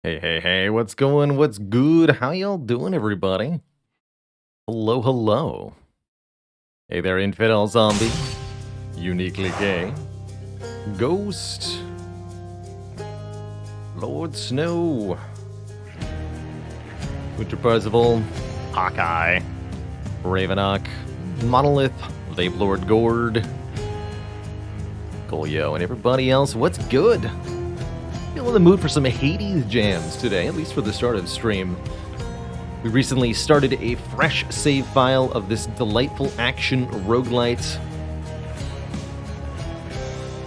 Hey, hey, hey, what's going? What's good? How y'all doing, everybody? Hello, hello. Hey there, Infidel Zombie. Uniquely Gay. Ghost. Lord Snow. Winter Parzival. Hawkeye. Ravenok. Monolith. Lave Lord Gord. Golyo, and everybody else, what's good? Feeling the mood for some Hades jams today, at least for the start of the stream. We recently started a fresh save file of this delightful action roguelite.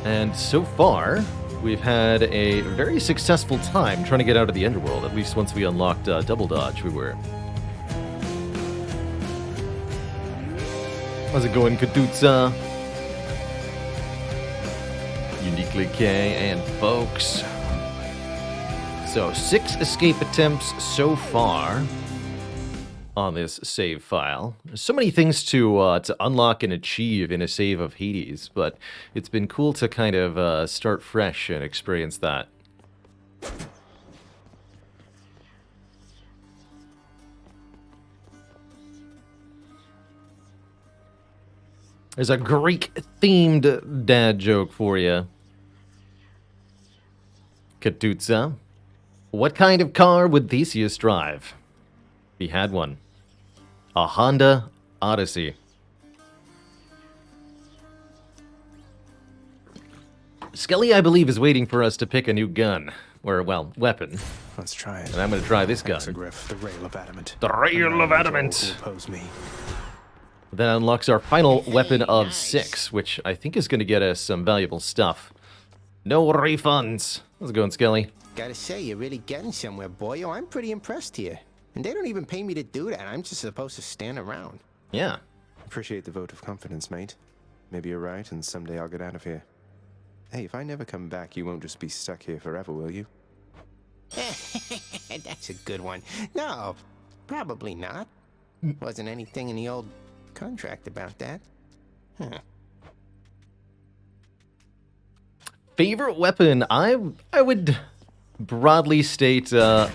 And so far, we've had a very successful time trying to get out of the Underworld, at least once we unlocked Double Dodge, we were. How's it going, Kadutsa? Uniquely K and folks. So, 6 escape attempts so far on this save file. There's so many things to unlock and achieve in a save of Hades, but it's been cool to kind of start fresh and experience that. There's a Greek-themed dad joke for you. Katutsa. What kind of car would Theseus drive? He had one. A Honda Odyssey. Skelly, I believe, is waiting for us to pick a new gun. Or, well, weapon. Let's try it. And I'm going to try this gun. Hexagriff, the Rail of Adamant. The Rail of Adamant. Oppose me. That unlocks our final weapon of 6, which I think is going to get us some valuable stuff. No refunds. How's it going, Skelly? Gotta say, you're really getting somewhere, boyo. I'm pretty impressed here. And they don't even pay me to do that. I'm just supposed to stand around. Yeah. Appreciate the vote of confidence, mate. Maybe you're right, and someday I'll get out of here. Hey, if I never come back, you won't just be stuck here forever, will you? That's a good one. No, probably not. Wasn't anything in the old contract about that. Huh. Favorite weapon? I would broadly state the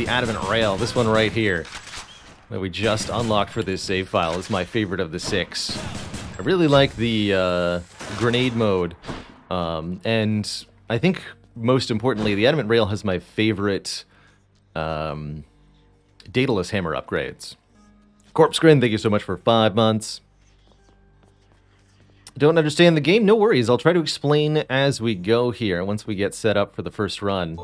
Adamant Rail. This one right here that we just unlocked for this save file is my favorite of the 6. I really like the grenade mode. And I think, most importantly, the Adamant Rail has my favorite Daedalus Hammer upgrades. Corpse Grin, thank you so much for 5 months. Don't understand the game? No worries. I'll try to explain as we go here once we get set up for the first run.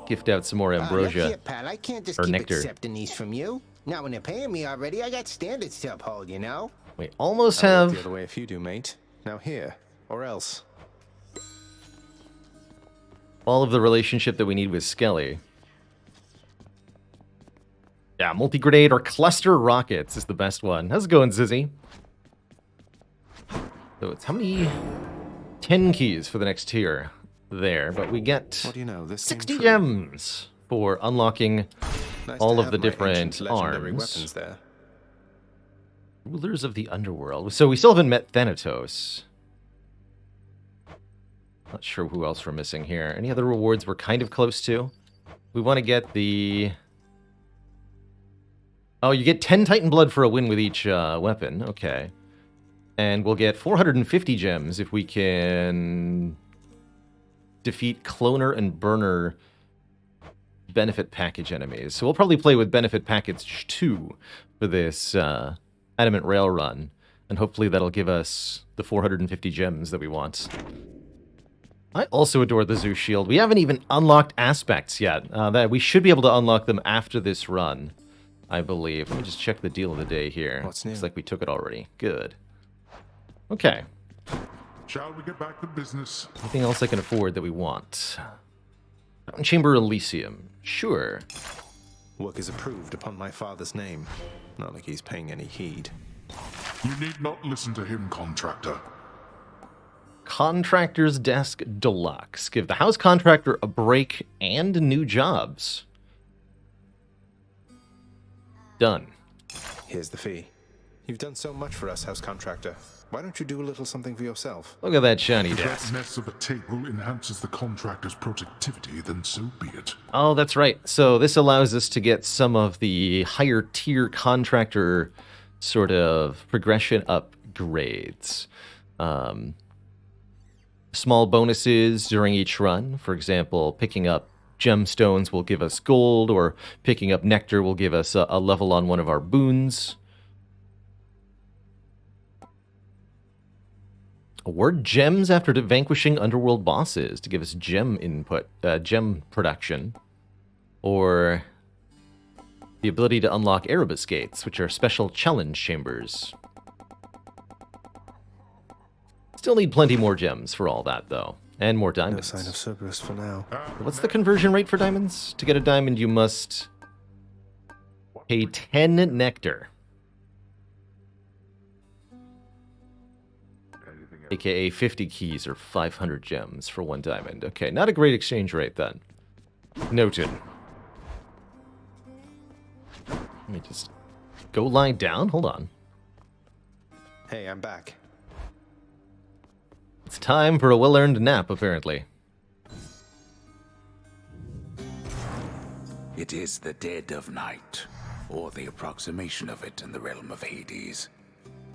Gift out some more ambrosia. Look here, pal. I can't just or keep nectar. accepting these from you. Now, when they're paying me already, I got standards to uphold, you know? We almost I'll have... look the other way if you do, mate. Now here, or else. all of the relationship that we need with Skelly. Yeah, multi-grenade or cluster rockets is the best one. How's it going, Zizzy? So it's how many 10 keys for the next tier there, but we get What do you know? This 60 gems for unlocking Nice all to of have the my different ancient legendary arms. weapons there. Rulers of the Underworld. So we still haven't met Thanatos. Not sure who else we're missing here. Any other rewards we're kind of close to? We want to get the... Oh, you get 10 Titan Blood for a win with each weapon. Okay. And we'll get 450 gems if we can defeat Cloner and Burner benefit package enemies. So we'll probably play with benefit package 2 for this Adamant Rail run. And hopefully that'll give us the 450 gems that we want. I also adore the Zeus Shield. We haven't even unlocked aspects yet. That we should be able to unlock them after this run, I believe. Let me just check the deal of the day here. What's new? Looks like we took it already. Good. Okay. Shall we get back to business? Anything else I can afford that we want? Fountain Chamber Elysium. Sure. Work is approved upon my father's name. Not like he's paying any heed. You need not listen to him, contractor. Contractor's Desk Deluxe. Give the house contractor a break and new jobs. Done. Here's the fee. You've done so much for us, House Contractor. Why don't you do a little something for yourself? Look at that shiny If that desk. mess of a table enhances the contractor's productivity, then so be it. Oh, that's right. So this allows us to get some of the higher tier contractor sort of progression upgrades. Small bonuses during each run. For example, picking up gemstones will give us gold, or picking up nectar will give us a level on one of our boons. Award gems after vanquishing underworld bosses to give us gem input, gem production. Or the ability to unlock Erebus gates, which are special challenge chambers. Still need plenty more gems for all that, though. And more No diamonds. sign of Cerberus for now. What's the conversion rate for diamonds? To get a diamond, you must pay 10 nectar. AKA 50 keys or 500 gems for 1 diamond. Okay, not a great exchange rate then. Noted. Let me just go lie down. Hold on. Hey, I'm back. It's time for a well-earned nap, apparently. It is the dead of night, or the approximation of it in the realm of Hades.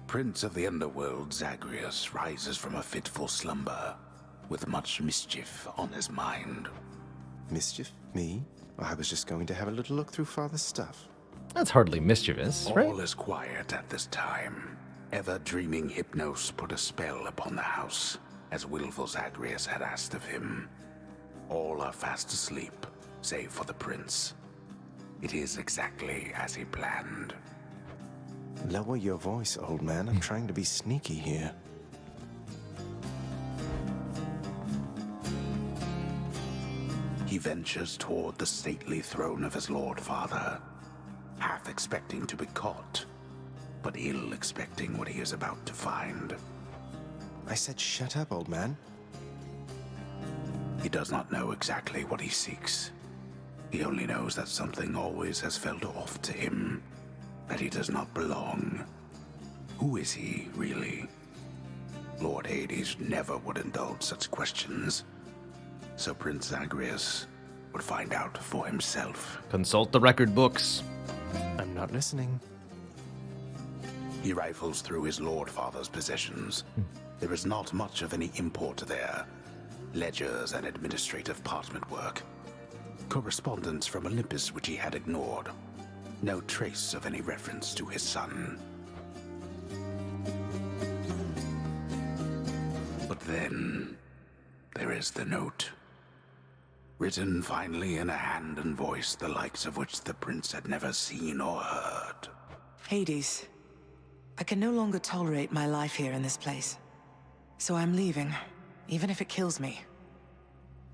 Prince of the underworld Zagreus rises from a fitful slumber, with much mischief on his mind. Mischief? Me? I was just going to have a little look through Father's stuff. That's hardly mischievous, right? All is quiet at this time. Ever-dreaming Hypnos put a spell upon the house, as willful Zagreus had asked of him. All are fast asleep, save for the prince. It is exactly as he planned. Lower your voice, old man. I'm trying to be sneaky here. He ventures toward the stately throne of his lord father, half expecting to be caught, but ill expecting what he is about to find. I said shut up, old man. He does not know exactly what he seeks. He only knows that something always has felt off to him, that he does not belong. Who is he, really? Lord Hades never would indulge such questions, so Prince Zagreus would find out for himself. Consult the record books. I'm not listening. He rifles through his lord father's possessions. There is not much of any import there. Ledgers and administrative parchment work. Correspondence from Olympus which he had ignored. No trace of any reference to his son. But then, there is the note. Written finally in a hand and voice the likes of which the prince had never seen or heard. Hades, I can no longer tolerate my life here in this place. So I'm leaving, even if it kills me.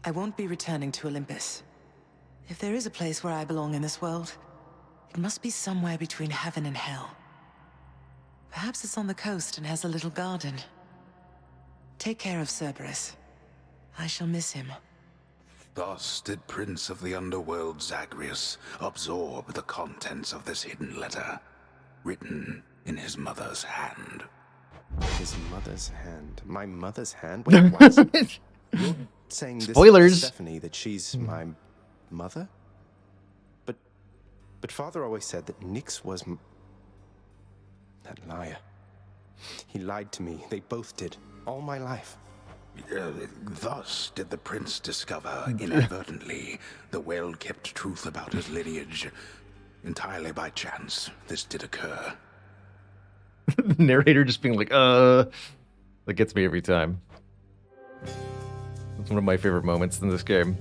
I won't be returning to Olympus. If there is a place where I belong in this world, it must be somewhere between heaven and hell. Perhaps it's on the coast and has a little garden. Take care of Cerberus. I shall miss him. Thus did Prince of the Underworld Zagreus absorb the contents of this hidden letter, written in his mother's hand. His mother's hand. My mother's hand? Wait, what? You're saying this Spoilers. to Stephanie that she's my mother? But Father always said that Nyx was that liar. He lied to me. They both did. All my life. Thus did the prince discover, inadvertently, the well-kept truth about his lineage. Entirely by chance, this did occur. The narrator just being like, that gets me every time. It's one of my favorite moments in this game.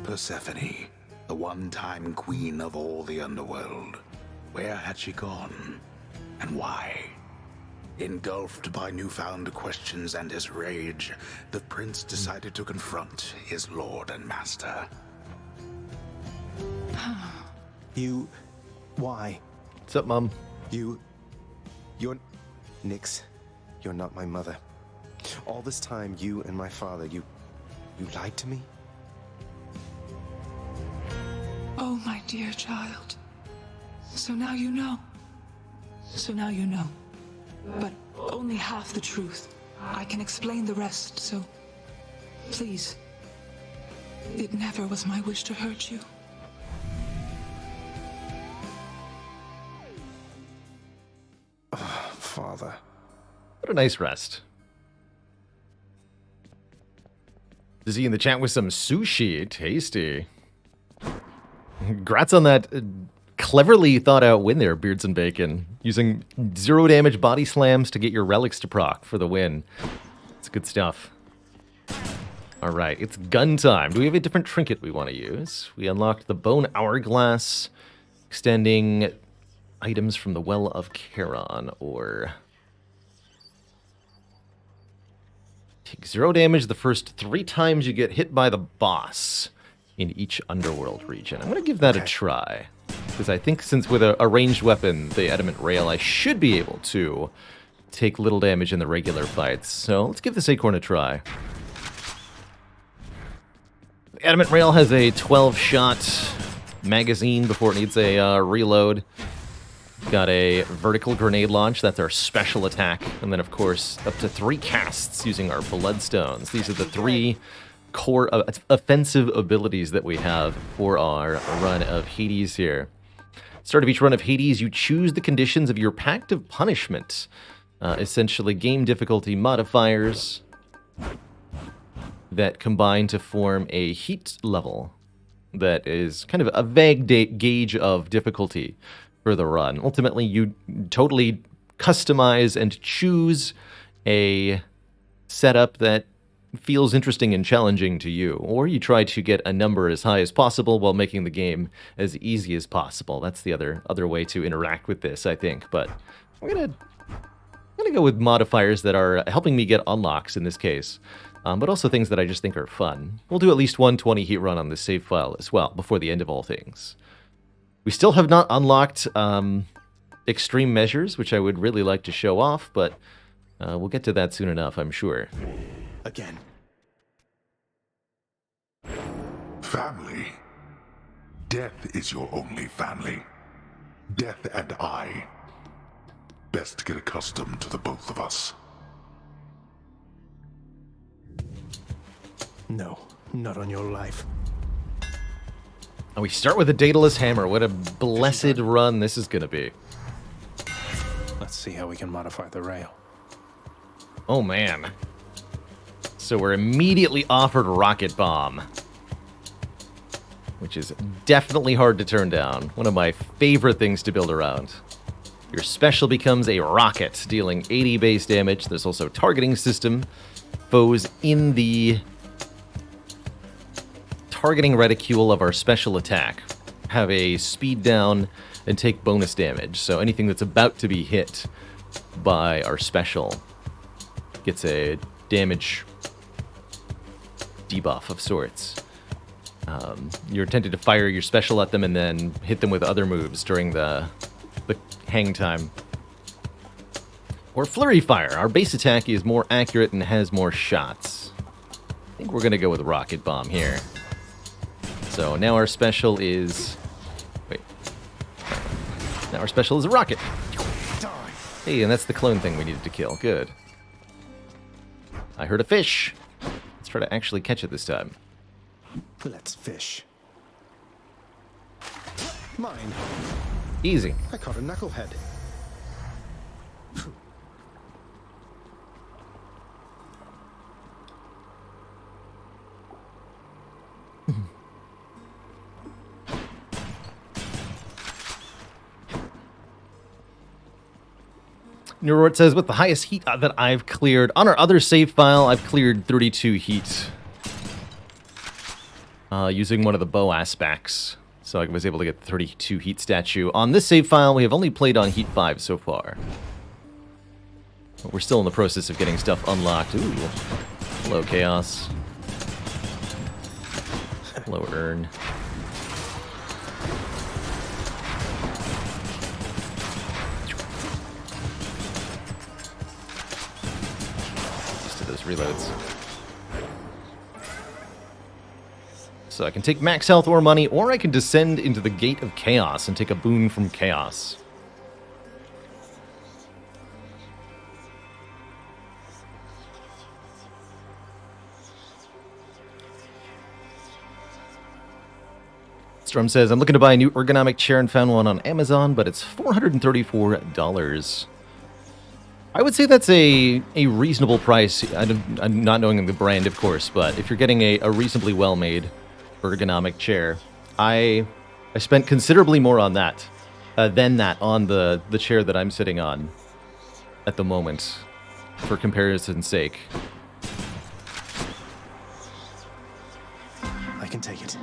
Persephone, the one-time queen of all the underworld. Where had she gone? And why? Engulfed by newfound questions and his rage, the prince decided to confront his lord and master. You... Why? What's up, Mom? You're... Nyx, you're not my mother. All this time, you and my father, you lied to me? Oh, my dear child. So now you know. So now you know. But only half the truth. I can explain the rest, so please. It never was my wish to hurt you. Father. What a nice rest. Is he in the chat with some sushi? Tasty. Congrats on that cleverly thought out win there, Beards and Bacon. Using 0 damage body slams to get your relics to proc for the win. It's good stuff. Alright, it's gun time. Do we have a different trinket we want to use? We unlocked the Bone Hourglass, extending items from the Well of Charon, or... Take 0 damage the first 3 times you get hit by the boss in each underworld region. I'm going to give that a try. Because I think since with a ranged weapon, the Adamant Rail, I should be able to take little damage in the regular fights. So let's give this Acorn a try. The Adamant Rail has a 12-shot magazine before it needs a reload. Got a vertical grenade launch, that's our special attack. And then, of course, up to 3 casts using our Bloodstones. These are the 3 core offensive abilities that we have for our run of Hades here. Start of each run of Hades, you choose the conditions of your Pact of Punishment. Essentially, game difficulty modifiers that combine to form a heat level that is kind of a vague gauge of difficulty for the run. Ultimately, you totally customize and choose a setup that feels interesting and challenging to you, or you try to get a number as high as possible while making the game as easy as possible. That's the other way to interact with this, I think. But I'm gonna go with modifiers that are helping me get unlocks in this case, but also things that I just think are fun. We'll do at least 120 heat run on this save file as well before the end of all things. We still have not unlocked extreme measures, which I would really like to show off, but we'll get to that soon enough, I'm sure. Again. Family. Death is your only family. Death and I. Best get accustomed to the both of us. No, not on your life. And we start with a Daedalus Hammer. What a blessed run this is going to be. Let's see how we can modify the rail. Oh, man. So we're immediately offered Rocket Bomb, which is definitely hard to turn down. One of my favorite things to build around. Your special becomes a rocket, dealing 80 base damage. There's also a targeting system. Foes in the targeting reticule of our special attack have a speed down and take bonus damage. So anything that's about to be hit by our special gets a damage debuff of sorts. You're tempted to fire your special at them and then hit them with other moves during the hang time. Or Flurry Fire. Our base attack is more accurate and has more shots. I think we're going to go with Rocket Bomb here. So now our special is... Wait. Now our special is a rocket. Hey, and that's the clone thing we needed to kill. Good. I heard a fish. Let's try to actually catch it this time. Let's fish. Mine. Easy. I caught a knucklehead. Neurort says, with the highest heat that I've cleared, on our other save file, I've cleared 32 heat. Using one of the bow aspects. So I was able to get the 32 heat statue. On this save file, we have only played on heat 5 so far. But we're still in the process of getting stuff unlocked. Ooh. Hello, Chaos. Hello, Urn. Reloads. So I can take max health or money, or I can descend into the Gate of Chaos and take a boon from Chaos. Storm says, I'm looking to buy a new ergonomic chair and found one on Amazon, but it's $434. I would say that's a reasonable price. I'm not knowing the brand, of course, but if you're getting a reasonably well-made ergonomic chair, I spent considerably more on that than that on the chair that I'm sitting on at the moment, for comparison's sake. I can take it.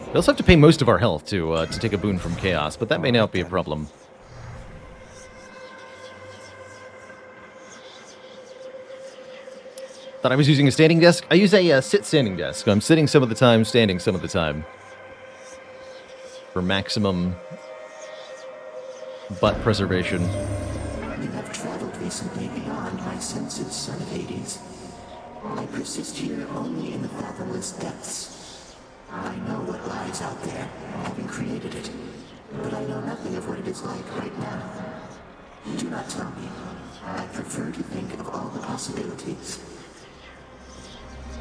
We also have to pay most of our health to take a boon from Chaos, but that may not be a problem. Thought I was using a standing desk. I use a sit-standing desk. I'm sitting some of the time, standing some of the time. For maximum butt preservation. You have traveled recently beyond my senses, son of Hades. I persist here only in the fathomless depths. I know what lies out there, having created it, but I know nothing of what it is like right now. Do not tell me. I prefer to think of all the possibilities.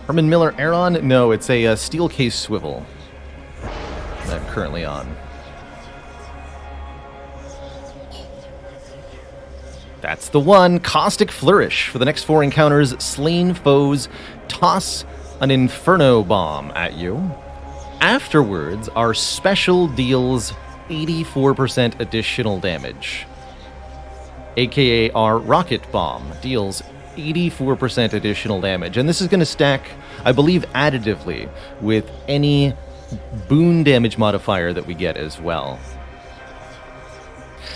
Herman Miller Aeron? No, it's a steel case swivel that I'm currently on. That's the one. Caustic Flourish. For the next 4 encounters, slain foes toss an Inferno Bomb at you. Afterwards, our special deals 84% additional damage. AKA our Rocket Bomb deals 84% additional damage. And this is going to stack, I believe, additively with any boon damage modifier that we get as well.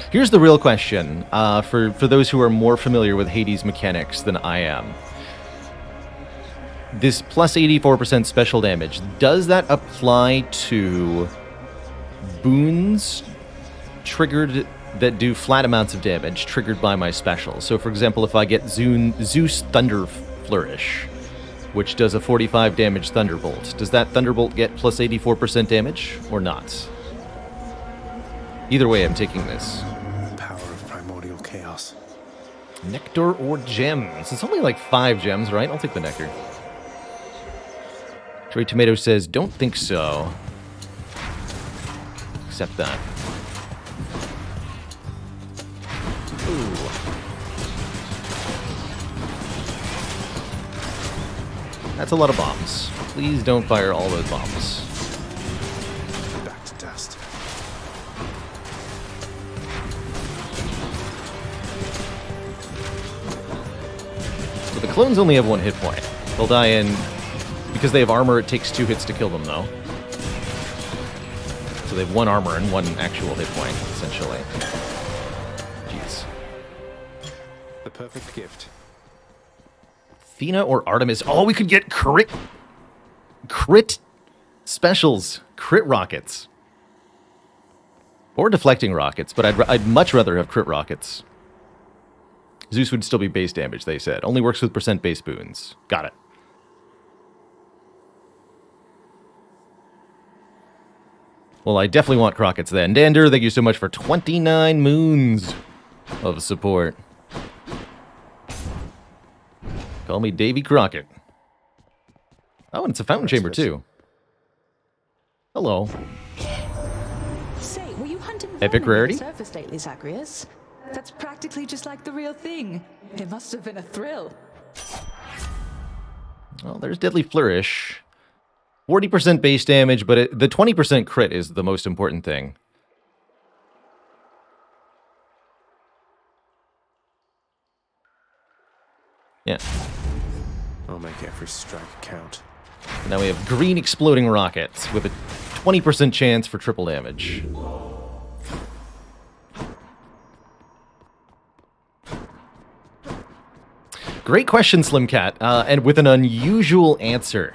Here's the real question, for those who are more familiar with Hades mechanics than I am. This plus 84% special damage, does that apply to boons triggered that do flat amounts of damage triggered by my special? So for example, if I get Zeus Thunder Flourish, which does a 45 damage Thunderbolt, does that Thunderbolt get plus 84% damage or not? Either way, I'm taking this. Power of primordial chaos. Nectar or gems? It's only like 5 gems, right? I'll take the nectar. Trey Tomato says, don't think so. Accept that. Ooh. That's a lot of bombs. Please don't fire all those bombs. Back to dust. So the clones only have 1 hit point. They'll die in... Because they have armor, it takes 2 hits to kill them, though. So they have 1 armor and 1 actual hit point, essentially. Jeez. The perfect gift. Athena or Artemis? Oh, we could get crit specials. Crit rockets. Or deflecting rockets, but I'd much rather have crit rockets. Zeus would still be base damage, they said. Only works with percent base boons. Got it. Well, I definitely want Crockett's then. Dander, thank you so much for 29 moons of support. Call me Davy Crockett. Oh, and it's a fountain chamber, too. Hello. Say, were you hunting Epic vermin on rarity? the surface lately, Zagreus? That's practically just like the real thing. It must have been a thrill. Well, there's Deadly Flourish. 40% base damage, but the 20% crit is the most important thing. Yeah. I'll make every strike count. Now we have green exploding rockets with a 20% chance for triple damage. Great question, Slimcat, and with an unusual answer.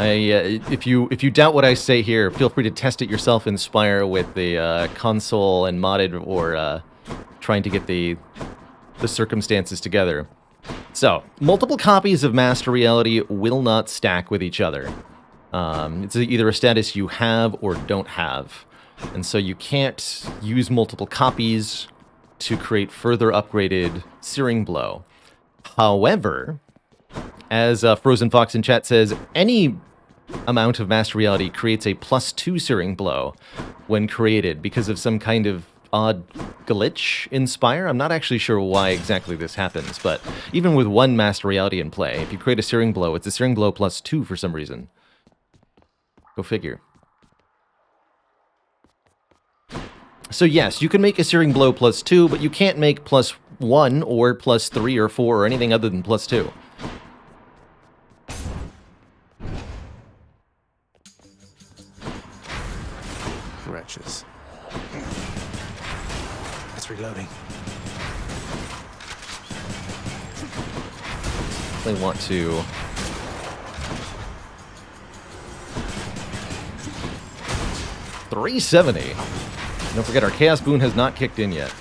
If you doubt what I say here, feel free to test it yourself in Spire with the console and modded, or trying to get the circumstances together. So, multiple copies of Master Reality will not stack with each other. It's either a status you have or don't have. And so you can't use multiple copies to create further upgraded Searing Blow. However, as Frozen Fox in chat says, any amount of Master Reality creates a +2 Searing Blow when created because of some kind of odd glitch in Spire. I'm not actually sure why exactly this happens, but even with one Master Reality in play, if you create a Searing Blow, it's a Searing Blow +2 for some reason. Go figure. So yes, you can make a Searing Blow +2, but you can't make +1 or +3 or 4 or anything other than +2. Wretches. It's reloading. They want to... $370. Don't forget, our Chaos Boon has not kicked in yet.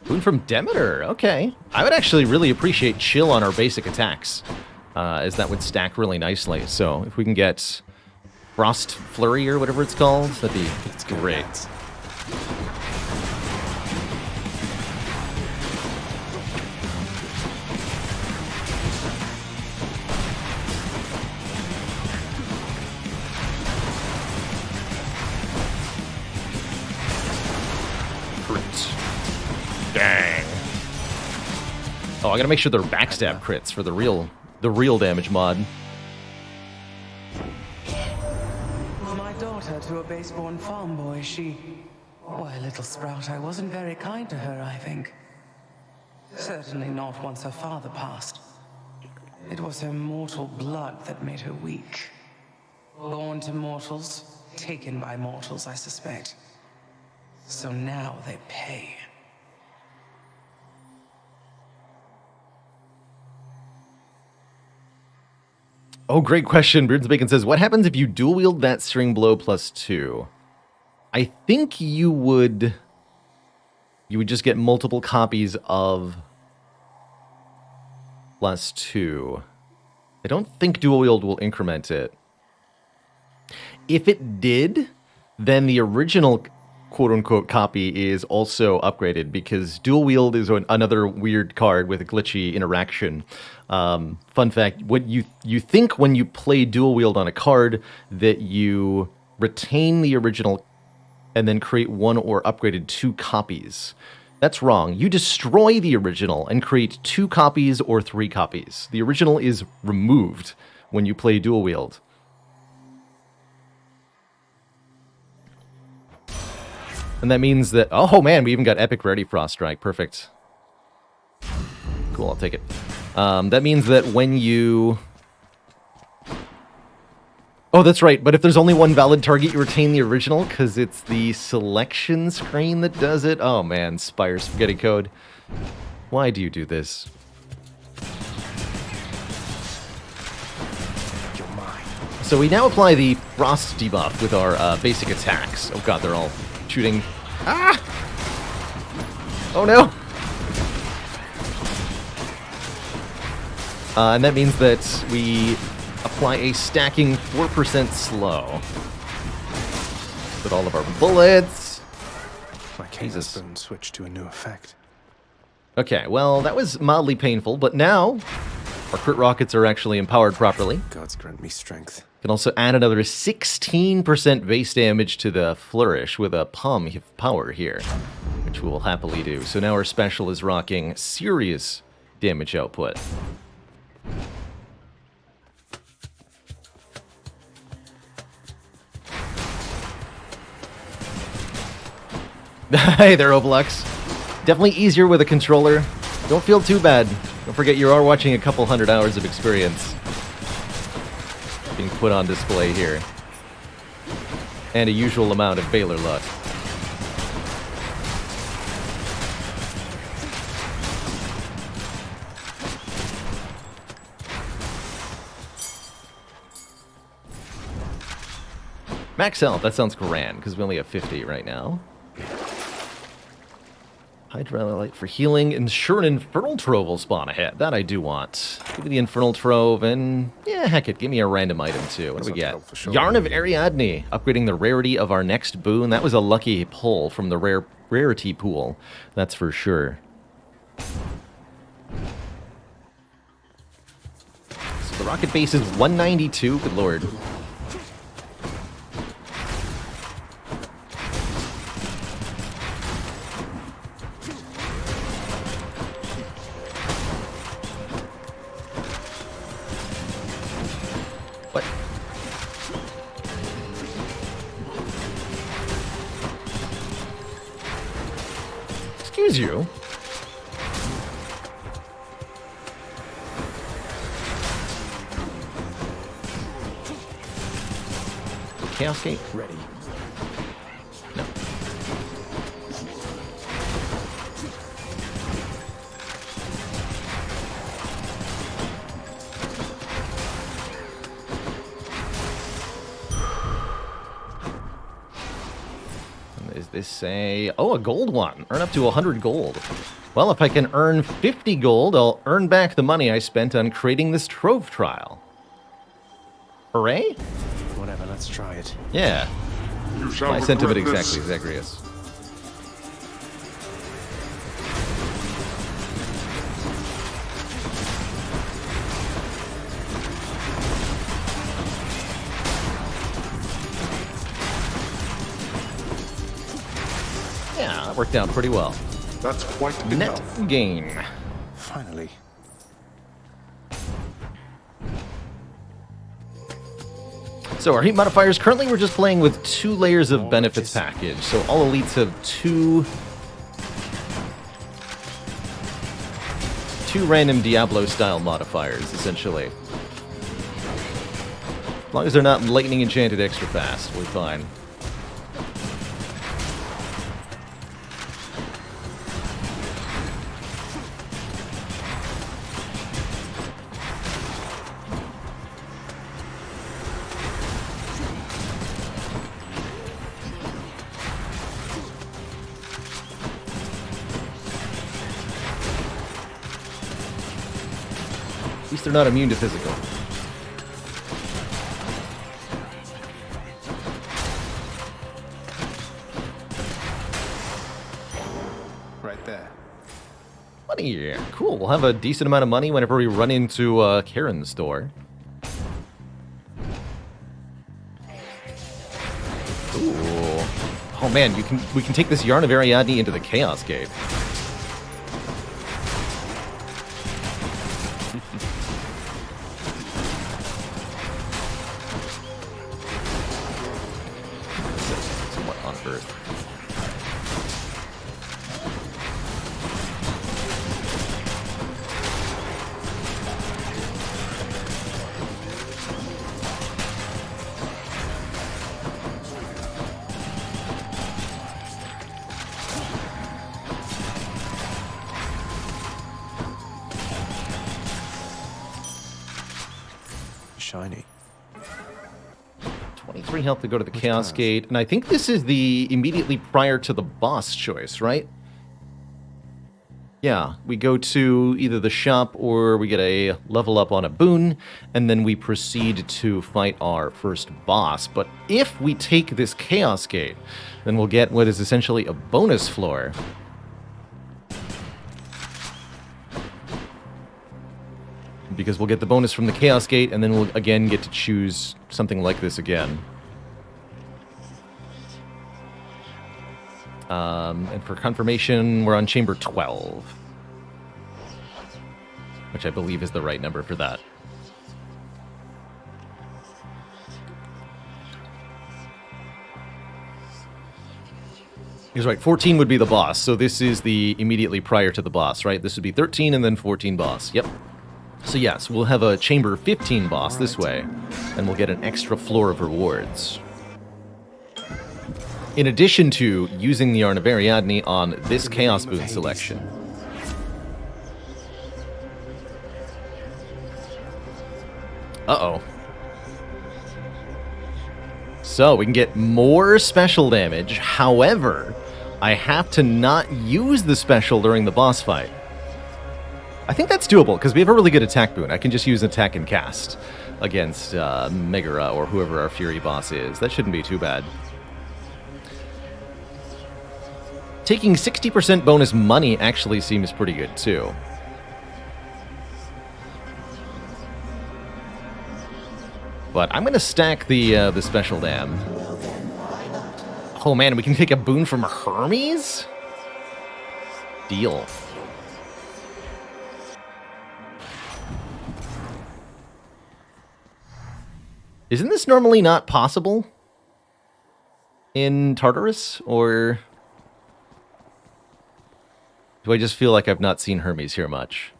Boon from Demeter, okay. I would actually really appreciate chill on our basic attacks, as that would stack really nicely. So if we can get Frost Flurry or whatever it's called, that'd be great. Dang. Oh, I gotta make sure they're backstab crits for the real damage mod. My daughter to a base-born farm boy, why, little sprout, I wasn't very kind to her, I think. Certainly not once her father passed. It was her mortal blood that made her weak. Born to mortals, taken by mortals, I suspect. So now they pay. Oh, great question. Beards Bacon says, what happens if you dual wield that Searing Blow +2? I think you would just get multiple copies of +2. I don't think dual wield will increment it. If it did, then the original quote-unquote copy is also upgraded because dual wield is another weird card with a glitchy interaction. Fun fact, what you think when you play dual wield on a card that you retain the original and then create one or upgraded 2 copies. That's wrong. You destroy the original and create 2 copies or 3 copies. The original is removed when you play dual wield. And that means that... Oh, man, we even got Epic Rarity Frost Strike. Perfect. Cool, I'll take it. That means that when you... Oh, that's right. But if there's only one valid target, you retain the original because it's the selection screen that does it. Oh, man, Spire Spaghetti Code. Why do you do this? So we now apply the Frost debuff with our basic attacks. Oh, God, they're all... shooting. Ah! Oh no! And that means that we apply a stacking 4% slow with all of our bullets. My Chaos Boon switched to a new effect. Okay, well, that was mildly painful, but now our crit rockets are actually empowered properly. Gods grant me strength. Can also add another 16% base damage to the Flourish with a Palm of Power here, which we will happily do. So now our special is rocking serious damage output. Hey there, Obelux. Definitely easier with a controller. Don't feel too bad. Don't forget you are watching a couple 100 hours of experience being put on display here. And a usual amount of Baylor luck. Max health, that sounds grand, because we only have 50 right now. Hydralite for healing, and sure an Infernal Trove will spawn ahead. That I do want. Give me the Infernal Trove, and yeah, heck it, give me a random item too. What do we get? Yarn of Ariadne, upgrading the rarity of our next boon. That was a lucky pull from the rarity pool, that's for sure. So the rocket base is 192, good lord. What? Excuse you? Chaos Gate? Ready. No. Is this a... Oh, a gold one. Earn up to 100 gold. Well, if I can earn 50 gold, I'll earn back the money I spent on creating this trove trial. Hooray? Whatever, let's try it. Yeah. You shall My sentiment regret this. exactly, Zagreus. Yeah, that worked out pretty well. That's quite Net enough. gain. Finally. So our heat modifiers, currently we're just playing with 2 layers of benefits package. So all elites have two random Diablo-style modifiers, essentially. As long as they're not lightning enchanted extra fast, we're fine. At least they're not immune to physical. Right there. Money, cool. We'll have a decent amount of money whenever we run into Karen's store. Ooh. Oh man, we can take this Yarn of Ariadne into the Chaos Gate. What on earth? Shiny. 23 health to go to the Chaos Gate, and I think this is the immediately prior to the boss choice, right? Yeah, we go to either the shop or we get a level up on a boon, and then we proceed to fight our first boss. But if we take this Chaos Gate, then we'll get what is essentially a bonus floor. Because we'll get the bonus from the Chaos Gate, and then we'll again get to choose something like this again. And for confirmation, we're on Chamber 12. Which I believe is the right number for that. He's right, 14 would be the boss, so this is the immediately prior to the boss, right? This would be 13 and then 14 boss, yep. So yes, we'll have a Chamber 15 boss this way, and we'll get an extra floor of rewards. In addition to using the Yarn of Ariadne on this Chaos Boon selection. Uh-oh. So, we can get more special damage, however, I have to not use the special during the boss fight. I think that's doable, because we have a really good attack boon. I can just use attack and cast against Megara or whoever our Fury boss is. That shouldn't be too bad. Taking 60% bonus money actually seems pretty good, too. But I'm going to stack the special dam. Oh man, we can take a boon from Hermes? Deal. Isn't this normally not possible in Tartarus, or do I just feel like I've not seen Hermes here much?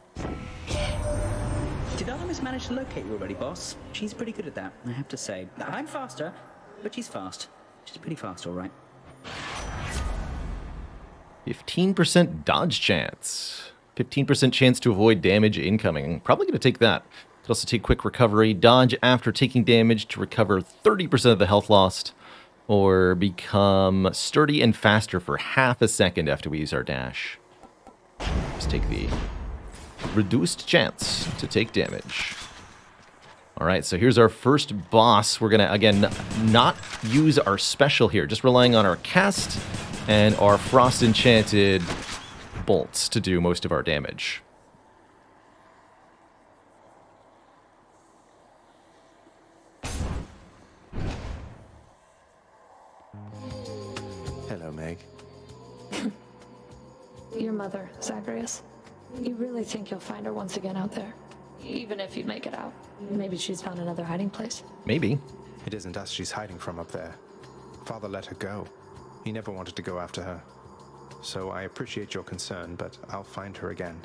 Did Artemis manage to locate you already, boss? She's pretty good at that, I have to say. I'm faster, but she's fast. She's pretty fast, all right. 15% dodge chance. 15% chance to avoid damage incoming. Probably going to take that. Could also take quick recovery, dodge after taking damage to recover 30% of the health lost, or become sturdy and faster for half a second after we use our dash. Let's take the reduced chance to take damage. Alright, so here's our first boss. We're going to, again, not use our special here, just relying on our cast and our frost enchanted bolts to do most of our damage. Hello, Meg. Your mother, Zacharias. You really think you'll find her once again out there? Even if you make it out. Maybe she's found another hiding place. Maybe. It isn't us she's hiding from up there. Father let her go. He never wanted to go after her. So I appreciate your concern, but I'll find her again.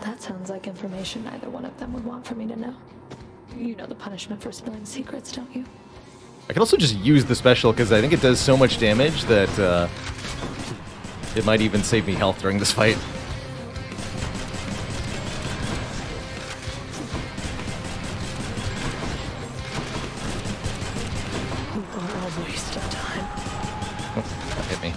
That sounds like information neither one of them would want for me to know. You know the punishment for spilling secrets, don't you? I can also just use the special because I think it does so much damage that it might even save me health during this fight. What a waste of time. Oh, that hit me.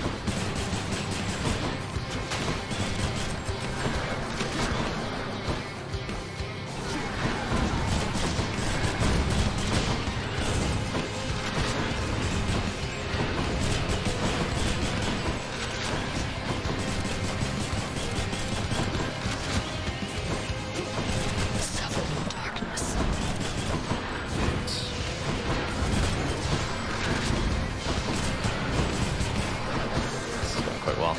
Quite well.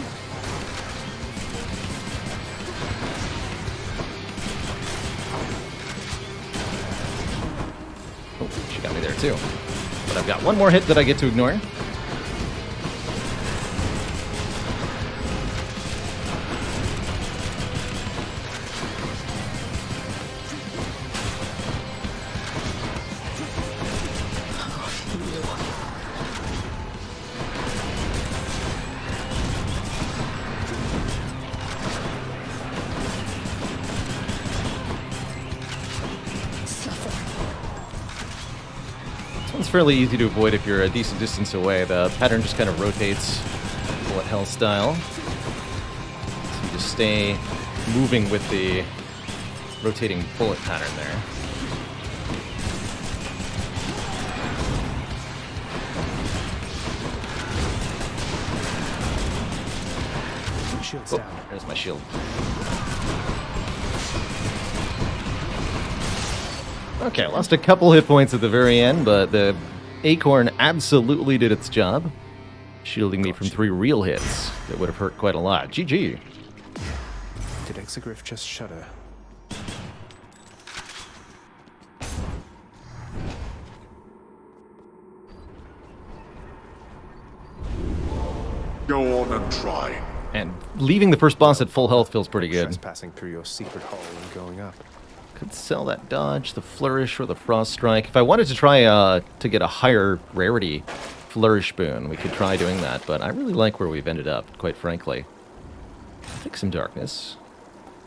Oh, she got me there too. But I've got one more hit that I get to ignore. It's fairly easy to avoid if you're a decent distance away. The pattern just kind of rotates bullet hell style. So you just stay moving with the rotating bullet pattern there. Shield's Oh, down. there's my shield. Okay, lost a couple hit points at the very end, but the acorn absolutely did its job, shielding me from 3 real hits that would have hurt quite a lot. GG. Did Exegriff just shudder? Go on and try. And leaving the first boss at full health feels pretty good. Trespassing through your secret hole and going up. Could sell that dodge, the flourish, or the frost strike. If I wanted to try to get a higher rarity flourish boon, we could try doing that, but I really like where we've ended up, quite frankly. Take some darkness.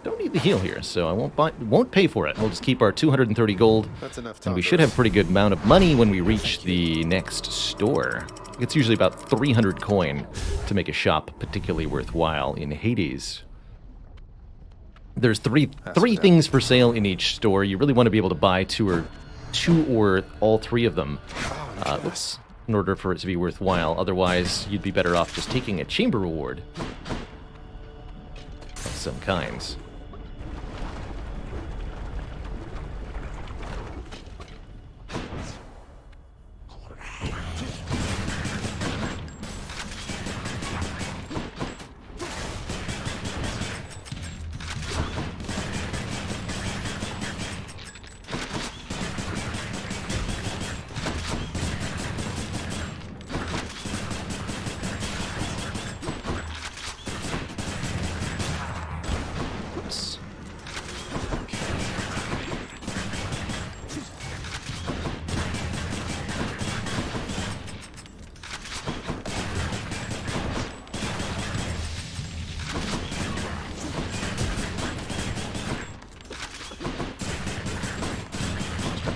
Don't need the heal here, so I won't pay for it. We'll just keep our 230 gold, That's enough and we time should for have a pretty good amount of money when we reach the next store. It's usually about 300 coin to make a shop particularly worthwhile in Hades. There's three things for sale in each store. You really want to be able to buy two or all three of them in order for it to be worthwhile. Otherwise, you'd be better off just taking a chamber reward of some kinds.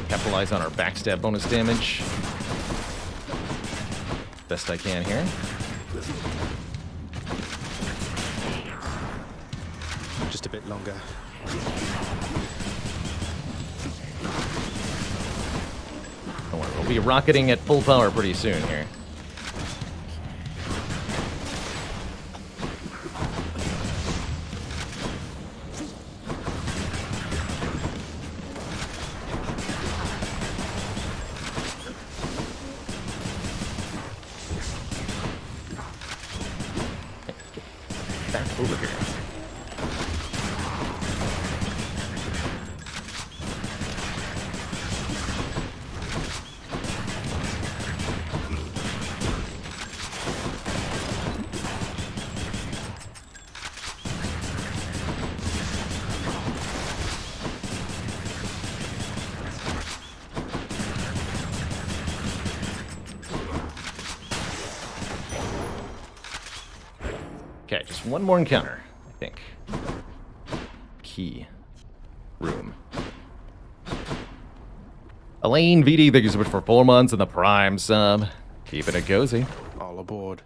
Capitalize on our backstab bonus damage. Best I can here. Just a bit longer. Don't worry, we'll be rocketing at full power pretty soon here. Over here. Okay, just one more encounter, I think. Key room. Elaine VD, thank you so much for 4 months and the Prime sub. Keeping it cozy. All aboard.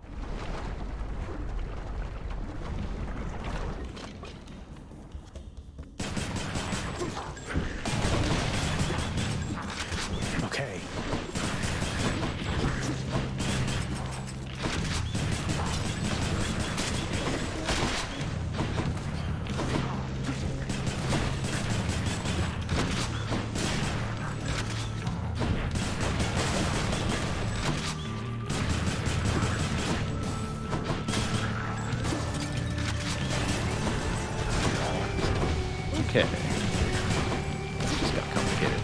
Okay. Okay. Just got complicated.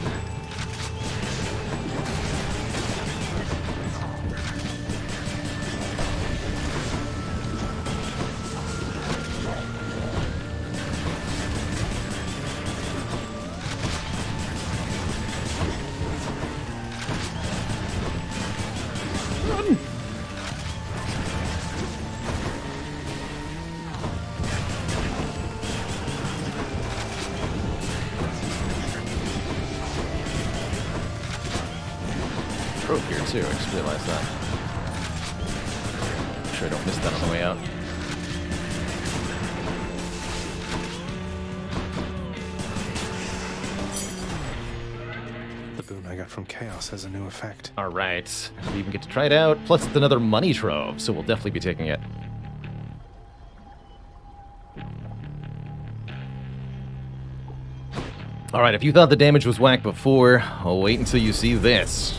Run! Here too, I just realized that. Make sure I don't miss that on the way out. The boon I got from Chaos has a new effect. Alright, we even get to try it out. Plus it's another money trove, so we'll definitely be taking it. Alright, if you thought the damage was whack before, I'll wait until you see this.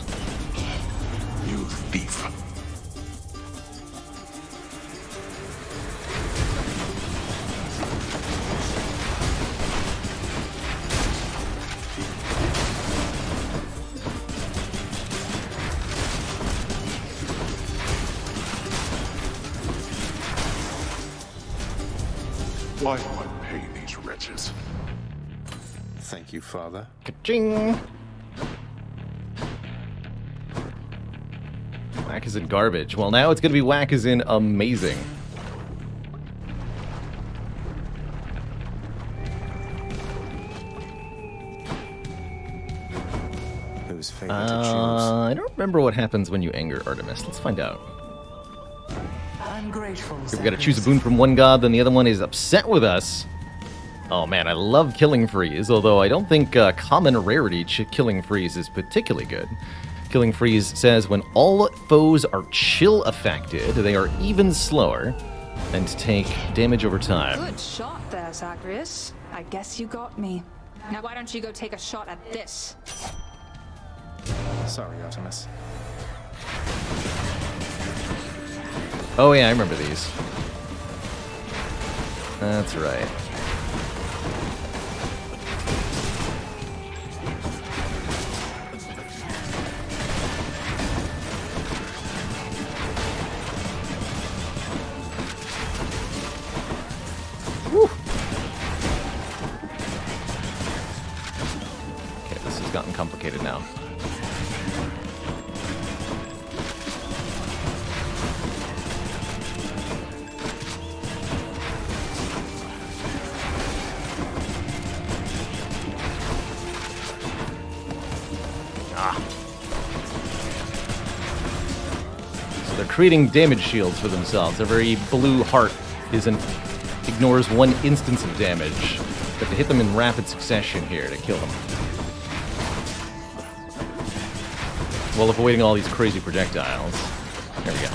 You thief. Why do I pay these wretches? Thank you, Father. Ka-ching! Whack is in garbage. Well, now it's gonna be whack is in amazing. Who's those favorite shoes. I don't remember what happens when you anger Artemis. Let's find out. I'm grateful. Here we gotta choose a boon from one god, then the other one is upset with us. Oh man, I love Killing Freeze, although I don't think common rarity Killing Freeze is particularly good. Killing Freeze says when all foes are chill affected, they are even slower and take damage over time. Good shot there, Zagreus. I guess you got me. Now why don't you go take a shot at this? Sorry, Artemis. Oh yeah, I remember these. That's right. Woo. Okay, this has gotten complicated now. So they're creating damage shields for themselves. Every blue heart ignores one instance of damage. But to hit them in rapid succession here to kill them. While avoiding all these crazy projectiles. There we go.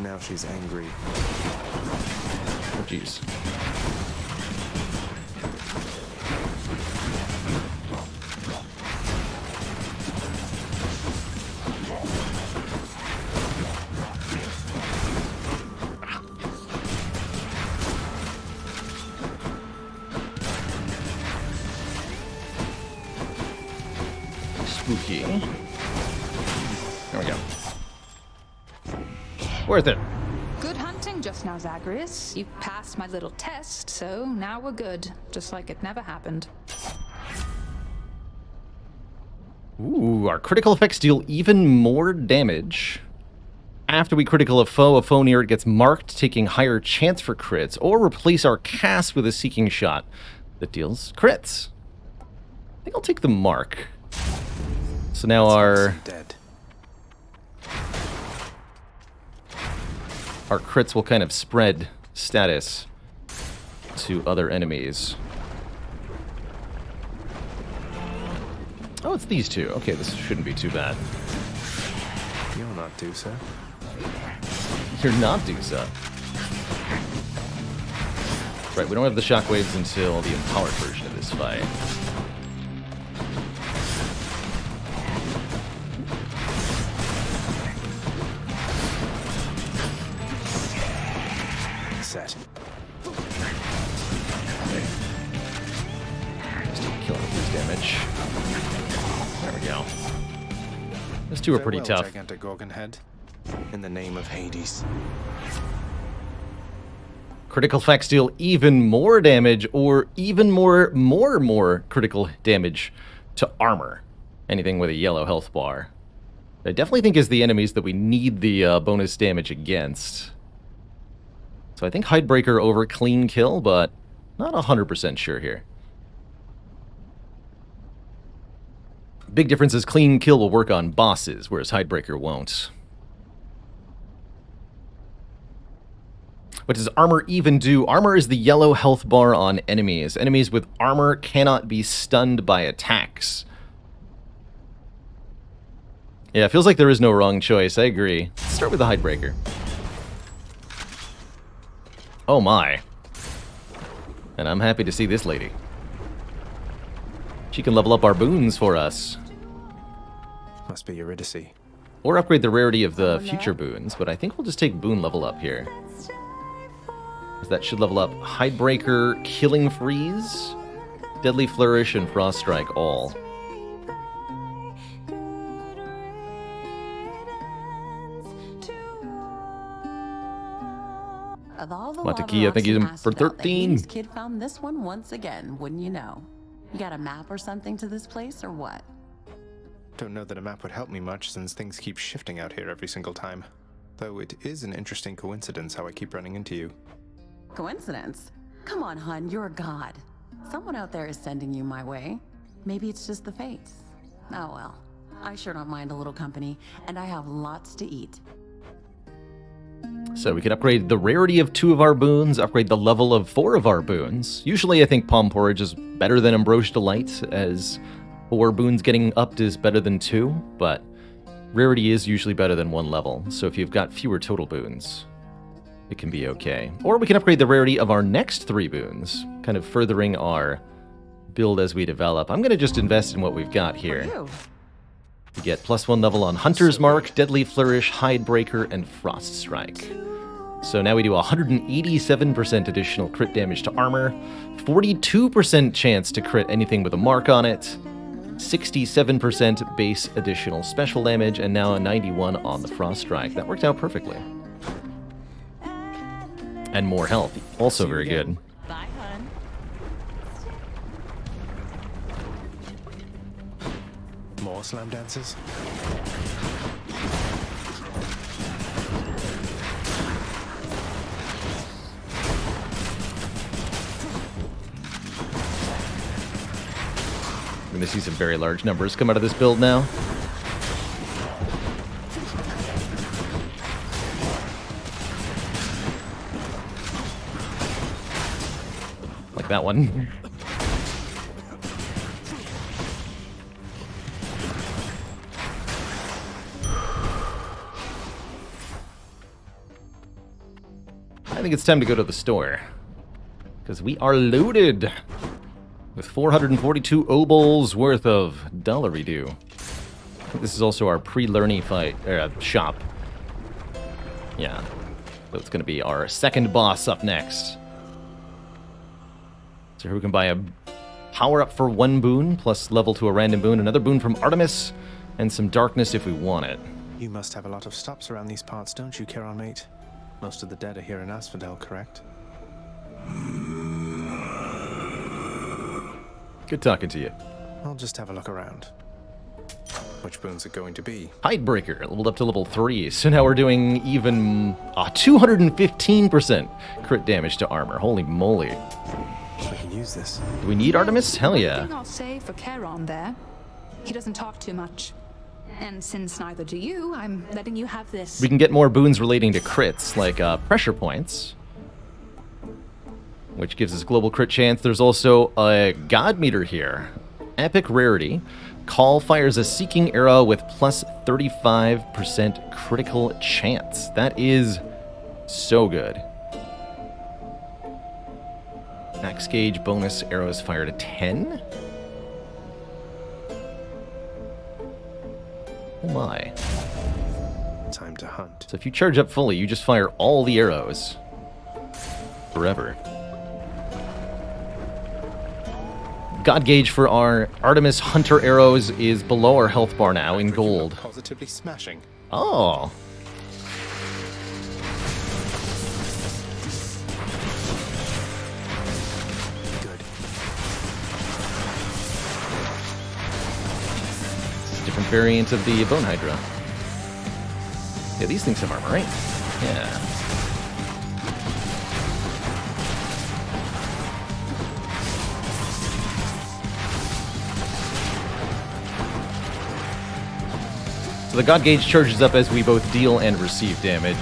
Now she's angry. Oh, jeez. Spooky. There we go. Worth it. Good hunting just now, Zagreus. You passed my little test, so now we're good. Just like it never happened. Ooh, our critical effects deal even more damage. After we critical a foe near it gets marked, taking higher chance for crits, or replace our cast with a seeking shot that deals crits. I think I'll take the mark. So now our crits will kind of spread status to other enemies. Oh, it's these two. Okay, this shouldn't be too bad. You're not Dusa. You're not Dusa. Right, we don't have the shockwaves until the empowered version of this fight. Set. Just killing his damage. There we go. Those two are pretty Farewell, tough. Gigantic Gorgon head. In the name of Hades. Critical effects deal even more damage, or even more critical damage to armor. Anything with a yellow health bar. I definitely think is the enemies that we need the bonus damage against. So I think Hidebreaker over Clean Kill, but not 100% sure here. Big difference is Clean Kill will work on bosses, whereas Hidebreaker won't. What does armor even do? Armor is the yellow health bar on enemies. Enemies with armor cannot be stunned by attacks. Yeah, it feels like there is no wrong choice. I agree. Let's start with the Hidebreaker. Oh my. And I'm happy to see this lady. She can level up our boons for us. Must be Eurydice. Or upgrade the rarity of the future boons, but I think we'll just take boon level up here. That should level up Hidebreaker, Killing Freeze, Deadly Flourish, and Frost Strike all. Of all the Mataki, I think he's in for 13. This kid found this one once again, wouldn't you know? You got a map or something to this place, or what? Don't know that a map would help me much since things keep shifting out here every single time. Though it is an interesting coincidence how I keep running into you. Coincidence? Come on, hun, you're a god. Someone out there is sending you my way. Maybe it's just the fates. Oh well. I sure don't mind a little company, and I have lots to eat. So we can upgrade the rarity of 2 of our boons, upgrade the level of 4 of our boons. Usually I think Palm Porridge is better than Ambrosia Delight, as 4 boons getting upped is better than 2, but rarity is usually better than 1 level, so if you've got fewer total boons, it can be okay. Or we can upgrade the rarity of our next 3 boons, kind of furthering our build as we develop. I'm going to just invest in what we've got here. You get +1 level on Hunter's Mark, Deadly Flourish, Hidebreaker, and Frost Strike. So now we do 187% additional crit damage to armor, 42% chance to crit anything with a mark on it, 67% base additional special damage, and now a 91 on the Frost Strike. That worked out perfectly. And more health, also very good. Bye, hun. More slam dances? I'm going to see some very large numbers come out of this build now. Like that one. I think it's time to go to the store, because we are loaded with 442 obols worth of dollary-doo. This is also our pre-learning fight shop. Yeah, so it's going to be our second boss up next. So here we can buy a power-up for 1 boon, plus level to a random boon, another boon from Artemis, and some darkness if we want it. You must have a lot of stops around these parts, don't you, Charon, mate? Most of the dead are here in Asphodel, correct? Good talking to you. I'll just have a look around. Which boons are going to be? Hidebreaker, leveled up to level 3, so now we're doing even 215% crit damage to armor. Holy moly. We can use this. Do we need Artemis? Hell One yeah. thing I'll say for Charon there, he doesn't talk too much. And since neither do you, I'm letting you have this. We can get more boons relating to crits, like pressure points, which gives us global crit chance. There's also a god meter here. Epic rarity. Call fires a seeking arrow with plus 35% critical chance. That is so good. Max gauge bonus arrows fired at 10? Oh my. Time to hunt. So if you charge up fully, you just fire all the arrows. Forever. God gauge for our Artemis Hunter arrows is below our health bar now in gold. Positively smashing. Oh. Good. Different variant of the Bone Hydra. Yeah, these things have armor, right? Yeah. So the God gauge charges up as we both deal and receive damage.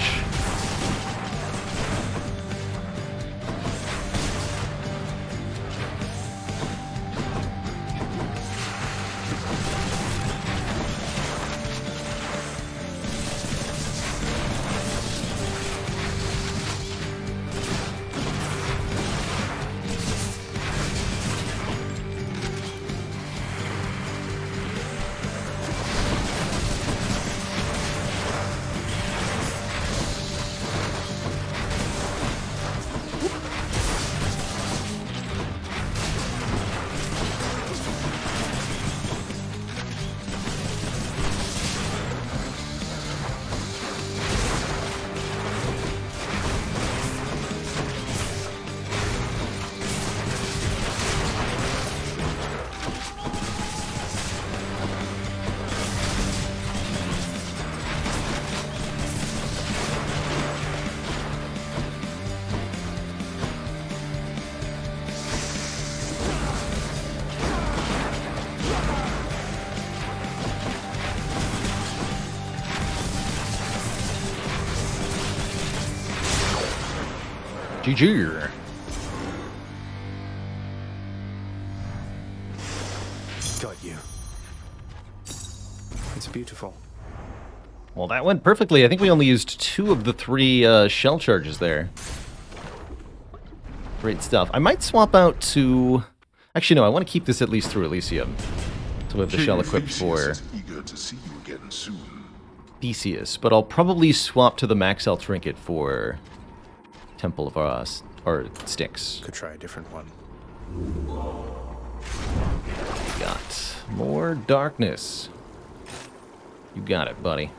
GG. Got you. It's beautiful. Well, that went perfectly. I think we only used 2 of the 3 shell charges there. Great stuff. I might swap out to... Actually, no, I want to keep this at least through Elysium. So we have the King shell equipped for Theseus is eager to see you again soon. Theseus. But I'll probably swap to the Max L Trinket for Temple of or Styx. Could try a different one. Got more darkness. You got it, buddy.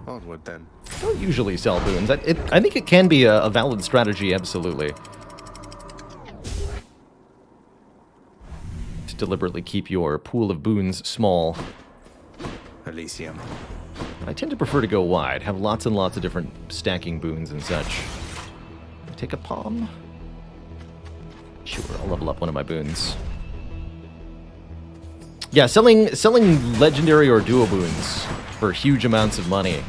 Onward then. Don't usually sell boons. I think it can be a valid strategy, absolutely. To deliberately keep your pool of boons small. Elysium. I tend to prefer to go wide, have lots and lots of different stacking boons and such. Take a palm? Sure, I'll level up one of my boons. Yeah, selling legendary or duo boons for huge amounts of money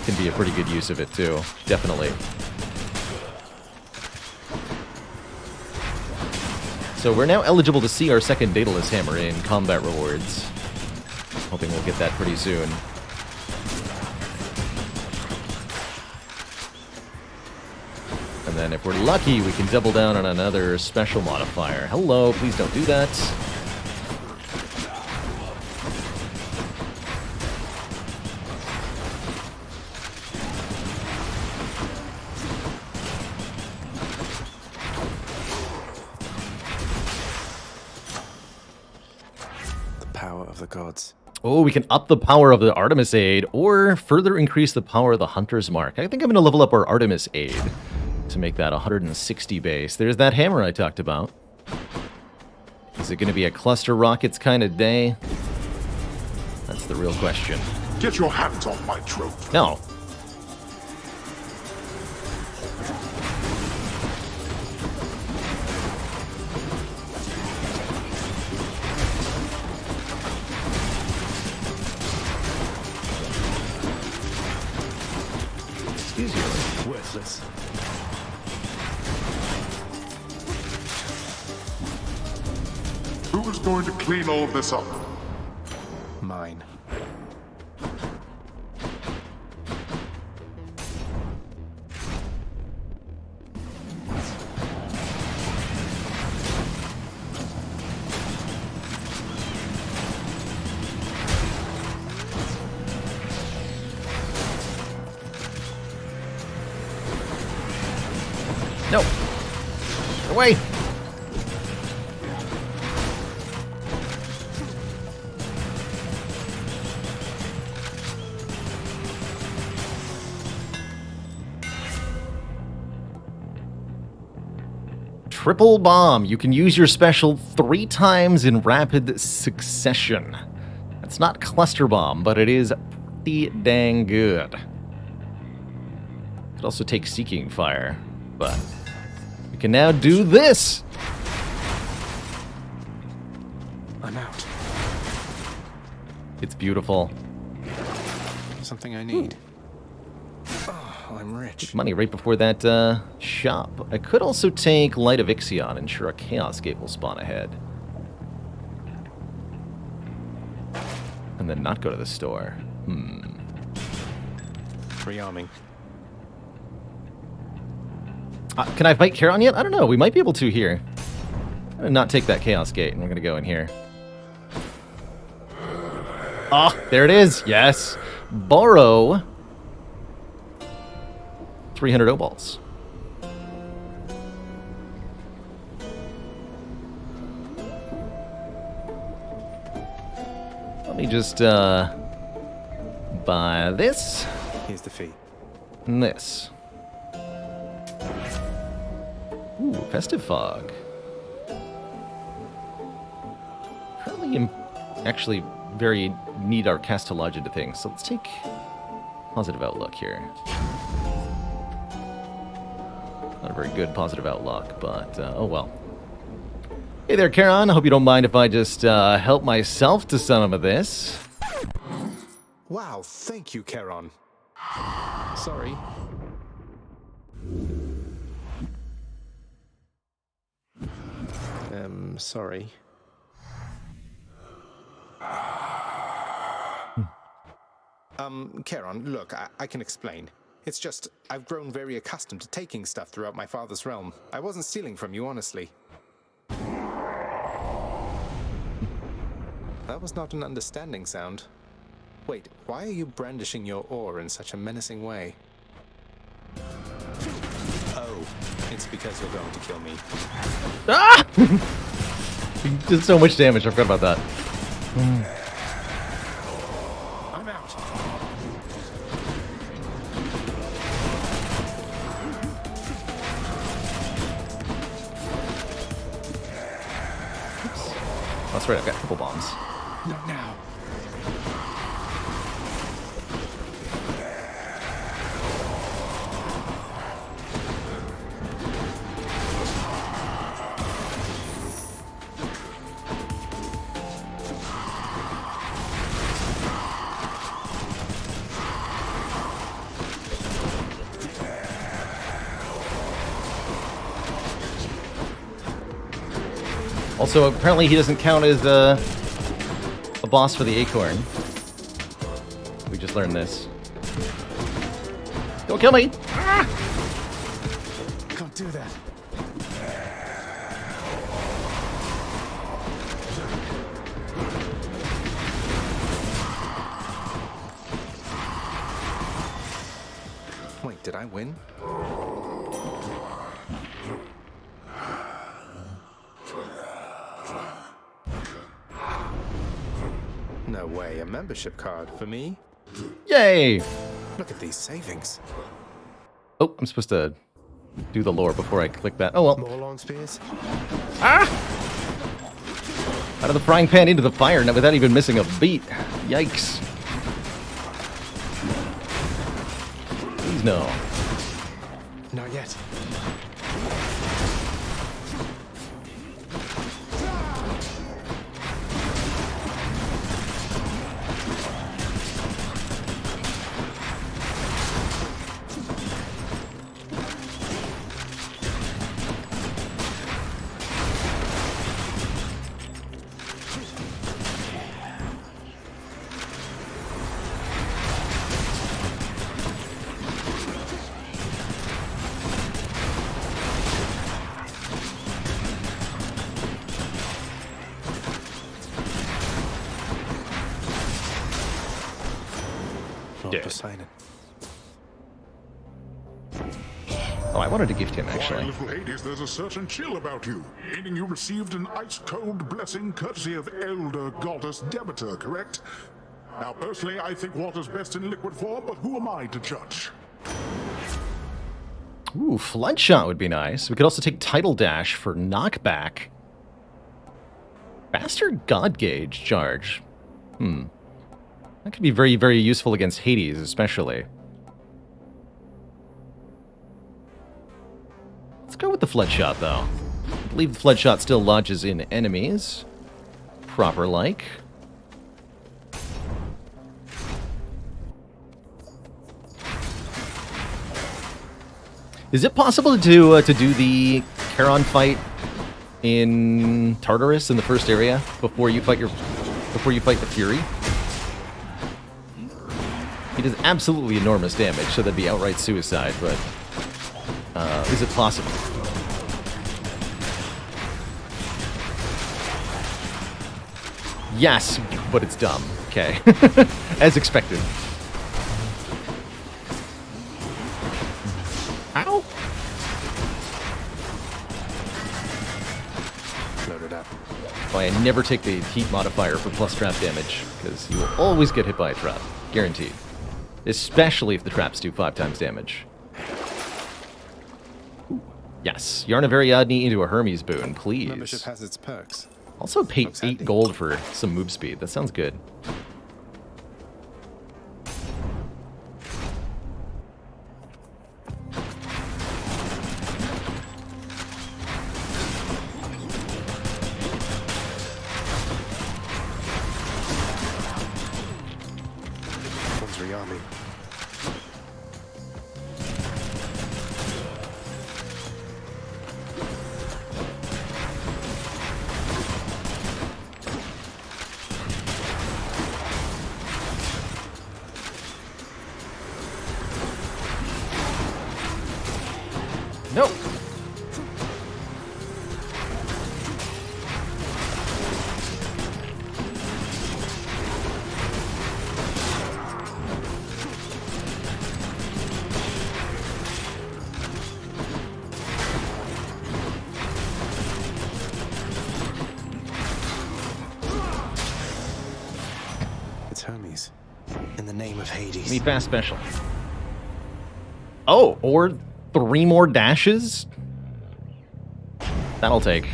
can be a pretty good use of it too, definitely. So we're now eligible to see our second Daedalus Hammer in combat rewards. Hoping we'll get that pretty soon. And then if we're lucky, we can double down on another special modifier. Hello, please don't do that. The power of the gods. Oh, we can up the power of the Artemis Aid or further increase the power of the Hunter's Mark. I think I'm going to level up our Artemis Aid to make that 160 base. There's that hammer I talked about. Is it going to be a cluster rockets kind of day? That's the real question. Get your hands off my trophy. No. Excuse you. Worthless. Who is going to clean all of this up? Mine. No. Away. Triple bomb. You can use your special 3 times in rapid succession. That's not cluster bomb, but it is pretty dang good. Could also take seeking fire, but we can now do this. I'm out. It's beautiful. Something I need. Oh, I'm rich. Take money right before that shop. I could also take Light of Ixion, ensure a Chaos Gate will spawn ahead. And then not go to the store. Rearming. Can I fight Charon yet? I don't know. We might be able to here. I'm going to not take that Chaos Gate, and we're going to go in here. Ah, there it is. Yes. Borrow 300 O-balls. Let me just buy this. Here's the fee. And this. Ooh, Festive Fog. Currently, actually very need our cast to lodge into things. So let's take Positive Outlook here. Not a very good positive outlook, but oh well. Hey there, Charon. I hope you don't mind if I just help myself to some of this. Wow, thank you, Charon. Sorry. Sorry. Charon, look, I can explain. It's just, I've grown very accustomed to taking stuff throughout my father's realm. I wasn't stealing from you, honestly. That was not an understanding sound. Wait, why are you brandishing your oar in such a menacing way? Oh, it's because you're going to kill me. Ah! You did so much damage, I forgot about that. I'm out. Oh, that's right, I've got triple bombs. Not now. Also, apparently he doesn't count as a boss for the acorn. We just learned this. Don't kill me! Ah! Don't do that. Wait, did I win? No way, a membership card for me? Yay! Look at these savings. Oh, I'm supposed to do the lore before I click that. Oh well. More long spears? Ah! Out of the frying pan into the fire without even missing a beat. Yikes. Please no. Not yet. Poseidon. Oh, I wanted to gift him, Why, actually. little Hades, there's a certain chill about you, meaning you received an ice-cold blessing courtesy of Elder Goddess Demeter, correct? Now, personally, I think water's best in liquid form, but who am I to judge? Ooh, Flood Shot would be nice. We could also take Tidal Dash for knockback. Bastard God Gauge charge. That could be very, very useful against Hades, especially. Let's go with the Flood Shot, though. I believe the Flood Shot still lodges in enemies. Proper-like. Is it possible to do the Charon fight in Tartarus in the first area before you fight the Fury? He does absolutely enormous damage, so that'd be outright suicide, but is it possible? Yes, but it's dumb. Okay. As expected. Ow! Loaded up. Why I never take the heat modifier for plus trap damage, because you will always get hit by a trap. Guaranteed. Especially if the traps do 5 times damage. Yes, Yarn a Variadne into a Hermes boon, please. Membership has its perks. Also pay Looks 8 handy. gold for some move speed. That sounds good. Hermes. In the name of Hades. Need fast special. Oh, or 3 more dashes? That'll take.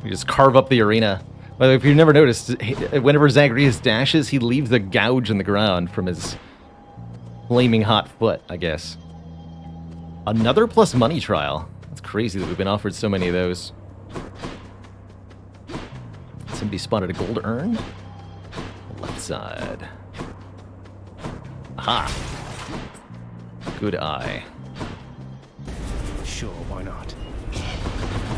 You just carve up the arena. By the way, if you've never noticed, whenever Zagreus dashes, he leaves a gouge in the ground from his flaming hot foot, I guess. Another plus money trial. It's crazy that we've been offered so many of those. Somebody spotted a gold urn? Left side. Aha! Good eye. Sure, why not?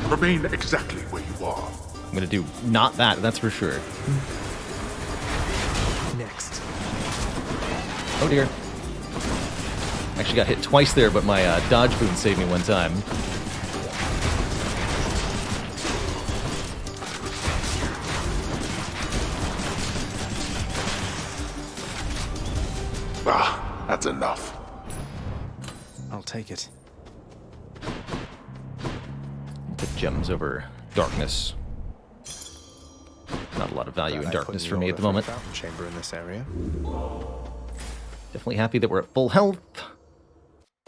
Remain exactly where you are. I'm gonna do not that, that's for sure. Next. Oh dear. Actually got hit twice there, but my dodge boon saved me one time. Ah, that's enough. I'll take it. Put gems over darkness. Not a lot of value in darkness for me at the moment. Fountain chamber in this area. Definitely happy that we're at full health.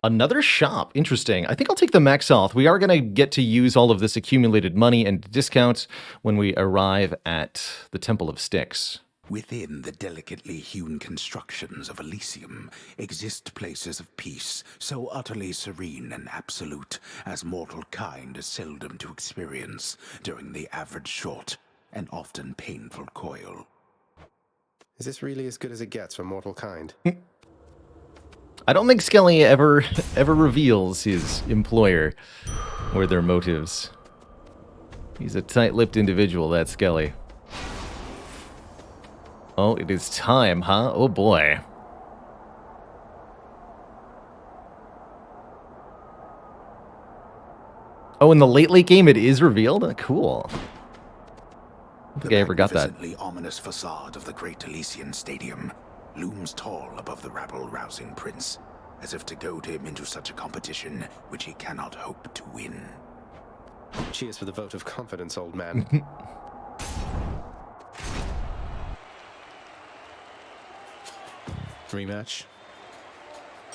Another shop. Interesting. I think I'll take the max health. We are going to get to use all of this accumulated money and discounts when we arrive at the Temple of Styx. Within the delicately hewn constructions of Elysium exist places of peace so utterly serene and absolute as mortal kind is seldom to experience during the average short and often painful coil. Is this really as good as it gets for mortal kind? I don't think Skelly ever reveals his employer or their motives. He's a tight-lipped individual, that Skelly. Oh, it is time, huh? Oh boy. Oh, in the late game it is revealed? Cool. I don't think I ever got that. The magnificently ominous facade of the Great Elysian Stadium looms tall above the rabble-rousing prince, as if to goad him into such a competition which he cannot hope to win. Cheers for the vote of confidence, old man. Rematch.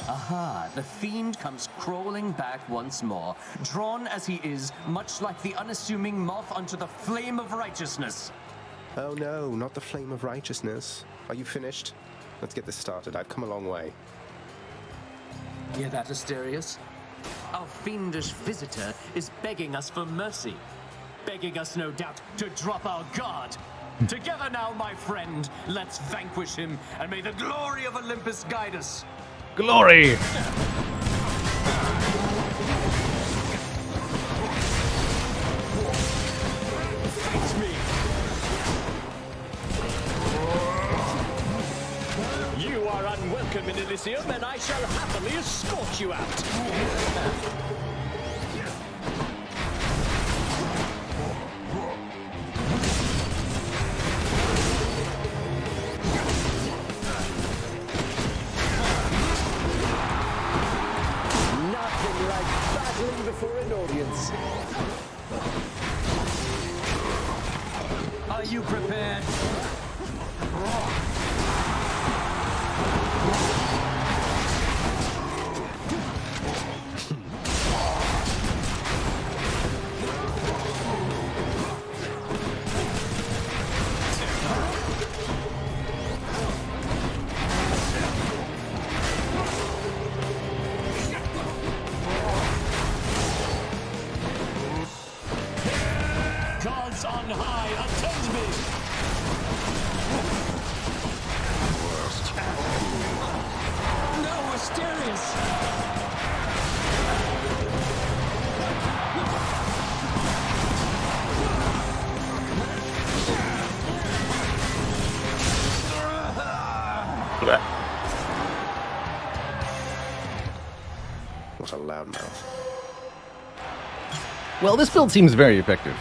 Aha, the fiend comes crawling back once more, drawn as he is, much like the unassuming moth unto the flame of righteousness. Oh no, not the flame of righteousness. Are you finished? Let's get this started. I've come a long way. Hear that, Asterius? Our fiendish visitor is begging us for mercy. Begging us, no doubt, to drop our guard. Together now, my friend, let's vanquish him, and may the glory of Olympus guide us. Glory! Face me! You are unwelcome in Elysium, and I shall happily escort you out. Before an audience. Are you prepared? On high, attend me! No, Asterius! What a loudmouth. Well, this build seems very effective.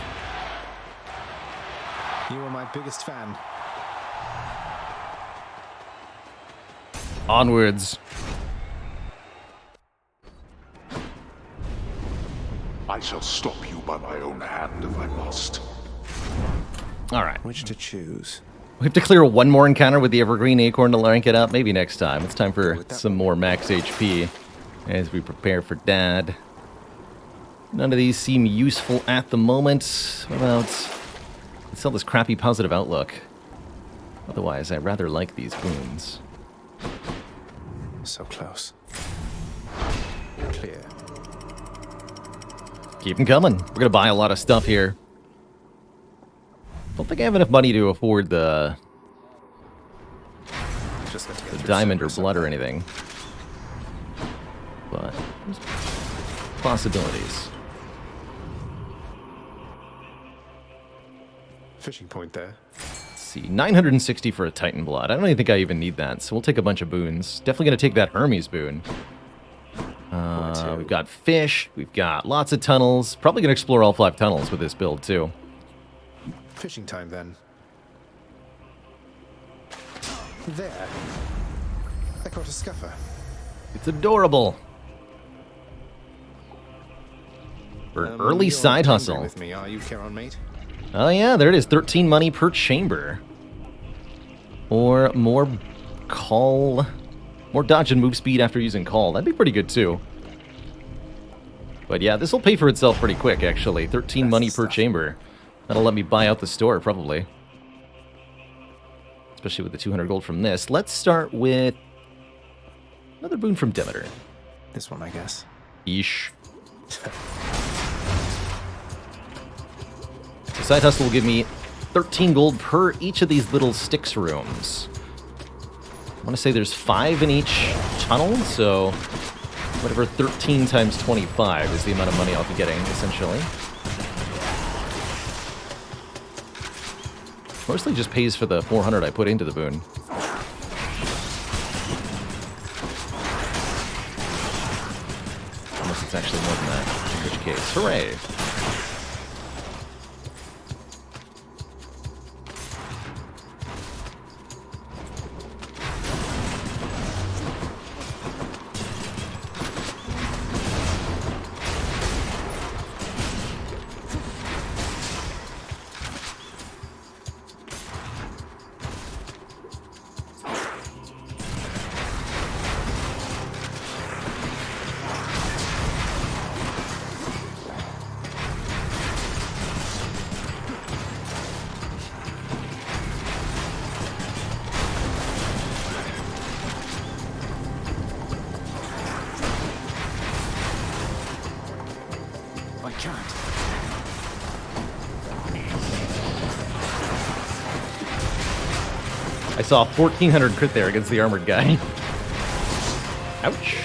You are my biggest fan. Onwards. I shall stop you by my own hand if I must. All right. Which to choose? We have to clear one more encounter with the Evergreen Acorn to rank it up. Maybe next time. It's time for some more max HP as we prepare for Dad. None of these seem useful at the moment. What about... let's sell this crappy positive outlook. Otherwise, I rather like these boons. So close. Clear. Keep them coming. We're going to buy a lot of stuff here. Don't think I have enough money to afford the diamond or blood or anything. But there's possibilities. Fishing point there. Let's see, 960 for a Titan blood. I don't even think I even need that, so we'll take a bunch of boons. Definitely going to take that Hermes boon. We've got fish. We've got lots of tunnels. Probably going to explore all 5 tunnels with this build, too. Fishing time, then. There. I caught a scuffer. It's adorable. For an early side hustle. With me, are you, Charon, mate? Oh yeah, there it is. 13 money per chamber. Or more call... more dodge and move speed after using call. That'd be pretty good, too. But yeah, this will pay for itself pretty quick, actually. 13 money per chamber. That'll let me buy out the store, probably. Especially with the 200 gold from this. Let's start with another boon from Demeter. This one, I guess. Eesh. So side hustle will give me 13 gold per each of these little Styx rooms. I want to say there's 5 in each tunnel, so whatever 13 times 25 is the amount of money I'll be getting, essentially. Mostly just pays for the 400 I put into the boon. Unless it's actually more than that, in which case, hooray! I saw a 1400 crit there against the armored guy. Ouch.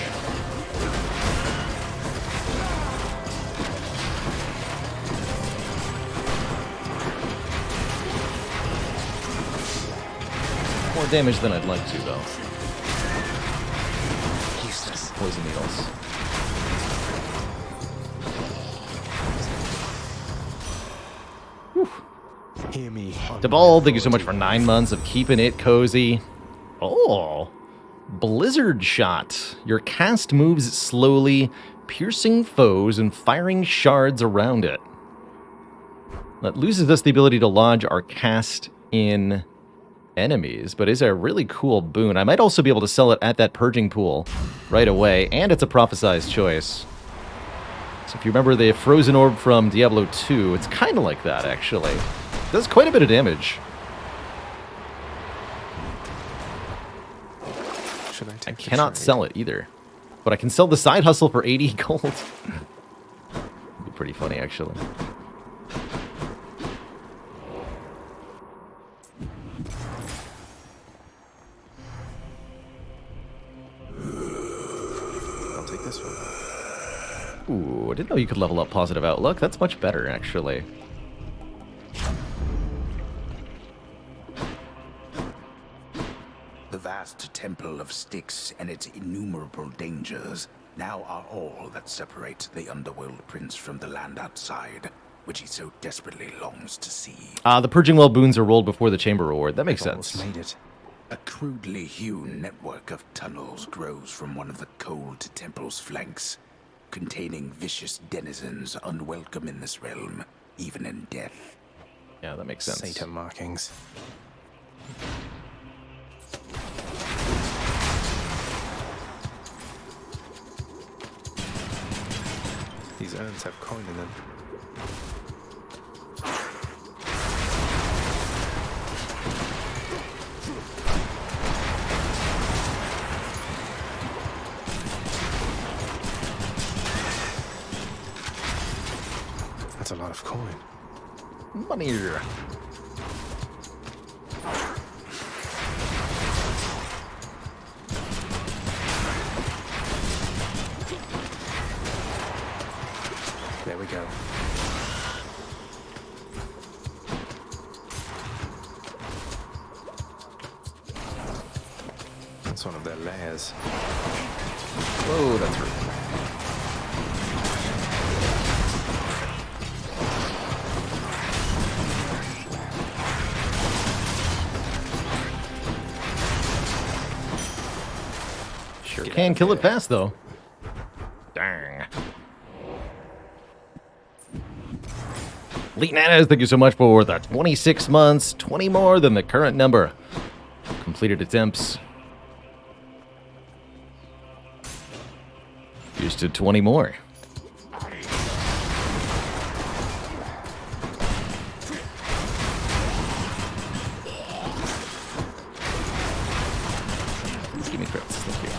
More damage than I'd like to, though. Useless. Poison needles. Hear me. Debald, thank you so much for 9 months of keeping it cozy. Oh, Blizzard Shot. Your cast moves slowly, piercing foes and firing shards around it. That loses us the ability to lodge our cast in enemies, but is a really cool boon. I might also be able to sell it at that purging pool right away, and it's a prophesized choice. So if you remember the Frozen Orb from Diablo 2, it's kind of like that, actually. It does quite a bit of damage. I cannot sell it either. But I can sell the side hustle for 80 gold. It'd be pretty funny, actually. I'll take this one. Ooh, I didn't know you could level up Positive Outlook. That's much better, actually. The vast temple of Styx and its innumerable dangers now are all that separate the Underworld Prince from the land outside, which he so desperately longs to see. The Purging Well boons are rolled before the Chamber Reward. That makes sense. Made it. A crudely hewn network of tunnels grows from one of the cold temple's flanks, containing vicious denizens unwelcome in this realm, even in death. Yeah, that makes sense. Satan markings. These urns have coin in them. That's a lot of coin. Money. There we go. That's one of their layers. Whoa, that's rude. Sure can kill it fast, though. Dang. Leetnanas, thank you so much for the 26 months, 20 more than the current number. Completed attempts. Here's to 20 more. Please give me crits, thank you.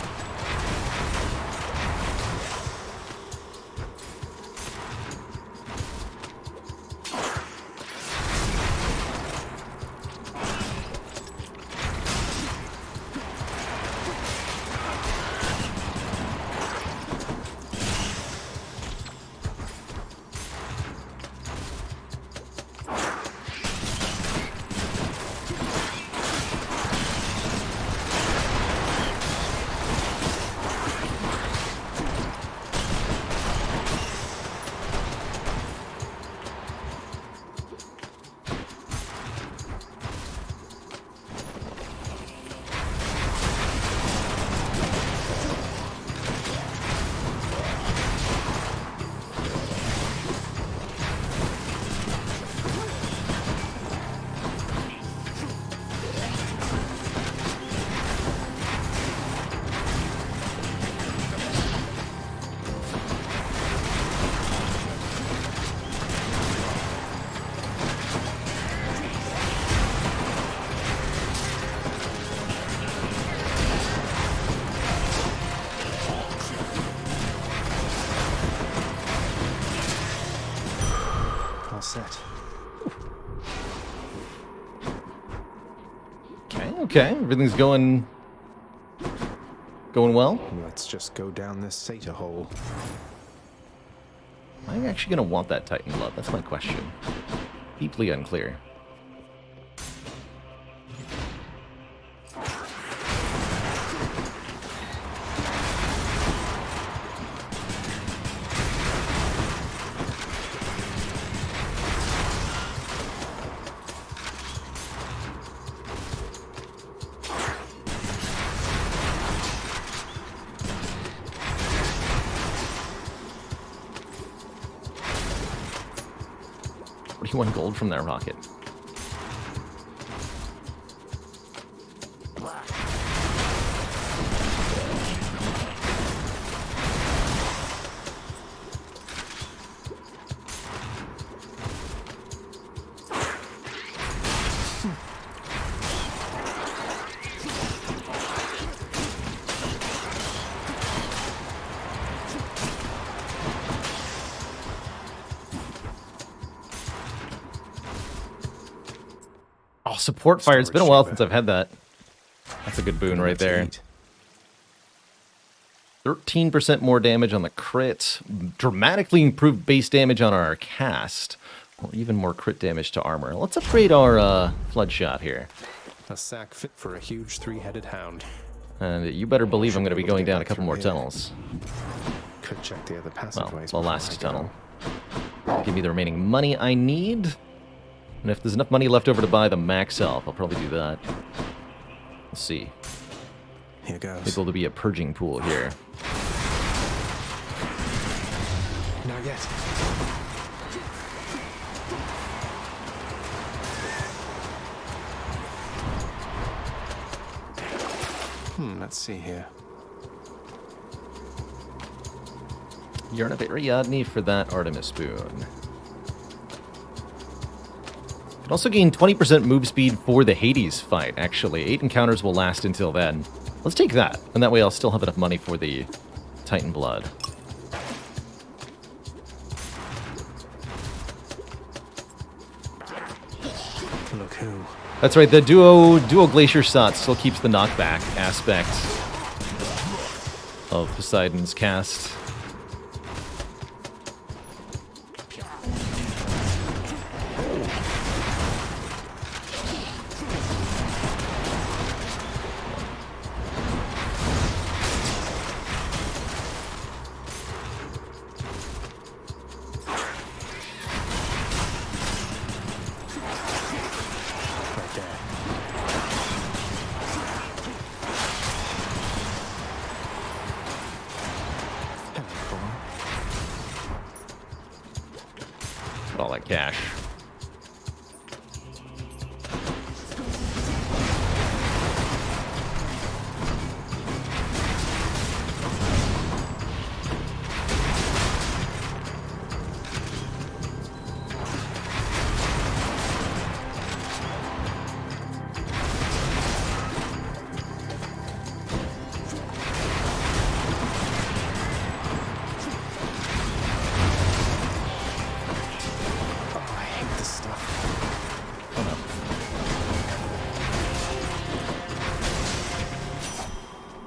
All set. Okay, everything's going well. Let's just go down this Sata hole. Am I actually going to want that Titan blood? That's my question. Deeply unclear. What do you want gold from that rocket? Support fire. It's been a while since I've had that. That's a good boon right there. 13% more damage on the crit. Dramatically improved base damage on our cast. Or even more crit damage to armor. Let's upgrade our flood shot here. A sack fit for a huge three-headed hound. And you better believe I'm going to be going down a couple more tunnels. Could check the other passageways. Well, the last tunnel. Give me the remaining money I need. And if there's enough money left over to buy the max health, I'll probably do that. Let's see. Here goes. Maybe there'll be a purging pool here. Not yet. Let's see here. You're a Ariadne for that Artemis boon. Can also gain 20% move speed for the Hades fight, actually. 8 encounters will last until then. Let's take that, and that way I'll still have enough money for the Titan Blood. Look who. That's right, the duo Glacier shot still keeps the knockback aspect of Poseidon's cast. All that cash.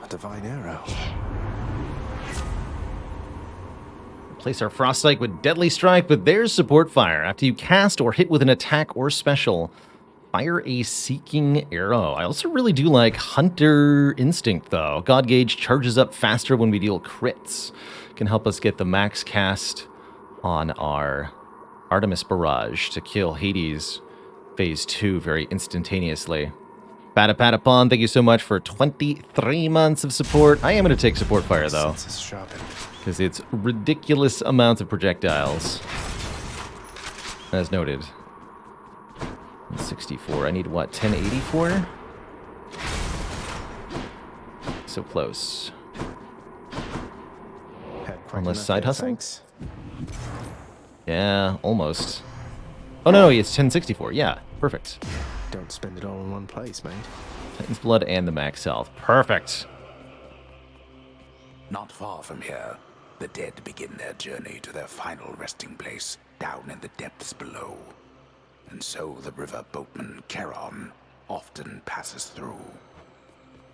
Divine arrow. Replace our Frost Strike with Deadly Strike, but there's Support Fire. After you cast or hit with an attack or special, fire a Seeking Arrow. I also really do like Hunter Instinct, though. God Gauge charges up faster when we deal crits. Can help us get the max cast on our Artemis Barrage to kill Hades Phase 2 very instantaneously. Patapon, thank you so much for 23 months of support. I am going to take Support Fire, though, because it's ridiculous amounts of projectiles, as noted. 64. I need, what, 1084? So close. Unless side hustle? Thanks. Yeah, almost. Oh, no, it's 1064. Yeah, perfect. Don't spend it all in one place, mate. Titan's Blood and the max health. Perfect. Not far from here, the dead begin their journey to their final resting place down in the depths below. And so the river boatman Charon often passes through.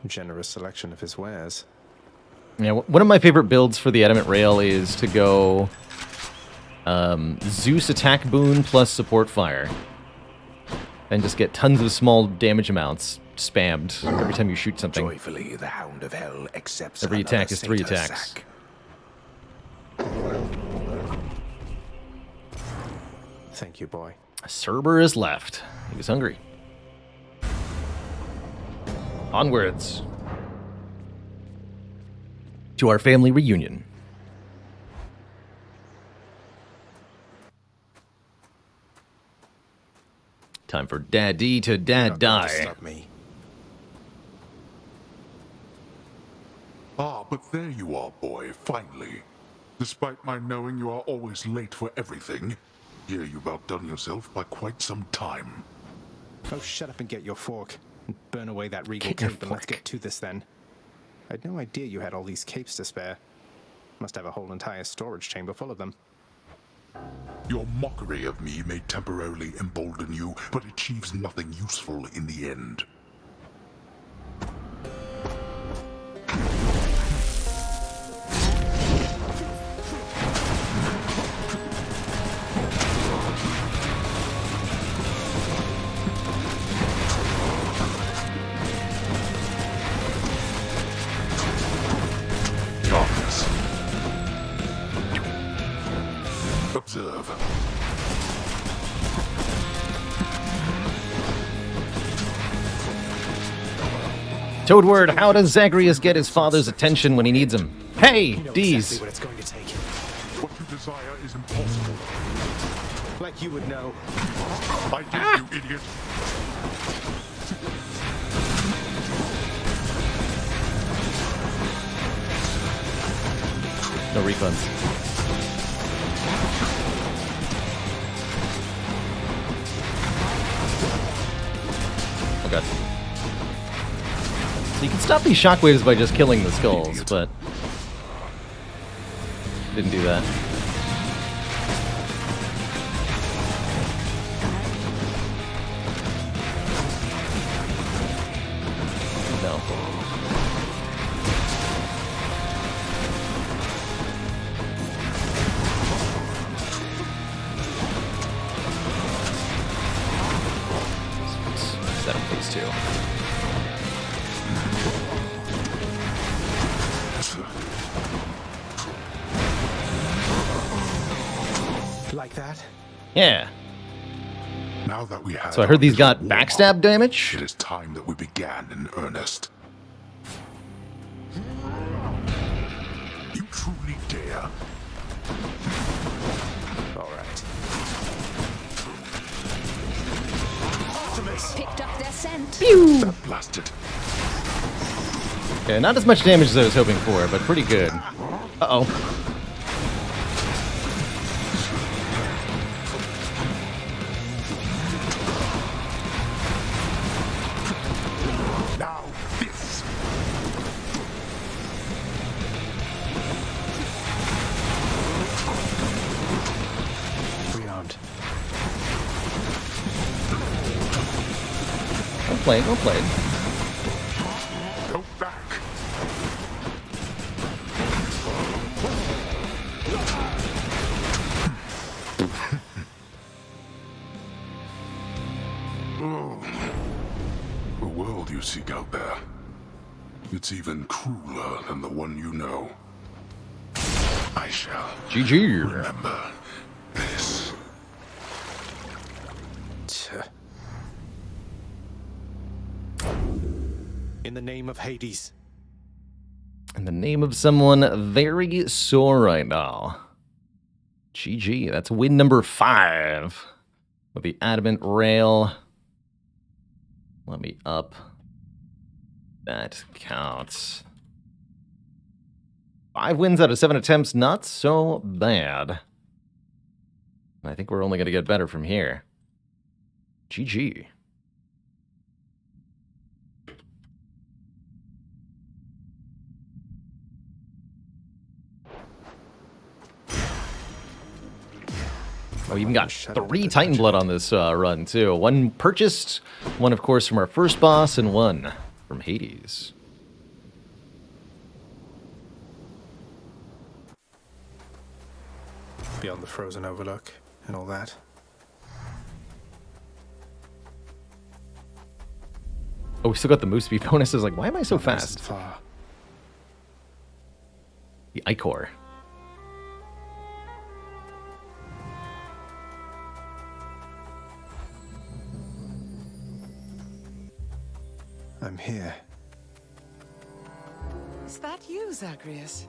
Generous selection of his wares. Yeah, one of my favorite builds for the Adamant Rail is to go Zeus attack boon plus Support Fire. And just get tons of small damage amounts spammed every time you shoot something. Joyfully, the Hound of Hell accepts every attack is 3 satyr attacks. sack. Thank you, boy. Cerber is left. He was hungry. Onwards to our family reunion. Time for Daddy to Dad die. Stop me. Ah, but there you are, boy, finally. Despite my knowing you are always late for everything, here you've outdone yourself by quite some time. Oh, shut up and get your fork. And burn away that regal Get your cape and let's fork. get to this then. I had no idea you had all these capes to spare. Must have a whole entire storage chamber full of them. Your mockery of me may temporarily embolden you, but achieves nothing useful in the end. Darkness. Observe. Toadward, how does Zagreus get his father's attention when he needs him? Hey, D's. Exactly what it's going to take. What you desire is impossible. Like you would know. I did, you idiot. No refunds. Oh god. So you can stop these shockwaves by just killing the skulls, but didn't do that. No. Set up phase 2. Like that? Yeah. Now that we have. So I heard these got backstab damage. It is time that we began in earnest. You truly dare. All right. Picked up their scent. That blasted. Yeah, not as much damage as I was hoping for, but pretty good. Uh-oh. Now this. Rearmed. Well played, well played. Go back. The world you seek out there, it's even crueler than the one you know. I shall GG. remember this. In the name of Hades. In the name of someone very sore right now. GG. That's win number 5. With the adamant rail. Let me up. That counts. 5 wins out of 7 attempts. Not so bad. I think we're only going to get better from here. GG. Oh, we even got 3 Titan Blood on this run, too. 1 purchased, 1, of course, from our first boss, and 1 from Hades. Beyond the frozen overlook and all that. Oh, we still got the move speed bonuses. Like, why am I so fast? Far. The Ichor. I'm here. Is that you, Zagreus?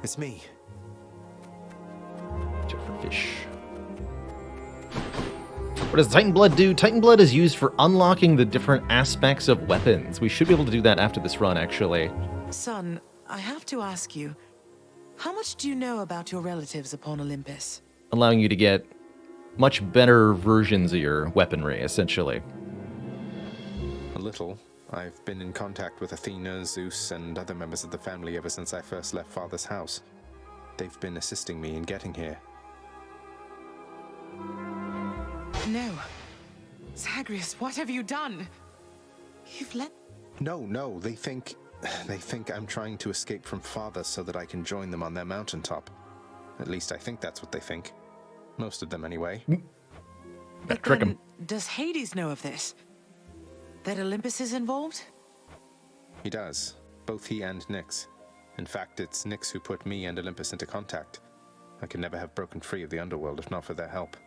It's me. Check for fish. What does Titan Blood do? Titan Blood is used for unlocking the different aspects of weapons. We should be able to do that after this run, actually. Son, I have to ask you, how much do you know about your relatives upon Olympus? Allowing you to get much better versions of your weaponry, essentially. A little. I've been in contact with Athena, Zeus, and other members of the family ever since I first left Father's house. They've been assisting me in getting here. No. Zagreus, what have you done? You've let... No, they think I'm trying to escape from Father so that I can join them on their mountaintop. At least I think that's what they think. Most of them, anyway. But trick then, 'em. does Hades know of this? That Olympus is involved? He does. Both he and Nyx. In fact, it's Nyx who put me and Olympus into contact. I could never have broken free of the underworld if not for their help.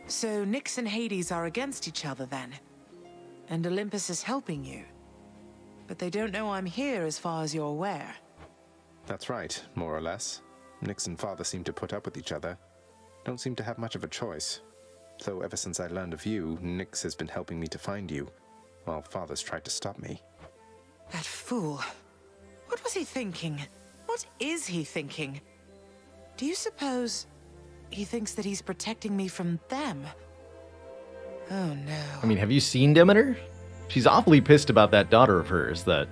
So Nyx and Hades are against each other then? And Olympus is helping you? But they don't know I'm here as far as you're aware. That's right, more or less. Nyx and Father seem to put up with each other. Don't seem to have much of a choice. Though ever since I learned of you, Nyx has been helping me to find you, while Father's tried to stop me. That fool. What was he thinking? Why What is he thinking? Do you suppose he thinks that he's protecting me from them? Oh no. I mean, have you seen Demeter? She's awfully pissed about that daughter of hers that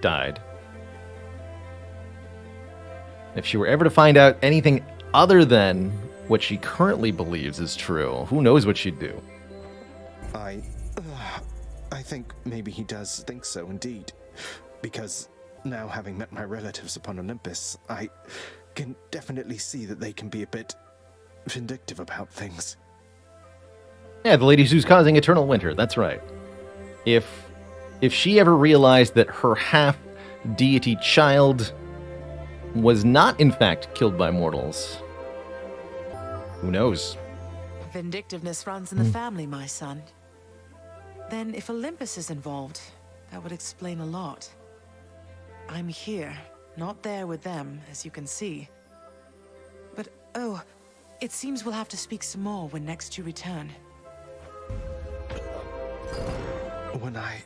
died. If she were ever to find out anything other than what she currently believes is true, who knows what she'd do? I think maybe he does think so indeed. Because now, having met my relatives upon Olympus, I can definitely see that they can be a bit vindictive about things. Yeah, the lady who's causing eternal winter, that's right. If she ever realized that her half-deity child was not, in fact, killed by mortals, who knows? Vindictiveness runs in the family, my son. Then, if Olympus is involved, that would explain a lot. I'm here, not there with them, as you can see. But, oh, it seems we'll have to speak some more when next you return. When I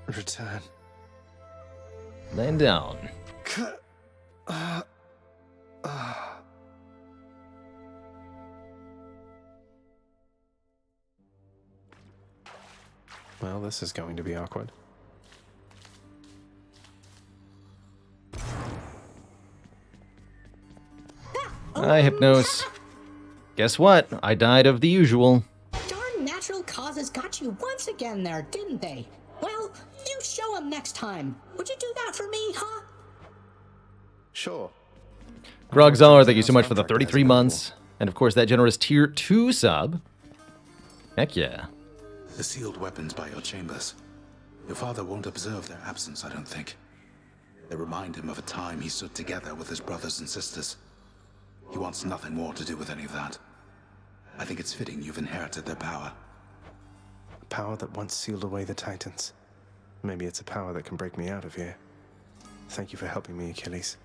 return. Laying down. Well, this is going to be awkward. Hi, Hypnos. Guess what? I died of the usual. Darn natural causes got you once again there, didn't they? Well, you show 'em next time. Would you do that for me, huh? Sure. Grogzar, thank you so much for the 33 months. And of course, that generous tier 2 sub. Heck yeah. The sealed weapons by your chambers. Your father won't observe their absence, I don't think. They remind him of a time he stood together with his brothers and sisters. He wants nothing more to do with any of that. I think it's fitting you've inherited their power. A power that once sealed away the Titans. Maybe it's a power that can break me out of here. Thank you for helping me, Achilles.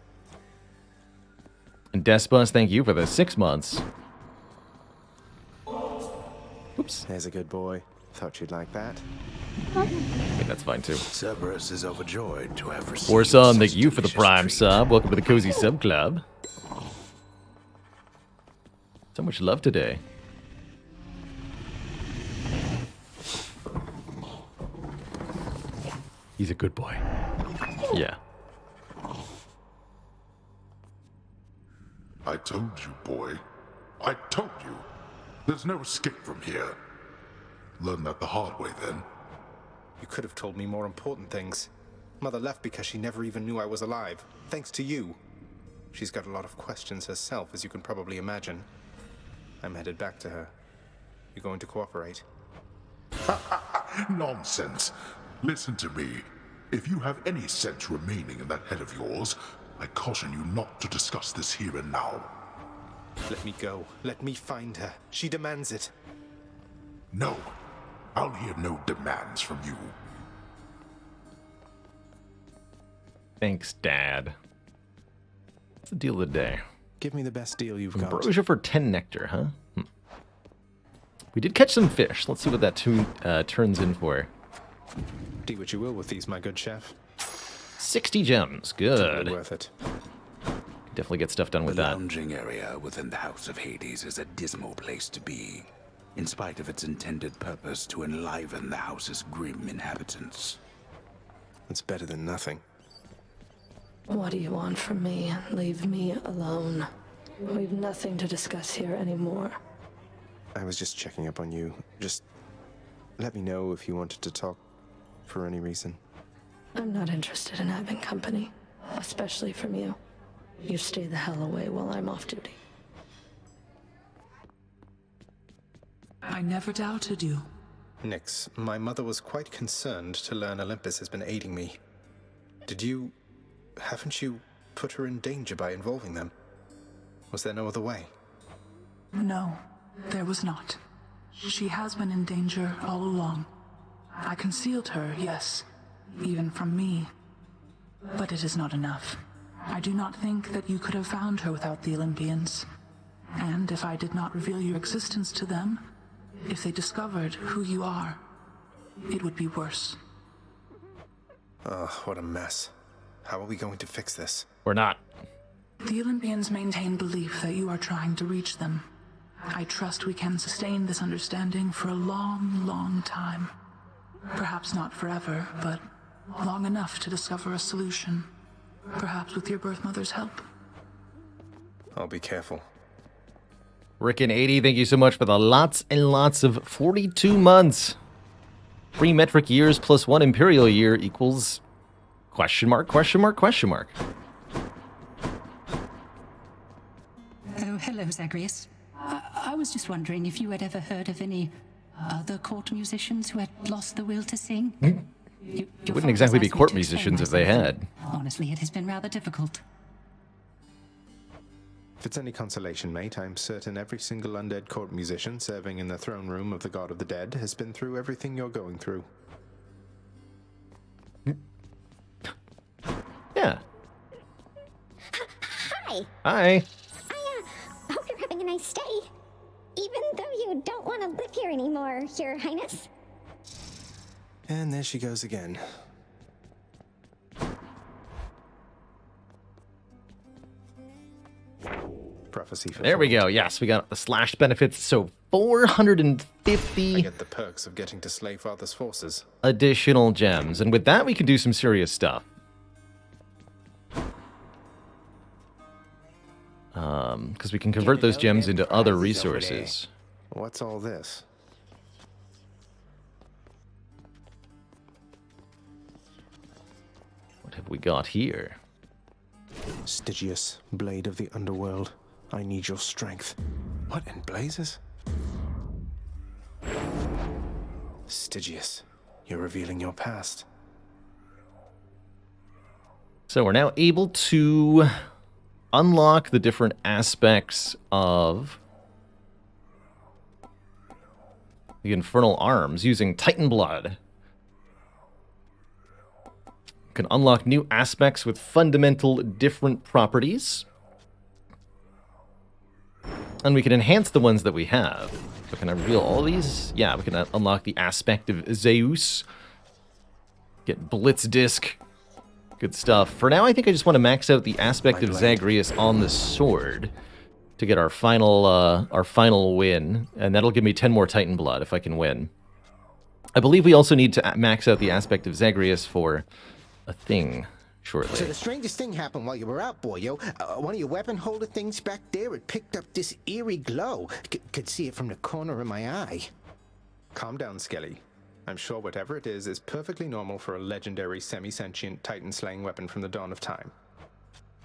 And Despus, thank you for the 6 months. Oops. There's a good boy. Thought you'd like that. Okay, that's fine too. Cerberus is overjoyed to have received Warson, thank such you for the delicious Prime treat. sub. Welcome to the Cozy Sub Club. So much love today. He's a good boy. Yeah. I told you, boy. I told you. There's no escape from here. Learn that the hard way, then. You could have told me more important things. Mother left because she never even knew I was alive. Thanks to you. She's got a lot of questions herself, as you can probably imagine. I'm headed back to her. You going to cooperate? Nonsense. Listen to me. If you have any sense remaining in that head of yours, I caution you not to discuss this here and now. Let me go. Let me find her. She demands it. No. I'll hear no demands from you. Thanks, Dad. What's the deal of the day? Give me the best deal you've got. Ambrosia for 10 nectar, huh? We did catch some fish. Let's see what that turns in for. Do what you will with these, my good chef. 60 gems. Good. Totally worth it. Definitely get stuff done with The that. lounging area within the House of Hades is a dismal place to be, in spite of its intended purpose to enliven the house's grim inhabitants. It's better than nothing. What do you want from me? Leave me alone. We've nothing to discuss here anymore. I was just checking up on you. Just let me know if you wanted to talk for any reason. I'm not interested in having company, especially from you. You stay the hell away while I'm off duty. I never doubted you. Nyx, my mother was quite concerned to learn Olympus has been aiding me. Haven't you put her in danger by involving them? Was there no other way? No, there was not. She has been in danger all along. I concealed her, yes, even from me. But it is not enough. I do not think that you could have found her without the Olympians. And if I did not reveal your existence to them, if they discovered who you are, it would be worse. Ugh, what a mess. How are we going to fix this? We're not. The Olympians maintain belief that you are trying to reach them. I trust we can sustain this understanding for a long, long time. Perhaps not forever, but long enough to discover a solution. Perhaps with your birth mother's help. I'll be careful. Ricken80, thank you so much for the lots and lots of 42 months. 3 metric years plus 1 imperial year equals question mark, question mark, question mark. Oh, hello, Zagreus. I was just wondering if you had ever heard of any other court musicians who had lost the will to sing? It wouldn't exactly be court musicians if they had. Honestly, it has been rather difficult. If it's any consolation, mate, I'm certain every single undead court musician serving in the throne room of the God of the Dead has been through everything you're going through. Yeah. Hi. Hi. I hope you're having a nice stay. Even though you don't want to live here anymore, Your Highness. And there she goes again. Prophecy fulfilled. There we go. Yes, we got the slash benefits. So 450 I get the perks of getting to slay Father's forces. additional gems. And with that, we can do some serious stuff. Because we can convert those gems into other resources. What's all this? What have we got here? Stygius, blade of the underworld, I need your strength. What in blazes? Stygius, you're revealing your past. So we're now able to unlock the different aspects of the Infernal Arms using Titan Blood. Can unlock new aspects with fundamental different properties. And we can enhance the ones that we have. So can I reveal all these? Yeah, we can unlock the aspect of Zeus. Get Blitz Disc. Good stuff. For now, I think I just want to max out the aspect of Zagreus on the sword to get our final win. And that'll give me 10 more Titan Blood if I can win. I believe we also need to max out the aspect of Zagreus for a thing shortly. So the strangest thing happened while you were out, boyo. One of your weapon holder things back there, it picked up this eerie glow. Could see it from the corner of my eye. Calm down, Skelly. I'm sure whatever it is perfectly normal for a legendary semi-sentient Titan-slaying weapon from the dawn of time.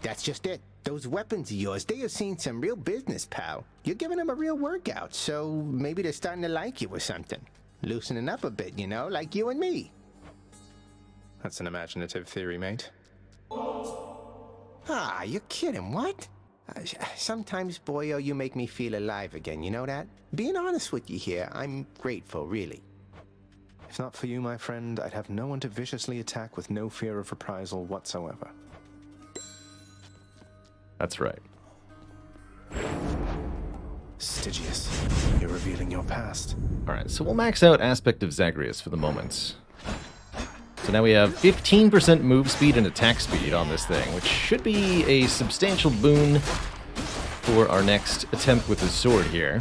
That's just it. Those weapons of yours, they have seen some real business, pal. You're giving them a real workout, so maybe they're starting to like you or something. Loosening up a bit, you know, like you and me. That's an imaginative theory, mate. Ah, you're kidding, what? Sometimes, boyo, you make me feel alive again, you know that? Being honest with you here, I'm grateful, really. If not for you, my friend, I'd have no one to viciously attack with no fear of reprisal whatsoever. That's right. Stygius, you're revealing your past. Alright, so we'll max out aspect of Zagreus for the moment. So now we have 15% move speed and attack speed on this thing, which should be a substantial boon for our next attempt with the sword here.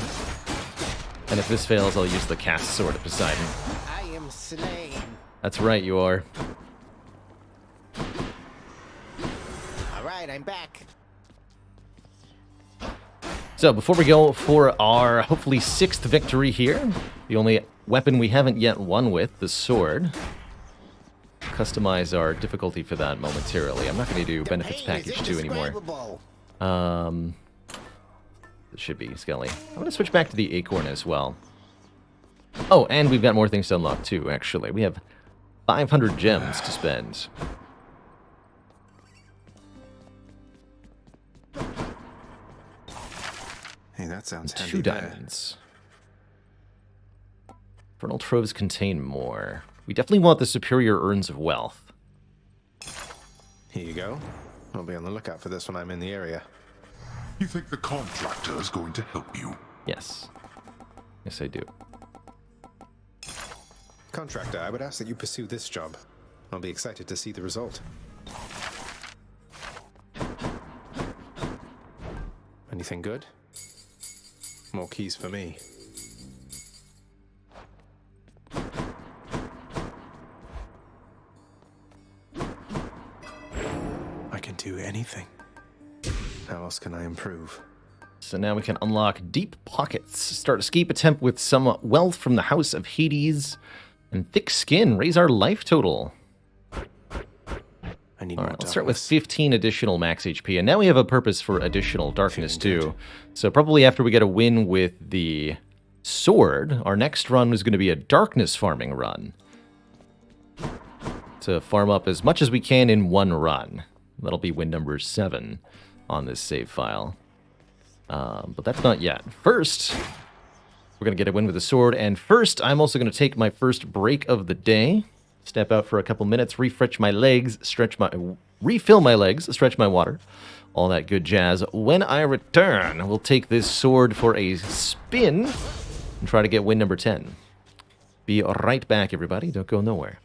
And if this fails, I'll use the cast sword of Poseidon. I am slain. That's right, you are. All right, I'm back. So before we go for our hopefully 6th victory here, the only weapon we haven't yet won with, the sword. Customize our difficulty for that momentarily. I'm not going to do benefits package 2 anymore. It should be Skelly. I'm going to switch back to the acorn as well. Oh, and we've got more things to unlock too, actually. We have 500 gems to spend. Hey, that sounds handy. 2 diamonds. Infernal troves contain more. We definitely want the superior urns of wealth. Here you go. I'll be on the lookout for this when I'm in the area. You think the contractor is going to help you? Yes. Yes, I do. Contractor, I would ask that you pursue this job. I'll be excited to see the result. Anything good? More keys for me. I can do anything. How else can I improve? So now we can unlock Deep Pockets. Start escape attempt with some wealth from the House of Hades. And Thick Skin. Raise our life total. I need All more right, let's start with darkness. 15 additional max HP. And now we have a purpose for additional darkness too. So probably after we get a win with the sword, our next run is going to be a darkness farming run. To farm up as much as we can in one run. That'll be win number 7 on this save file. But that's not yet. First, we're going to get a win with the sword. And first, I'm also going to take my first break of the day. Step out for a couple minutes, refresh my legs, refill my legs, stretch my water. All that good jazz. When I return, we'll take this sword for a spin and try to get win number 10. Be right back, everybody. Don't go nowhere.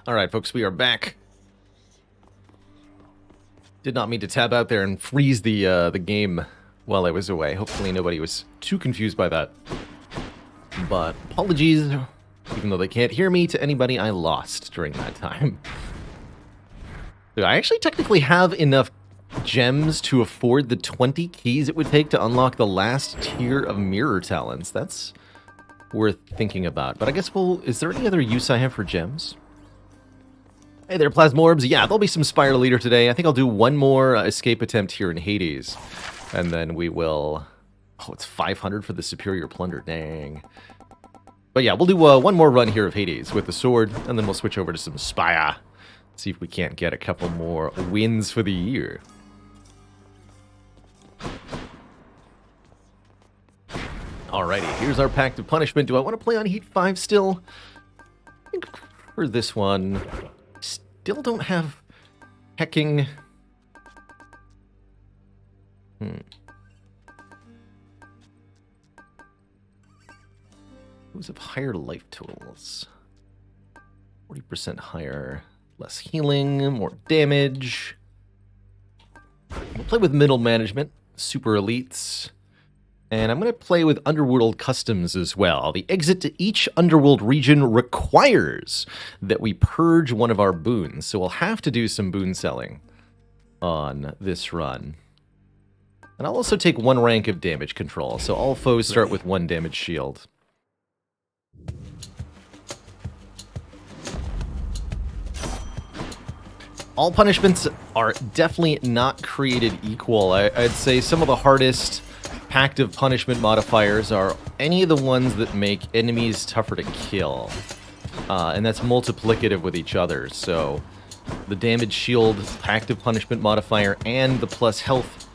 All right, folks, we are back. Did not mean to tab out there and freeze the game while I was away. Hopefully nobody was too confused by that. But apologies, even though they can't hear me, to anybody I lost during that time. So I actually technically have enough gems to afford the 20 keys it would take to unlock the last tier of mirror talents. That's worth thinking about. But I guess is there any other use I have for gems? Hey there, Plasmorbs. Yeah, there'll be some Spire later today. I think I'll do one more escape attempt here in Hades. And then we will... Oh, it's 500 for the Superior Plunder. Dang. But yeah, we'll do one more run here of Hades with the sword. And then we'll switch over to some Spire. See if we can't get a couple more wins for the year. Alrighty, here's our Pact of Punishment. Do I want to play on Heat 5 still? I think for this one... Still don't have hacking. Who's of higher life totals? 40% higher, less healing, more damage. We'll play with middle management, super elites. And I'm going to play with Underworld Customs as well. The exit to each Underworld region requires that we purge one of our boons. So we'll have to do some boon selling on this run. And I'll also take 1 rank of damage control. So all foes start with 1 damage shield. All punishments are definitely not created equal. I'd say some of the hardest Pact of Punishment modifiers are any of the ones that make enemies tougher to kill. And that's multiplicative with each other. So the damage shield Pact of Punishment modifier and the plus health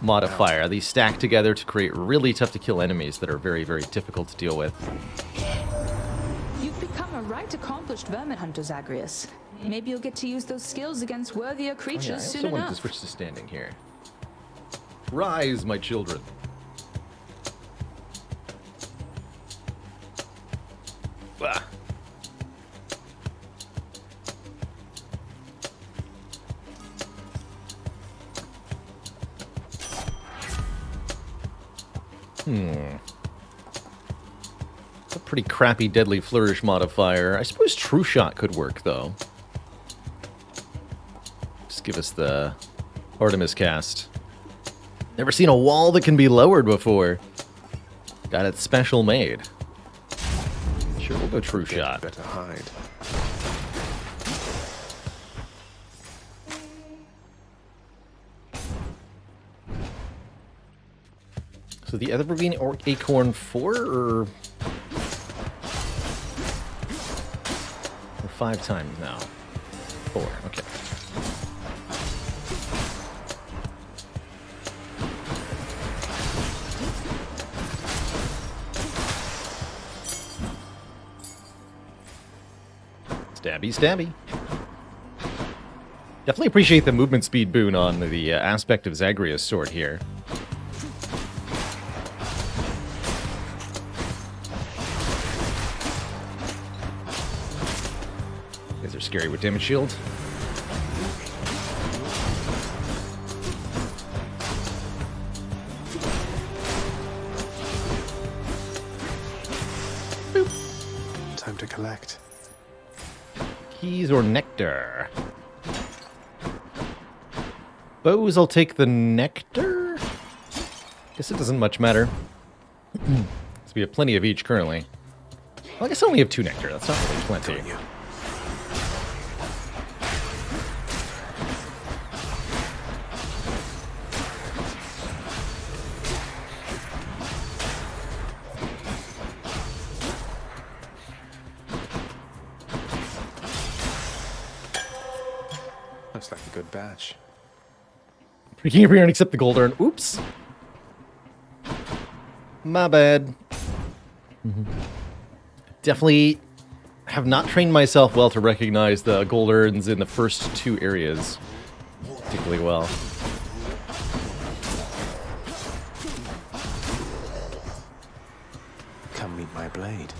modifier, these stack together to create really tough to kill enemies that are very, very difficult to deal with. You've become a right accomplished vermin hunter, Zagreus. Maybe you'll get to use those skills against worthier creatures soon enough. I also wanted to switch to standing here. Rise, my children. Bah. It's a pretty crappy Deadly Flourish modifier. I suppose True Shot could work, though. Just give us the Artemis cast. Never seen a wall that can be lowered before. Got it special made. Sure, we'll go True Shot. Better hide. So the Evergreen Acorn 4 or 5 times now? 4, okay. Stabby, stabby. Definitely appreciate the movement speed boon on the aspect of Zagreus' sword here. These are scary with damage shield. Boop. Time to collect. Keys or nectar? Bows, I'll take the nectar? Guess it doesn't much matter. So we have plenty of each currently. Well, I guess I only have 2 nectar. That's not really plenty. Looks like a good batch. We can't here and accept the gold urn. Oops. My bad. Definitely have not trained myself well to recognize the gold urns in the first 2 areas particularly well. Come meet my blade.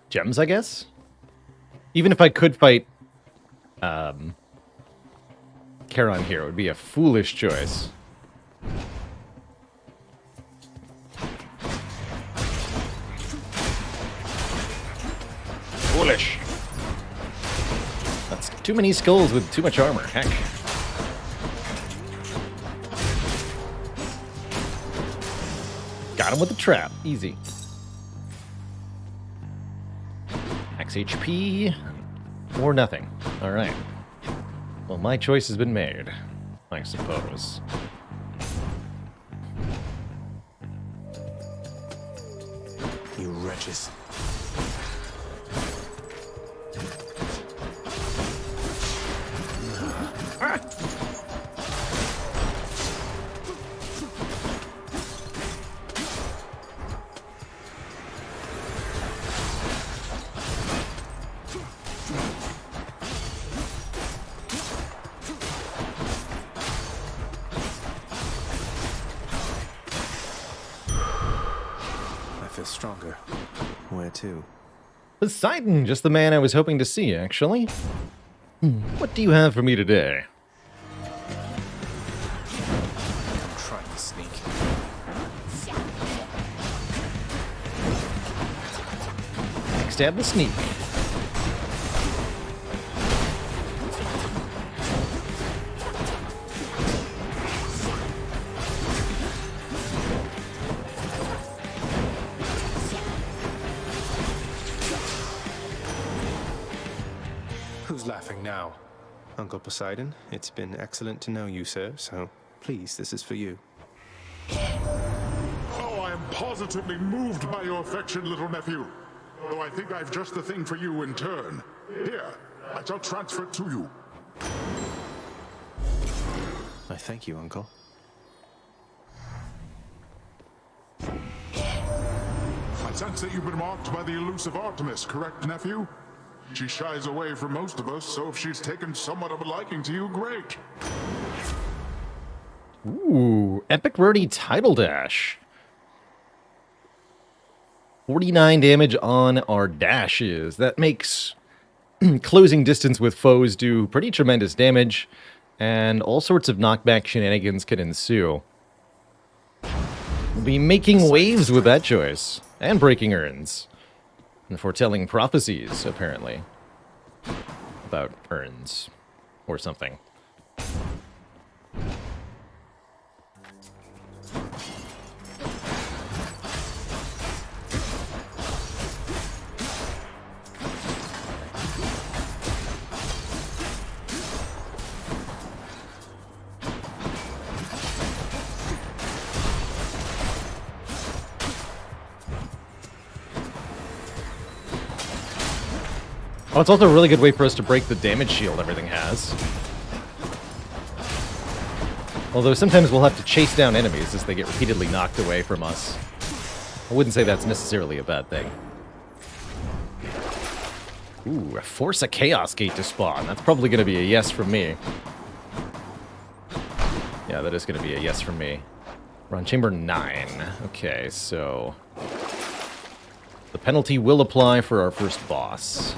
gems, I guess? Even if I could fight Charon here, it would be a foolish choice. Foolish. That's too many skulls with too much armor. Heck. Got him with the trap. Easy. Max HP or nothing. All right. Well, my choice has been made, I suppose. You wretches. Stronger. Where to? Poseidon, just the man I was hoping to see, actually. What do you have for me today? I'm trying to sneak. Stab the sneak. Laughing now. Uncle Poseidon, it's been excellent to know you, sir, so please, this is for you. Oh, I am positively moved by your affection, little nephew. Though I think I've just the thing for you in turn. Here, I shall transfer it to you. I thank you, Uncle. I sense that you've been marked by the elusive Artemis, correct, nephew? She shies away from most of us, so if she's taken somewhat of a liking to you, great. Ooh, Epic Rarity Title Dash. 49 damage on our dashes. That makes closing distance with foes do pretty tremendous damage, and all sorts of knockback shenanigans can ensue. We'll be making waves with that choice, and breaking urns. And foretelling prophecies, apparently. About urns. Or something. Oh, it's also a really good way for us to break the damage shield everything has. Although sometimes we'll have to chase down enemies as they get repeatedly knocked away from us. I wouldn't say that's necessarily a bad thing. Ooh, force a Chaos Gate to spawn. That's probably going to be a yes from me. Yeah, that is going to be a yes from me. We're on Chamber 9. Okay, so... the penalty will apply for our first boss.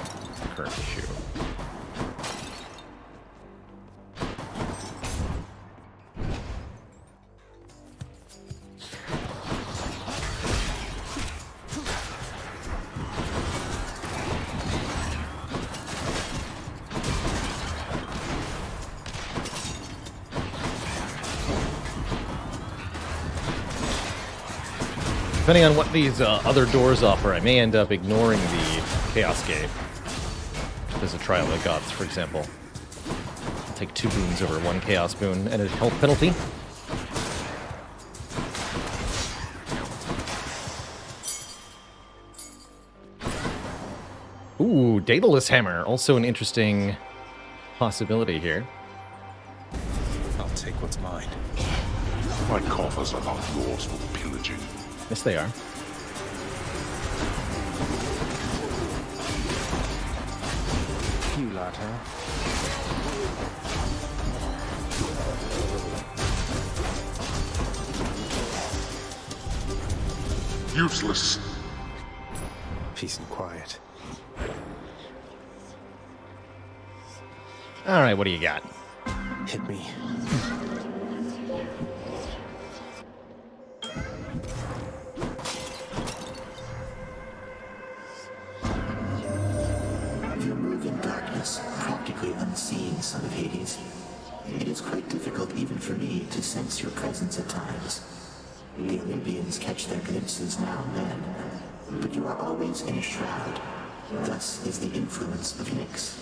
Current issue. Depending on what these other doors offer, I may end up ignoring the Chaos Gate. There's a Trial of the Gods, for example. I'll take 2 boons over 1 Chaos boon and a health penalty. Ooh, Daedalus Hammer. Also an interesting possibility here. I'll take what's mine. My coffers are not yours for pillaging. Yes, they are. You lot, huh? Useless. Peace and quiet. All right, what do you got? Hit me. You move in darkness, practically unseen, son of Hades. It is quite difficult even for me to sense your presence at times. The Olympians catch their glimpses now and then, but you are always in a shroud. Thus is the influence of Nyx.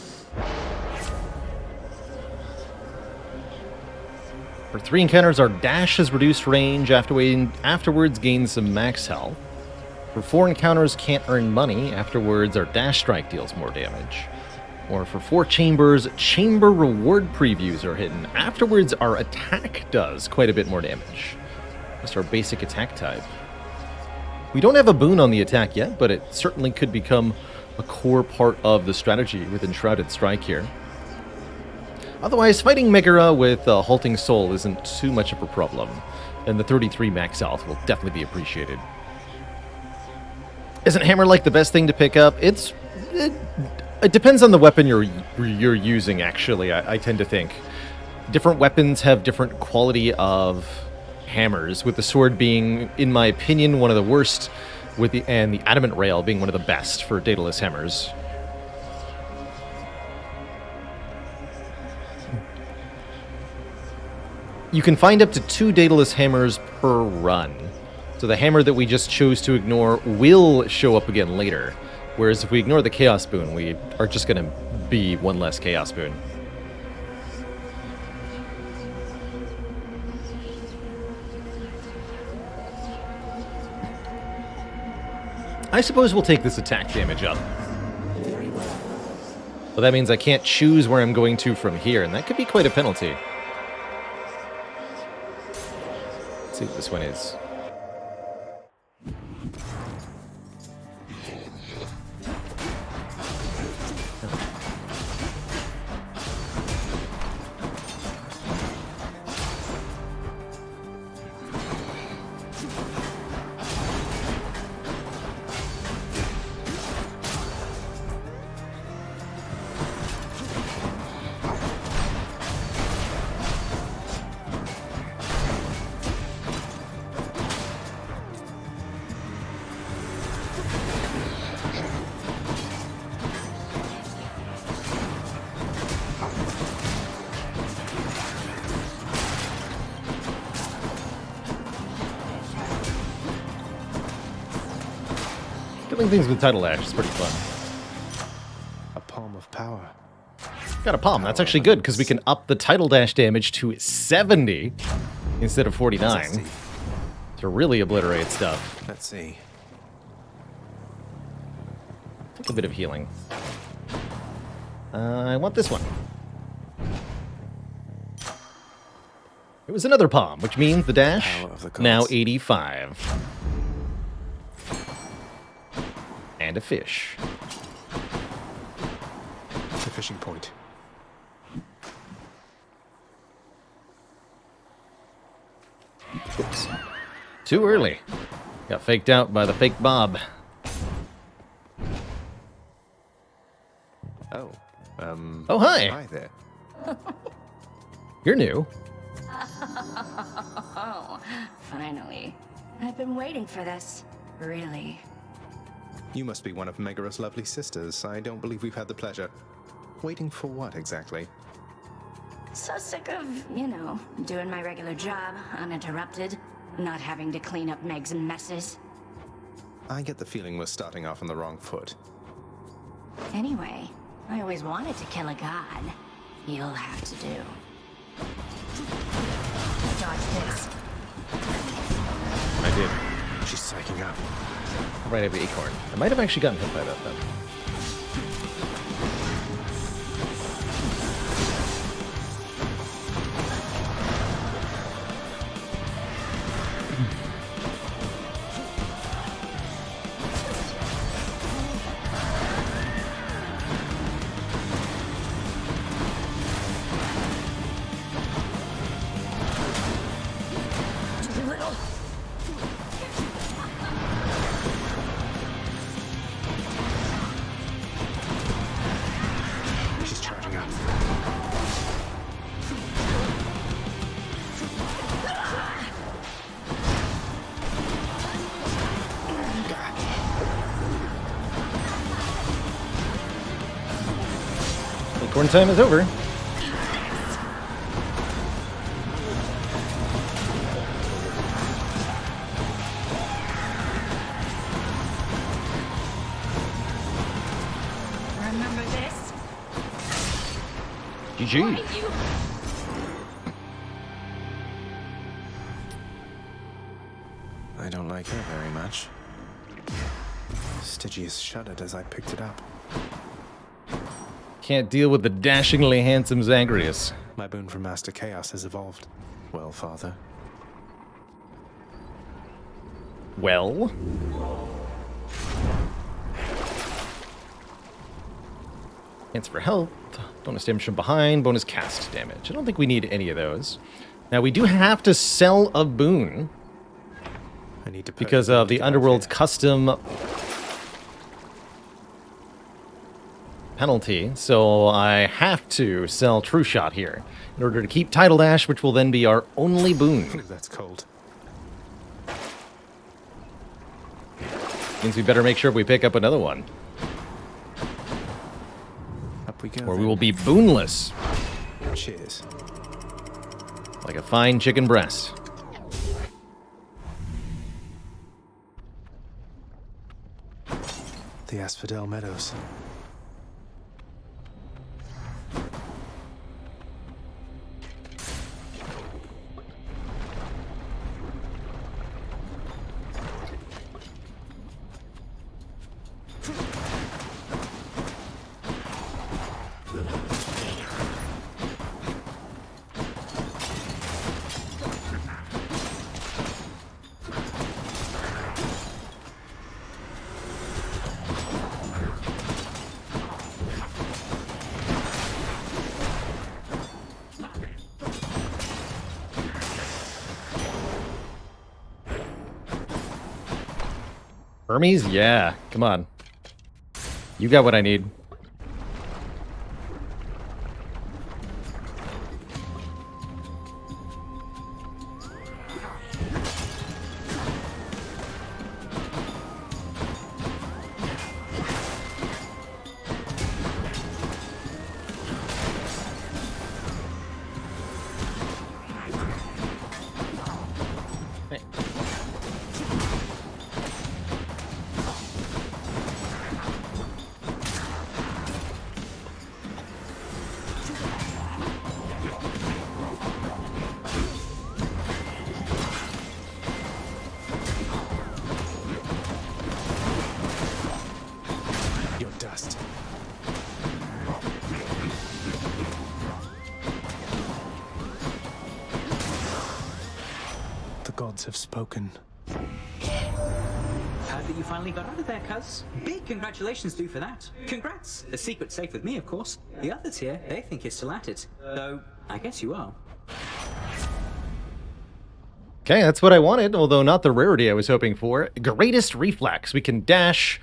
For 3 encounters, our dash has reduced range, afterwards gains some max health. For 4 encounters, can't earn money, afterwards our dash strike deals more damage. Or for 4 chambers, chamber reward previews are hidden, afterwards our attack does quite a bit more damage. That's our basic attack type. We don't have a boon on the attack yet, but it certainly could become a core part of the strategy with Enshrouded Strike here. Otherwise, fighting Megara with Halting Soul isn't too much of a problem, and the 33 max health will definitely be appreciated. Isn't Hammer like the best thing to pick up? It depends on the weapon you're using, actually, I tend to think. Different weapons have different quality of hammers, with the sword being, in my opinion, one of the worst, and the adamant rail being one of the best for Daedalus hammers. You can find up to 2 Daedalus hammers per run. So the hammer that we just chose to ignore will show up again later. Whereas if we ignore the Chaos Boon, we are just going to be 1 less Chaos Boon. I suppose we'll take this attack damage up. Well, that means I can't choose where I'm going to from here, and that could be quite a penalty. Let's see what this one is. Killing things with Tidal Ash is pretty fun. A palm of power. Got a palm. That's actually good, because we can up the Tidal Dash damage to 70 instead of 49 to really obliterate stuff. Let's see. Take a bit of healing. I want this one. It was another palm, which means the dash, now 85. And a fish. The fishing point. Oops. Too early. Got faked out by the fake Bob. Oh. Oh, hi. Hi there. You're new. Oh, finally. I've been waiting for this. Really. You must be one of Megara's lovely sisters. I don't believe we've had the pleasure. Waiting for what, exactly? So sick of, doing my regular job, uninterrupted, not having to clean up Meg's messes. I get the feeling we're starting off on the wrong foot. Anyway, I always wanted to kill a god. You'll have to do. Dodge this. I did. She's psyching up. Right over Acorn. I might have actually gotten hit by that then. Corn time is over. Remember this? GG. I don't like her very much. Stygius shuddered as I picked it up. Can't deal with the dashingly handsome Zagreus. My boon from Master Chaos has evolved. Well, Father. Well? Chance for health, bonus damage from behind, bonus cast damage. I don't think we need any of those. Now, we do have to sell a boon. I need to because of the Underworld's custom penalty, so I have to sell True Shot here in order to keep Tidal Dash, which will then be our only boon. That's cold. Means we better make sure we pick up another one. Up we go. Or we will be boonless. Cheers. Like a fine chicken breast. The Asphodel Meadows. Hermes? Yeah, come on. You got what I need. Have spoken. Heard that you finally got out of there, cuz. Big congratulations due for that. Congrats. The secret's safe with me, of course. The others here, they think you're still at it. Though, I guess you are. Okay, that's what I wanted, although not the rarity I was hoping for. Greatest Reflex. We can dash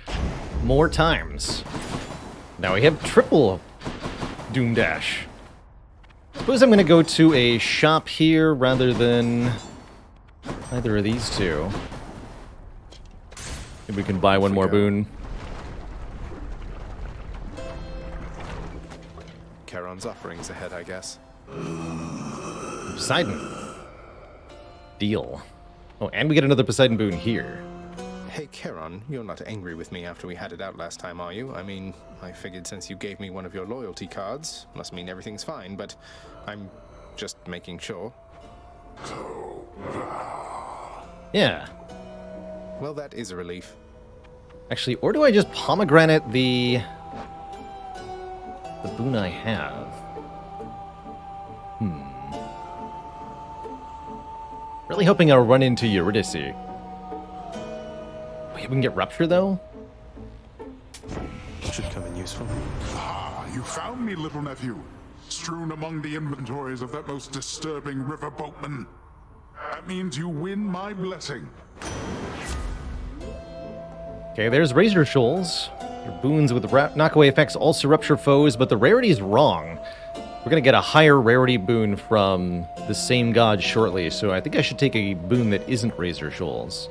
more times. Now we have triple Doom Dash. Suppose I'm going to go to a shop here rather than either of these two. Maybe we can buy one more boon. Charon's offerings ahead, I guess. Poseidon. Deal. Oh, and we get another Poseidon boon here. Hey, Charon, you're not angry with me after we had it out last time, are you? I mean, I figured since you gave me one of your loyalty cards, must mean everything's fine, but I'm just making sure. Yeah. Well, that is a relief. Actually, or do I just pomegranate the boon I have? Really hoping I'll run into Eurydice. Wait, we can get Rupture, though? Should come in useful. Ah, you found me, little nephew. Strewn among the inventories of that most disturbing river boatman. That means you win my blessing. Okay, there's Razor Shoals. Your boons with knockaway effects also rupture foes, but the rarity is wrong. We're going to get a higher rarity boon from the same god shortly, so I think I should take a boon that isn't Razor Shoals.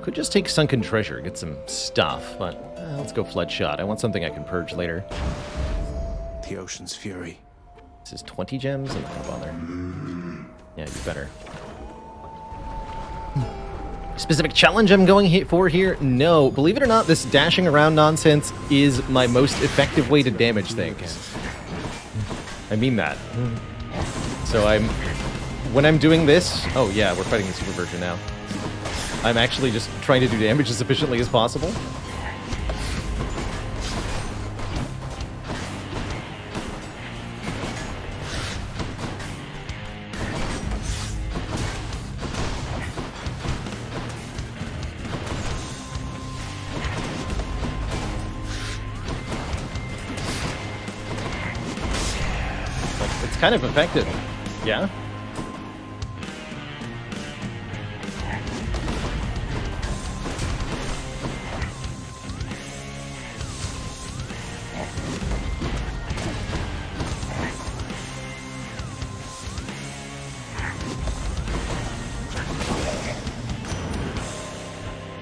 Could just take Sunken Treasure, get some stuff, but let's go Floodshot. I want something I can purge later. The ocean's fury. This is 20 gems? I'm not gonna bother. Yeah, you better. Specific challenge I'm going for here? No. Believe it or not, this dashing around nonsense is my most effective way to damage things. I mean that. So when I'm doing this... Oh yeah, we're fighting the super version now. I'm actually just trying to do damage as efficiently as possible. It's kind of effective. Yeah?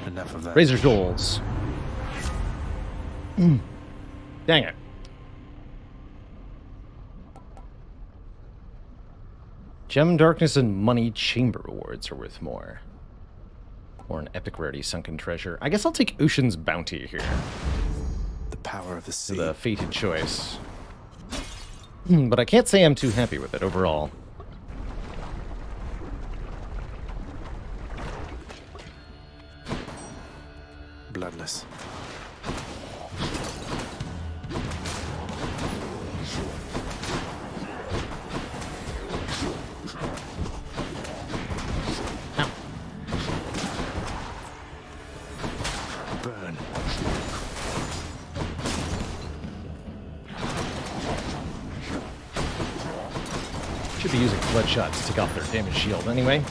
Enough of that. Razor Shoals. Dang it. Gem, Darkness, and Money Chamber rewards are worth more. Or an epic rarity sunken treasure. I guess I'll take Ocean's Bounty here. The power of the sea. The fated choice. But I can't say I'm too happy with it overall. Bloodless. Burn. Should be using Bloodshot to take off their damage shield anyway.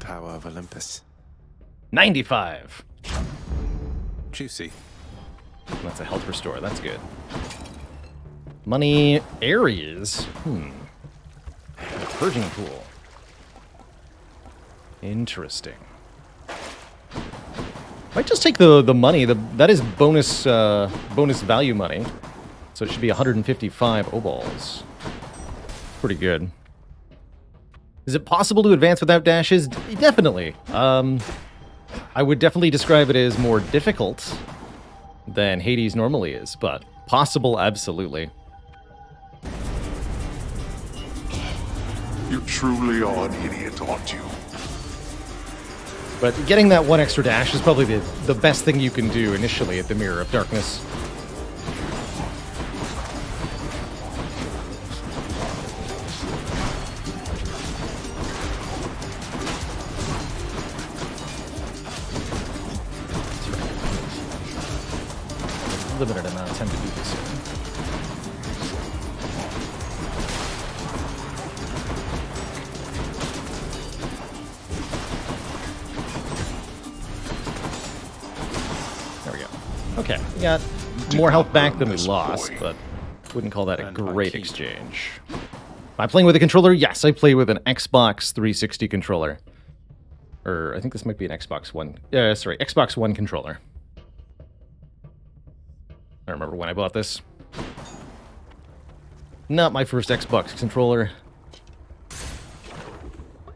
Power of Olympus. 95. Juicy. That's a health restore. That's good. Money Ares. Purging pool. Interesting. Might just take the money. That is bonus bonus value money. So it should be 155 obols. Pretty good. Is it possible to advance without dashes? Definitely. I would definitely describe it as more difficult than Hades normally is, but possible, absolutely. You truly are an idiot, aren't you? But getting that one extra dash is probably the best thing you can do initially at the Mirror of Darkness. Limited amount of time to do this here. There we go. Okay, we got more health back than we lost, but wouldn't call that a great exchange. Am I playing with a controller? Yes, I play with an Xbox 360 controller. Or I think this might be an Xbox One. Xbox One controller. I don't remember when I bought this. Not my first Xbox controller.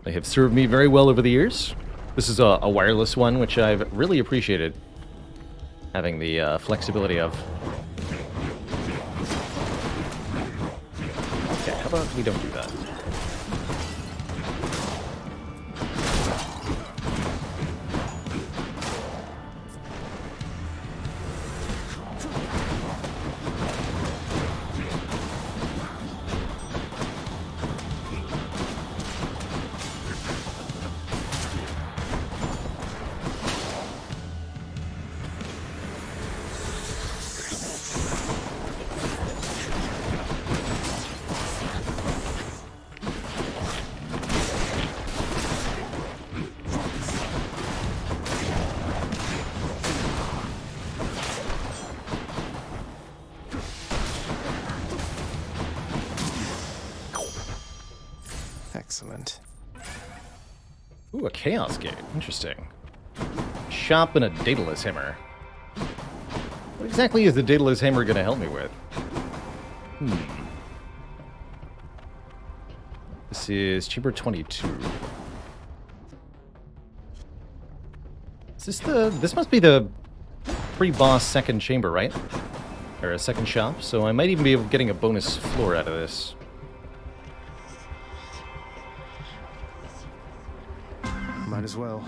They have served me very well over the years. This is a wireless one, which I've really appreciated. Having the flexibility of. Okay, how about we don't do that? Excellent. Ooh, a Chaos Gate. Interesting. Shop and a Daedalus Hammer. What exactly is the Daedalus Hammer going to help me with? This is Chamber 22. Is this the... This must be the pre-boss second chamber, right? Or a second shop, so I might even be able getting a bonus floor out of this. Might as well.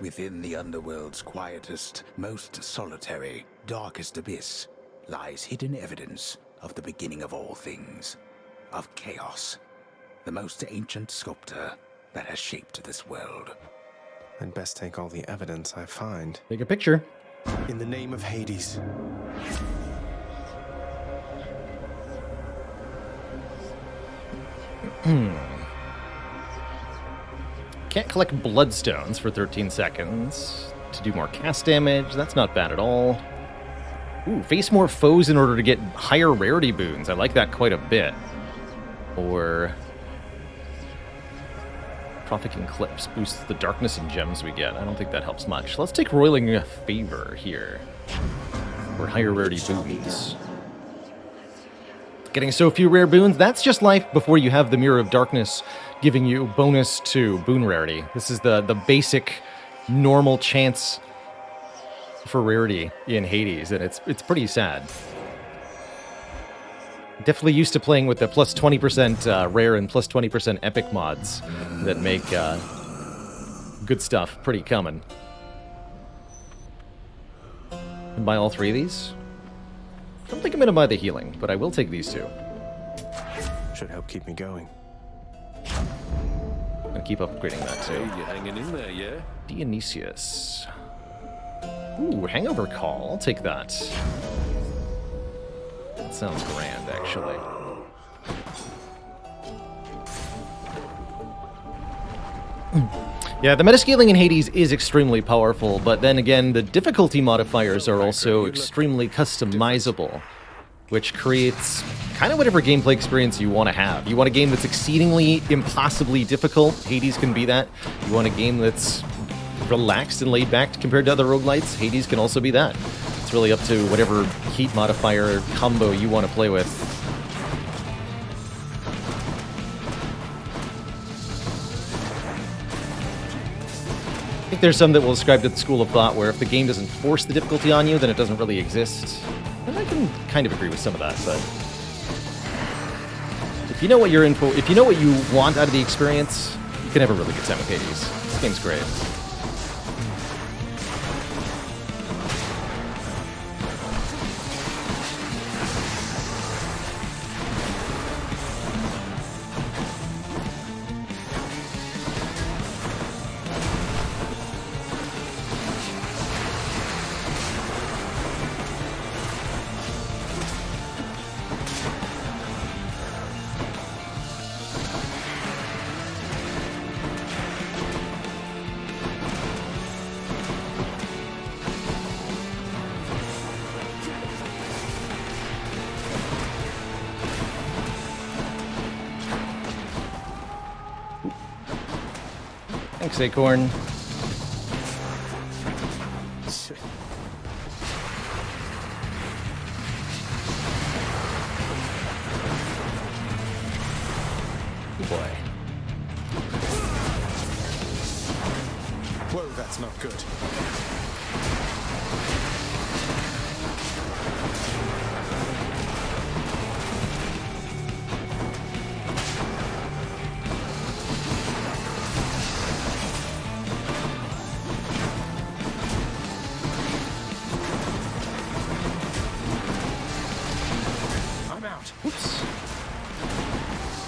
Within the underworld's quietest, most solitary, darkest abyss lies hidden evidence of the beginning of all things, of chaos, the most ancient sculptor that has shaped this world. I'd best take all the evidence I find. Take a picture. In the name of Hades. Can't collect bloodstones for 13 seconds to do more cast damage. That's not bad at all. Ooh, face more foes in order to get higher rarity boons. I like that quite a bit. Or Prophetic Eclipse boosts the darkness and gems we get. I don't think that helps much. Let's take Roiling Favor here. Or higher rarity boons. Getting so few rare boons, that's just life before you have the Mirror of Darkness giving you bonus to boon rarity. This is the basic normal chance for rarity in Hades, and it's pretty sad. Definitely used to playing with the plus 20% rare and plus 20% epic mods that make good stuff pretty common. And buy all three of these? I don't think I'm going to buy the healing, but I will take these two. Should help keep me going. I'm going to keep upgrading that too. Hey, you're hanging in there, yeah? Dionysius. Ooh, Hangover Call. I'll take that. That sounds grand, actually. Yeah, the metascaling in Hades is extremely powerful, but then again, the difficulty modifiers are also extremely customizable, which creates kind of whatever gameplay experience you want to have. You want a game that's exceedingly impossibly difficult? Hades can be that. You want a game that's relaxed and laid back compared to other roguelites? Hades can also be that. It's really up to whatever heat modifier combo you want to play with. I think there's some that will ascribe to the school of thought where if the game doesn't force the difficulty on you, then it doesn't really exist. And I can kind of agree with some of that, but if you know what you're in for, if you know what you want out of the experience, you can have a really good time with Hades. This game's great. Thanks, Acorn. Good boy. Whoa, that's not good. Oops.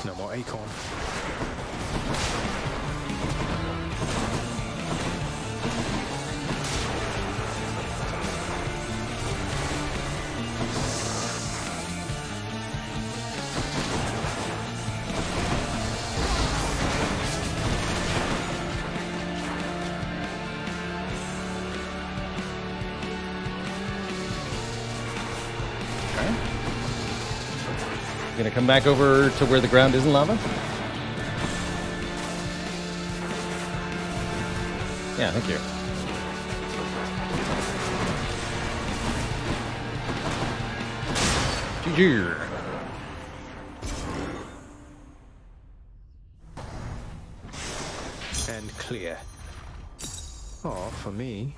No more Acorn. Okay. Gonna come back over to where the ground isn't lava? Yeah, thank you. GG. And clear. Oh, for me.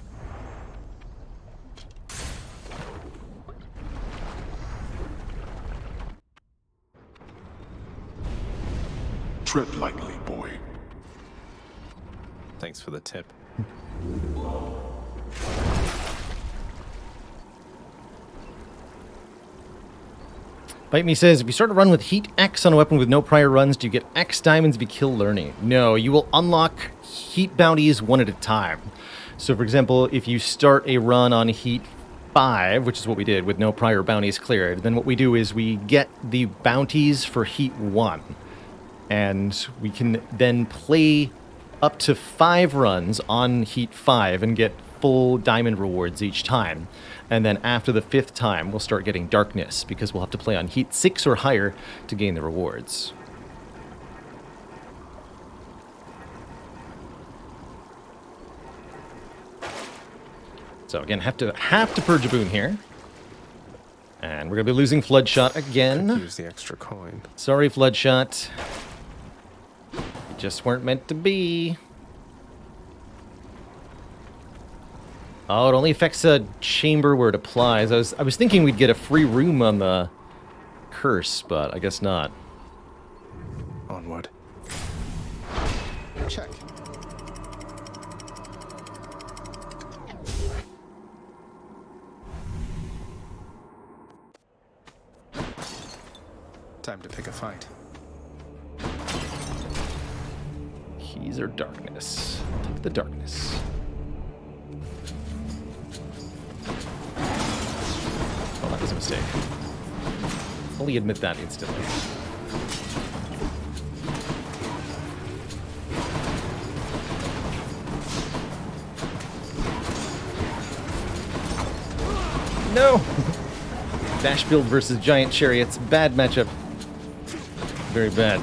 Tread lightly, boy. Thanks for the tip. Bite Me says, if you start a run with Heat X on a weapon with no prior runs, do you get X diamonds if you kill learning? No, you will unlock Heat bounties one at a time. So, for example, if you start a run on Heat 5, which is what we did with no prior bounties cleared, then what we do is we get the bounties for Heat 1. And we can then play up to 5 runs on Heat 5 and get full diamond rewards each time. And then after the 5th time, we'll start getting darkness, because we'll have to play on Heat 6 or higher to gain the rewards. So again, have to purge a boon here. And we're going to be losing Floodshot again. Use the extra coin. Sorry, Floodshot. Just weren't meant to be. Oh, it only affects a chamber where it applies. I was thinking we'd get a free room on the curse, but I guess not. Onward. Check. Time to pick a fight. Keys or darkness? Take the darkness. Oh, that was a mistake. Only admit that instantly. No! Dash build versus giant chariots. Bad matchup. Very bad.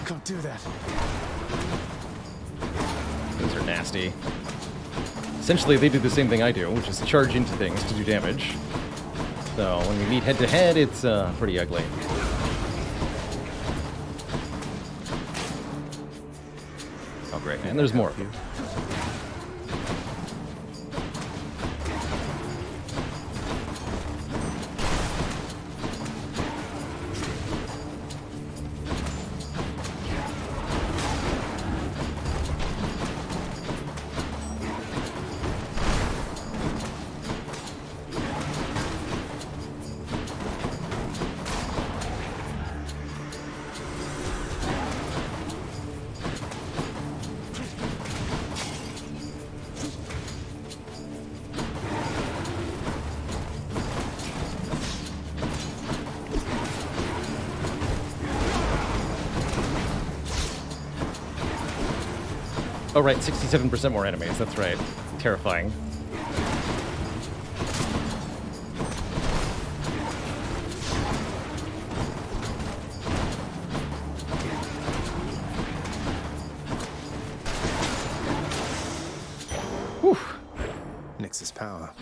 Can't do that. Those are nasty. Essentially, they do the same thing I do, which is charge into things to do damage. So when we meet head-to-head, it's pretty ugly. Oh, great, man. There's more of you. Oh, right, 67% more enemies. That's right. Terrifying. Whew. Nyx's power.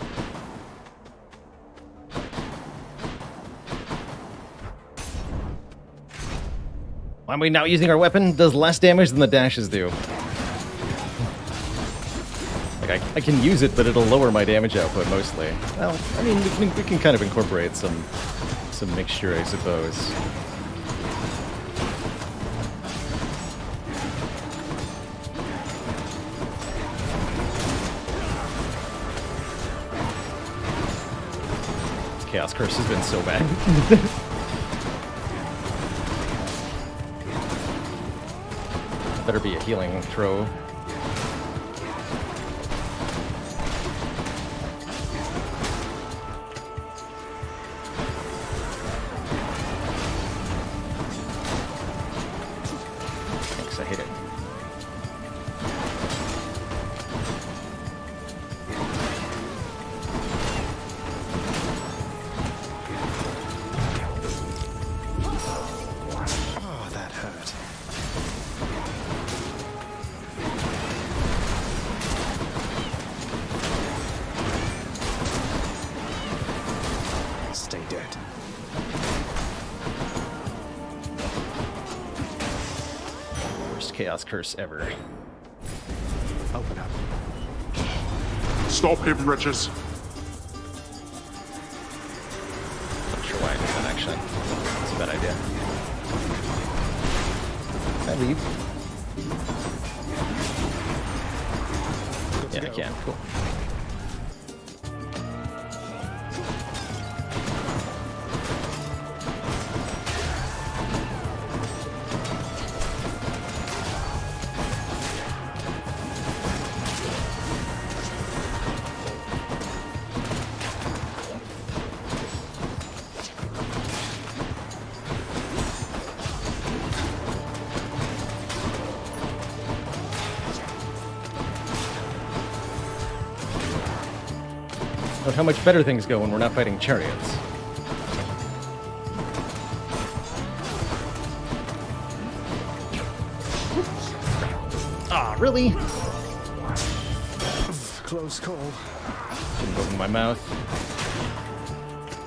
Why am we not using our weapon? Does less damage than the dashes do. Like, I can use it, but it'll lower my damage output mostly. Well, I mean, we can kind of incorporate some mixture, I suppose. This Chaos Curse has been so bad. Better be a healing trove. Thanks, I hate it. Chaos Curse ever. Open up. Stop him, wretches. Not sure why I did that, actually. It's a bad idea. Can I leave? Yeah, I can. Cool. How much better things go when we're not fighting chariots. Ah, really? Close call. Shouldn't open my mouth.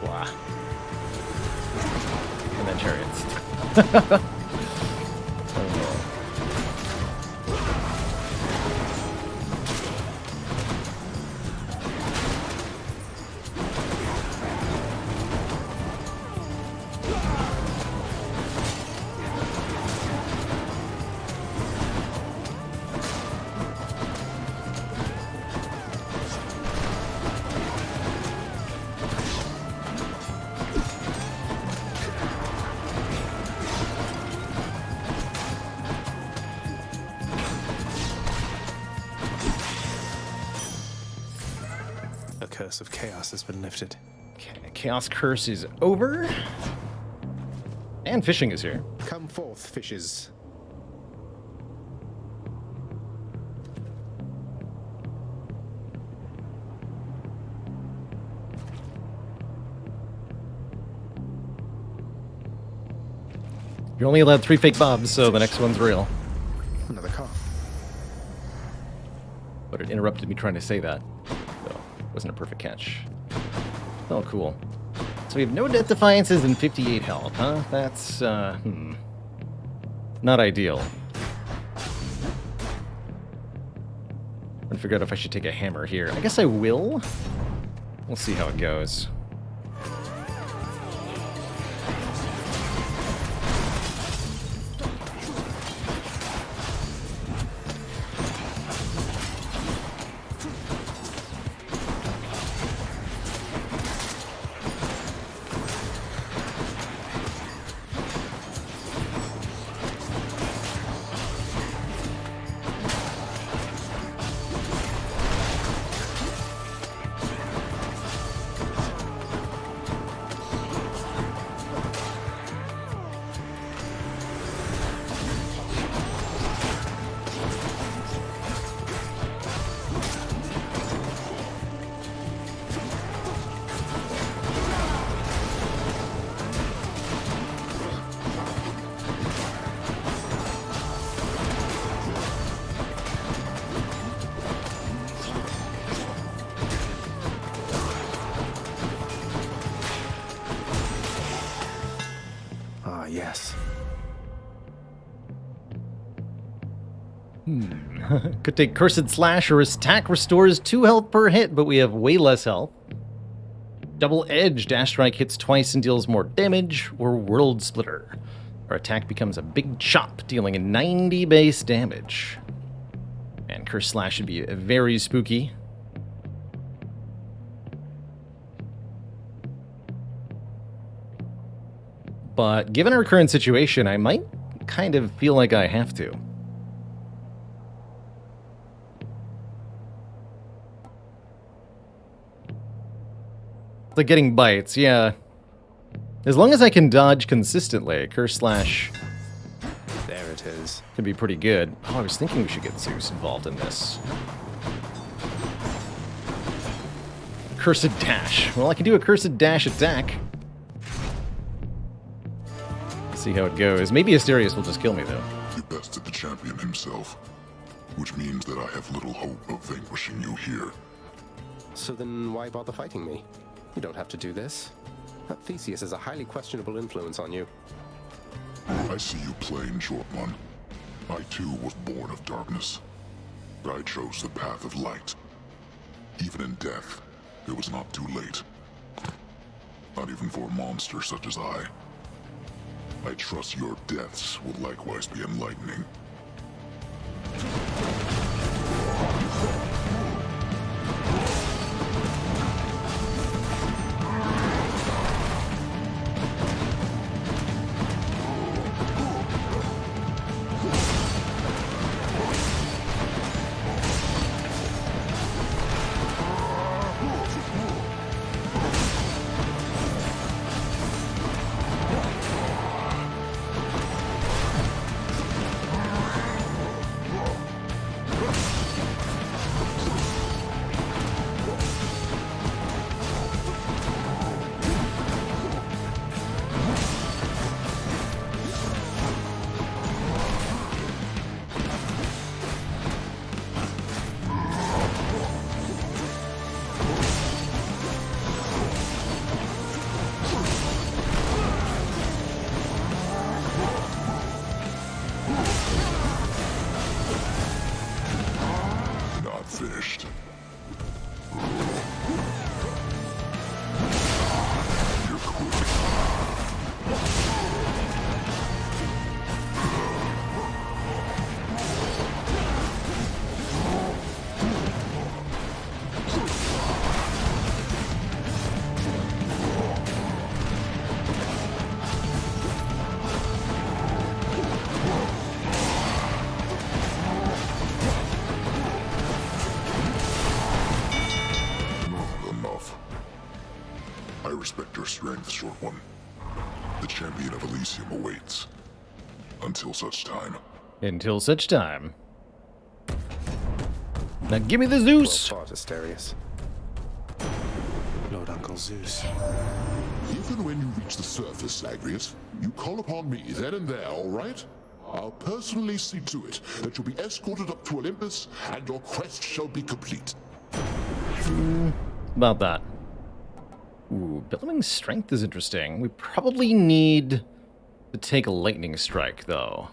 Blah. And then chariots. Curse of chaos has been lifted. Okay, Chaos Curse is over. And fishing is here. Come forth, fishes. You're only allowed 3 fake bobs, so the next one's real. Another car. But it interrupted me trying to say that. Wasn't a perfect catch. Oh, cool. So we have no death defiances and 58 health, huh? That's, not ideal. I'm trying to figure out if I should take a hammer here. I guess I will. We'll see how it goes. Yes. Could take Cursed Slash, or attack restores 2 health per hit, but we have way less health. Double Edge, Dash Strike hits twice and deals more damage, or World Splitter. Our attack becomes a big chop, dealing 90 base damage. And Cursed Slash should be very spooky. But given our current situation, I might kind of feel like I have to. It's like getting bites, yeah. As long as I can dodge consistently, Curse Slash... There it is. Can be pretty good. Oh, I was thinking we should get Zeus involved in this. Cursed Dash. Well, I can do a Cursed Dash attack. See how it goes. Maybe Asterius will just kill me, though. You bested the champion himself, which means that I have little hope of vanquishing you here. So then why bother fighting me? You don't have to do this. That Theseus has a highly questionable influence on you. I see you playing, short one. I too was born of darkness, but I chose the path of light. Even in death, it was not too late. Not even for a monster such as I. I trust your deaths will likewise be enlightening. Finished. You're quick. I respect your strength, Short One. The champion of Elysium awaits. Until such time. Until such time. Now give me the Zeus! Well fought, Asterius. Lord Uncle Zeus. Even when you reach the surface, Zagreus, you call upon me then and there, all right? I'll personally see to it that you'll be escorted up to Olympus and your quest shall be complete. About that. Ooh, billowing strength is interesting. We probably need to take a lightning strike, though.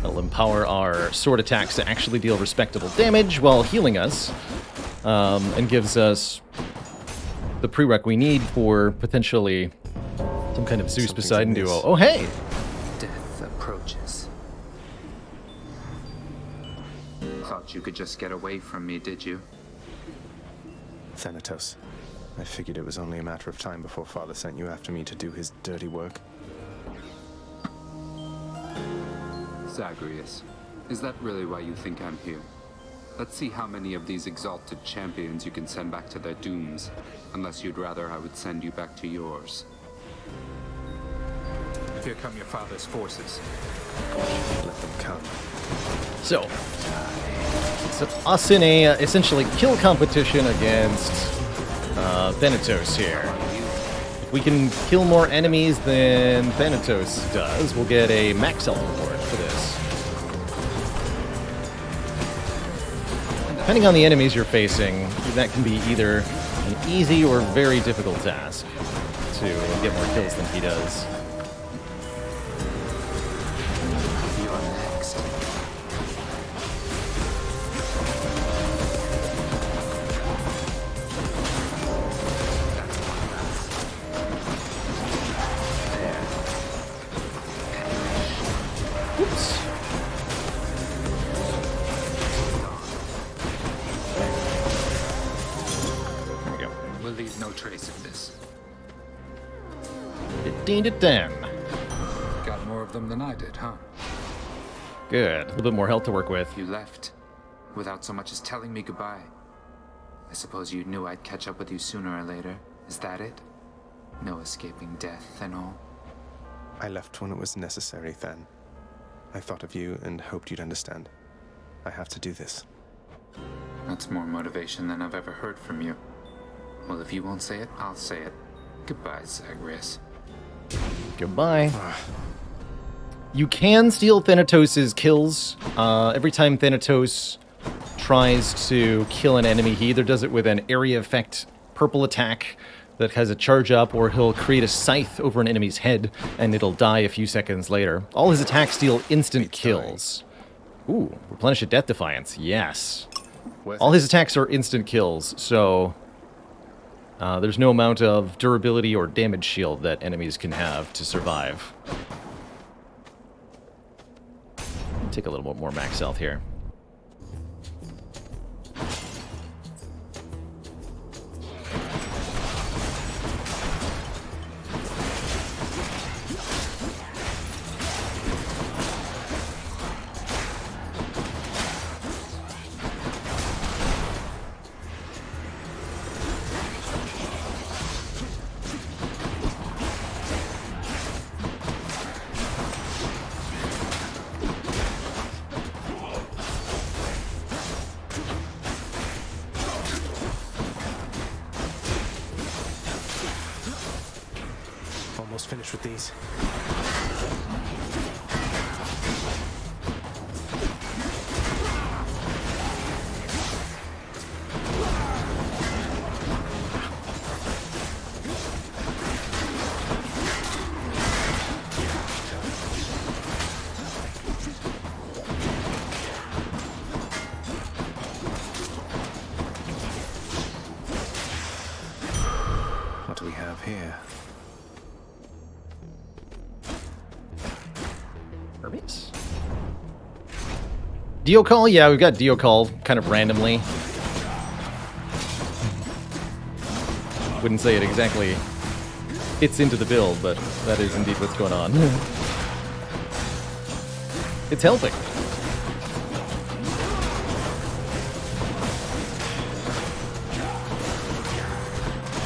That'll empower our sword attacks to actually deal respectable damage while healing us, and gives us the prereq we need for potentially some kind of Zeus Poseidon duo. Oh, hey! Death approaches. Thought you could just get away from me, did you? Thanatos. I figured it was only a matter of time before Father sent you after me to do his dirty work. Zagreus, is that really why you think I'm here? Let's see how many of these exalted champions you can send back to their dooms, unless you'd rather I would send you back to yours. Here come your father's forces. Let them come. So, it's us in a essentially kill competition against Thanatos here. If we can kill more enemies than Thanatos does, we'll get a max health reward for this. Depending on the enemies you're facing, that can be either an easy or very difficult task to get more kills than he does. It down. Got more of them than I did, huh? Good. A little bit more health to work with. You left without so much as telling me goodbye. I suppose you knew I'd catch up with you sooner or later. Is that it? No escaping death and all? I left when it was necessary, Than. I thought of you and hoped you'd understand. I have to do this. That's more motivation than I've ever heard from you. Well, if you won't say it, I'll say it. Goodbye, Zagreus. Goodbye. You can steal Thanatos' kills. Every time Thanatos tries to kill an enemy, he either does it with an area effect purple attack, that has a charge up, or he'll create a scythe over an enemy's head, and it'll die a few seconds later. All his attacks deal instant kills. Ooh, replenish a Death Defiance. Yes. All his attacks are instant kills, so there's no amount of durability or damage shield that enemies can have to survive. Take a little bit more max health here. Finished with these. What do we have here? Hermes? Dio Call? Yeah, we've got Dio Call kind of randomly. Wouldn't say it exactly fits into the build, but that is indeed what's going on. It's helping.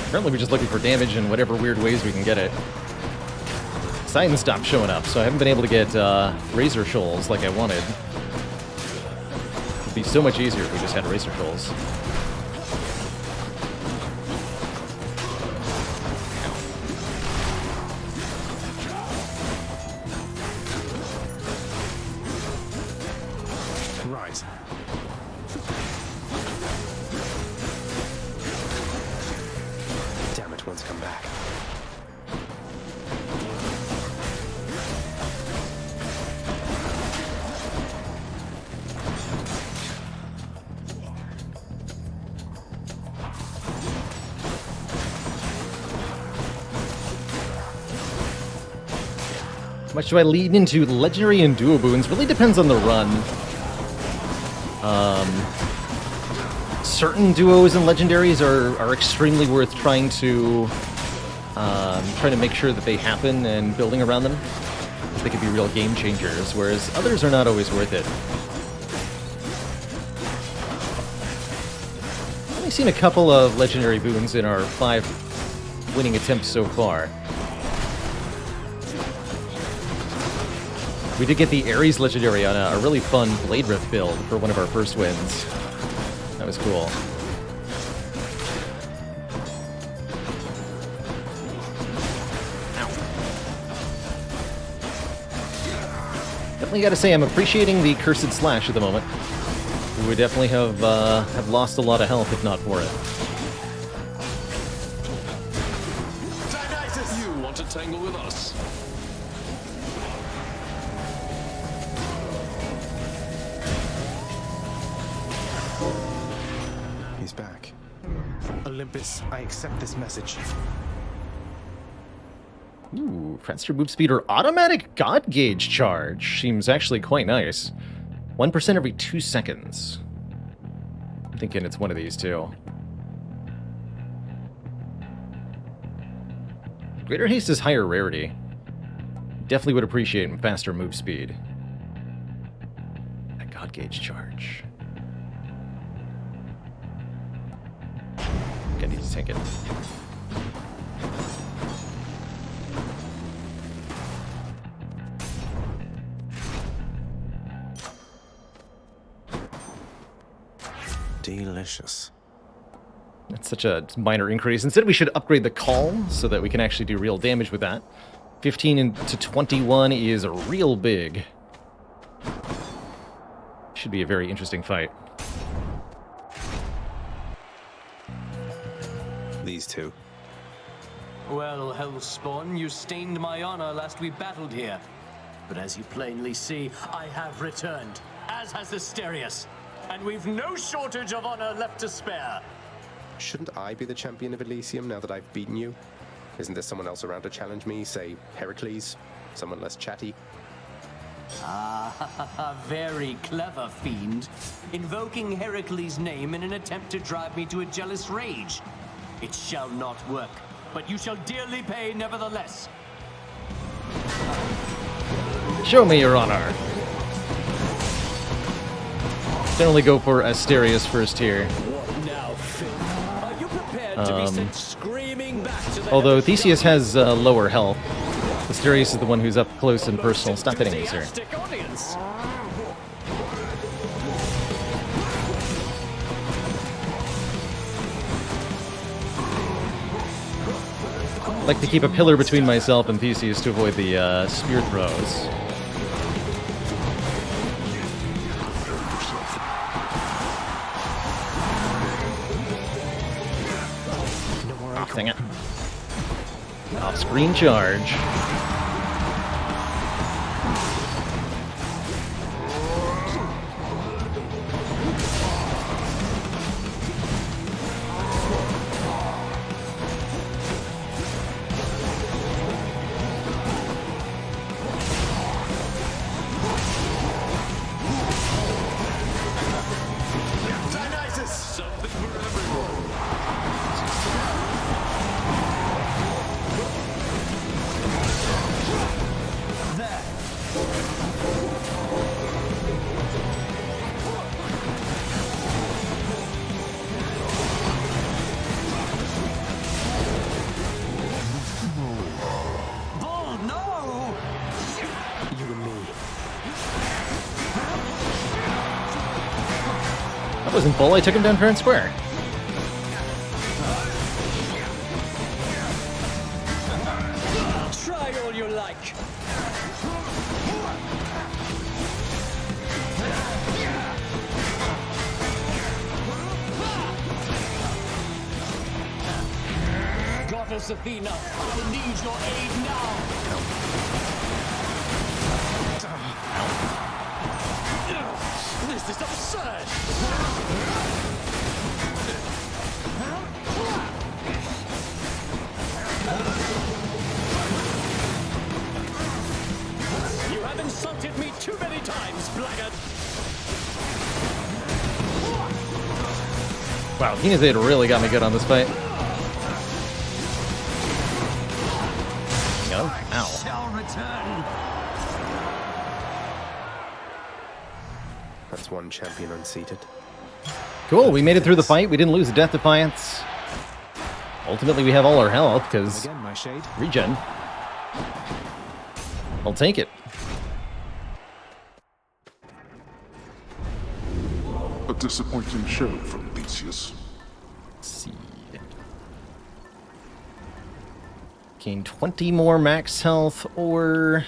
Apparently we're just looking for damage in whatever weird ways we can get it. Titans stopped showing up, so I haven't been able to get Razor Shoals like I wanted. It'd be so much easier if we just had Razor Shoals. Right. Damn it, one's come back. How much do I lean into legendary and duo boons? Really depends on the run. Certain duos and legendaries are extremely worth trying to make sure that they happen and building around them. They could be real game changers, whereas others are not always worth it. I've only seen a couple of legendary boons in our 5 winning attempts so far. We did get the Ares legendary on a really fun Blade Rift build for one of our first wins. That was cool. Ow. Definitely gotta say I'm appreciating the Cursed Slash at the moment. We would definitely have lost a lot of health if not for it. You want to tangle with us? He's back. Olympus, I accept this message. Ooh, faster move speed or automatic God Gauge charge. Seems actually quite nice. 1% every 2 seconds. I'm thinking it's one of these two. Greater haste is higher rarity. Definitely would appreciate faster move speed. That God Gauge charge. I need to take it. Delicious. That's such a minor increase. Instead, we should upgrade the call so that we can actually do real damage with that. 15 to 21 is real big. Should be a very interesting fight. These two. Well, Hellspawn, you stained my honor last we battled here. But as you plainly see, I have returned, as has Asterius. And we've no shortage of honor left to spare. Shouldn't I be the champion of Elysium now that I've beaten you? Isn't there someone else around to challenge me, say Heracles? Someone less chatty? Ah, very clever, fiend. Invoking Heracles' name in an attempt to drive me to a jealous rage. It shall not work, but you shall dearly pay nevertheless. Show me your honor. Generally go for Asterius first here. What now, Finn? Are you prepared to be sent screaming back to the Although Theseus has lower health. Asterius is the one who's up close and personal. Stop hitting me, sir. audience? I like to keep a pillar between myself and Theseus to avoid the spear throws. Dang it. Off-screen charge. That wasn't bull, I took him down fair and square. Try all you like. Goddess Athena, I need your aid now. This is absurd. You have insulted me too many times, blackguard. Wow, Athena really got me good on this fight. Got him? Ow. Shall return. That's one champion unseated. Cool, we made it through the fight. We didn't lose the Death Defiance. Ultimately, we have all our health, because regen. I'll take it. A disappointing show from Theseus. Let's see. Gain 20 more max health, or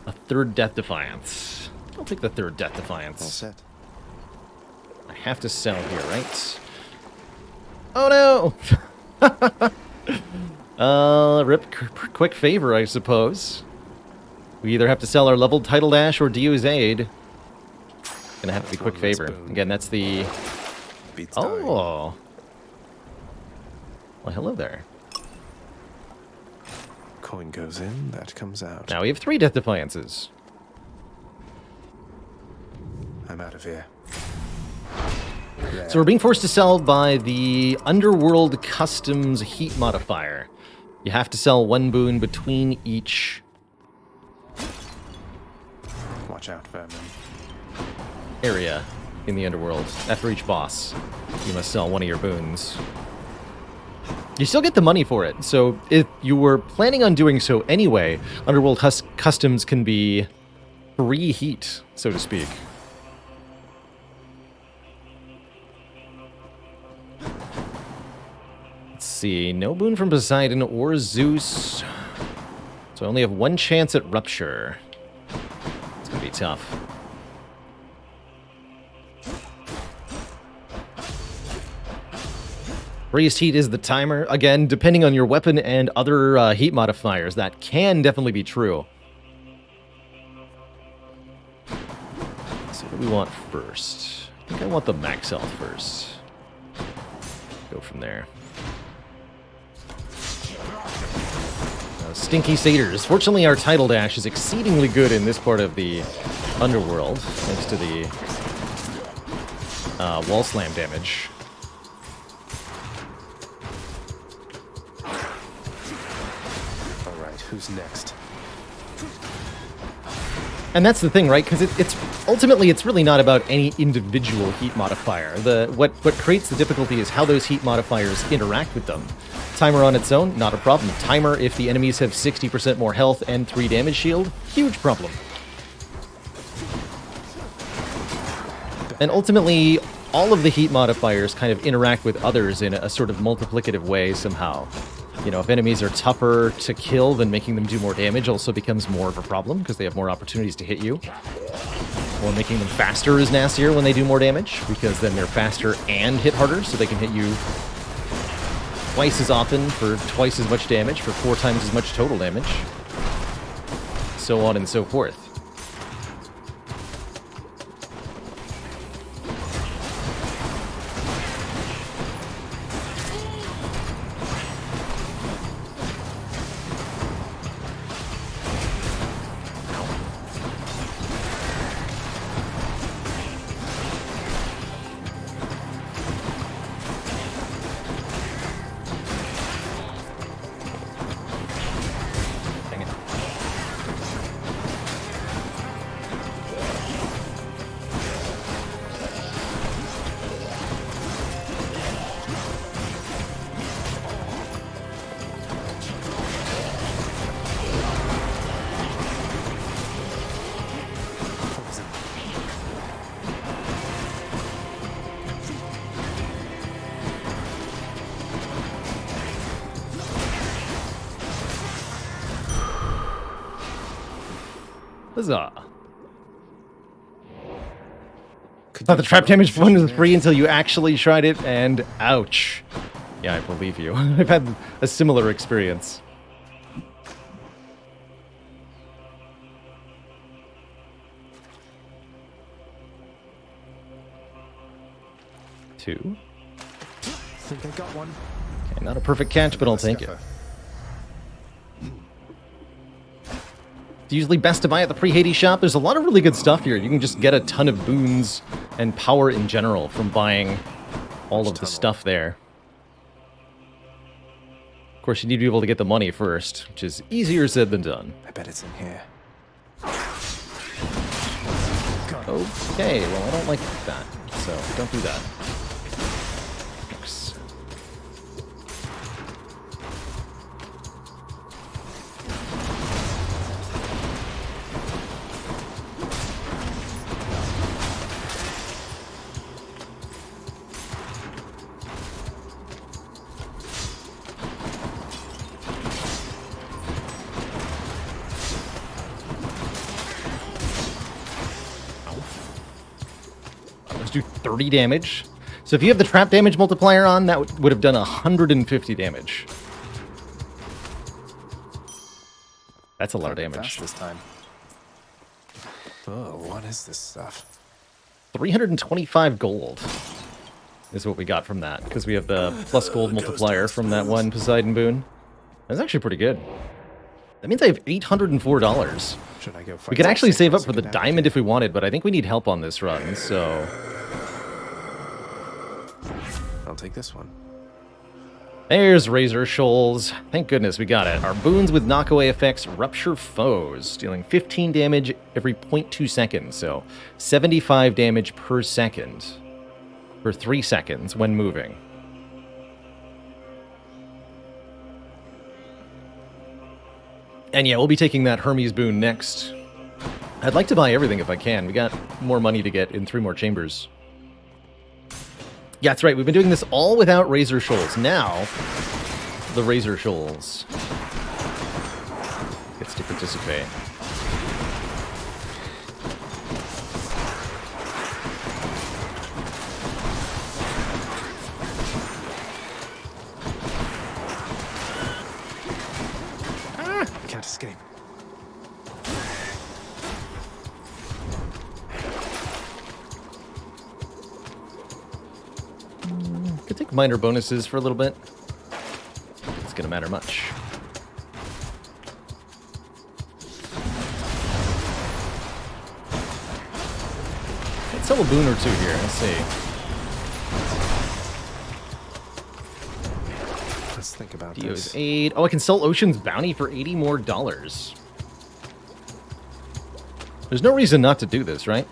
a third Death Defiance. I'll take the third Death Defiance. All set. I have to sell here, right? Oh no! Rip quick favor, I suppose. We either have to sell our leveled Title Dash or Dio's Aid. Gonna have to be quick favor. Again, that's the... Oh! Well, hello there. Coin goes in, that comes out. Now we have 3 Death Defiances. I'm out of here. So we're being forced to sell by the Underworld Customs Heat Modifier. You have to sell 1 boon between each... Watch out, vermin. ...area in the Underworld. After each boss, you must sell 1 of your boons. You still get the money for it, so if you were planning on doing so anyway, Underworld Customs can be free heat, so to speak. Let's see, no boon from Poseidon or Zeus. So I only have 1 chance at Rupture. It's gonna be tough. Raised heat is the timer. Again, depending on your weapon and other heat modifiers, that can definitely be true. So what do we want first? I think I want the max health first. Go from there. Stinky Satyrs. Fortunately, our title dash is exceedingly good in this part of the underworld, thanks to the wall slam damage. Alright, who's next? And that's the thing, right? Because it's ultimately it's really not about any individual heat modifier. What creates the difficulty is how those heat modifiers interact with them. Timer on its own, not a problem. Timer if the enemies have 60% more health and 3 damage shield, huge problem. And ultimately, all of the heat modifiers kind of interact with others in a sort of multiplicative way somehow. You know, if enemies are tougher to kill, then making them do more damage also becomes more of a problem because they have more opportunities to hit you. Or making them faster is nastier when they do more damage because then they're faster and hit harder, so they can hit you twice as often for twice as much damage for 4 times as much total damage. So on and so forth. Huzzah. Thought the trap damage one was free until you actually tried it, and ouch. Yeah, I believe you. I've had a similar experience. Two. Think I got one. Okay, not a perfect catch, but I'll take it. It's usually best to buy at the pre-Hades shop. There's a lot of really good stuff here. You can just get a ton of boons and power in general from buying all of the stuff there. Of course, you need to be able to get the money first, which is easier said than done. I bet it's in here. Okay, well, I don't like that, so don't do that. Thanks. Do 30 damage. So if you have the trap damage multiplier on, that would have done 150 damage. That's a lot of damage. This time. Oh, what is this stuff? 325 gold is what we got from that, because we have the plus gold multiplier from that one Poseidon boon. That's actually pretty good. That means I have $804. Should I go fight we could actually save up so for the diamond if we wanted, but I think we need help on this run, so... I'll take this one. There's Razor Shoals. Thank goodness we got it. Our boons with knockaway effects rupture foes, dealing 15 damage every 0.2 seconds, so 75 damage per second for 3 seconds when moving. And yeah, we'll be taking that Hermes boon next. I'd like to buy everything if I can. We got more money to get in 3 more chambers. Yeah, that's right. We've been doing this all without Razor Shoals. Now, the Razor Shoals gets to participate. escape. Could take minor bonuses for a little bit. It's gonna matter much. Let's sell a boon or two here. Let's see. Let's think about Dio's this. aid. Oh, I can sell Ocean's Bounty for $80 more. There's no reason not to do this, right?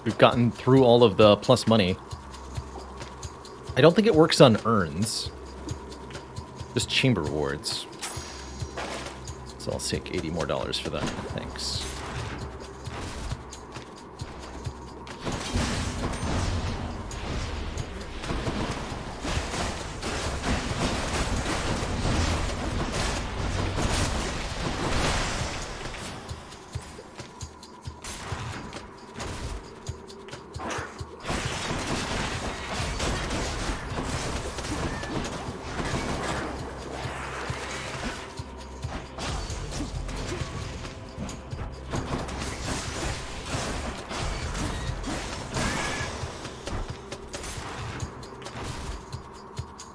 We've gotten through all of the plus money. I don't think it works on earns. Just chamber rewards. So I'll take $80 more for that. Thanks.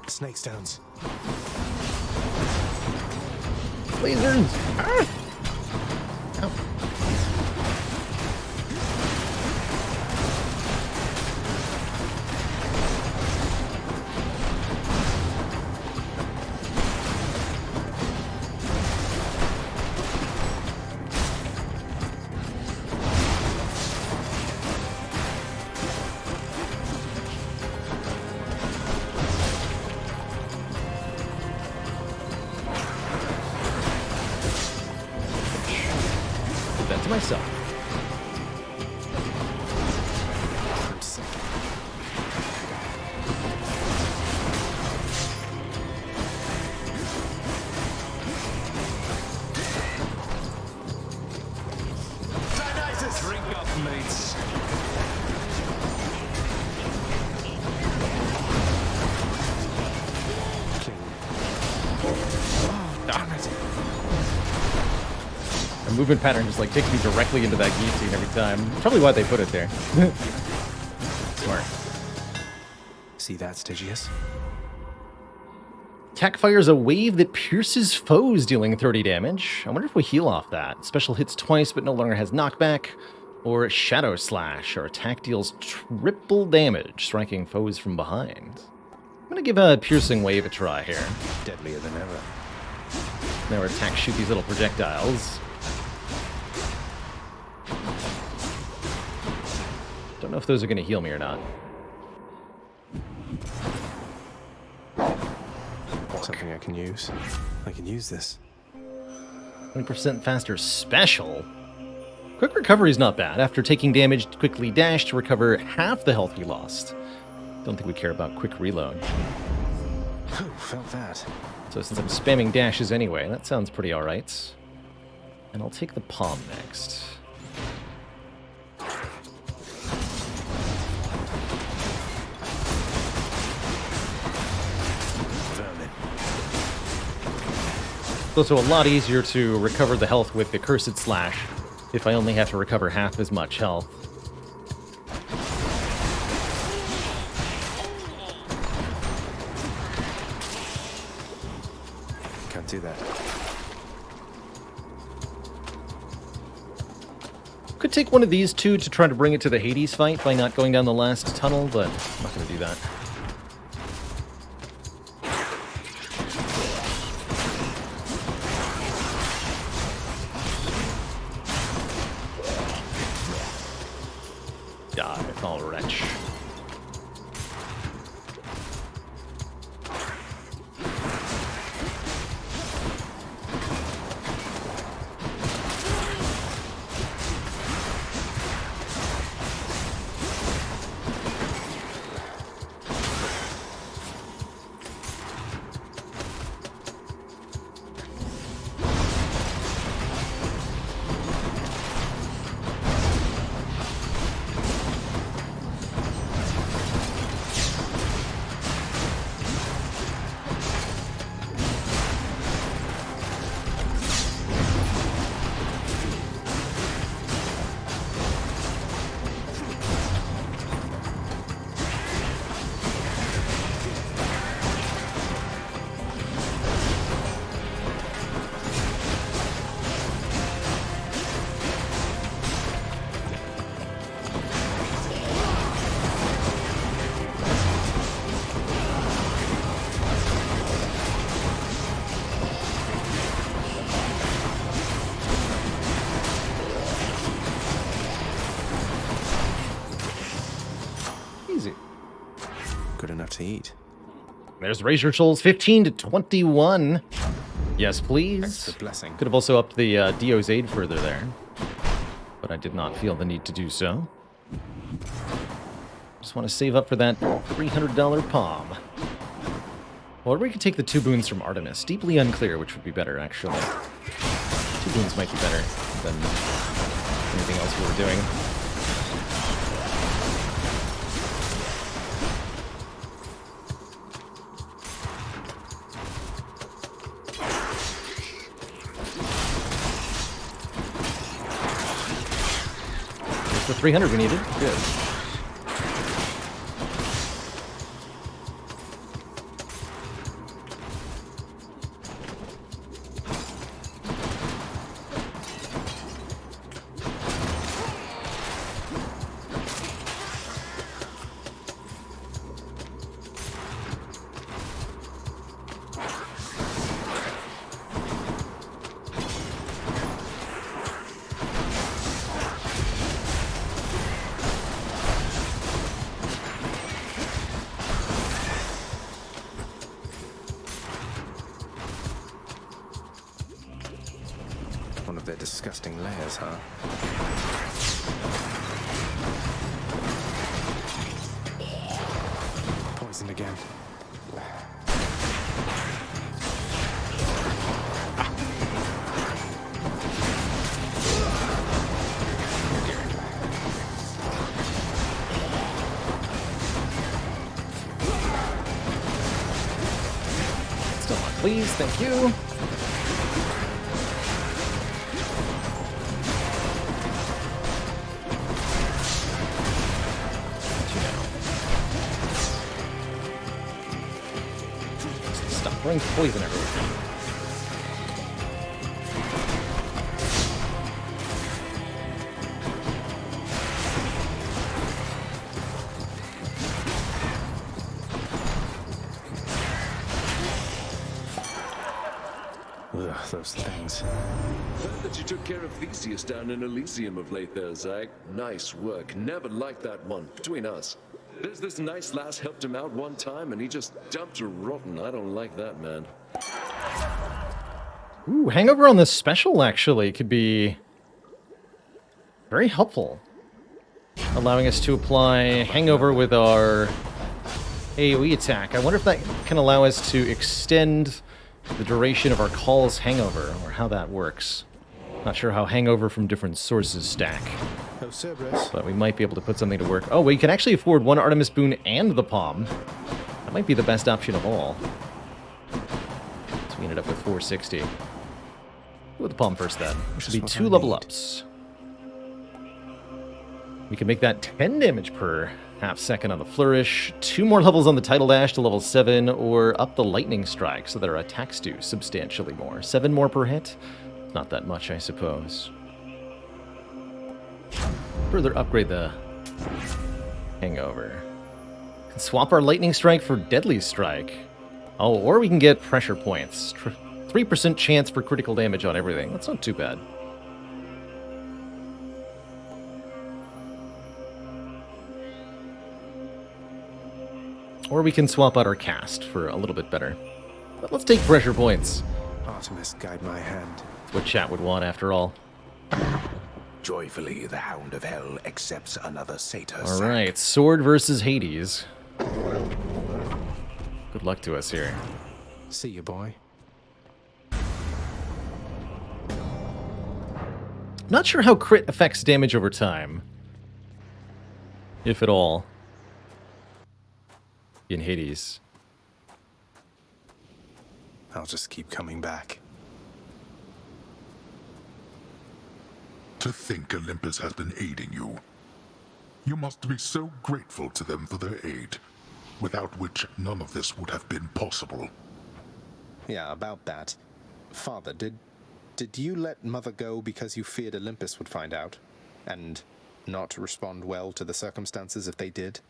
Snake stones. Lasers! Ah! Ow. Myself. Dionysus! Drink up, mates. The movement pattern just like takes me directly into that guillotine every time. Probably why they put it there. Smart. See that, Stygius? Attack fires a wave that pierces foes, dealing 30 damage. I wonder if we heal off that. Special hits twice, but no longer has knockback. Or Shadow Slash. Our attack deals triple damage, striking foes from behind. I'm gonna give a piercing wave a try here. Deadlier than ever. Now our attacks shoot these little projectiles. Don't know if those are gonna heal me or not. Something I can use. I can use this. 20% faster special. Quick recovery is not bad. After taking damage, quickly dash to recover half the health we lost. Don't think we care about quick reload. Whew, felt that. So since I'm spamming dashes anyway, that sounds pretty alright. And I'll take the palm next. It's also a lot easier to recover the health with the Cursed Slash if I only have to recover half as much health. Can't do that. Could take one of these two to try to bring it to the Hades fight by not going down the last tunnel, but I'm not going to do that. Die, foul wretch. Good enough to eat. There's Razor Souls 15 to 21. Yes, please. Thanks for the blessing. Could have also upped the Dio's aid further there, but I did not feel the need to do so. Just want to save up for that $300 palm. Or we could take the 2 boons from Artemis. Deeply unclear which would be better, actually. 2 boons might be better than anything else we were doing. There's the 300 we needed. Good. One of their disgusting layers, huh? Poisoned again. Still on, please. Thank you. Throwing poison everywhere. Ugh, those things. Heard that you took care of Theseus down in Elysium of late there, Zag. Nice work. Never liked that one. Between us. There's this nice lass helped him out one time, and he just dumped her rotten. I don't like that, man. Ooh, Hangover on the special, actually, could be very helpful. Allowing us to apply Hangover with our AoE attack. I wonder if that can allow us to extend the duration of our call's Hangover, or how that works. Not sure how Hangover from different sources stack. Oh, Cerberus. But we might be able to put something to work. Oh, we can actually afford 1 Artemis boon and the palm. That might be the best option of all. So we ended up with 460. With the palm first, then. Which should be 2 level ups. We can make that 10 damage per half second on the Flourish, 2 more levels on the Tidal Dash to level 7, or up the Lightning Strike so that our attacks do substantially more. 7 more per hit? Not that much, I suppose. Further upgrade the Hangover. Can swap our Lightning Strike for Deadly Strike. Oh, or we can get pressure points. 3% chance for critical damage on everything. That's not too bad. Or we can swap out our cast for a little bit better. But let's take pressure points. Artemis, guide my hand. That's what chat would want, after all. Joyfully, the Hound of Hell accepts another satyr. All right, Sword versus Hades. Good luck to us here. See you, boy. Not sure how crit affects damage over time. If at all. In Hades. I'll just keep coming back. To think Olympus has been aiding you. You must be so grateful to them for their aid, without which none of this would have been possible. Yeah, about that. Father, did you let Mother go because you feared Olympus would find out? And not respond well to the circumstances if they did?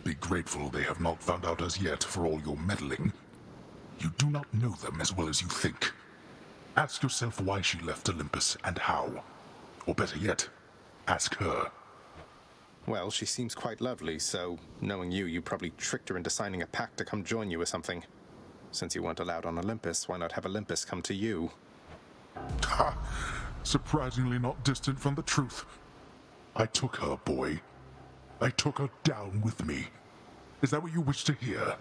Be grateful they have not found out as yet for all your meddling. You do not know them as well as you think. Ask yourself why she left Olympus and how. Or better yet, ask her. Well, she seems quite lovely, so knowing you probably tricked her into signing a pact to come join you or something. Since you weren't allowed on Olympus, why not have Olympus come to you? Ha! Surprisingly not distant from the truth. I took her, boy. I took her down with me. Is that what you wish to hear?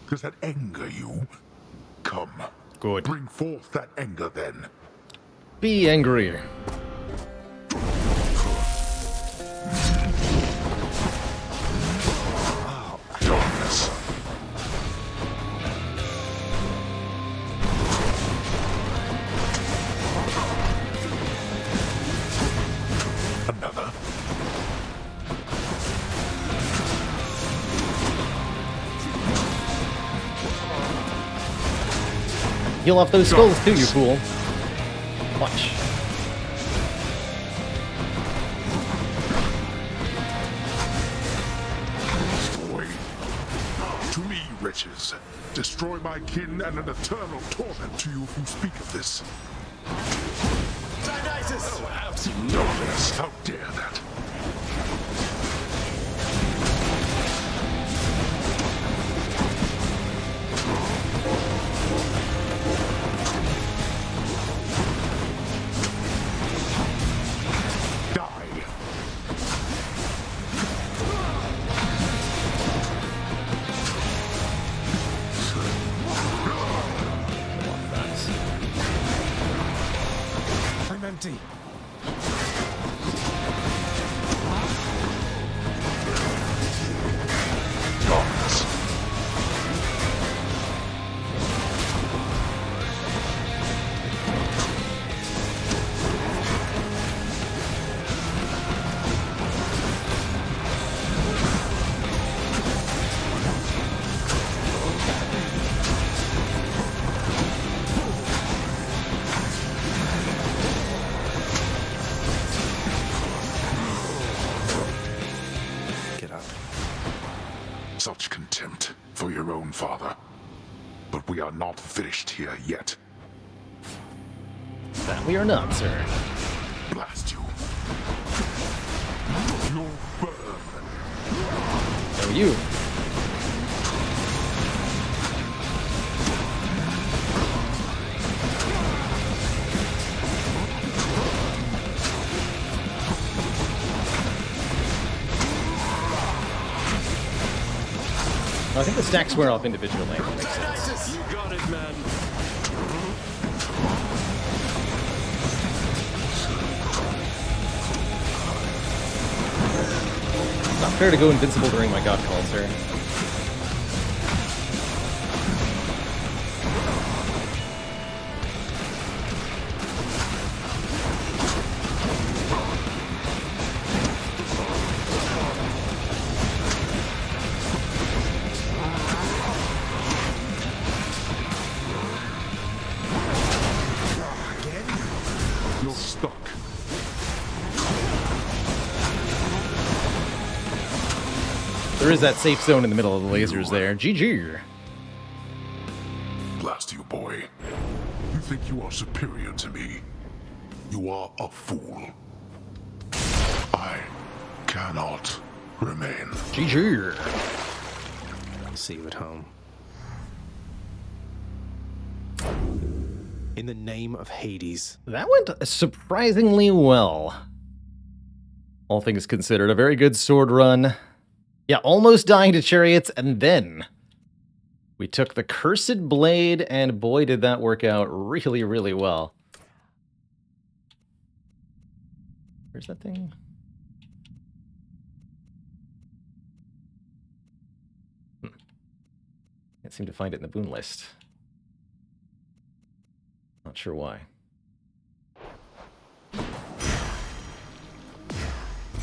Does that anger you? Come. Good. Bring forth that anger, then. Be angry. Oh, darkness. Another. Heal off those skulls too, you fool. Watch. Boy. To me, wretches. Destroy my kin and an eternal torment to you if you speak of this. Dionysus! Oh, absolutely. No less. How dare that? I'm empty. Such contempt for your own father. But we are not finished here yet. That we are not, sir. Blast you. You'll burn. So you. I think the stacks wear off individually. That makes sense. You got it, man. It's not fair to go invincible during my god call, sir. You're stuck. There is that safe zone in the middle of the lasers there. GG. Blast you, boy. You think you are superior to me? You are a fool. I cannot remain. GG. See you at home. In the name of Hades. That went surprisingly well. All things considered, a very good sword run. Yeah, almost dying to chariots, and then we took the Cursed Blade, and boy, did that work out really, really well. Where's that thing? Can't seem to find it in the boon list. Not sure why.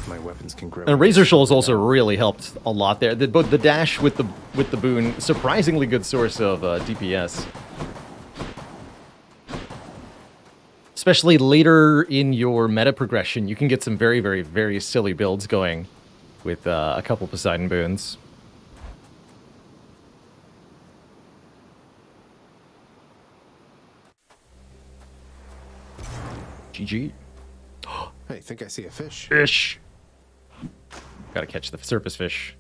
My weapons can grow. And Razor Shoals also really helped a lot there. Both the dash with the boon, surprisingly good source of DPS. Especially later in your meta progression, you can get some very, very, very silly builds going with a couple Poseidon boons. GG. Hey, think I see a fish. Fish. Gotta catch the surface fish.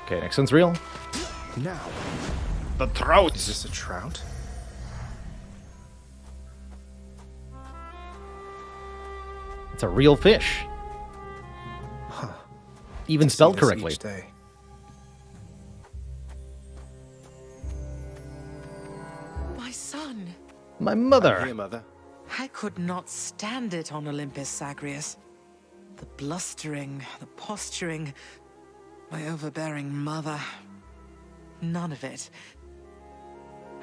Okay, next one's real. Now. The trout! Is this a trout? It's a real fish. Huh. Even spelled correctly. Each day. My son. My mother. I'm here, Mother. I could not stand it on Olympus, Zagreus. The blustering, the posturing, my overbearing mother. None of it.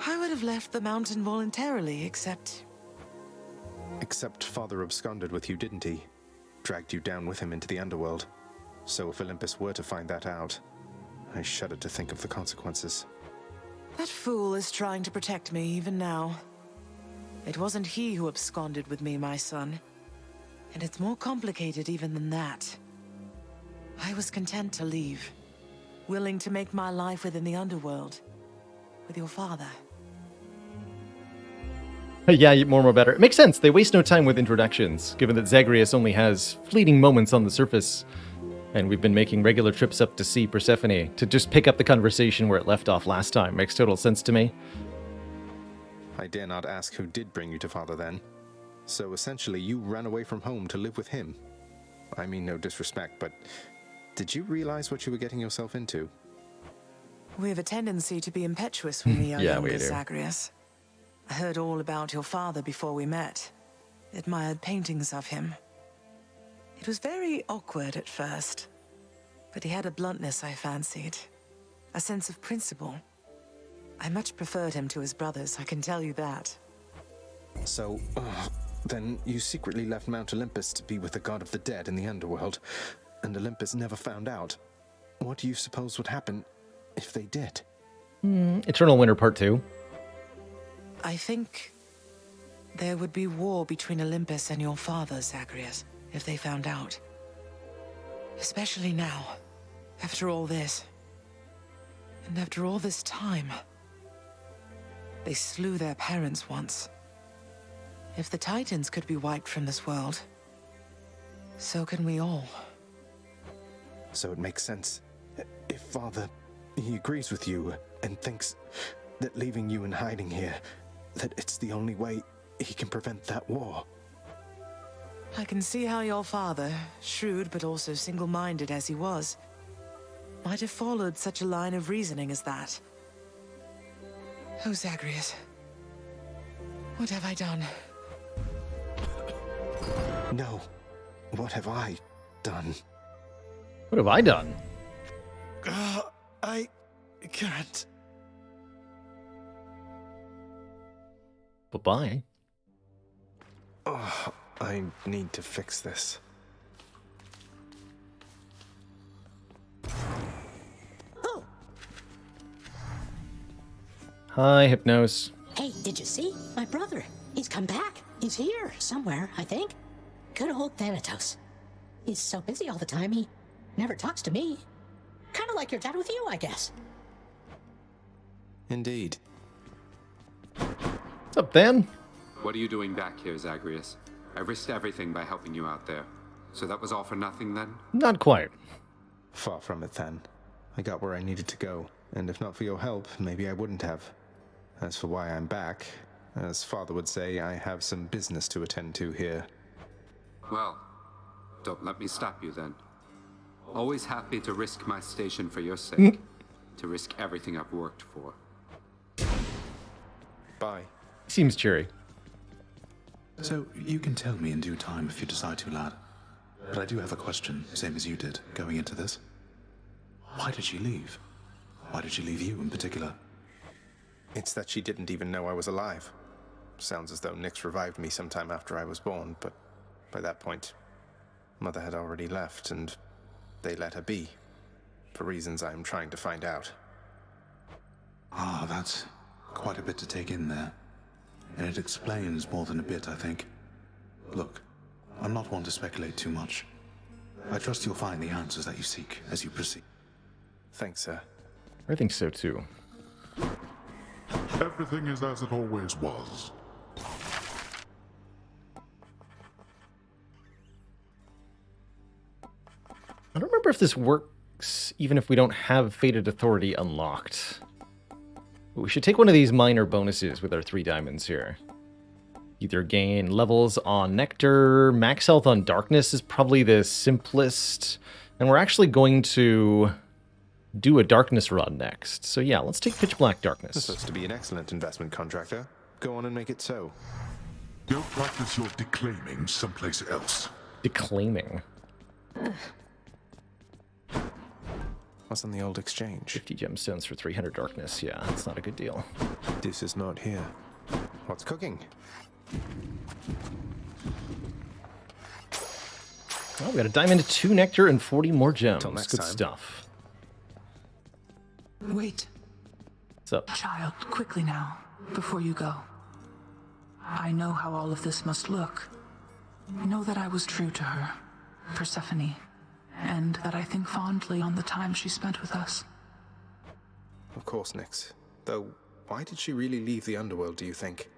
I would have left the mountain voluntarily, except... Except Father absconded with you, didn't he? Dragged you down with him into the underworld. So if Olympus were to find that out, I shudder to think of the consequences. That fool is trying to protect me even now. It wasn't he who absconded with me, my son. And it's more complicated even than that. I was content to leave, willing to make my life within the underworld, with your father. Yeah, more better. It makes sense. They waste no time with introductions, given that Zagreus only has fleeting moments on the surface. And we've been making regular trips up to see Persephone to just pick up the conversation where it left off last time. Makes total sense to me. I dare not ask who did bring you to Father then. So essentially, you ran away from home to live with him. I mean no disrespect, but did you realize what you were getting yourself into? We have a tendency to be impetuous when we are Yeah, we younger, do. Zagreus. I heard all about your father before we met. Admired paintings of him. It was very awkward at first, but he had a bluntness I fancied. A sense of principle. I much preferred him to his brothers, I can tell you that. So, then you secretly left Mount Olympus to be with the god of the dead in the underworld, and Olympus never found out. What do you suppose would happen if they did? Eternal Winter Part 2. I think there would be war between Olympus and your father, Zagreus, if they found out. Especially now, after all this. And after all this time. They slew their parents once. If the Titans could be wiped from this world, so can we all. So it makes sense. If Father, he agrees with you and thinks that leaving you in hiding here, that it's the only way he can prevent that war. I can see how your father, shrewd but also single-minded as he was, might have followed such a line of reasoning as that. Oh, Zagreus. What have I done? No. What have I done? What have I done? I can't. Bye-bye. Oh, I need to fix this. Hi, Hypnos. Hey, did you see? My brother. He's come back. He's here, somewhere, I think. Good old Thanatos. He's so busy all the time, he never talks to me. Kind of like your dad with you, I guess. Indeed. What's up, Dan? What are you doing back here, Zagreus? I risked everything by helping you out there. So that was all for nothing then? Not quite. Far from it, then. I got where I needed to go, and if not for your help, maybe I wouldn't have. As for why I'm back, as Father would say, I have some business to attend to here. Well, don't let me stop you then. Always happy to risk my station for your sake. To risk everything I've worked for. Bye. Seems cheery. So, you can tell me in due time if you decide to, lad. But I do have a question, same as you did, going into this. Why did she leave? Why did she leave you in particular? It's that she didn't even know I was alive. Sounds as though Nyx revived me sometime after I was born, but by that point, Mother had already left, and they let her be. For reasons I'm trying to find out. Ah, that's quite a bit to take in there. And it explains more than a bit, I think. Look, I'm not one to speculate too much. I trust you'll find the answers that you seek as you proceed. Thanks, sir. I think so, too. Everything is as it always was. I don't remember if this works even if we don't have Fated Authority unlocked. But we should take one of these minor bonuses with our 3 diamonds here. Either gain levels on Nectar, max health on Darkness is probably the simplest. And we're actually going to do a Darkness run next. So yeah, let's take Pitch Black Darkness. This looks to be an excellent investment, contractor. Go on and make it so. Go practice your declaiming someplace else. Declaiming? What's on the old exchange? 50 gemstones for 300 Darkness. Yeah, that's not a good deal. This is not here. What's cooking? Oh, we got a diamond, 2 nectar, and 40 more gems. Till next Good time. stuff. Wait. What's up? Child, quickly now, before you go. I know how all of this must look. Know that I was true to her, Persephone, and that I think fondly on the time she spent with us. Of course, Nyx. Though, why did she really leave the underworld, do you think?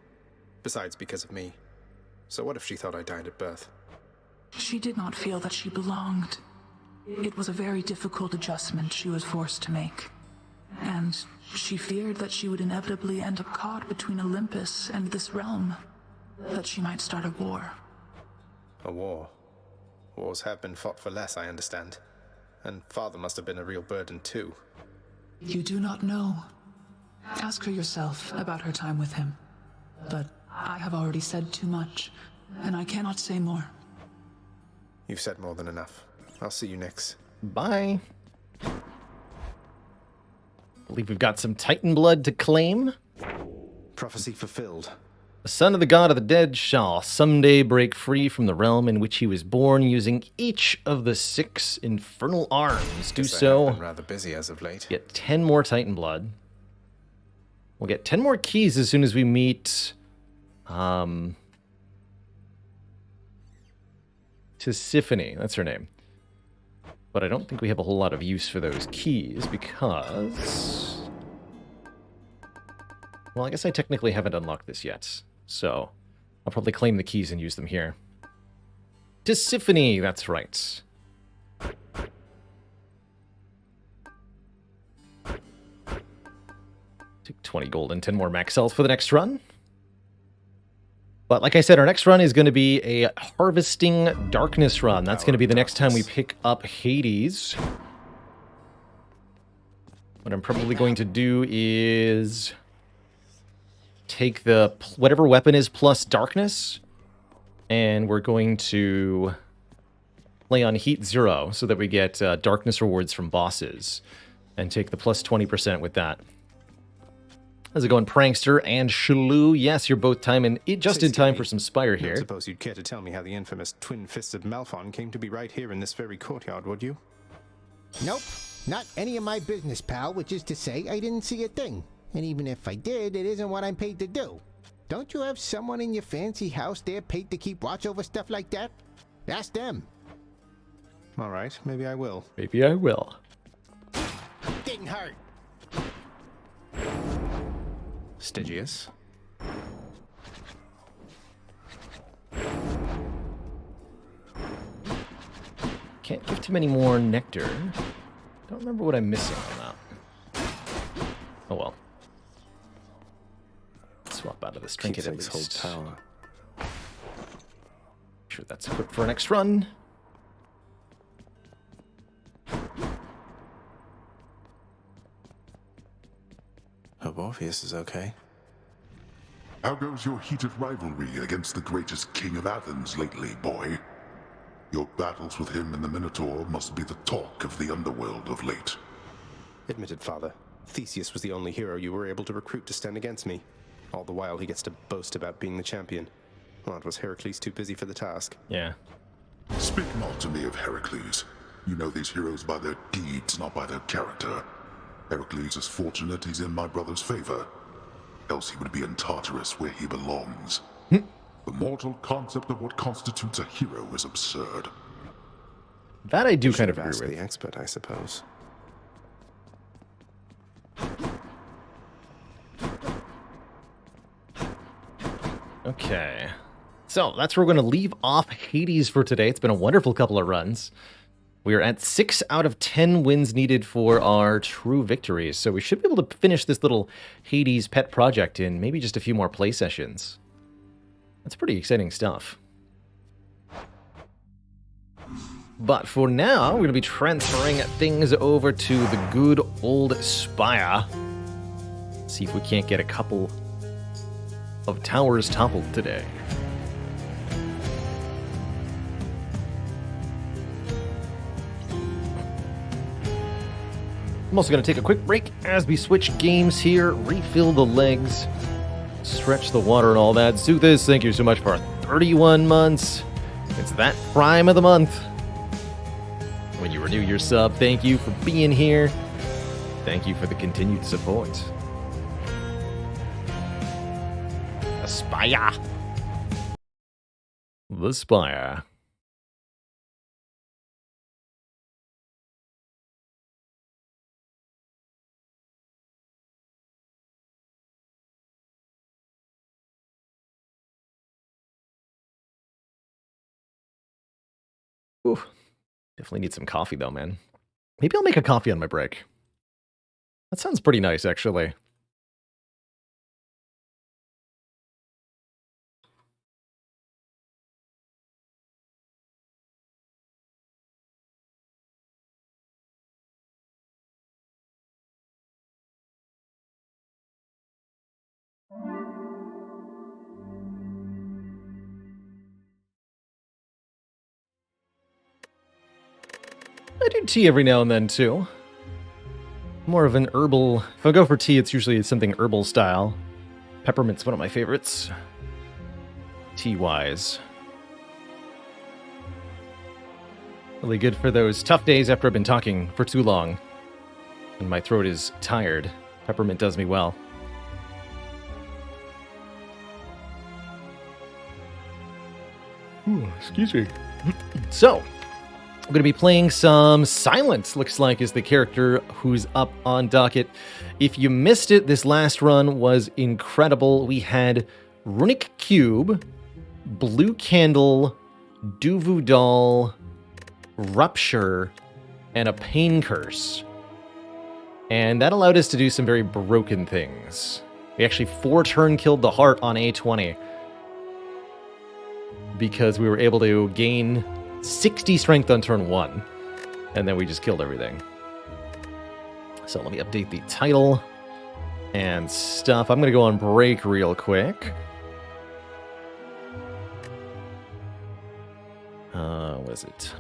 Besides, because of me. So what if she thought I died at birth? She did not feel that she belonged. It was a very difficult adjustment she was forced to make. And she feared that she would inevitably end up caught between Olympus and this realm. That she might start a war. A war. Wars have been fought for less, I understand. And father must have been a real burden, too. You do not know. Ask her yourself about her time with him. But I have already said too much, and I cannot say more. You've said more than enough. I'll see you, Nyx. Bye. I believe we've got some Titan blood to claim. Prophecy fulfilled. The son of the god of the dead shall someday break free from the realm in which he was born, using each of the 6 infernal arms. Do so. I've been rather busy as of late. Get 10 more Titan blood. We'll get 10 more keys as soon as we meet Tisiphone. That's her name. But I don't think we have a whole lot of use for those keys because... Well, I guess I technically haven't unlocked this yet. So I'll probably claim the keys and use them here. Tisiphone, that's right. Take 20 gold and 10 more max health for the next run. But like I said, our next run is going to be a Harvesting Darkness run. That's going to be the next time we pick up Hades. What I'm probably going to do is take the whatever weapon is plus Darkness, and we're going to play on Heat 0 so that we get Darkness rewards from bosses, and take the plus 20% with that. How's it going, Prankster and Shaloo? Yes, you're both just in time for some Spire here. I suppose you'd care to tell me how the infamous twin-fisted Malphon came to be right here in this very courtyard, would you? Nope. Not any of my business, pal, which is to say I didn't see a thing. And even if I did, it isn't what I'm paid to do. Don't you have someone in your fancy house there paid to keep watch over stuff like that? Ask them. All right, maybe I will. Maybe I will. Didn't hurt. Stygius. Can't give too many more nectar. Don't remember what I'm missing on that. Oh well. Swap out of this trinket at least. Hold power. Sure that's equipped for our next run. Hope Orpheus is okay. How goes your heated rivalry against the greatest king of Athens lately, boy? Your battles with him and the Minotaur must be the talk of the underworld of late. Admitted, father. Theseus was the only hero you were able to recruit to stand against me. All the while he gets to boast about being the champion. Well, it was Heracles too busy for the task. Yeah. Speak not to me of Heracles. You know these heroes by their deeds, not by their character. Heracles is fortunate he's in my brother's favor. Else he would be in Tartarus where he belongs. The mortal concept of what constitutes a hero is absurd. That I do kind of agree with. The expert, I suppose. Okay. So that's where we're going to leave off Hades for today. It's been a wonderful couple of runs. We are at 6 out of 10 wins needed for our true victories. So we should be able to finish this little Hades pet project in maybe just a few more play sessions. That's pretty exciting stuff. But for now, we're going to be transferring things over to the good old Spire. See if we can't get a couple of towers toppled today. I'm also going to take a quick break as we switch games here, refill the legs, stretch the water and all that. Zuthis, thank you so much for 31 months. It's that prime of the month. When you renew your sub, thank you for being here. Thank you for the continued support. The Spire. The Spire. Ooh, definitely need some coffee though, man. Maybe I'll make a coffee on my break. That sounds pretty nice, actually. I do tea every now and then, too. More of an herbal... If I go for tea, it's usually something herbal style. Peppermint's one of my favorites. Tea-wise. Really good for those tough days after I've been talking for too long. And my throat is tired. Peppermint does me well. Ooh, excuse me. So... I'm going to be playing some Silence, looks like, is the character who's up on docket. If you missed it, this last run was incredible. We had Runic Cube, Blue Candle, Duvu Doll, Rupture, and a Pain Curse. And that allowed us to do some very broken things. We actually 4-turn killed the heart on A20. Because we were able to gain 60 strength on turn 1. And then we just killed everything. So let me update the title and stuff. I'm going to go on break real quick. What is it?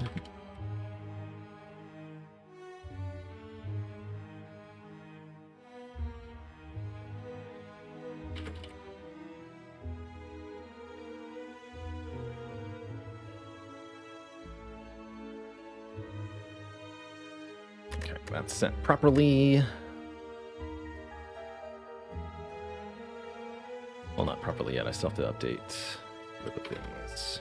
Okay, that's set properly. Well, not properly yet. I still have to update other things.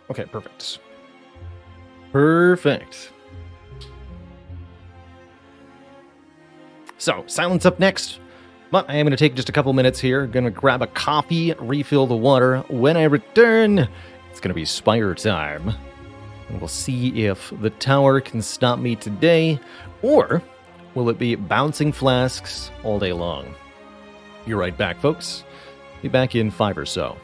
Okay, perfect. Perfect. So, Silence up next. But I am going to take just a couple minutes here. Going to grab a coffee, refill the water. When I return, it's going to be Spire time. And we'll see if the tower can stop me today, or will it be bouncing flasks all day long? You're right back, folks. Be back in 5 or so.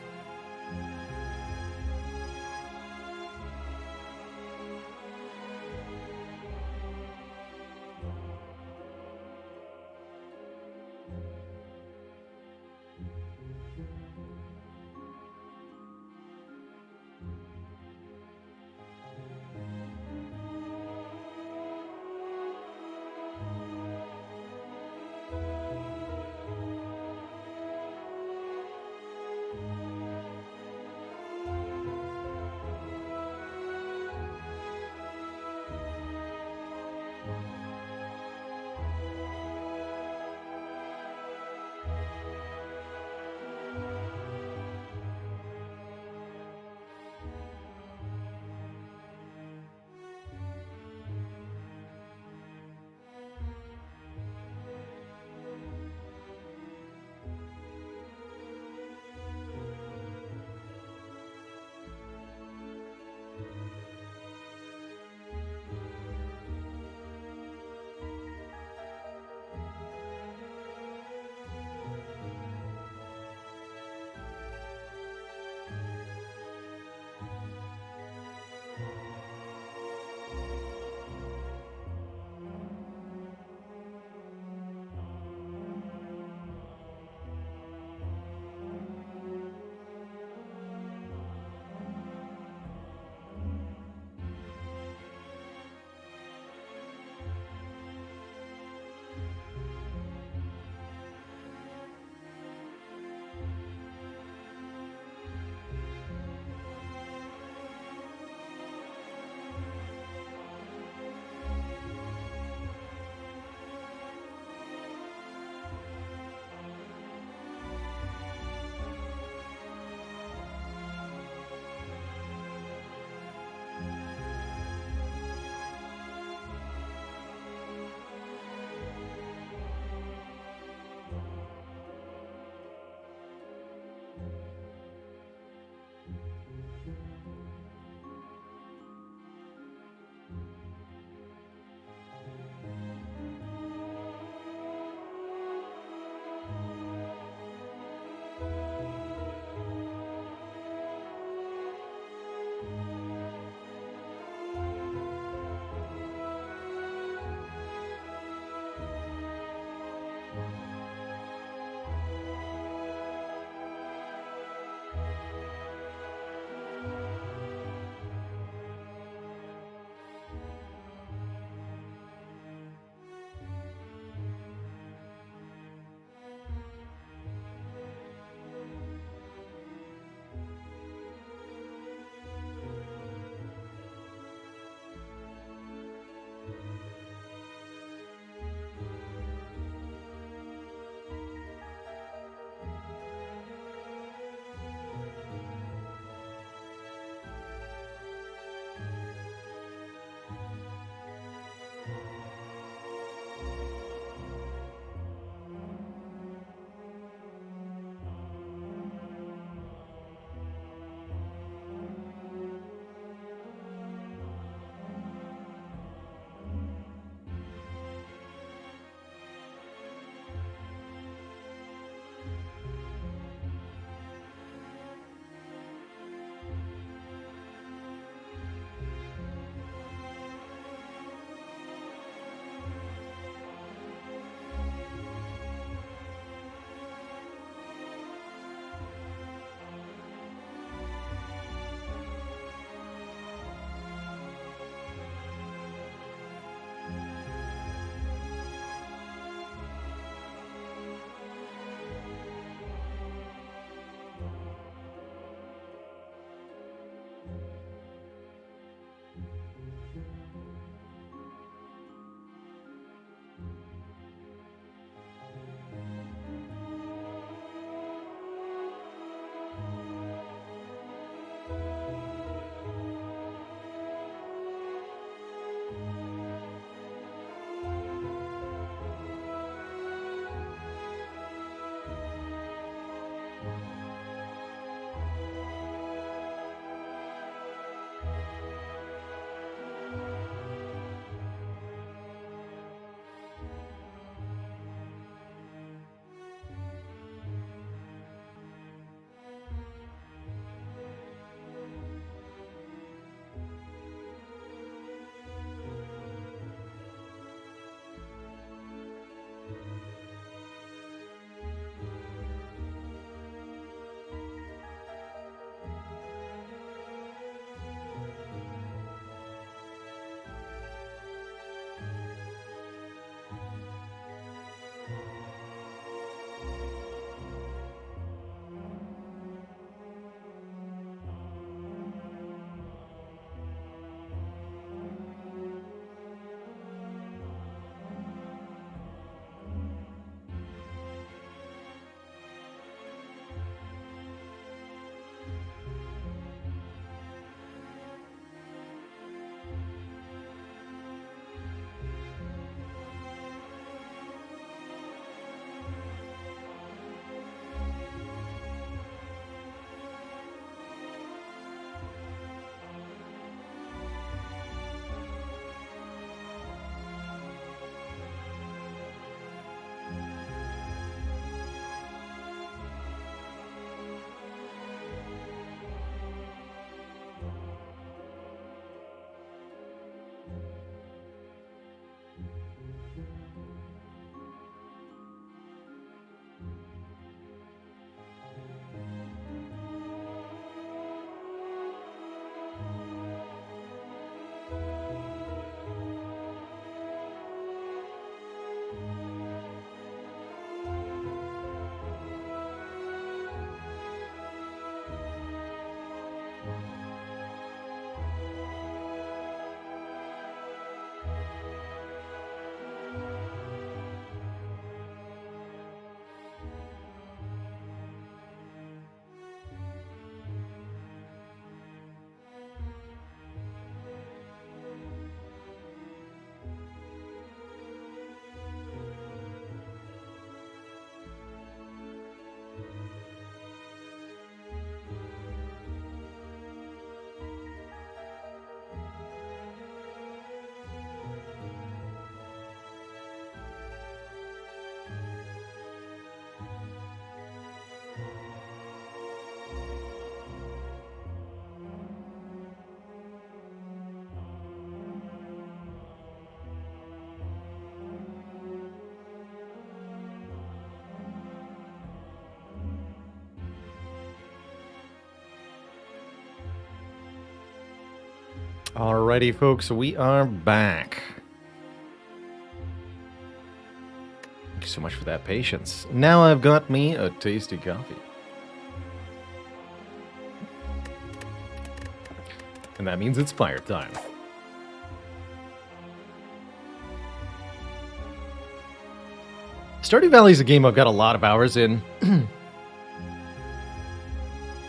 Alrighty, folks, we are back. Thank you so much for that patience. Now I've got me a tasty coffee. And that means it's fire time. Stardew Valley is a game I've got a lot of hours in. I'd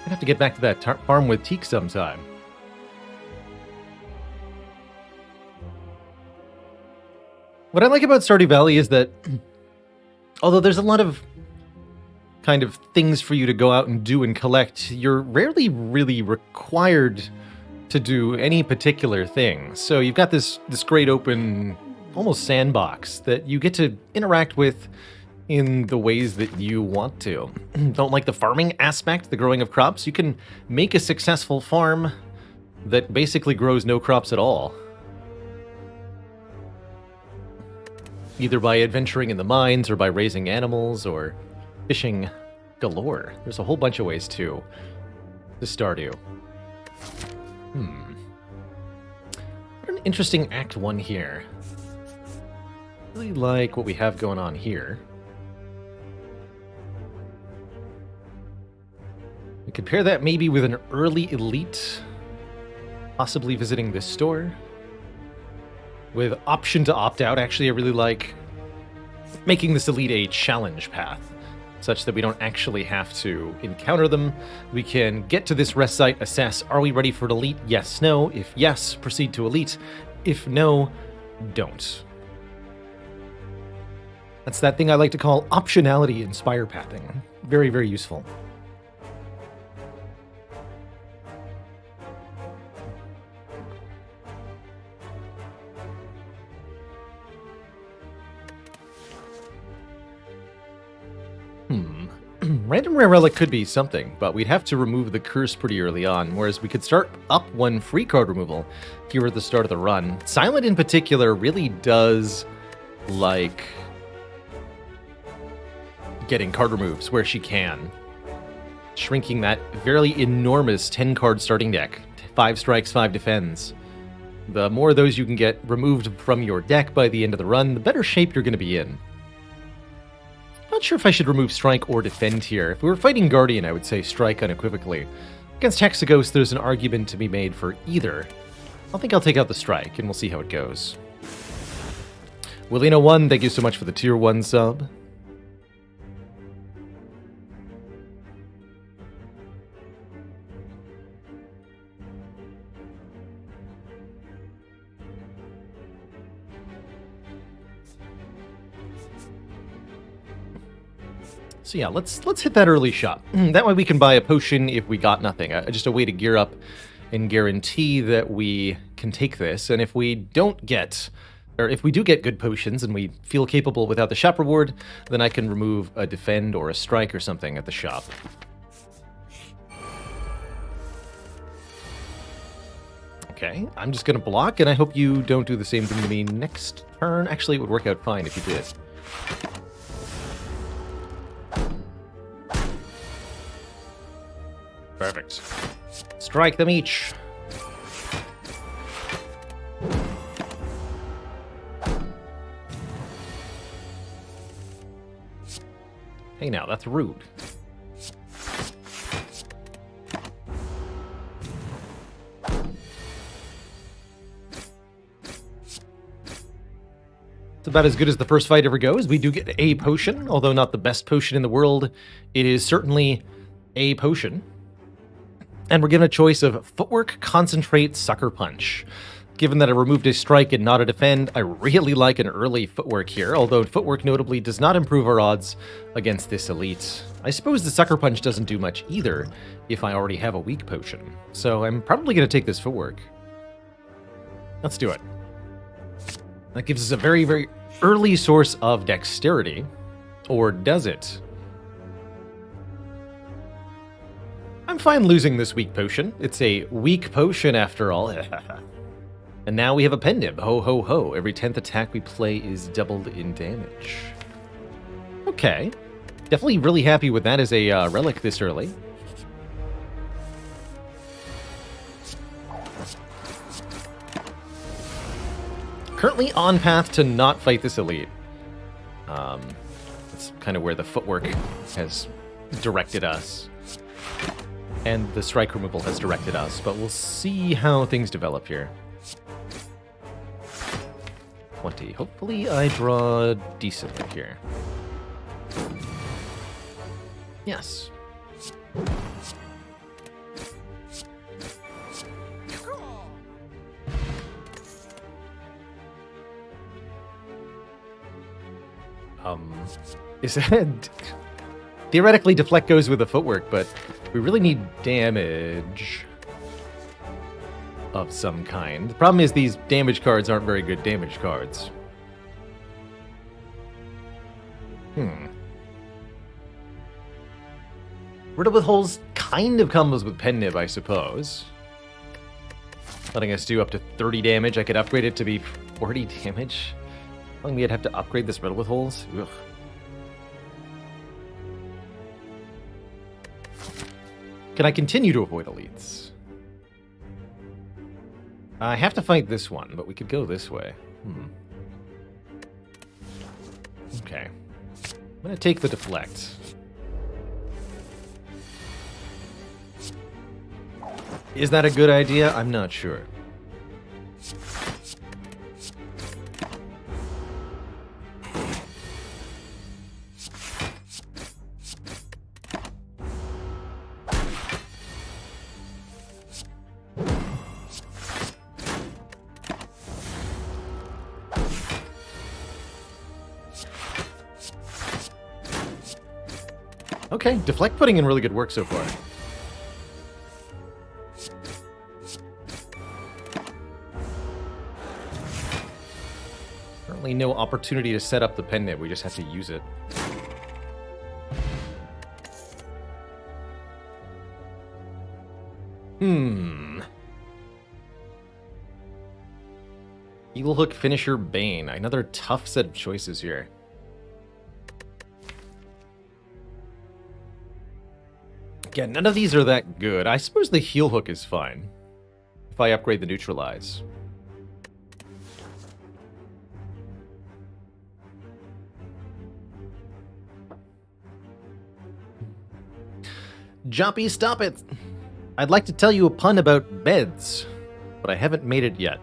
have to get back to that farm with Teak sometime. What I like about Stardew Valley is that, although there's a lot of kind of things for you to go out and do and collect, you're rarely really required to do any particular thing. So you've got this great open, almost sandbox that you get to interact with in the ways that you want to. Don't like the farming aspect, the growing of crops? You can make a successful farm that basically grows no crops at all. Either by adventuring in the mines, or by raising animals, or fishing galore. There's a whole bunch of ways to Stardew. What an interesting Act 1 here. Really like what we have going on here. We could pair that maybe with an early elite, possibly visiting this store. With option to opt out, actually I really like making this elite a challenge path, such that we don't actually have to encounter them. We can get to this rest site, assess, are we ready for an elite? Yes, no. If yes, proceed to elite. If no, don't. That's that thing I like to call optionality in Spire pathing. Very, very useful. Random Rare Relic could be something, but we'd have to remove the curse pretty early on, whereas we could start up one free card removal here at the start of the run. Silent in particular really does like getting card removes where she can. Shrinking that fairly enormous 10-card starting deck. 5 strikes, 5 defends. The more of those you can get removed from your deck by the end of the run, the better shape you're going to be in. Not sure if I should remove Strike or Defend here. If we were fighting Guardian, I would say Strike unequivocally. Against Hexaghost, there's an argument to be made for either. I think I'll take out the Strike, and we'll see how it goes. Willina1, thank you so much for the Tier 1 sub. So yeah, let's hit that early shop. That way we can buy a potion if we got nothing. Just a way to gear up and guarantee that we can take this. And if we don't get, or if we do get good potions and we feel capable without the shop reward, then I can remove a defend or a strike or something at the shop. Okay, I'm just gonna block, and I hope you don't do the same thing to me next turn. Actually, it would work out fine if you did. Perfect. Strike them each. Hey now, that's rude. It's about as good as the first fight ever goes. We do get a potion, although not the best potion in the world. It is certainly a potion. And we're given a choice of Footwork, Concentrate, Sucker Punch. Given that I removed a strike and not a defend, I really like an early Footwork here, although Footwork notably does not improve our odds against this elite. I suppose the Sucker Punch doesn't do much either if I already have a weak potion. So I'm probably going to take this Footwork. Let's do it. That gives us a very, very early source of dexterity. Or does it? I'm fine losing this weak potion. It's a weak potion after all. And now we have a Pendib. Ho, ho, ho. Every 10th attack we play is doubled in damage. Okay. Definitely really happy with that as a relic this early. currently on path to not fight this elite. That's kind of where the footwork has directed us. And the strike removal has directed us, but we'll see how things develop here. 20. Hopefully I draw decently here. Yes. Is that... Theoretically, deflect goes with the footwork, but we really need damage of some kind. The problem is these damage cards aren't very good damage cards. Riddle with Holes kind of combos with Pen Nib, I suppose. Letting us do up to 30 damage. I could upgrade it to be 40 damage. Telling me I'd have to upgrade this Riddle with Holes? Ugh. Can I continue to avoid elites? I have to fight this one, but we could go this way. Okay. I'm going to take the deflect. Is that a good idea? I'm not sure. Okay, deflect putting in really good work so far. Currently no opportunity to set up the Pen Nib, we just have to use it. Eagle Hook, Finisher, Bane. Another tough set of choices here. Again, none of these are that good. I suppose the Heel Hook is fine if I upgrade the Neutralize. Joppy, stop it! I'd like to tell you a pun about beds, but I haven't made it yet.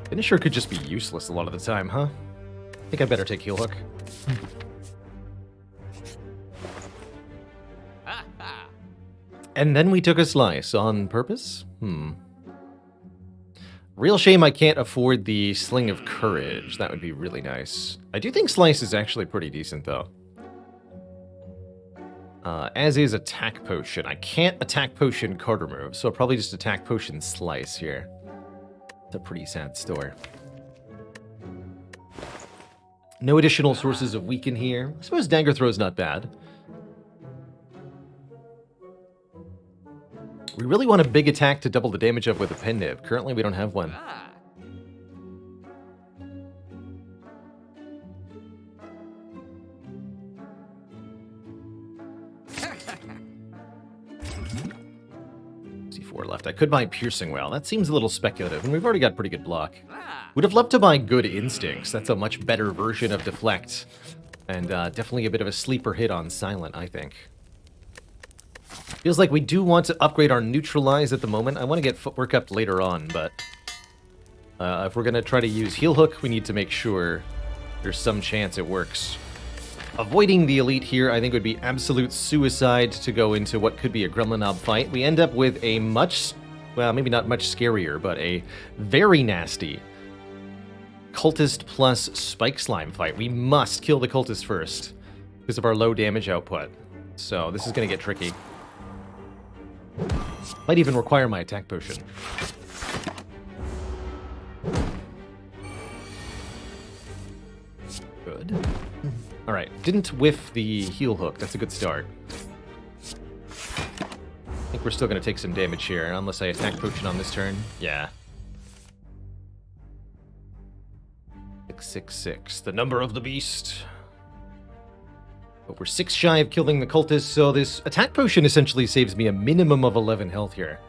Finisher could just be useless a lot of the time, huh? I think I better take Heel Hook. And then we took a slice on purpose? Real shame I can't afford the Sling of Courage. That would be really nice. I do think slice is actually pretty decent, though. As is Attack Potion. I can't Attack Potion card remove, so I'll probably just Attack Potion slice here. It's a pretty sad store. No additional sources of weaken here. I suppose Dagger Throw's not bad. We really want a big attack to double the damage up with a Pen Nib. Currently, we don't have one. C4 left. I could buy Piercing Well. That seems a little speculative, and we've already got pretty good block. Would have loved to buy Good Instincts. That's a much better version of Deflect. And definitely a bit of a sleeper hit on Silent, I think. Feels like we do want to upgrade our Neutralize at the moment. I want to get Footwork up later on, but if we're going to try to use Heel Hook, we need to make sure there's some chance it works. Avoiding the Elite here, I think, would be absolute suicide to go into what could be a Gremlinob fight. We end up with a much, well, maybe not much scarier, but a very nasty Cultist plus Spike Slime fight. We must kill the Cultist first because of our low damage output. So this is going to get tricky. Might even require my Attack Potion. Good. Alright, didn't whiff the Heel Hook. That's a good start. I think we're still going to take some damage here, unless I Attack Potion on this turn. Yeah. 666, the number of the beast. But we're 6 shy of killing the cultist, so this attack potion essentially saves me a minimum of 11 health here.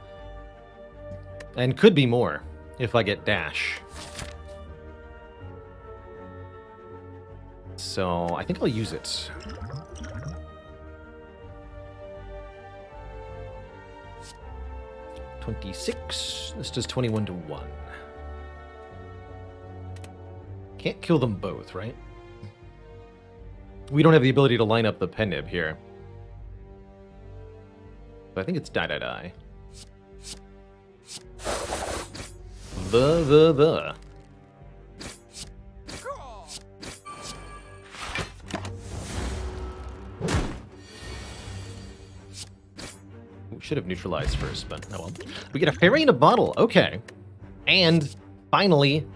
And could be more, if I get dash. So, I think I'll use it. $26. This does 21 to 1. Can't kill them both, right? We don't have the ability to line up the Penib here. But I think it's die. The. We should have neutralized first, but oh well. We get a fairy in a bottle, okay. And finally,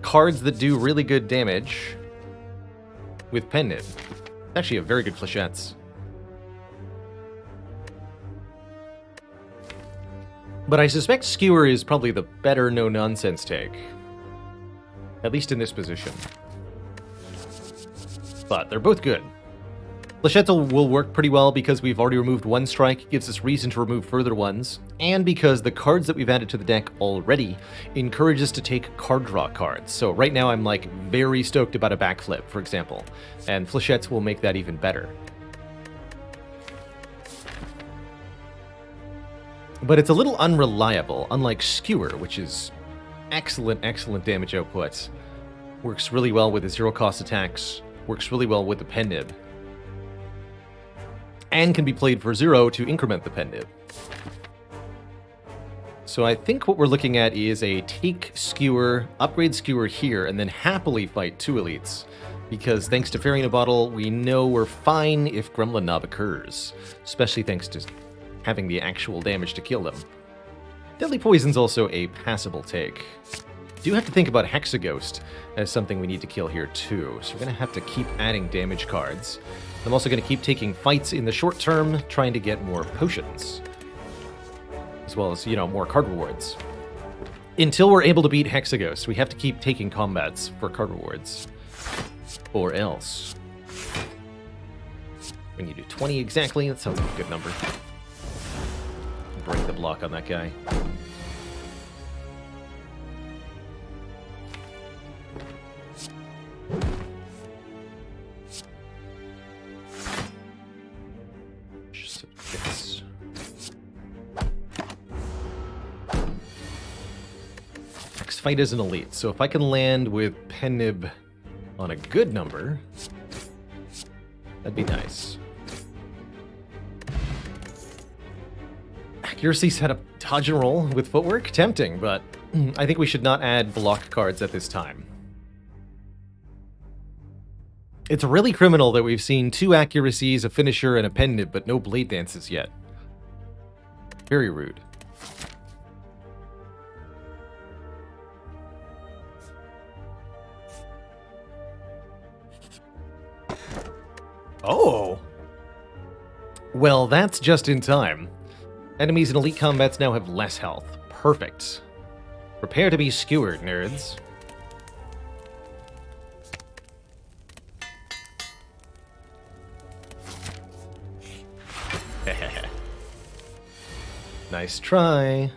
cards that do really good damage with Penib. Actually, a very good flechettes. But I suspect Skewer is probably the better no-nonsense take. At least in this position. But they're both good. Flechettes will work pretty well because we've already removed one strike, gives us reason to remove further ones, and because the cards that we've added to the deck already encourage us to take card draw cards. So right now I'm like very stoked about a backflip, for example, and Flechettes will make that even better. But it's a little unreliable, unlike Skewer, which is excellent damage output. Works really well with the zero-cost attacks, works really well with the Penib, and can be played for 0 to increment the Penib. So I think what we're looking at is a take Skewer, upgrade Skewer here, and then happily fight 2 elites. Because thanks to Fairy in a Bottle, we know we're fine if Gremlin Knob occurs. Especially thanks to having the actual damage to kill them. Deadly Poison's also a passable take. Do have to think about Hexaghost as something we need to kill here too, so we're going to have to keep adding damage cards. I'm also going to keep taking fights in the short term, trying to get more potions. As well as, more card rewards. Until we're able to beat Hexaghost, we have to keep taking combats for card rewards. Or else. When you do 20 exactly, that sounds like a good number. Break the block on that guy. Next fight is an elite, so if I can land with Penib on a good number, that'd be nice. Accuracy setup, dodge and roll with footwork? Tempting, but I think we should not add block cards at this time. It's really criminal that we've seen 2 accuracies, a finisher, and a Penib, but no blade dances yet. Very rude. Oh! Well, that's just in time. Enemies in elite combats now have less health. Perfect. Prepare to be skewered, nerds. Nice try.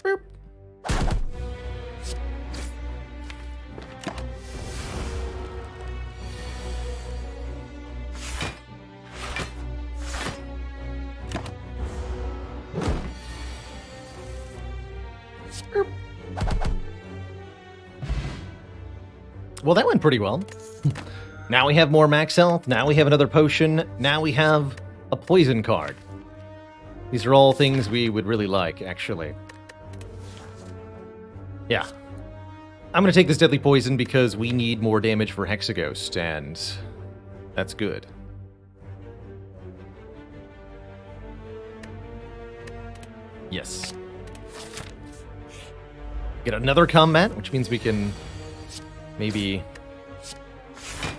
Boop. Well, that went pretty well. Now we have more max health, now we have another potion, now we have a poison card. These are all things we would really like, actually. Yeah. I'm going to take this Deadly Poison because we need more damage for Hexaghost, and that's good. Yes. Get another combat, which means we can maybe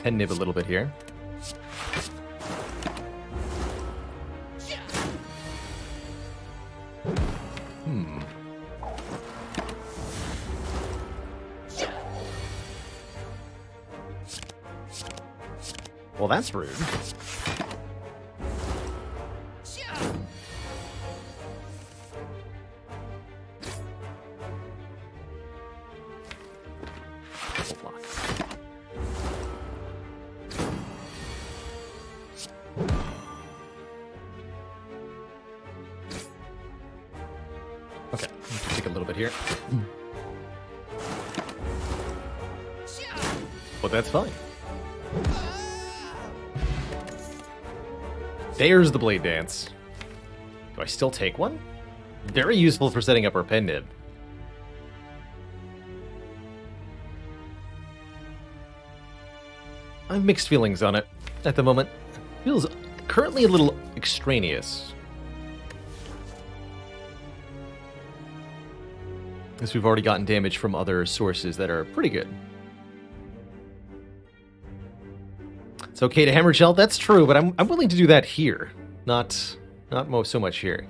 Penib a little bit here. Well, that's rude. Okay, take a little bit here. But that's fine. There's the blade dance. Do I still take one? Very useful for setting up our pen nib. I have mixed feelings on it at the moment. Feels currently a little extraneous. Because we've already gotten damage from other sources that are pretty good. It's okay to hammer shell, that's true, but I'm willing to do that here. Not so much here.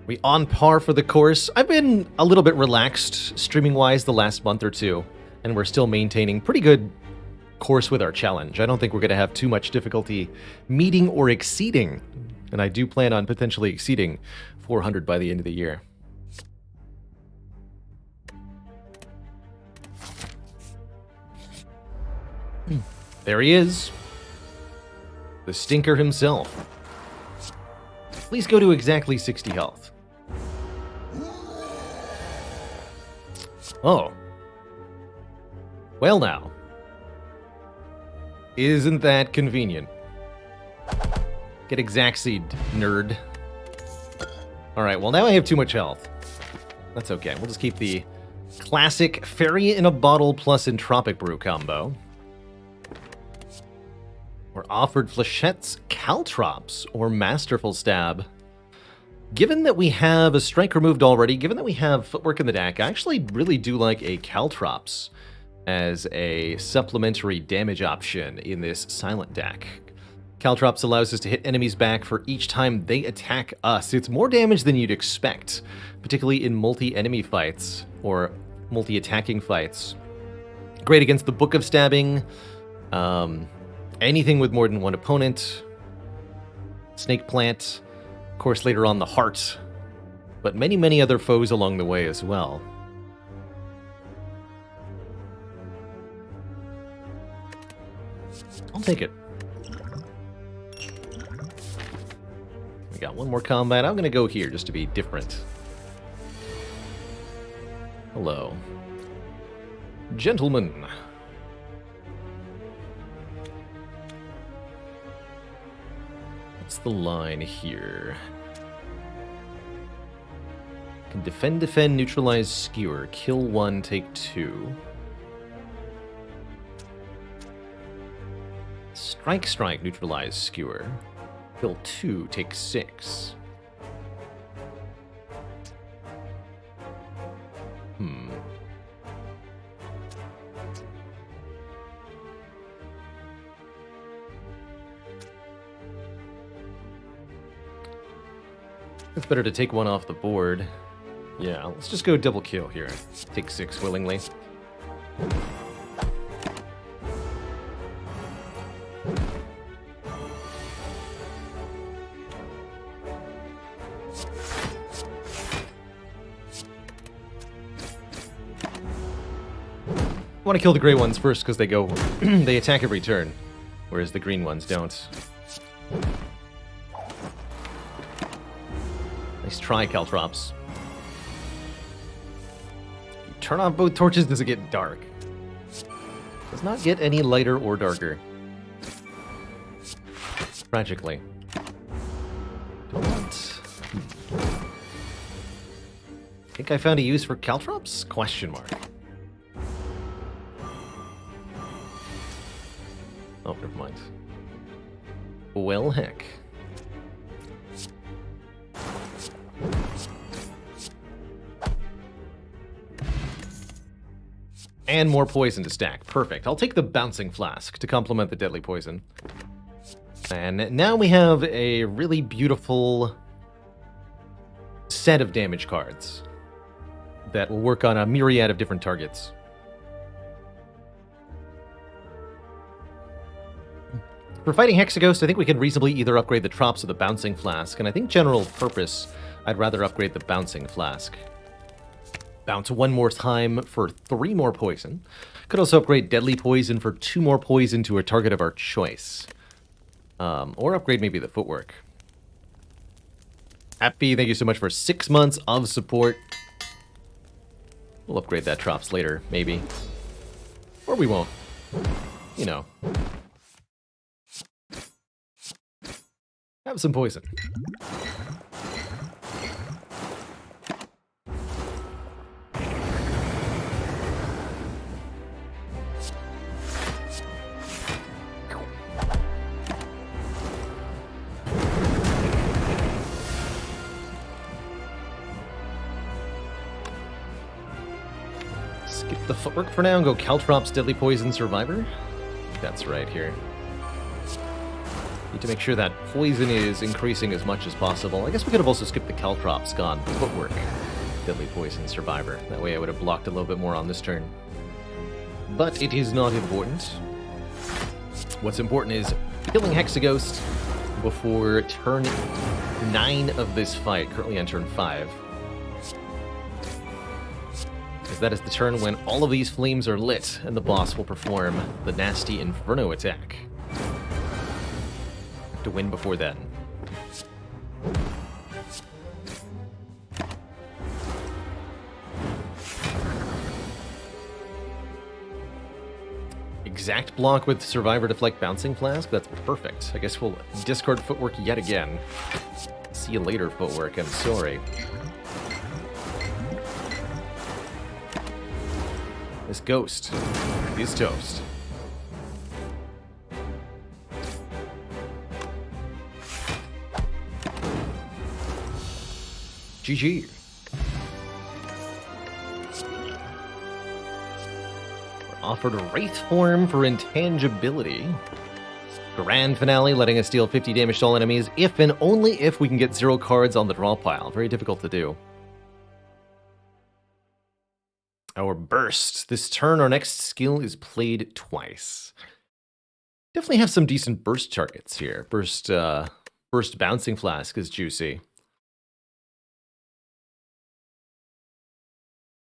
We on par for the course. I've been a little bit relaxed streaming-wise the last month or two, and we're still maintaining pretty good course with our challenge. I don't think we're going to have too much difficulty meeting or exceeding, and I do plan on potentially exceeding 400 by the end of the year. There he is. The stinker himself. Please go to exactly 60 health. Oh. Well now. Isn't that convenient? Get exact seed, nerd. Alright, well now I have too much health. That's okay, we'll just keep the classic Fairy in a Bottle plus Entropic Brew combo. We're offered Flechette's Caltrops, or Masterful Stab. Given that we have a strike removed already, given that we have footwork in the deck, I actually really do like a Caltrops as a supplementary damage option in this silent deck. Caltrops allows us to hit enemies back for each time they attack us. It's more damage than you'd expect, particularly in multi-enemy fights or multi-attacking fights. Great against the Book of Stabbing, anything with more than one opponent, Snake Plant, of course later on the Heart, but many other foes along the way as well. I'll take it. We got one more combat. I'm going to go here just to be different. Hello. Gentlemen. What's the line here? Can defend, neutralize, skewer. Kill one, take two. Strike, neutralize, skewer. Kill two, take six. It's better to take one off the board. Yeah, let's just go double kill here. Take six willingly. I want to kill the gray ones first because they go, they attack every turn, whereas the green ones don't. Nice try, Caltrops. You turn on both torches, does it get dark? Does not get any lighter or darker. Tragically. Don't. Think I found a use for Caltrops? Question mark. Oh, never mind. Well, heck. And more poison to stack. Perfect. I'll take the Bouncing Flask to complement the Deadly Poison. And now we have a really beautiful set of damage cards that will work on a myriad of different targets. For fighting Hexaghost, I think we can reasonably either upgrade the Trops or the Bouncing Flask, and I think general purpose, I'd rather upgrade the Bouncing Flask. Bounce 1 more time for 3 more poison. Could also upgrade Deadly Poison for 2 more poison to a target of our choice. Or upgrade maybe the Footwork. Happy, thank you so much for 6 months of support. We'll upgrade that Trops later, maybe. Or we won't. You know. Have some poison. Skip the Footwork for now and go Caltrops, Deadly Poison, Survivor. That's right here. Need to make sure that poison is increasing as much as possible. I guess we could have also skipped the Caltrops, gone Footwork, Deadly Poison, Survivor. That way I would have blocked a little bit more on this turn. But it is not important. What's important is killing Hexaghost before turn 9 of this fight, currently on turn 5. Because that is the turn when all of these flames are lit and the boss will perform the nasty Inferno attack. To win before then. Exact block with Survivor Deflect Bouncing Flask? That's perfect. I guess we'll discard Footwork yet again. See you later, Footwork. I'm sorry. This ghost is toast. GG. We're offered a Wraith form for intangibility. Grand Finale, letting us deal 50 damage to all enemies, if and only if we can get 0 cards on the draw pile. Very difficult to do. Our Burst. This turn, our next skill is played twice. Definitely have some decent burst targets here. Burst Bouncing Flask is juicy.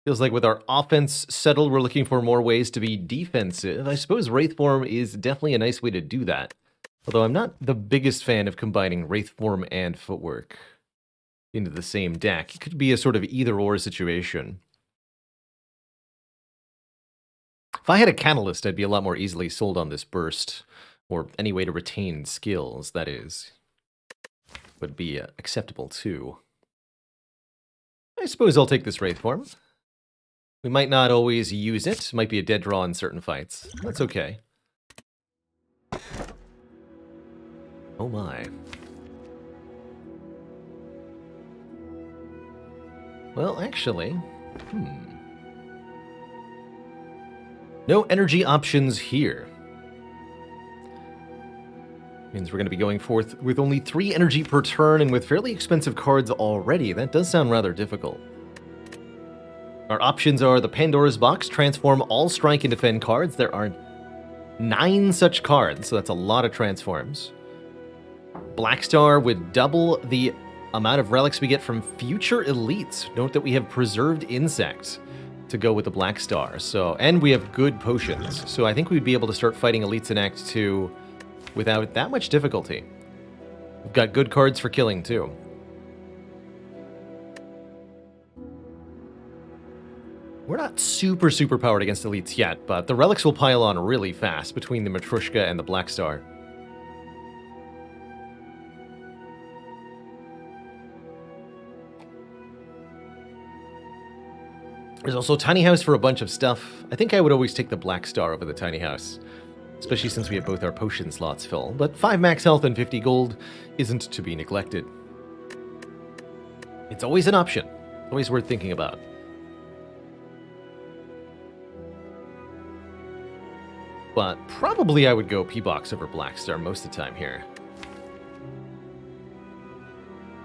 Feels like with our offense settled, we're looking for more ways to be defensive. I suppose Wraith Form is definitely a nice way to do that. Although I'm not the biggest fan of combining Wraith Form and Footwork into the same deck. It could be a sort of either-or situation. If I had a Catalyst, I'd be a lot more easily sold on this burst. Or any way to retain skills, that is. Would be acceptable too. I suppose I'll take this Wraith Form. We might not always use it. Might be a dead draw in certain fights. That's okay. Oh my. Well, actually... No energy options here. Means we're going to be going forth with only 3 energy per turn and with fairly expensive cards already. That does sound rather difficult. Our options are the Pandora's Box, transform all strike and defend cards. There are 9 such cards, so that's a lot of transforms. Blackstar would double the amount of relics we get from future elites. Note that we have Preserved Insect to go with the Blackstar. So, and we have good potions. So I think we'd be able to start fighting elites in Act 2 without that much difficulty. We've got good cards for killing too. We're not super powered against elites yet, but the relics will pile on really fast between the Matryoshka and the Blackstar. There's also Tiny House for a bunch of stuff. I think I would always take the Blackstar over the Tiny House, especially since we have both our potion slots full, but 5 max health and 50 gold isn't to be neglected. It's always an option, always worth thinking about. But probably I would go P-Box over Blackstar most of the time here.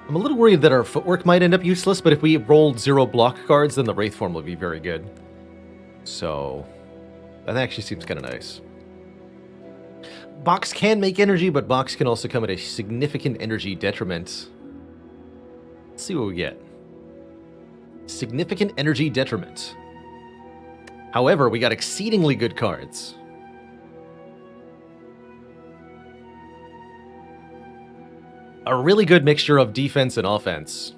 I'm a little worried that our Footwork might end up useless, but if we rolled 0 block cards, then the Wraith Form would be very good. So, that actually seems kind of nice. Box can make energy, but Box can also come at a significant energy detriment. Let's see what we get. Significant energy detriment. However, we got exceedingly good cards. A really good mixture of defense and offense.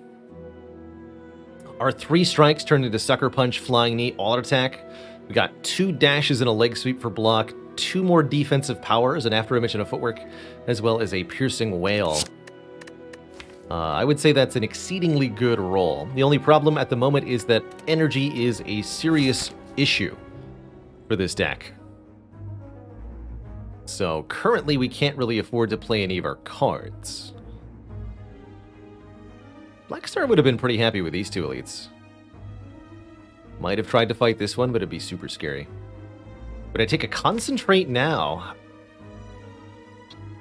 Our 3 strikes turned into Sucker Punch, Flying Knee, All Out Attack. We got 2 dashes and a leg sweep for block, 2 more defensive powers, an after image and a footwork, as well as a piercing wail. I would say that's an exceedingly good roll. The only problem at the moment is that energy is a serious issue for this deck. So currently we can't really afford to play any of our cards. Blackstar would have been pretty happy with these 2 elites. Might have tried to fight this one, but it'd be super scary. Would I take a concentrate now?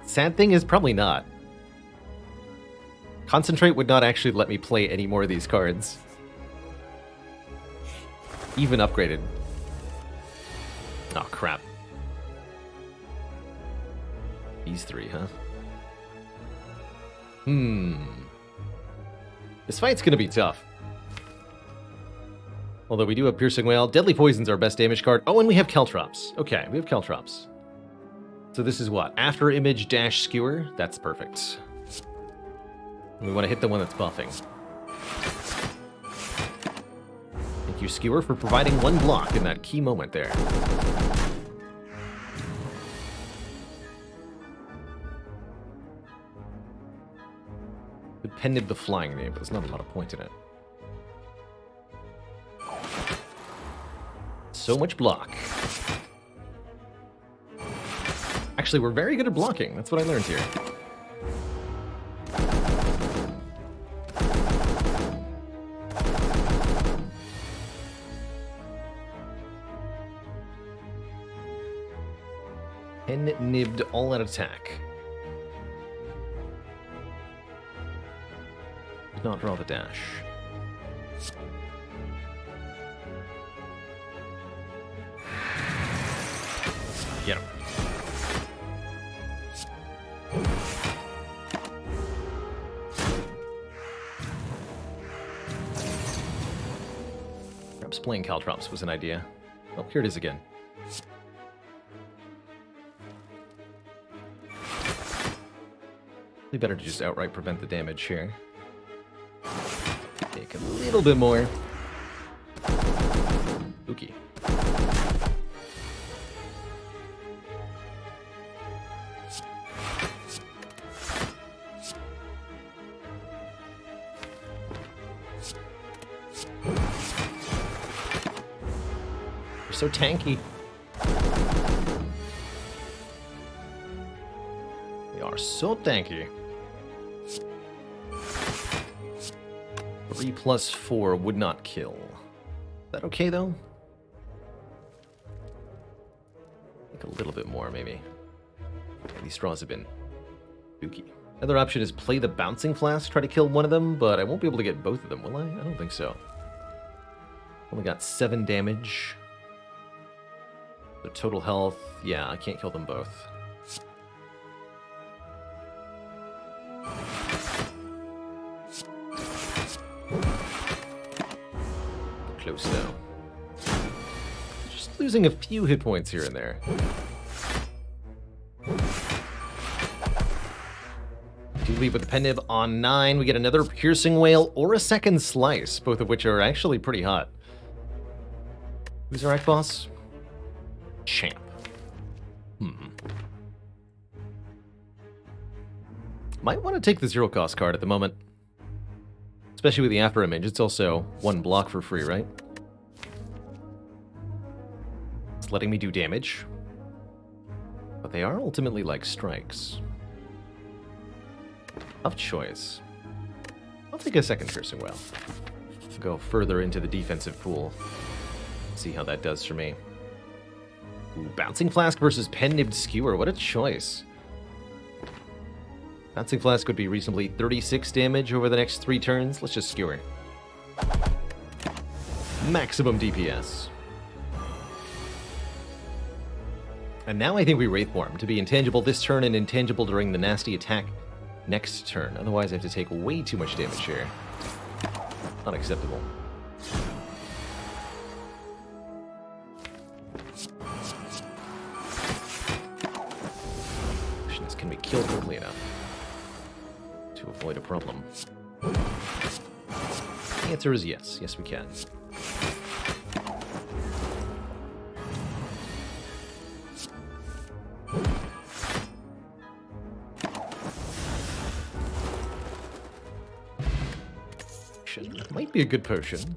Sad thing is probably not. Concentrate would not actually let me play any more of these cards. Even upgraded. Oh, crap. These 3, huh? This fight's gonna be tough. Although we do have Piercing Wail. Deadly Poison's our best damage card. Oh, and we have Caltrops. Okay, we have Caltrops. So this is what? After Image dash Skewer? That's perfect. We want to hit the one that's buffing. Thank you, Skewer, for providing 1 block in that key moment there. Depended the Flying Knee, but there's not a lot of point in it. So much block. Actually, we're very good at blocking. That's what I learned here. Pen nibbed all out attack. Did not draw the dash. Get him. Perhaps playing Caltrops was an idea. Oh, here it is again. Probably better to just outright prevent the damage here. Take a little bit more. Spooky. You're so tanky. They are so tanky. 3 + 4 would not kill. Is that okay, though? I think a little bit more, maybe. These straws have been spooky. Another option is play the Bouncing Flask, try to kill one of them, but I won't be able to get both of them, will I? I don't think so. Only got 7 damage. The total health, yeah, I can't kill them both. Close, though. Just losing a few hit points here and there. Do leave with the Pen Nib on 9. We get another Piercing Wail or a second Slice, both of which are actually pretty hot. Who's our act boss? Champ. Might want to take the 0-cost card at the moment. Especially with the After Image. It's also 1 block for free, right? It's letting me do damage. But they are ultimately like strikes. Tough choice. I'll take a second Piercing Wail. Go further into the defensive pool. See how that does for me. Ooh, Bouncing Flask versus Pen Nibbed Skewer. What a choice. Bouncing Flask would be reasonably 36 damage over the next 3 turns. Let's just Skewer. Maximum DPS. And now I think we Wraithform to be intangible this turn and intangible during the nasty attack next turn. Otherwise I have to take way too much damage here. Unacceptable. Can we kill quickly enough to avoid a problem? The answer is yes. Yes, we can. Might be a good potion.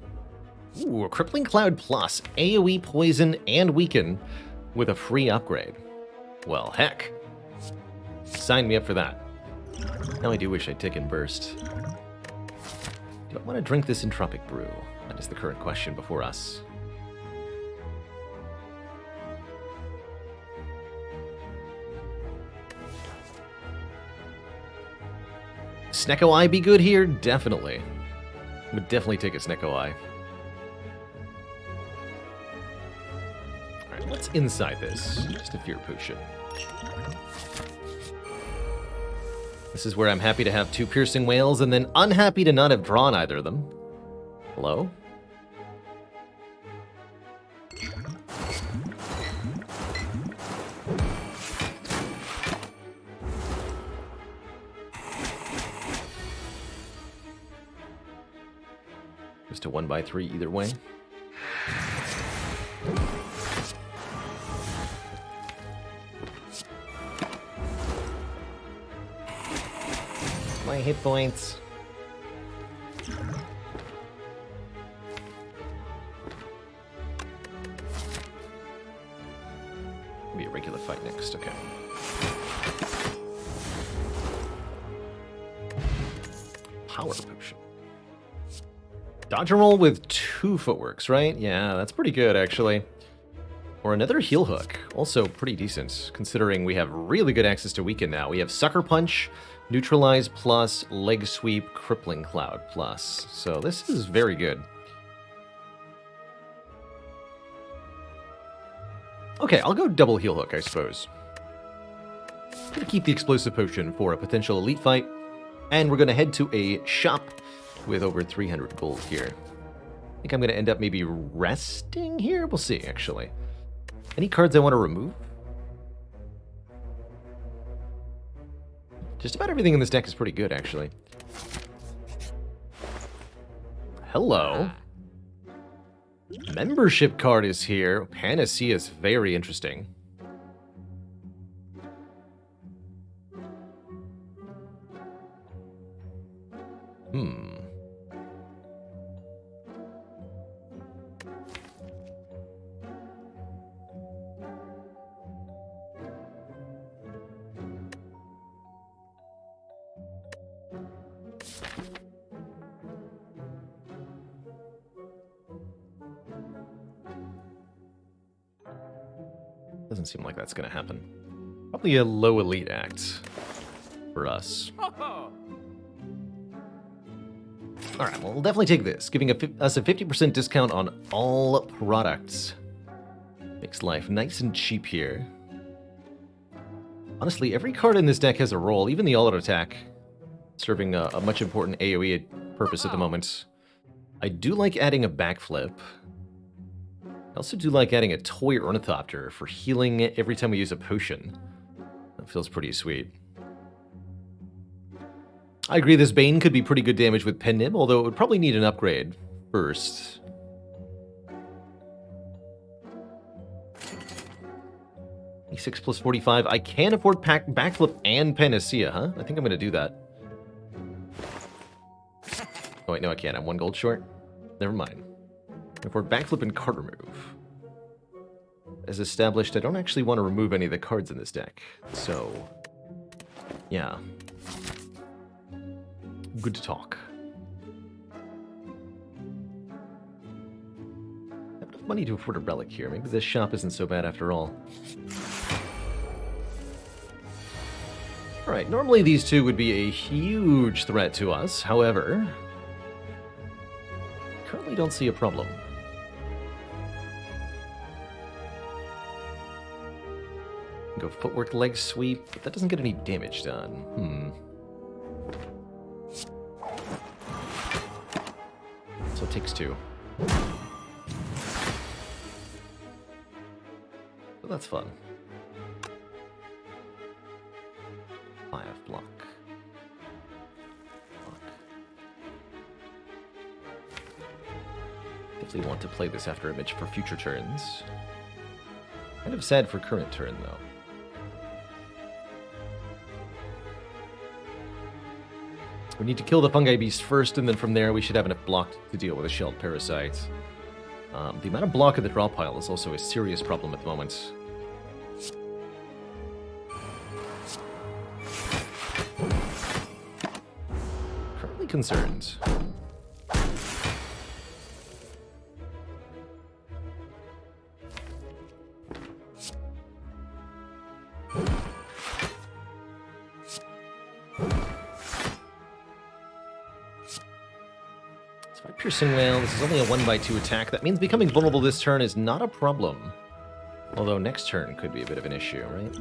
Ooh, a Crippling Cloud Plus, AoE Poison and Weaken with a free upgrade. Well, heck. Sign me up for that. Now I do wish I'd taken Burst. Do I want to drink this Entropic Brew? That is the current question before us. Snecko Eye be good here? Definitely. Would definitely take a Snecko Eye. Alright, what's inside this? Just a Fear Potion. This is where I'm happy to have 2 Piercing Whales and then unhappy to not have drawn either of them. Hello? Just a 1x3 either way. My hit points. Be a regular fight next, okay. Power potion. Dodge and roll with 2 footworks, right? Yeah, that's pretty good, actually. Or another heal hook. Also pretty decent, considering we have really good access to weaken now. We have Sucker Punch, Neutralize Plus, Leg Sweep, Crippling Cloud Plus. So this is very good. Okay, I'll go double heal hook, I suppose. I'm gonna keep the explosive potion for a potential elite fight. And we're gonna head to a shop with over 300 gold here. I think I'm gonna end up maybe resting here? We'll see, actually. Any cards I want to remove? Just about everything in this deck is pretty good, actually. Hello. Membership card is here. Panacea is very interesting. Doesn't seem like that's going to happen. Probably a low elite act for us. Alright, well, we'll definitely take this, giving us a 50% discount on all products. Makes life nice and cheap here. Honestly, every card in this deck has a role, even the all-out attack, serving a much important AoE purpose at the moment. I do like adding a backflip. I also do like adding a toy ornithopter for healing every time we use a potion. That feels pretty sweet. I agree this Bane could be pretty good damage with Pen Nib, although it would probably need an upgrade first. E6 plus 45. I can afford backflip and Panacea, huh? I think I'm going to do that. Oh wait, no I can't. I'm 1 gold short. Never mind. For backflip and card remove. As established, I don't actually want to remove any of the cards in this deck. So, yeah. Good to talk. I have enough money to afford a relic here. Maybe this shop isn't so bad after all. Alright, normally these two would be a huge threat to us. However, currently don't see a problem. Go footwork, leg sweep, but that doesn't get any damage done. So it takes 2. So that's fun. 5 block. Definitely want to play this after image for future turns. Kind of sad for current turn, though. We need to kill the fungi beast first, and then from there we should have enough block to deal with a shelled parasite. The amount of block in the draw pile is also a serious problem at the moment. Currently concerned. Piercing Whale, this is only a 1/2 attack. That means becoming vulnerable this turn is not a problem. Although next turn could be a bit of an issue, right?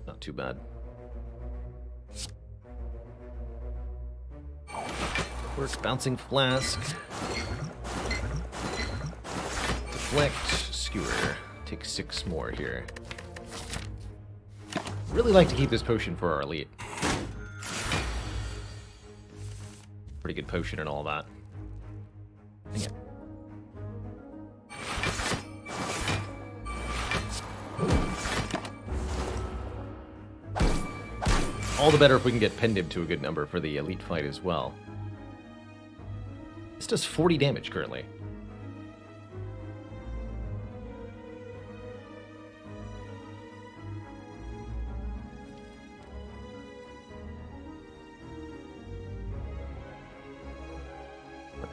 Not too bad. Work, Bouncing Flask. Deflect, Skewer. Take 6 more here. Really like to keep this potion for our elite. Pretty good potion and all that. Dang it. All the better if we can get Pendib to a good number for the elite fight as well. This does 40 damage currently.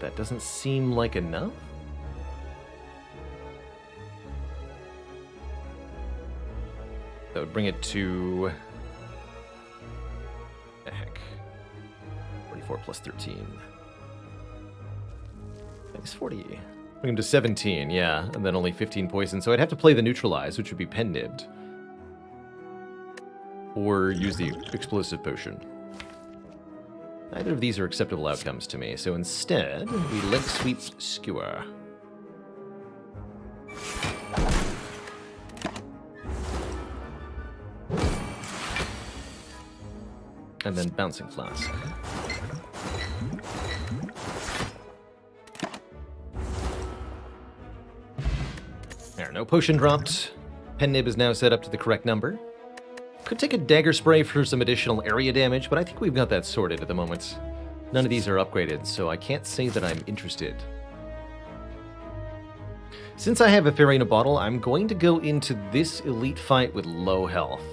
That doesn't seem like enough. That would bring it to... the heck. 44 plus 13. That's 40. Bring him to 17, yeah. And then only 15 poison. So I'd have to play the Neutralize, which would be Pendibbed. Or use the Explosive Potion. Neither of these are acceptable outcomes to me, so instead, we leg sweep Skewer. And then Bouncing Flask. There, no potion dropped. Pen Nib is now set up to the correct number. Could take a Dagger Spray for some additional area damage, but I think we've got that sorted at the moment. None of these are upgraded, so I can't say that I'm interested. Since I have a Fairy in a Bottle, I'm going to go into this elite fight with low health.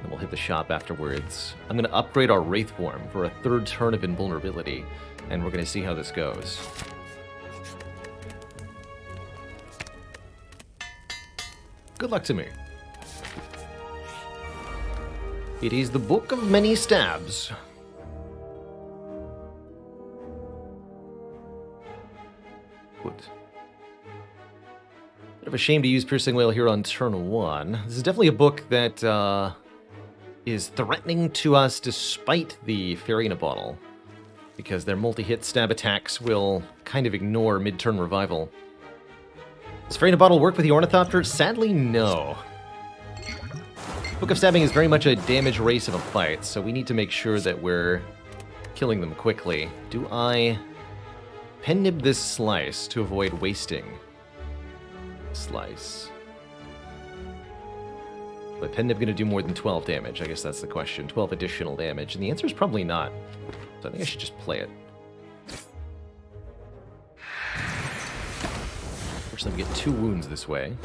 Then we'll hit the shop afterwards. I'm going to upgrade our Wraith Form for a 3rd turn of invulnerability, and we're going to see how this goes. Good luck to me. It is the Book of Many Stabs. Good. Bit of a shame to use Piercing Wail here on turn 1. This is definitely a book that is threatening to us despite the Fairy in a Bottle, because their multi-hit stab attacks will kind of ignore mid-turn revival. Does Fairy in a Bottle work with the Ornithopter? Sadly, no. Book of Stabbing is very much a damage race of a fight, so we need to make sure that we're killing them quickly. Do I Pen-Nib this slice to avoid wasting? Slice. But Pen-Nib going to do more than 12 damage? I guess that's the question. 12 additional damage, and the answer is probably not. So I think I should just play it. Force them to get 2 wounds this way.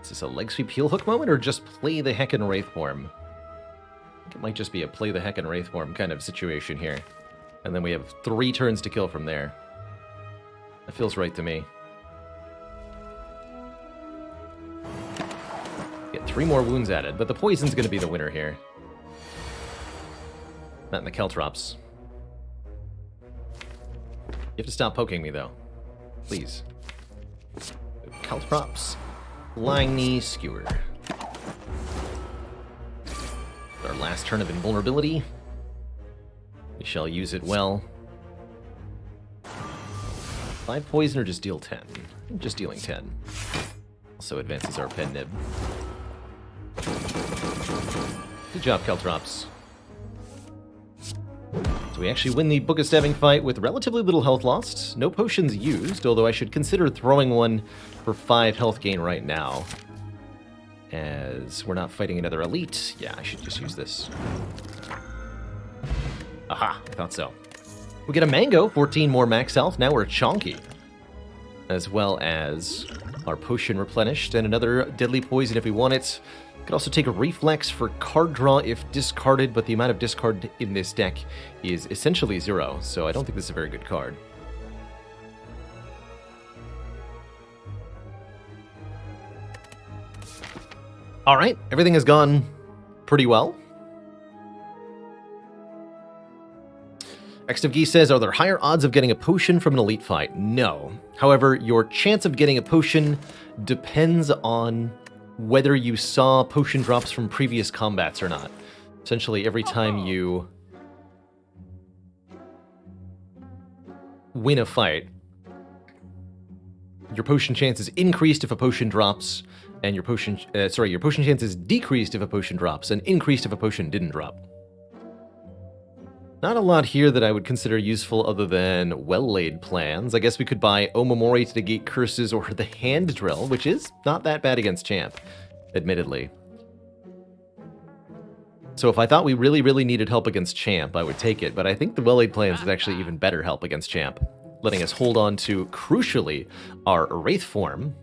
Is this a leg sweep heel hook moment, or just play the Heckin' Wraith Form? I think it might just be a play the Heckin' Wraith Form kind of situation here. And then we have 3 turns to kill from there. That feels right to me. Get 3 more wounds added, but the poison's going to be the winner here. Not in the Caltrops. You have to stop poking me, though. Please. Caltrops. Flying Knee, Skewer. Our last turn of invulnerability. We shall use it well. 5 poison or just deal 10? Just dealing 10. Also advances our pen nib. Good job, Caltrops. So we actually win the Book of Stabbing fight with relatively little health lost. No potions used, although I should consider throwing one for 5 health gain right now. As we're not fighting another elite. Yeah, I should just use this. Aha, I thought so. We get a mango, 14 more max health. Now we're chonky. As well as our potion replenished and another deadly poison if we want it. Could also take a reflex for card draw if discarded, but the amount of discard in this deck is essentially 0, so I don't think this is a very good card. Alright, everything has gone pretty well. Extivgi says, are there higher odds of getting a potion from an elite fight? No. However, your chance of getting a potion depends on whether you saw potion drops from previous combats or not. Essentially, every time you win a fight, your potion chance is increased if a potion drops, and your potion chance is decreased if a potion drops, and increased if a potion didn't drop. Not a lot here that I would consider useful other than well-laid plans. I guess we could buy Omamori to negate curses or the hand drill, which is not that bad against Champ, admittedly. So if I thought we really, really needed help against Champ, I would take it, but I think the well-laid plans is actually even better help against Champ, letting us hold on to, crucially, our Wraith form,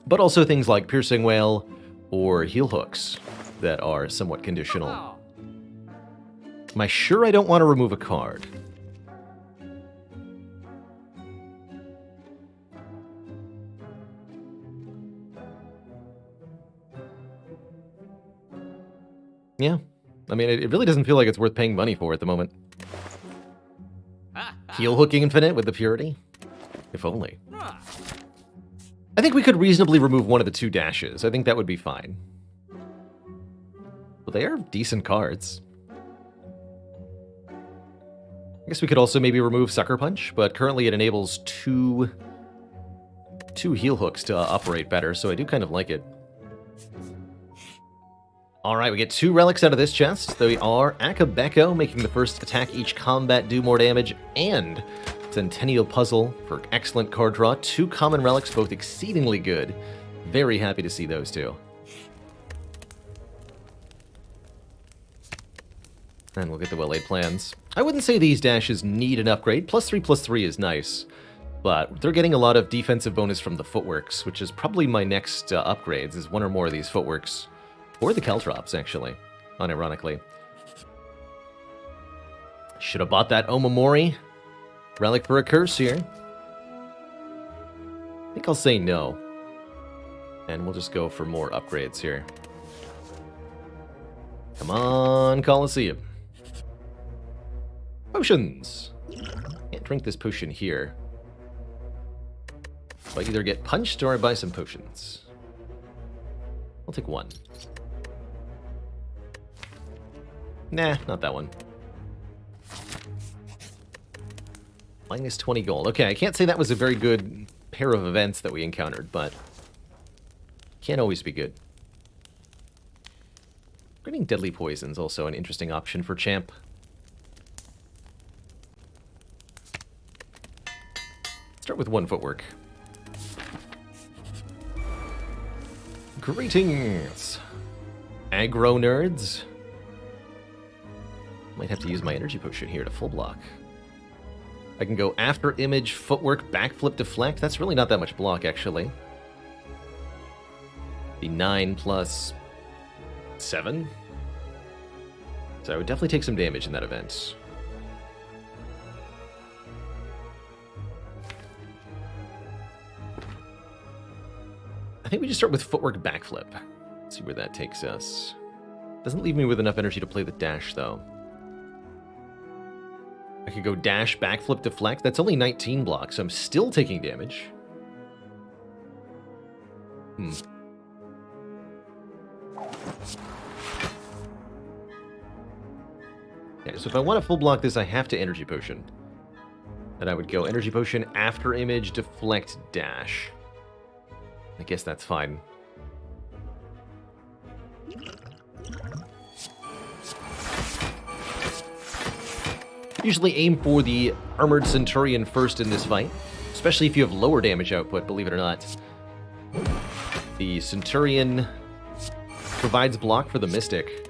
but also things like Piercing Wail or Heel Hooks that are somewhat conditional. Am I sure I don't want to remove a card? Yeah. I mean, it really doesn't feel like it's worth paying money for at the moment. Heel hooking infinite with the Purity? If only. I think we could reasonably remove one of the 2 dashes. I think that would be fine. But they are decent cards. I guess we could also maybe remove Sucker Punch, but currently it enables two heel hooks to operate better, so I do kind of like it. Alright, we get 2 relics out of this chest. They are Akabeko, making the first attack each combat do more damage, and Centennial Puzzle for excellent card draw. 2 common relics, both exceedingly good. Very happy to see those 2. And we'll get the well-laid plans. I wouldn't say these dashes need an upgrade. +3/+3 is nice, but they're getting a lot of defensive bonus from the footworks, which is probably my next upgrades, is 1 or more of these footworks. Or the Caltrops, actually, unironically. Should have bought that Omamori relic for a curse here. I think I'll say no. And we'll just go for more upgrades here. Come on, Colosseum. Potions! Can't drink this potion here. So I either get punched or I buy some potions. I'll take 1. Nah, not that one. Minus 20 gold. Okay, I can't say that was a very good pair of events that we encountered, but can't always be good. Getting Deadly Poison's also an interesting option for Champ. Start with 1 footwork. Greetings, aggro nerds. Might have to use my energy potion here to full block. I can go after image, footwork, backflip, deflect. That's really not that much block, actually. The 9 plus 7. So I would definitely take some damage in that event. I think we just start with footwork, backflip. Let's see where that takes us. Doesn't leave me with enough energy to play the dash, though. I could go dash, backflip, deflect. That's only 19 blocks, so I'm still taking damage. Okay, so if I want to full block this, I have to energy potion. Then I would go energy potion, after image, deflect, dash. I guess that's fine. Usually aim for the Armored Centurion first in this fight, especially if you have lower damage output, believe it or not. The Centurion provides block for the Mystic.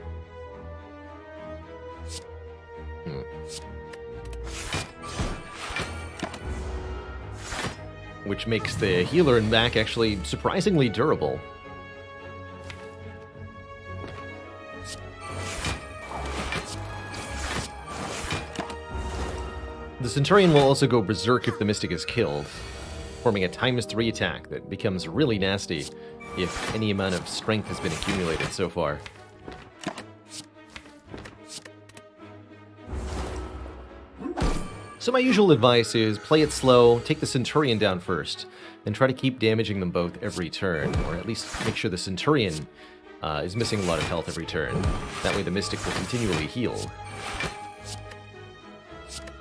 Which makes the healer and back actually surprisingly durable. The Centurion will also go berserk if the Mystic is killed, forming a ×3 attack that becomes really nasty if any amount of strength has been accumulated so far. So my usual advice is play it slow, take the Centurion down first, and try to keep damaging them both every turn, or at least make sure the Centurion is missing a lot of health every turn. That way the Mystic will continually heal.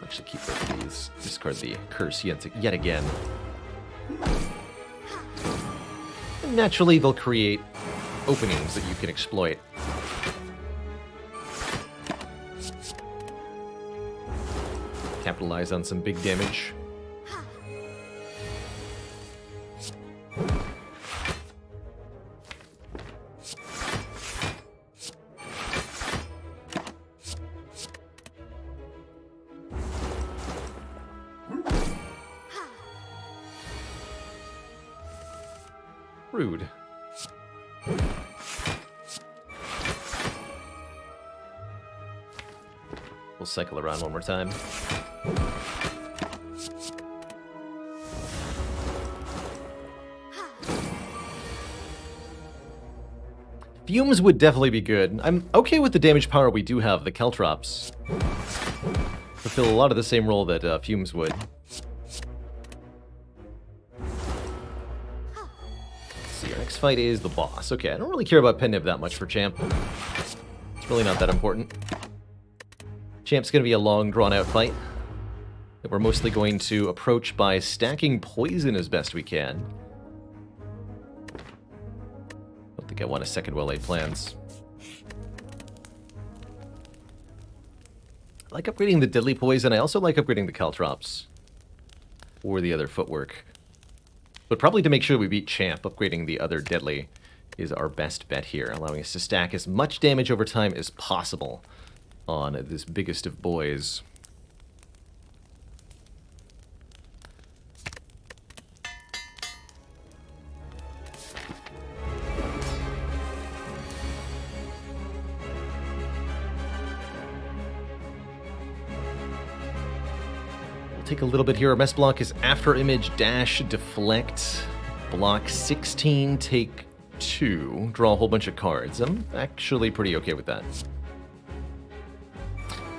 Actually keep both of these. Discard the curse yet again. And naturally, they'll create openings that you can exploit. Capitalize on some big damage. Rude. We'll cycle around one more time. Fumes would definitely be good. I'm okay with the damage power we do have. The Caltrops fulfill a lot of the same role that Fumes would. Let's see, our next fight is the boss. Okay, I don't really care about Pen Nib that much for Champ. It's really not that important. Champ's going to be a long, drawn-out fight that we're mostly going to approach by stacking poison as best we can. I think I want a second well-laid plans. I like upgrading the deadly poison. I also like upgrading the Caltrops or the other footwork. But probably to make sure we beat Champ, upgrading the other deadly is our best bet here, allowing us to stack as much damage over time as possible on this biggest of boys. Take a little bit here. Our mess block is after image, dash, deflect, block 16, take 2, draw a whole bunch of cards. I'm actually pretty okay with that.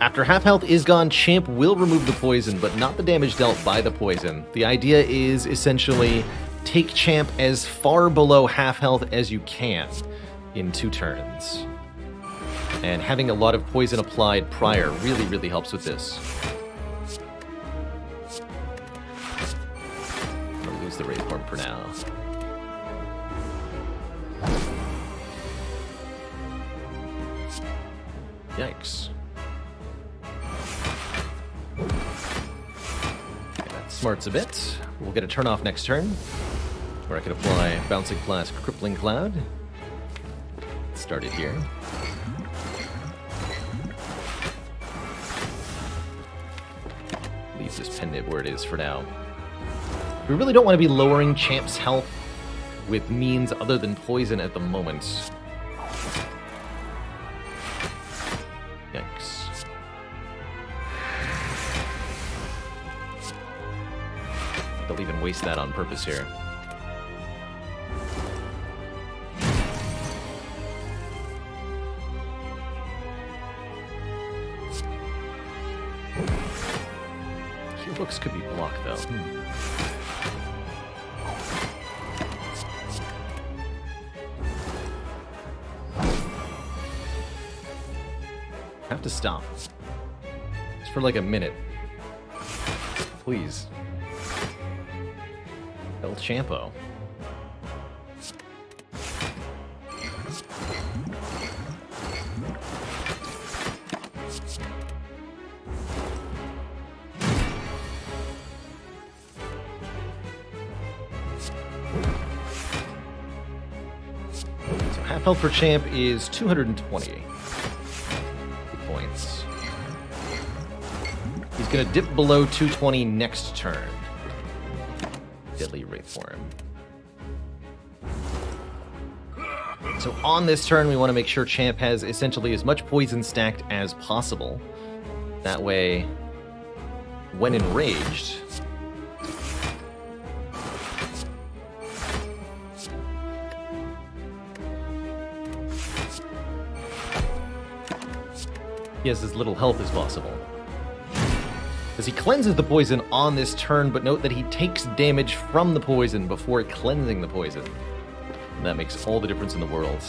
After half health is gone, Champ will remove the poison, but not the damage dealt by the poison. The idea is essentially take Champ as far below half health as you can in 2 turns. And having a lot of poison applied prior really, really helps with this. The Wraith form for now. Yikes. Okay, that smarts a bit. We'll get a turn off next turn, where I can apply Bouncing Blast, Crippling Cloud. Start it here. Leave this Pen Nib where it is for now. We really don't want to be lowering Champ's health with means other than poison at the moment. Yikes. They'll even waste that on purpose here. Your books could be blocked, though. Have to stop. Just for like a minute. Please. El Champo. So half health for champ is 220 points. He's gonna dip below 220 next turn. Deadly Wraith for him. So on this turn, we want to make sure champ has essentially as much poison stacked as possible. That way, when enraged, he has as little health as possible. As he cleanses the poison on this turn, but note that he takes damage from the poison before cleansing the poison. And that makes all the difference in the world.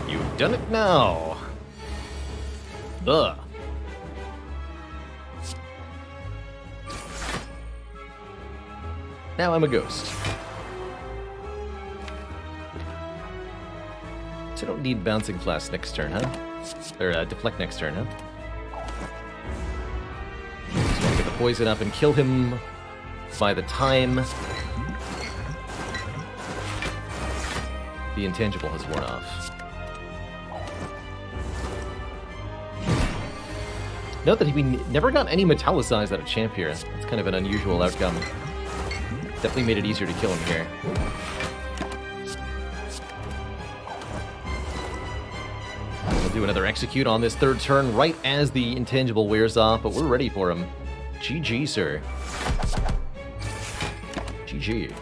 You've done it now. Duh. Now I'm a ghost. So I don't need bouncing flash next turn, huh? Or deflect next turn, huh? Just want to get the poison up and kill him by the time the intangible has worn off. Note that we never got any metallicized out of champ here. That's kind of an unusual outcome. Definitely made it easier to kill him here. We'll do another execute on this third turn right as the intangible wears off, but we're ready for him. GG, sir. GG.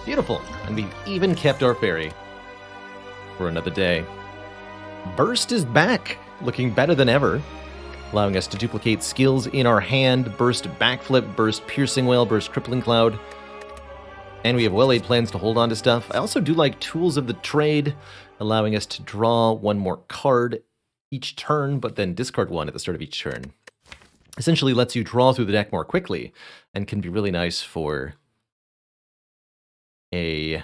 Beautiful. And we've even kept our fairy for another day. Burst is back, looking better than ever, allowing us to duplicate skills in our hand. Burst Backflip, Burst Piercing Wail, Burst Crippling Cloud. And we have well-laid plans to hold on to stuff. I also do like Tools of the Trade, allowing us to draw one more card each turn, but then discard one at the start of each turn. Essentially lets you draw through the deck more quickly, and can be really nice for a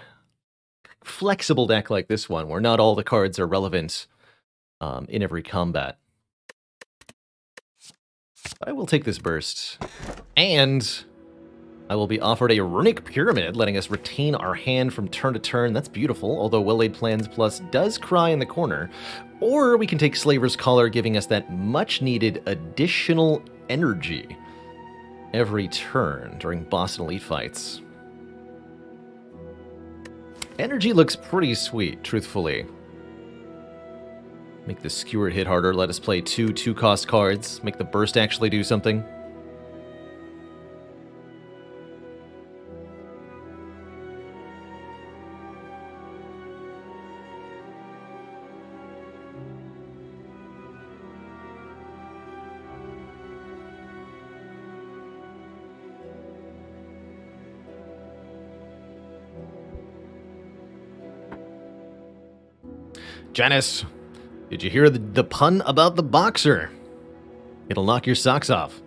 flexible deck like this one, where not all the cards are relevant in every combat. I will take this burst, and I will be offered a Runic Pyramid, letting us retain our hand from turn to turn. That's beautiful, although Well-Laid Plans Plus does cry in the corner. Or we can take Slaver's Collar, giving us that much-needed additional energy every turn during boss and elite fights. Energy looks pretty sweet, truthfully. Make the Skewered hit harder, let us play two 2-cost cards, make the burst actually do something. Janice, did you hear the pun about the boxer? It'll knock your socks off.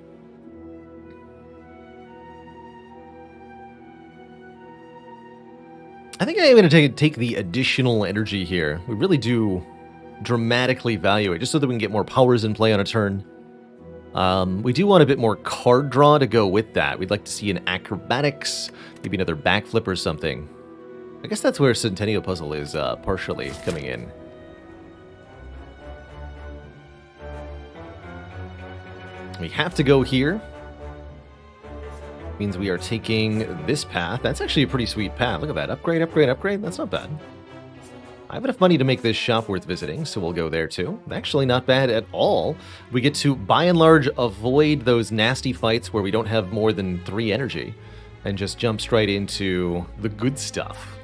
I think I am going to take the additional energy here. We really do dramatically value it, just so that we can get more powers in play on a turn. We do want a bit more card draw to go with that. We'd like to see an acrobatics, maybe another backflip or something. I guess that's where Centennial Puzzle is partially coming in. We have to go here. Means we are taking this path. That's actually a pretty sweet path. Look at that. Upgrade, upgrade, upgrade. That's not bad. I have enough money to make this shop worth visiting, so we'll go there too. Actually not bad at all. We get to, by and large, avoid those nasty fights where we don't have more than 3 energy. and just jumps right into the good stuff.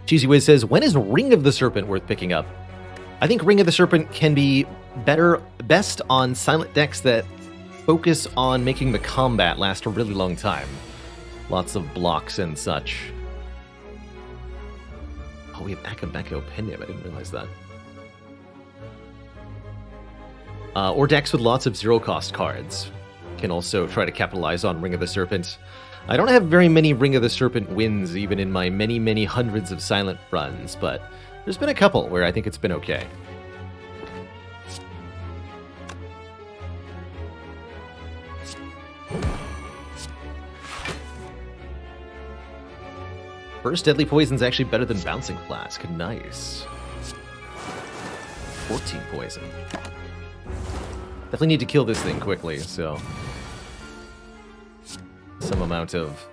Cheesy Wiz says, when is Ring of the Serpent worth picking up? I think Ring of the Serpent can be best on silent decks that focus on making the combat last a really long time. Lots of blocks and such. Oh, we have Akabeko Pendim. I didn't realize that. Or decks with lots of zero-cost cards can also try to capitalize on Ring of the Serpent. I don't have very many Ring of the Serpent wins, even in my many, many hundreds of silent runs, but there's been a couple where I think it's been okay. First Deadly Poison's actually better than Bouncing Flask. Nice. 14 poison. Definitely need to kill this thing quickly, so... some amount of...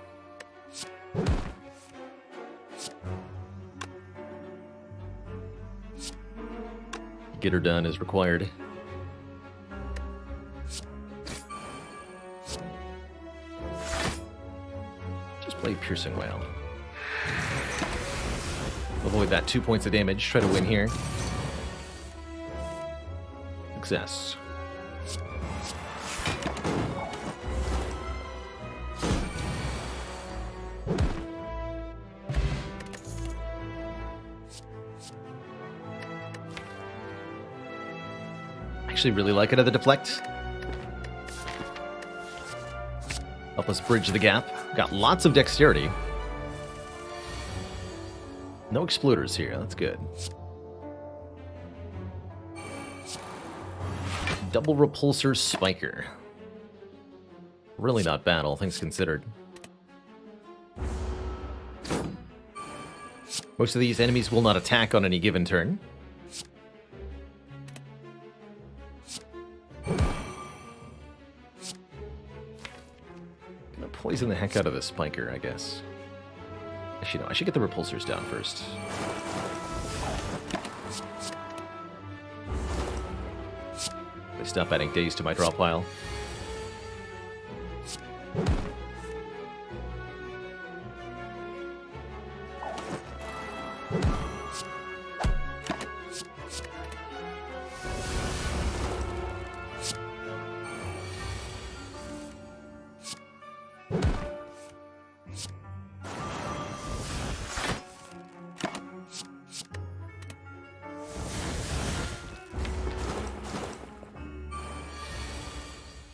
get her done is required. Just play Piercing Wail. Avoid that 2 points of damage. Try to win here. Success. Actually really like another deflect. Help us bridge the gap. Got lots of dexterity. No exploders here, that's good. Double repulsor spiker. Really not bad, all things considered. Most of these enemies will not attack on any given turn. Gonna poison the heck out of this spiker, I guess. Actually, no, I should get the repulsors down first. I stop adding days to my draw pile.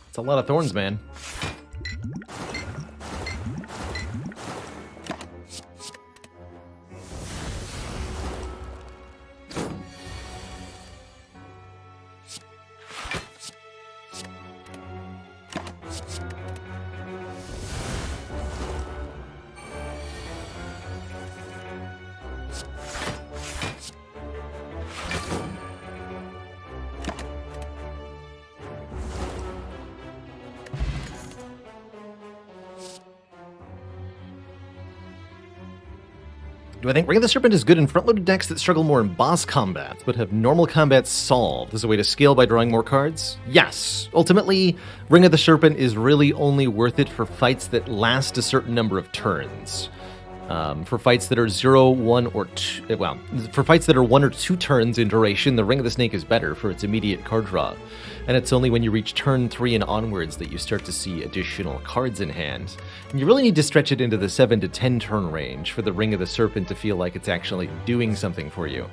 It's a lot of thorns, man. Do I think Ring of the Serpent is good in front-loaded decks that struggle more in boss combats, but have normal combats solved as a way to scale by drawing more cards? Yes. Ultimately, Ring of the Serpent is really only worth it for fights that last a certain number of turns. For fights that are 0, 1, or 2... Well, for fights that are 1 or 2 turns in duration, the Ring of the Snake is better for its immediate card draw. And it's only when you reach turn 3 and onwards that you start to see additional cards in hand. And you really need to stretch it into the 7 to 10 turn range for the Ring of the Serpent to feel like it's actually doing something for you.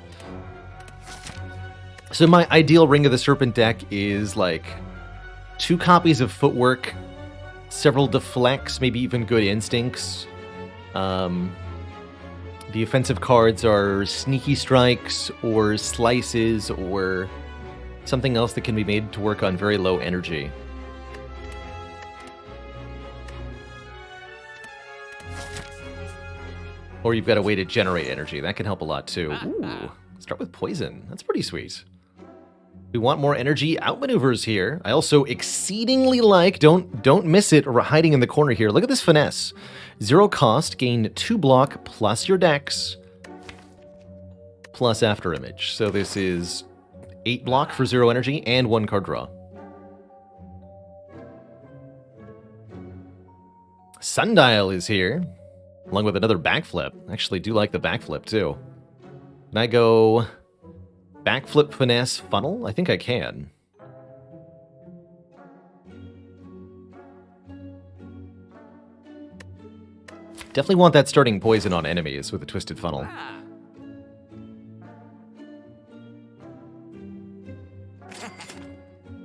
So my ideal Ring of the Serpent deck is like 2 copies of Footwork, several Deflects, maybe even Good Instincts. The offensive cards are Sneaky Strikes or Slices or something else that can be made to work on very low energy. Or you've got a way to generate energy. That can help a lot too. Ooh, start with Poison. That's pretty sweet. We want more energy outmaneuvers here. I also exceedingly like, don't miss it, or hiding in the corner here. Look at this finesse. 0 cost, gain 2 block plus your dex plus after image. So this is 8 block for 0 energy and 1 card draw. Sundial is here, along with another backflip. Actually, do like the backflip, too. Can I go backflip, finesse, funnel? I think I can. Definitely want that starting poison on enemies with a twisted funnel.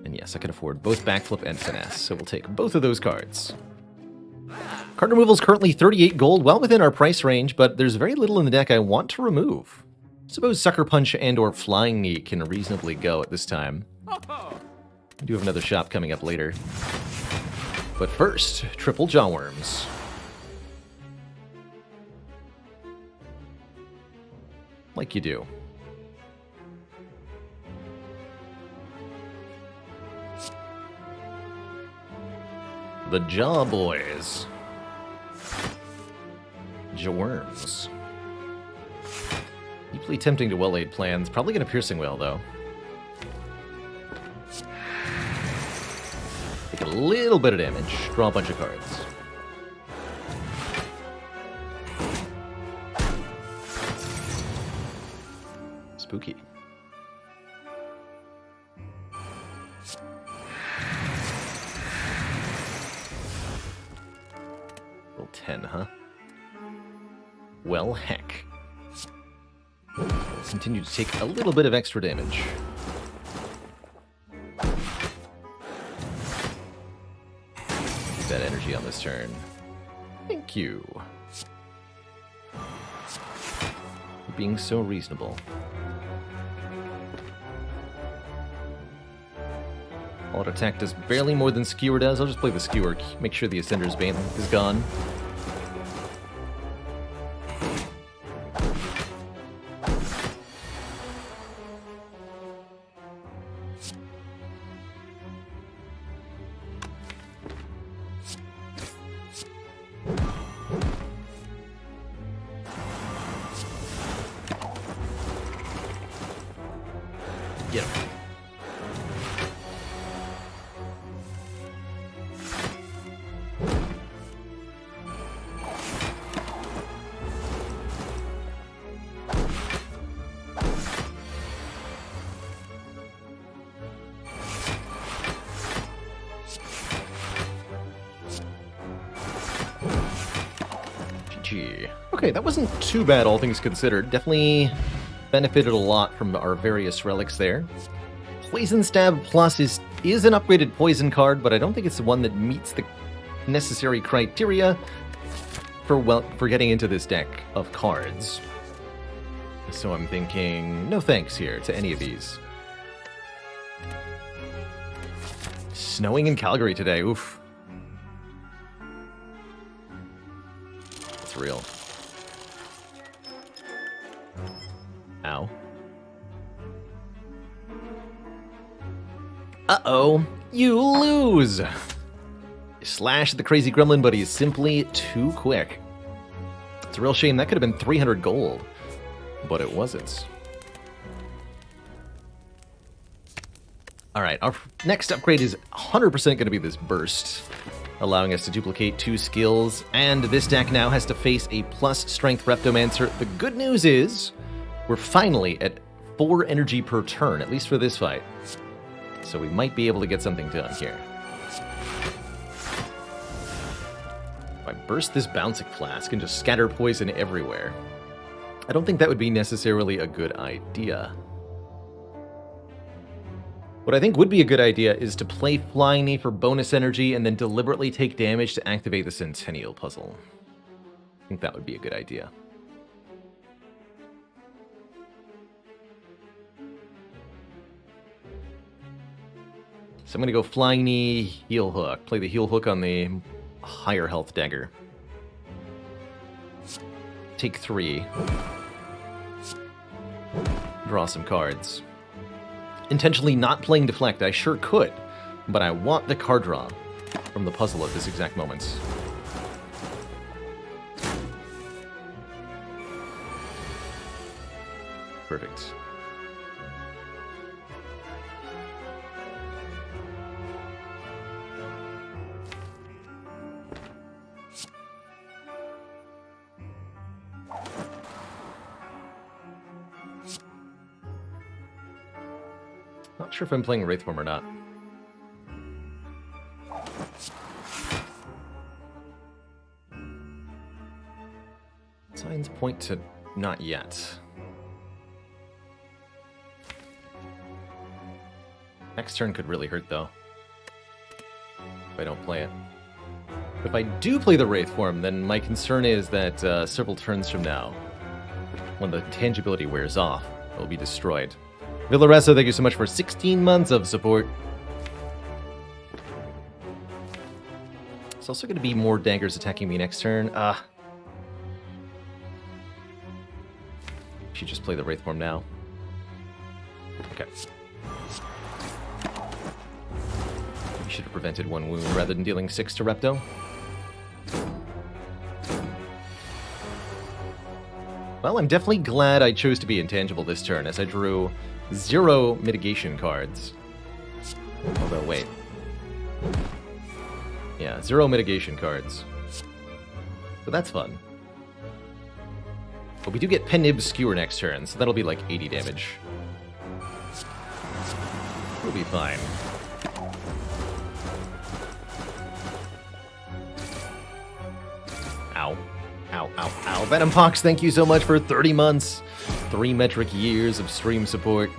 And yes, I can afford both backflip and finesse, so we'll take both of those cards. Card removal is currently 38 gold, well within our price range, but there's very little in the deck I want to remove. I suppose Sucker Punch and or Flying Knee can reasonably go at this time. I do have another shop coming up later. But first, triple Jawworms. Like you do. The Jaw Boys. Jawworms. Deeply tempting to well-laid plans. Probably gonna Piercing Wail, though. Take a little bit of damage. Draw a bunch of cards. Spooky. Roll 10, huh? Well, heck. Continue to take a little bit of extra damage. Keep that energy on this turn. Thank you. For being so reasonable. Auto attack does barely more than Skewer does. I'll just play the Skewer, make sure the Ascender's Bane is gone. Get him. Okay, that wasn't too bad, all things considered. Definitely benefited a lot from our various relics there. Poison Stab Plus is an upgraded poison card, but I don't think it's the one that meets the necessary criteria for getting into this deck of cards. So I'm thinking, no thanks here to any of these. Snowing in Calgary today, oof. It's real. Ow. Uh-oh, you lose! Slash the crazy gremlin, but he's simply too quick. It's a real shame. That could have been 300 gold, but it wasn't. Alright, our next upgrade is 100% going to be this burst, allowing us to duplicate 2 skills, and this deck now has to face a plus strength Reptomancer. The good news is, we're finally at 4 energy per turn, at least for this fight. So we might be able to get something done here. If I burst this Bouncing Flask and just scatter poison everywhere, I don't think that would be necessarily a good idea. What I think would be a good idea is to play Flying Knee for bonus energy and then deliberately take damage to activate the Centennial Puzzle. I think that would be a good idea. So I'm going to go Flying Knee, Heal Hook. Play the Heal Hook on the higher health dagger. Take 3. Draw some cards. Intentionally not playing Deflect, I sure could, but I want the card draw from the puzzle at this exact moment. Perfect. Not sure if I'm playing Wraithform or not. Signs point to not yet. Next turn could really hurt, though, if I don't play it. If I do play the Wraithform, then my concern is that several turns from now, when the tangibility wears off, it will be destroyed. Villareso, thank you so much for 16 months of support. It's also going to be more daggers attacking me next turn. Should just play the Wraithform now. Okay. We should have prevented 1 wound rather than dealing 6 to Repto. Well, I'm definitely glad I chose to be intangible this turn, as I drew 0 mitigation cards. Although, wait. Yeah, 0 mitigation cards. So that's fun. But we do get Penib Skewer next turn, so that'll be like 80 damage. We'll be fine. Ow. Ow, ow, ow. Venompox, thank you so much for 30 months. 3 metric years of stream support.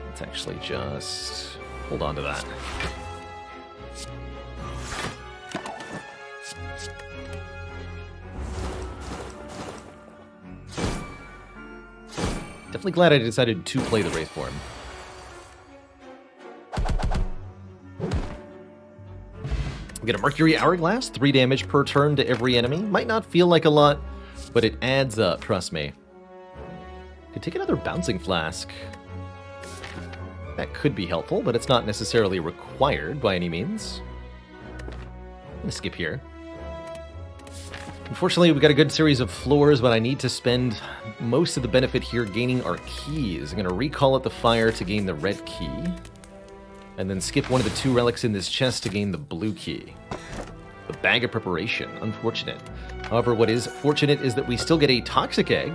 Let's actually just hold on to that. Definitely glad I decided to play the Wraithform. We get a Mercury Hourglass, 3 damage per turn to every enemy. Might not feel like a lot, but it adds up, trust me. Could take another Bouncing Flask. That could be helpful, but it's not necessarily required by any means. I'm gonna skip here. Unfortunately, we got a good series of floors, but I need to spend most of the benefit here gaining our keys. I'm going to recall at the fire to gain the red key, and then skip one of the 2 relics in this chest to gain the blue key. The Bag of Preparation. Unfortunate. However, what is fortunate is that we still get a Toxic Egg.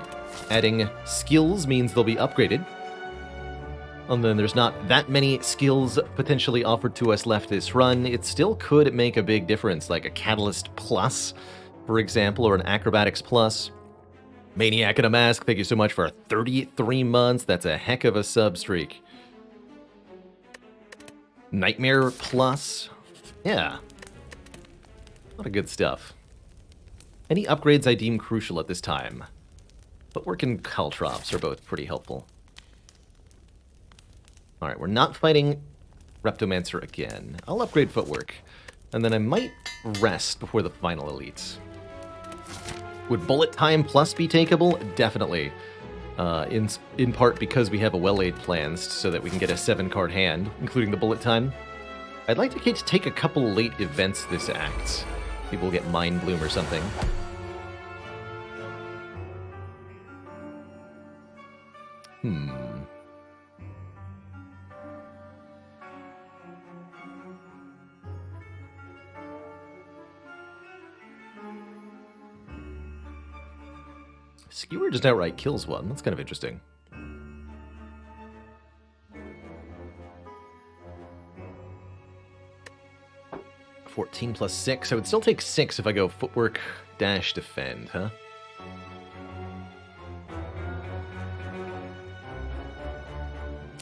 Adding skills means they'll be upgraded. And then there's not that many skills potentially offered to us left this run. It still could make a big difference, like a Catalyst Plus, for example, or an Acrobatics Plus. Maniac in a Mask, thank you so much for 33 months. That's a heck of a sub streak. Nightmare Plus. Yeah. A lot of good stuff. Any upgrades I deem crucial at this time? Footwork and Caltrops are both pretty helpful. Alright, we're not fighting Reptomancer again. I'll upgrade Footwork, and then I might rest before the final elites. Would Bullet Time Plus be takeable? Definitely. In part because we have a Well-Aid plans so that we can get a 7-card hand, including the Bullet Time. I'd like to take a couple late events this act. Maybe we'll get Mind Bloom or something. Skewer just outright kills one. That's kind of interesting. $14 plus 6. I would still take 6 if I go Footwork dash defend, huh?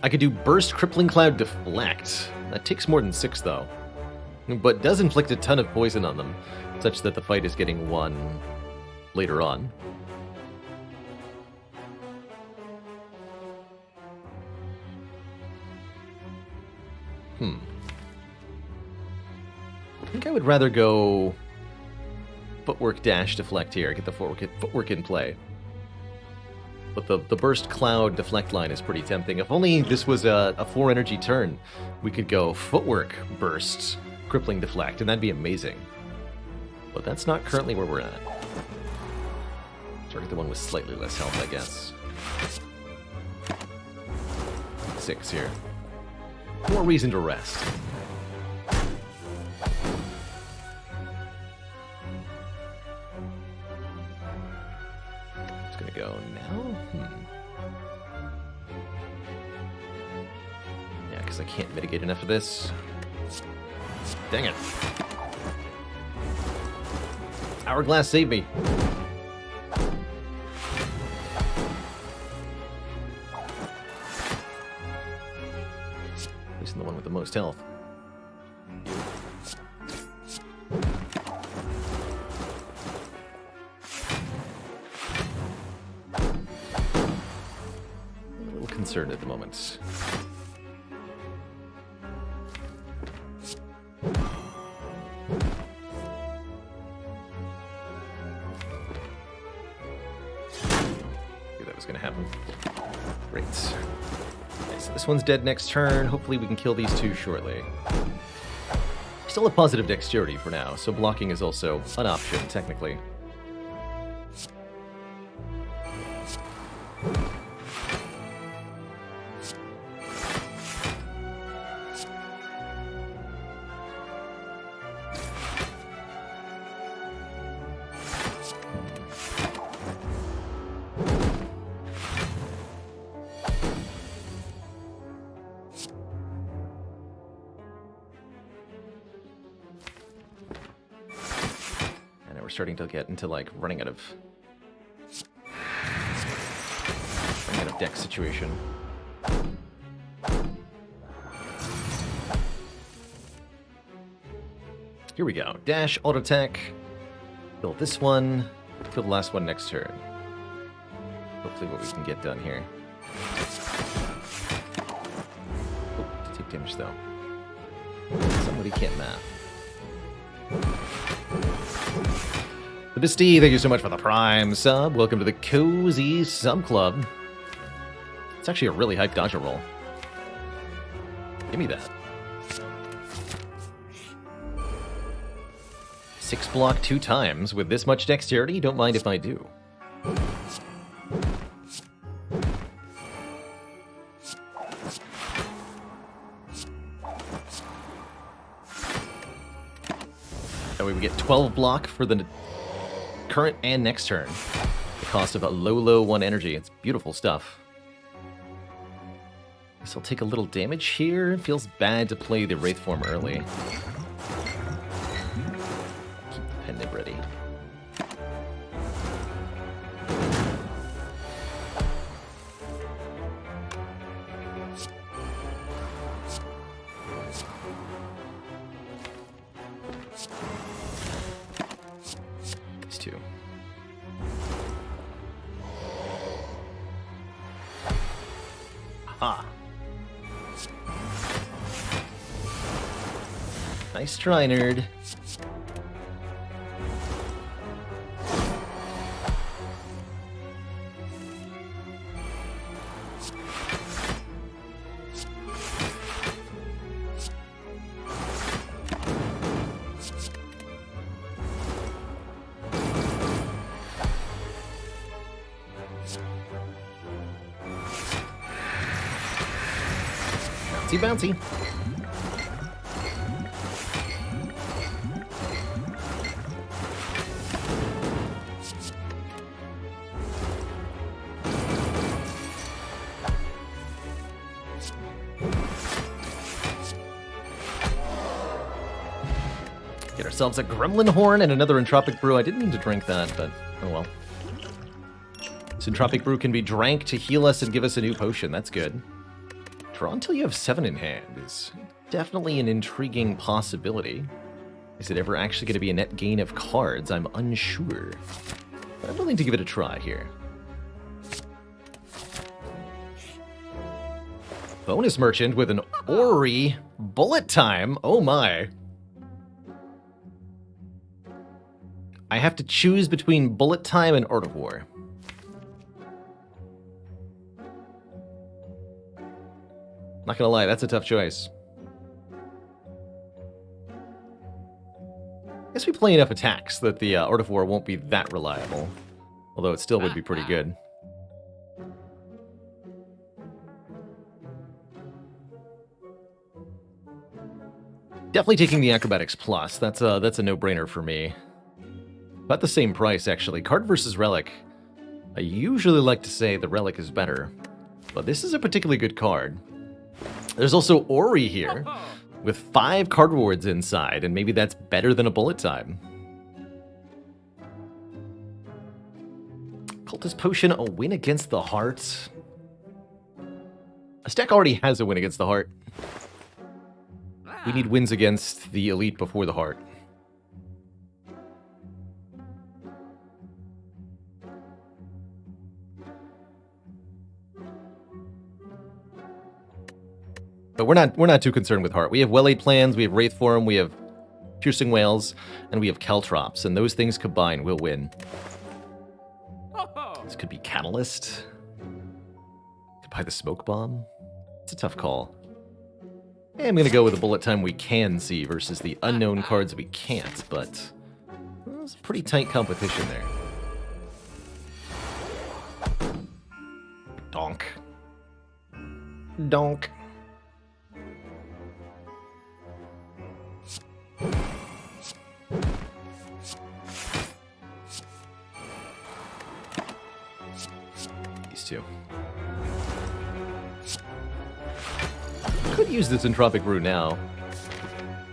I could do Burst, Crippling Cloud, Deflect. That takes more than 6, though. But does inflict a ton of poison on them, such that the fight is getting won later on. I think I would rather go Footwork dash deflect here, get the footwork in play. But the Burst Cloud deflect line is pretty tempting. If only this was a 4 energy turn, we could go Footwork Burst, Crippling Deflect, and that'd be amazing. But that's not currently where we're at. Target the one with slightly less health, I guess. 6 here. More reason to rest. Just gonna go now. because I can't mitigate enough of this. Dang it. Hourglass, save me. At least the one with the most health. A little concerned at the moment. Gonna happen. Great. Okay, so this one's dead next turn. Hopefully we can kill these two shortly. Still have positive dexterity for now, so blocking is also an option, technically. Starting to get into like running out of deck situation. Here we go. Dash, auto attack. Kill this one. Kill the last one next turn. Hopefully what we can get done here. Oh, to take damage though. Somebody can't math. The Misty, thank you so much for the Prime sub. Welcome to the Cozy Sub Club. It's actually a really hype dodger roll. Give me that. 6 block 2 times with this much dexterity? Don't mind if I do. That way we get 12 block for the current and next turn. The cost of a low 1 energy. It's beautiful stuff. Guess I'll take a little damage here. It feels bad to play the Wraith form early. Keep the pen nib ready. These two. Ah. Nice try, nerd. Bouncy, bouncy. Get ourselves a Gremlin Horn and another Entropic Brew. I didn't mean to drink that, but oh well. This Entropic Brew can be drank to heal us and give us a new potion. That's good. Draw until you have 7 in hand is definitely an intriguing possibility. Is it ever actually going to be a net gain of cards? I'm unsure. But I'm willing to give it a try here. Bonus Merchant with an Ori Bullet Time. Oh my. I have to choose between Bullet Time and Art of War. Not gonna lie, that's a tough choice. I guess we play enough attacks that the Art of War won't be that reliable. Although it still would be pretty good. Definitely taking the Acrobatics Plus. That's a no-brainer for me. About the same price, actually. Card versus Relic. I usually like to say the Relic is better. But this is a particularly good card. There's also Ori here, with 5 card rewards inside, and maybe that's better than a bullet time. Cultist Potion, a win against the heart. A stack already has a win against the heart. We need wins against the elite before the heart. But we're not too concerned with heart. We have well-laid plans, we have Wraith Form, we have Piercing Whales, and we have Caltrops, and those things combined will win. This could be Catalyst. Could buy the Smoke Bomb. It's a tough call. I'm gonna go with the bullet time we can see versus the unknown cards we can't, but it's a pretty tight competition there. Donk. Donk. These two. Could use this Entropic Brew now.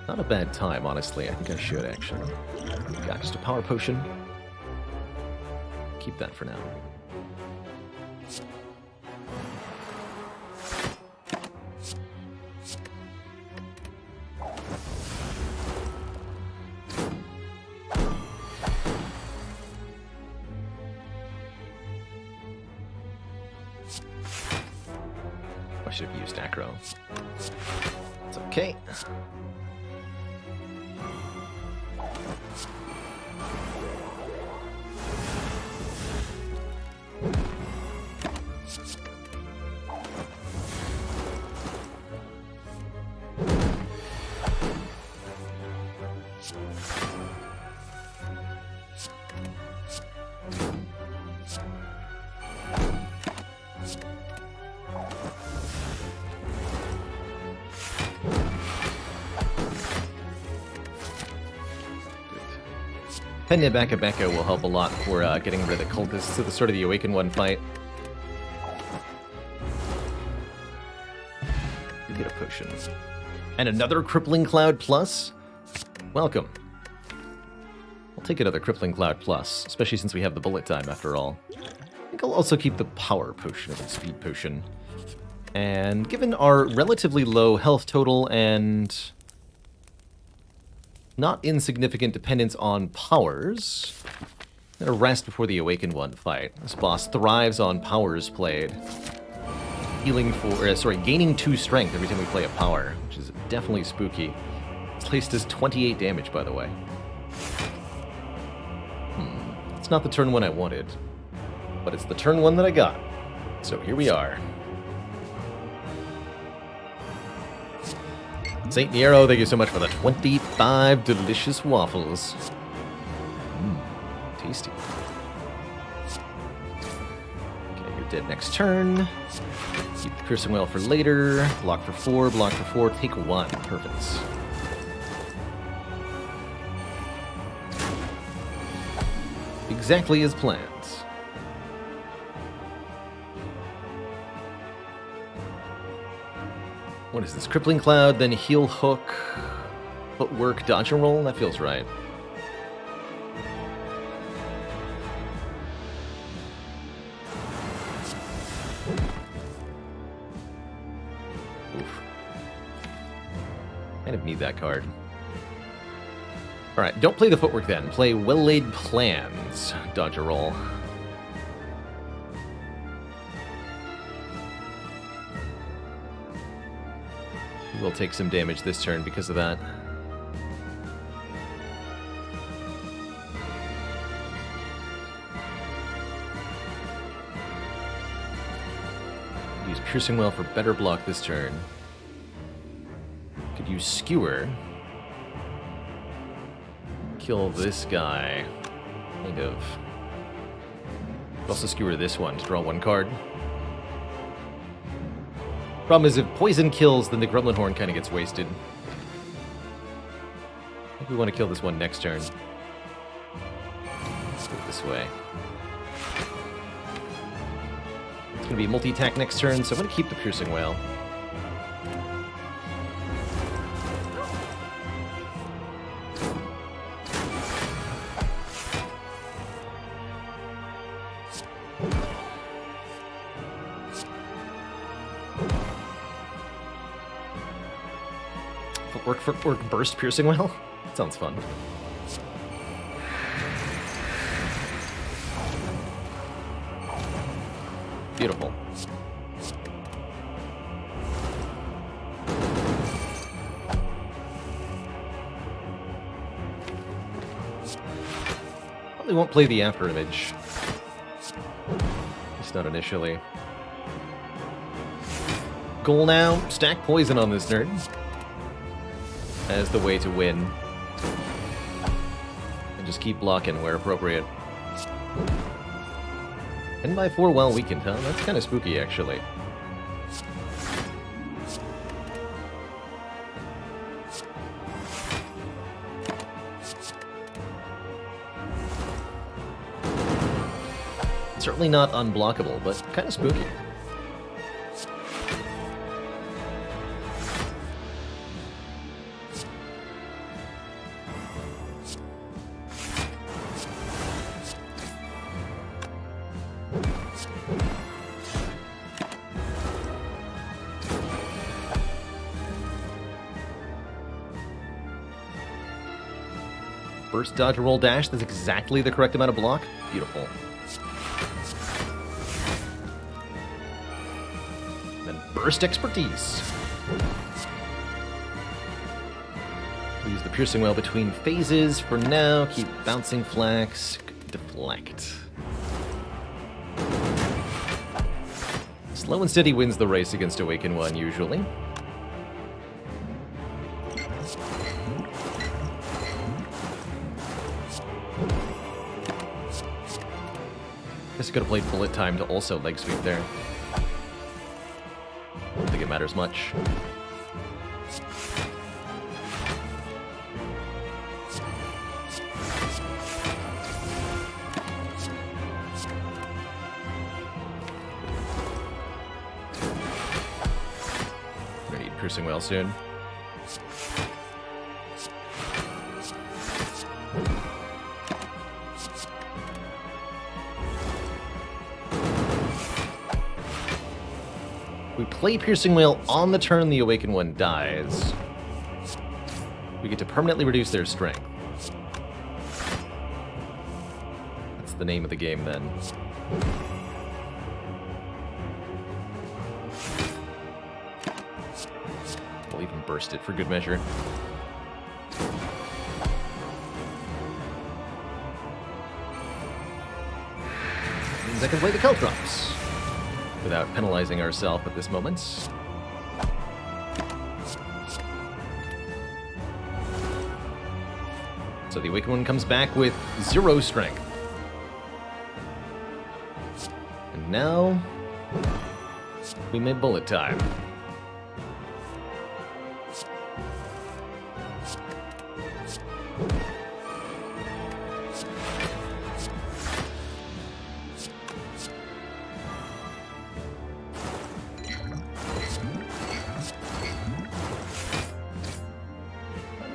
Not a bad time, honestly. I think I should, actually. Got just a Power Potion. Keep that for now. I should have used Acro. It's okay. Penya Baka Baka will help a lot for getting rid of the cultists at the start of the Awaken One fight. You get a potion. And another Crippling Cloud Plus? Welcome. I'll take another Crippling Cloud Plus, especially since we have the bullet time after all. I think I'll also keep the Power Potion or the Speed Potion. And given our relatively low health total and not insignificant dependence on powers, I'm gonna rest before the Awakened One fight. This boss thrives on powers played. Healing gaining 2 strength every time we play a power, which is definitely spooky. This place does 28 damage, by the way. It's not the turn 1 I wanted, but it's the turn 1 that I got. So here we are. Saint Nero, thank you so much for the 25 delicious waffles. Tasty. Okay, you're dead next turn. Keep the Piercing Whale for later. Block for 4, block for 4, take 1. Perfect. Exactly as planned. What is this? Crippling Cloud, then Heal Hook, Footwork, Dodge and Roll? That feels right. Oof. Kind of need that card. Alright, don't play the Footwork then. Play Well-Laid Plans, Dodge and Roll. We'll take some damage this turn because of that. Use Piercing Well for better block this turn. Could use Skewer. Kill this guy. Kind of. Could also Skewer this one to draw 1 card. Problem is, if poison kills, then the Gremlin Horn kind of gets wasted. I think we want to kill this one next turn. Let's go this way. It's going to be multi-attack next turn, so I'm going to keep the Piercing Whale. Orc burst piercing well? Sounds fun. Beautiful. Probably won't play the after image. At least not initially. Goal now, stack poison on this nerd. As the way to win. And just keep blocking where appropriate. 10x4 well weakened, huh? That's kind of spooky, actually. Certainly not unblockable, but kind of spooky. Burst, dodge, roll, dash. That's exactly the correct amount of block. Beautiful. Then burst expertise. We use the piercing well between phases for now. Keep bouncing flax. Deflect. Slow and steady wins the race against Awaken 1, usually. Guess I could have played bullet time to also leg sweep there. I don't think it matters much. We're gonna need piercing well soon. We play Piercing Wail on the turn the Awakened One dies. We get to permanently reduce their strength. That's the name of the game, then. We'll even burst it for good measure. Means I can play the Caltrops without penalizing ourselves at this moment. So the Awakened One comes back with 0 strength. And now we made bullet time.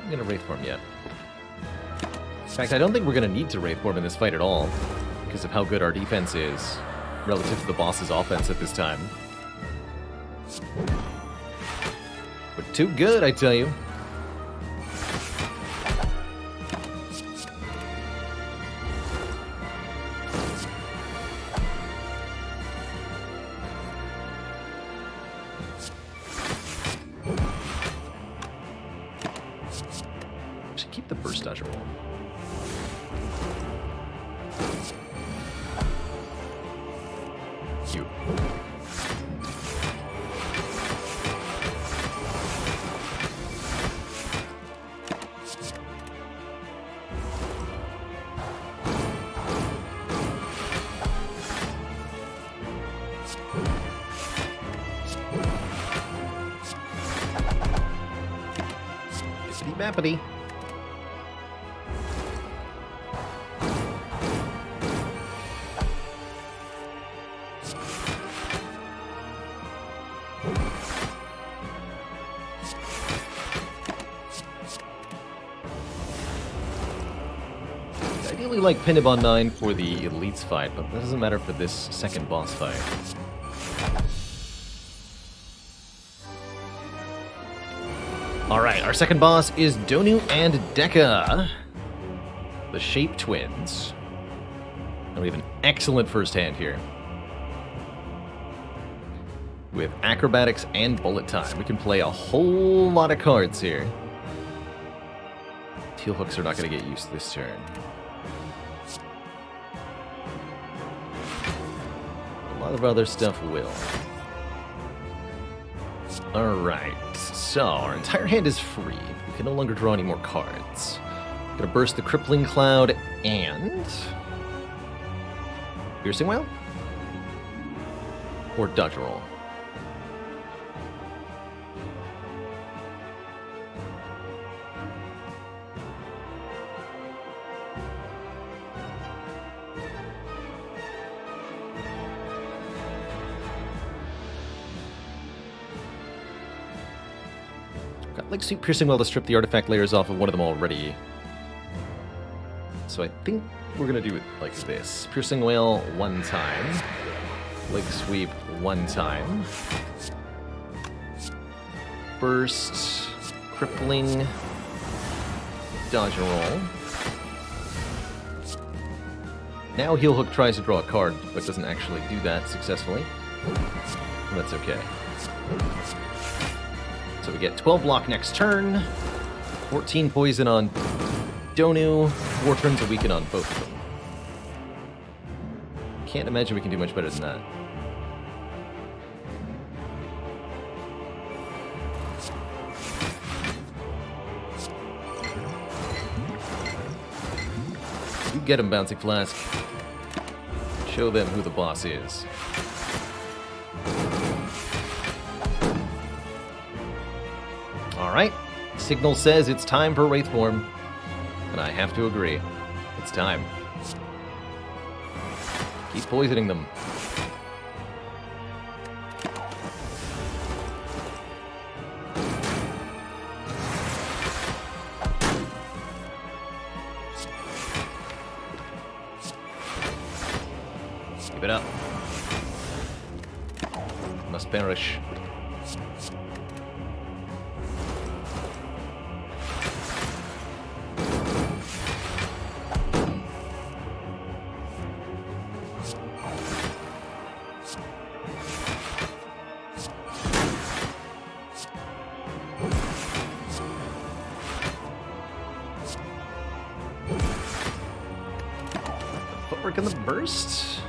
I'm gonna Wraith Form yet. In fact, I don't think we're gonna need to Wraith Form in this fight at all, because of how good our defense is relative to the boss's offense at this time. We're too good, I tell you. Should keep the burst dodge roll. Cute. Bippity bappity. I ideally like Pinnibon 9 for the Elites fight, but that doesn't matter for this second boss fight. Alright, our second boss is Donu and Dekka, the Shape Twins. And we have an excellent first hand here. With acrobatics and bullet time. We can play a whole lot of cards here. Teal hooks are not going to get used this turn. A lot of other stuff will. Alright, so our entire hand is free. We can no longer draw any more cards. Gonna burst the Crippling Cloud and... Piercing Wail? Or Dodge Roll? Like Sweet Piercing Wail to strip the artifact layers off of one of them already. So I think we're going to do it like this. Piercing Wail one time. Leg Sweep one time. Burst. Crippling. Dodge and roll. Now Heel Hook tries to draw a card, but doesn't actually do that successfully. And that's okay. So we get 12 block next turn, 14 poison on Donu, 4 turns a weaken on both of them. Can't imagine we can do much better than that. You get him, Bouncing Flask. Show them who the boss is. Alright, Signal says it's time for Wraithform, and I have to agree. It's time. Keep poisoning them. Keep it up. Must perish. On the burst?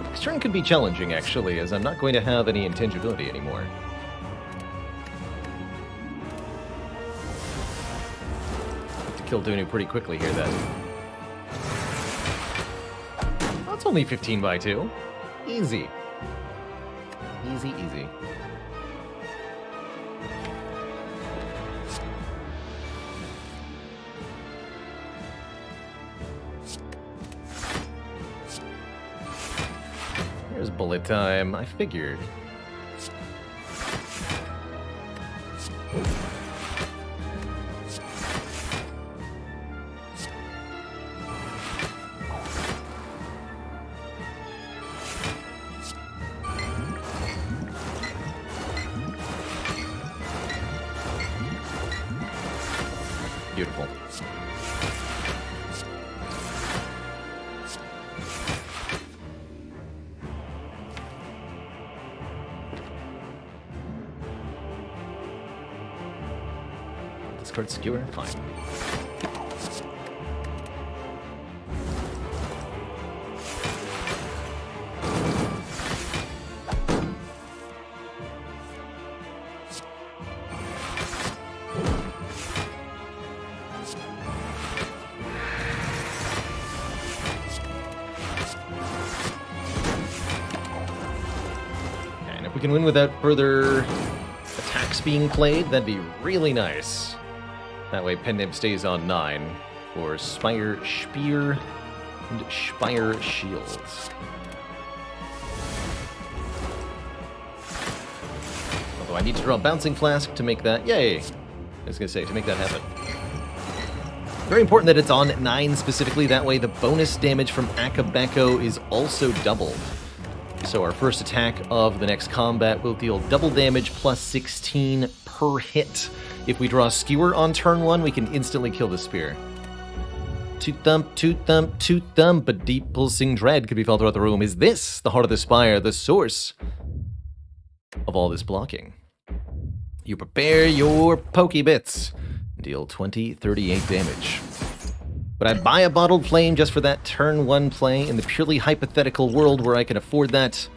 This turn could be challenging, actually, as I'm not going to have any intangibility anymore. Have to kill Donu pretty quickly here, then. That's only 15 by 2. Easy. Easy, easy. Bullet time, I figured. Beautiful. Discard Skewer, fine. And if we can win without further attacks being played, that'd be really nice. That way Pendant stays on 9 for Spire, Spear, and Spire Shields. Although I need to draw Bouncing Flask to make that... Yay! I was going to say, to make that happen. Very important that it's on 9 specifically, that way the bonus damage from Akabeko is also doubled. So our first attack of the next combat will deal double damage plus 16 per hit. If we draw Skewer on turn 1, we can instantly kill the spear. Toot thump, a deep pulsing dread could be felt throughout the room. Is this the heart of the Spire, the source of all this blocking? You prepare your pokey bits. Deal 38 damage. Would I buy a Bottled Flame just for that turn 1 play in the purely hypothetical world where I can afford that?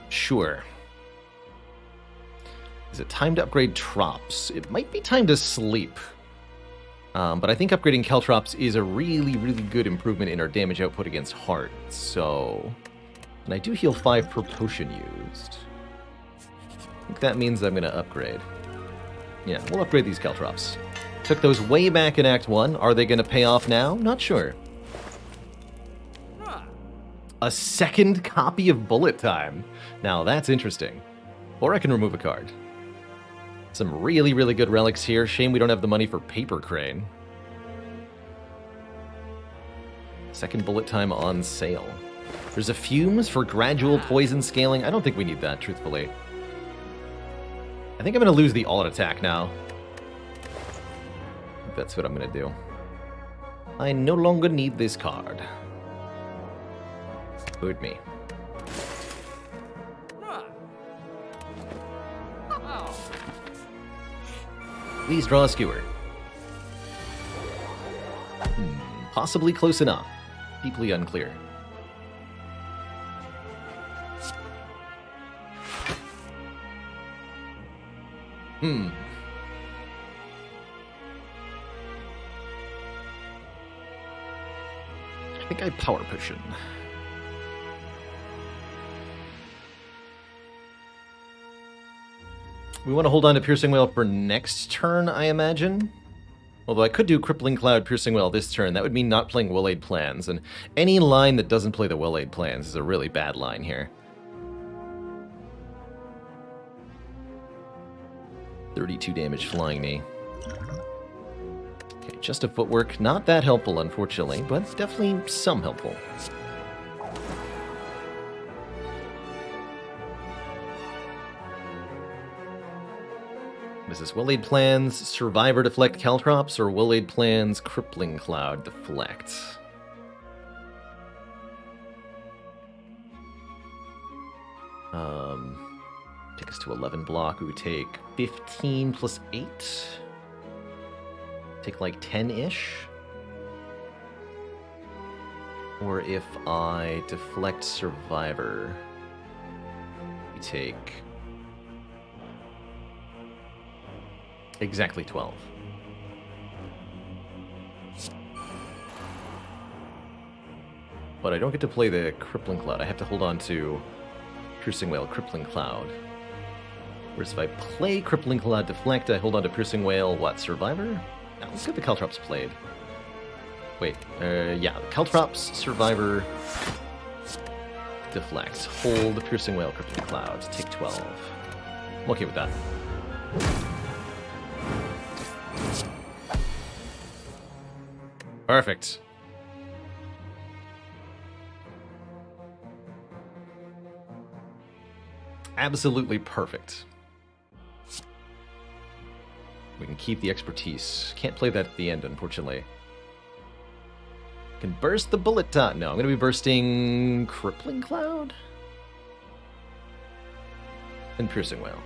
Sure. Is it time to upgrade Trops? It might be time to sleep. But I think upgrading Caltrops is a really, really good improvement in our damage output against Heart. So... And I do heal 5 per potion used. I think that means I'm going to upgrade. Yeah, we'll upgrade these Caltrops. Took those way back in Act 1. Are they going to pay off now? Not sure. A second copy of Bullet Time. Now that's interesting. Or I can remove a card. Some really, really good relics here. Shame we don't have the money for Paper Crane. Second Bullet Time on sale. There's a Fumes for gradual poison scaling. I don't think we need that, truthfully. I think I'm going to lose the all-out attack now. That's what I'm going to do. I no longer need this card. Hurt me. Please draw a Skewer. Possibly close enough. Deeply unclear. I think I Power Potion. We want to hold on to Piercing Wail for next turn, I imagine. Although I could do Crippling Cloud, Piercing Wail this turn. That would mean not playing Well-Aid Plans. And any line that doesn't play the Well-Aid Plans is a really bad line here. 32 damage Flying Knee. Okay, just a footwork. Not that helpful, unfortunately, but definitely some helpful. What is this? Well-Aid Plans, Survivor Deflect Caltrops, or Well-Aid Plans, Crippling Cloud Deflect? Take us to 11 block. We would take 15 plus 8. Take like 10-ish. Or if I deflect Survivor, we take exactly 12. But I don't get to play the Crippling Cloud. I have to hold on to Piercing Wail, Crippling Cloud. Whereas if I play Crippling Cloud Deflect, I hold on to Piercing Wail, what, Survivor? No, let's get the Caltrops played. Wait, yeah, Caltrops, Survivor, Deflect. Hold Piercing Wail, Crippling Cloud. Take 12. I'm okay with that. Perfect. Absolutely perfect. We can keep the expertise. Can't play that at the end, unfortunately. Can burst the bullet time. No, I'm going to be bursting Crippling Cloud and Piercing Wail.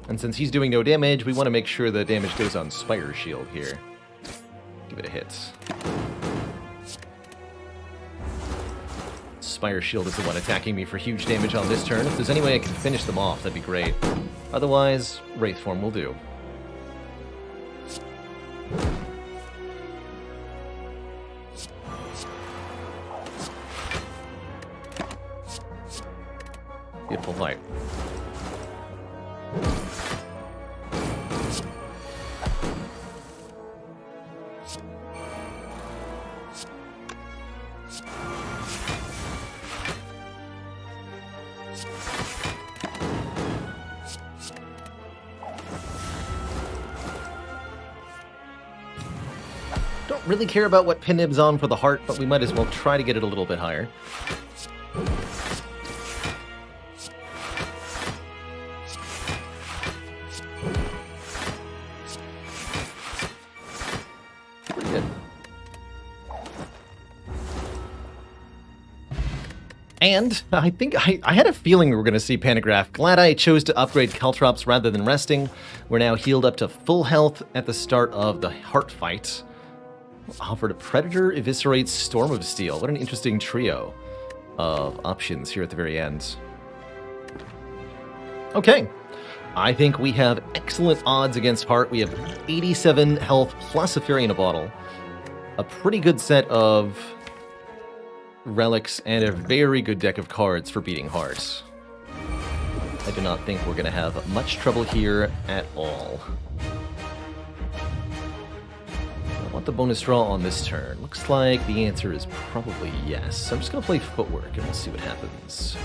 And since he's doing no damage, we want to make sure the damage goes on Spire Shield here. Give it a hit. Spire Shield is the one attacking me for huge damage on this turn. If there's any way I can finish them off, that'd be great. Otherwise, Wraith Form will do. Beautiful fight. really care about what Pinib's on for the heart, but we might as well try to get it a little bit higher. Good. And I think I had a feeling we were going to see Pantograph. Glad I chose to upgrade Caltrops rather than resting. We're now healed up to full health at the start of the heart fight. Offered a Predator, Eviscerates, Storm of Steel. What an interesting trio of options here at the very end. Okay. I think we have excellent odds against Heart. We have 87 health plus a Fairy in a bottle. A pretty good set of relics and a very good deck of cards for beating Heart. I do not think we're going to have much trouble here at all. I want the bonus draw on this turn. Looks like the answer is probably yes. I'm just going to play Footwork and we'll see what happens.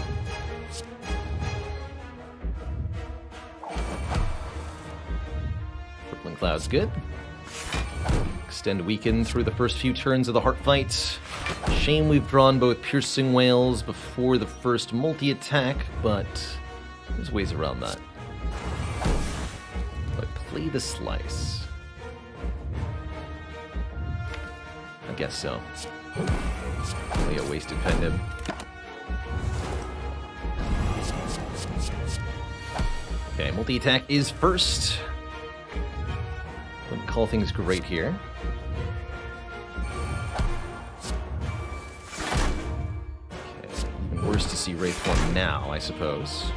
Crippling Cloud's good. Extend Weaken through the first few turns of the Heart fight. Shame we've drawn both Piercing Wails before the first multi-attack, but there's ways around that. But play the Slice. I guess so. Play a Wasted Pendant. Okay, multi-attack is first. Wouldn't call things great here. Worse to see Wraithform now, I suppose.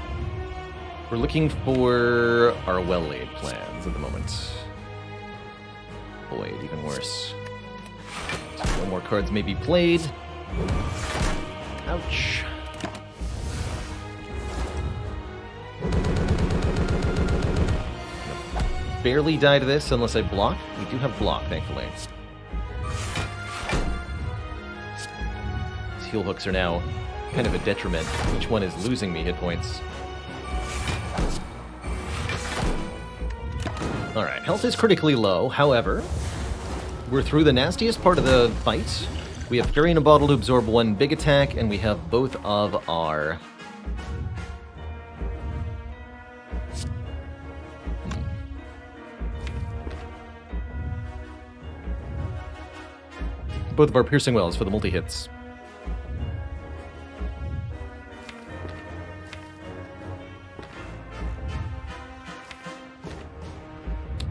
We're looking for our well-laid plans at the moment. Void, even worse. So no more cards may be played. Ouch. Barely die to this unless I block. We do have block, thankfully. These heal hooks are now kind of a detriment. Each one is losing me hit points. Alright, health is critically low. However, we're through the nastiest part of the fight. We have Fairy in a Bottle to absorb one big attack, and we have both of our... both of our Piercing Wails for the multi-hits.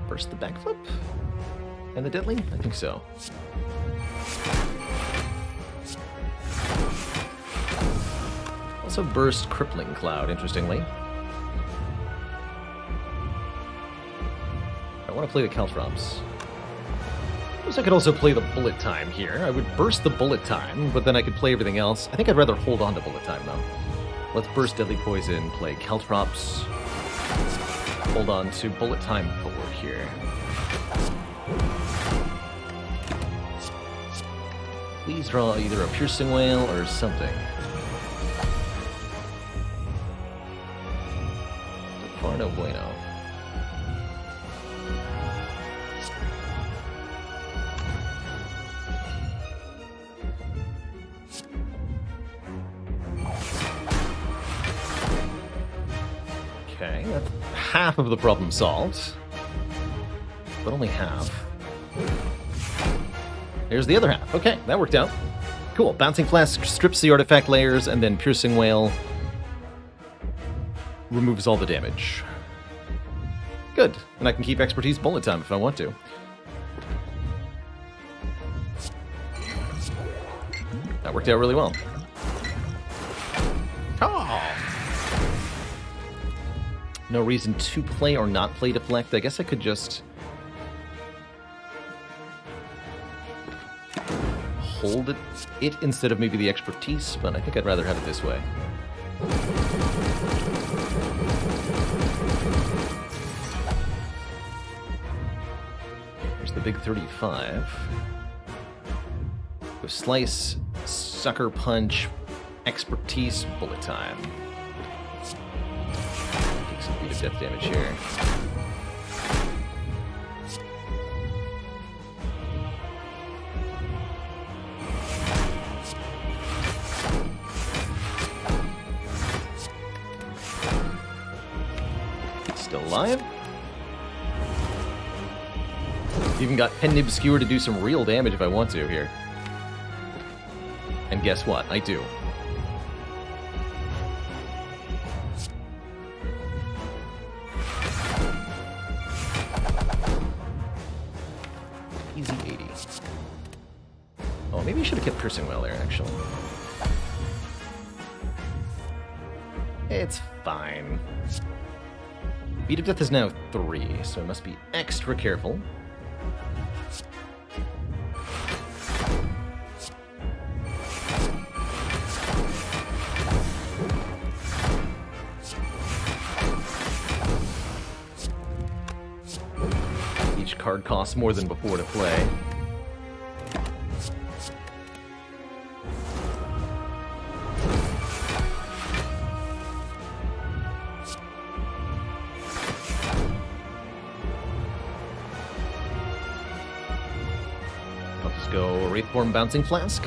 Burst the backflip? And the deadly? I think so. Also burst Crippling Cloud, interestingly. I want to play the Caltrops. I could also play the Bullet Time here. I would burst the Bullet Time, but then I could play everything else. I think I'd rather hold on to Bullet Time, though. Let's burst Deadly Poison, play Caltrops. Hold on to Bullet Time Footwork here. Please draw either a Piercing Wail or something. So far, no bueno. Okay, that's half of the problem solved. But only half. Here's the other half. Okay, that worked out. Cool. Bouncing Flask strips the artifact layers, and then Piercing Wail removes all the damage. Good. And I can keep Expertise Bullet Time if I want to. That worked out really well. Oh! No reason to play or not play Deflect. I guess I could just hold it instead of maybe the Expertise, but I think I'd rather have it this way. Here's the big 35. Go Slice, Sucker Punch, Expertise, Bullet Time. Take some beat of death damage here. 5. Even got Pen Skewer to do some real damage if I want to here. And guess what? I do. Easy 80. Oh, maybe I should have kept Piercing Well there, actually. It's fine. Beat of Death is now 3, so I must be extra careful. Each card costs more than before to play. Wraithform Bouncing Flask.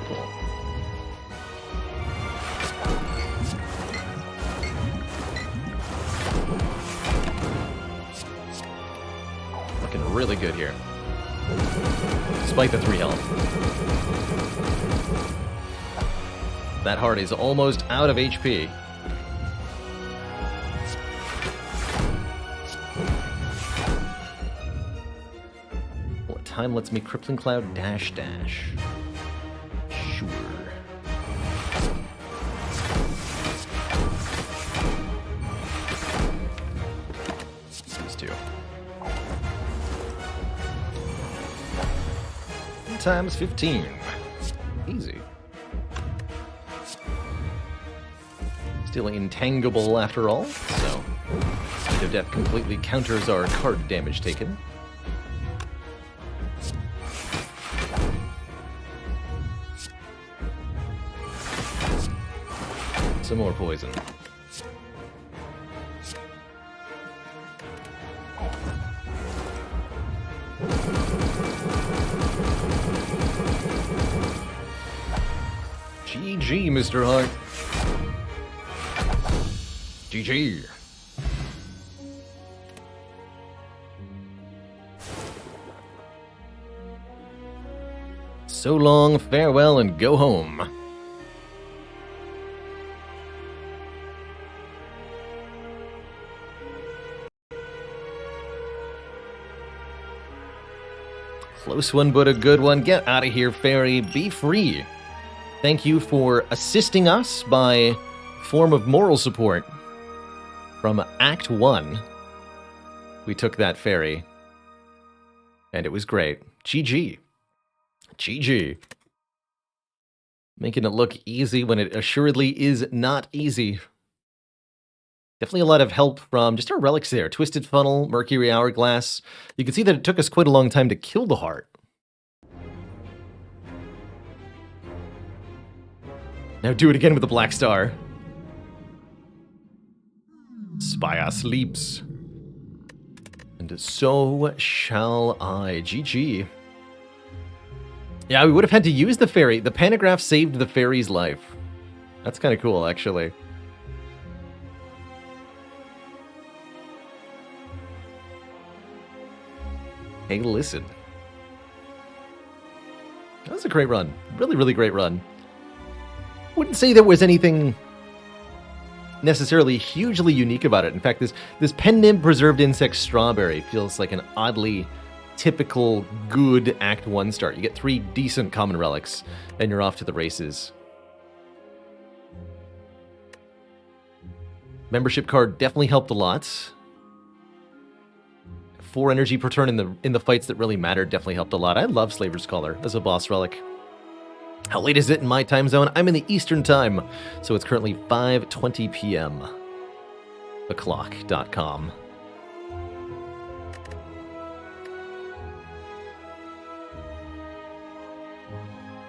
Cool. Looking really good here. Despite the 3 health. That heart is almost out of HP. Time lets me Crippling Cloud dash. Sure. These two. Times 15. Easy. Still intangible after all, so Beat of Death completely counters our card damage taken. Some more poison. GG, Mr. Hart. GG. So long, farewell, and go home. Close one, but a good one. Get out of here, fairy. Be free. Thank you for assisting us by form of moral support. From Act 1, we took that fairy, and it was great. GG. GG. Making it look easy when it assuredly is not easy. Definitely a lot of help from just our relics there. Twisted Funnel, Mercury Hourglass. You can see that it took us quite a long time to kill the heart. Now do it again with the Black Star. Spire sleeps. And so shall I. GG. Yeah, we would have had to use the fairy. The pantograph saved the fairy's life. That's kind of cool, actually. Hey, listen. That was a great run. Really, really great run. Wouldn't say there was anything necessarily hugely unique about it. In fact, this Pen Nib Preserved Insect Strawberry feels like an oddly typical good Act 1 start. You get 3 decent common relics, and you're off to the races. Membership card definitely helped a lot. 4 energy per turn in the fights that really mattered definitely helped a lot. I love Slaver's Collar as a boss relic. How late is it in my time zone? I'm in the Eastern time, so it's currently 5:20 p.m. theclock.com.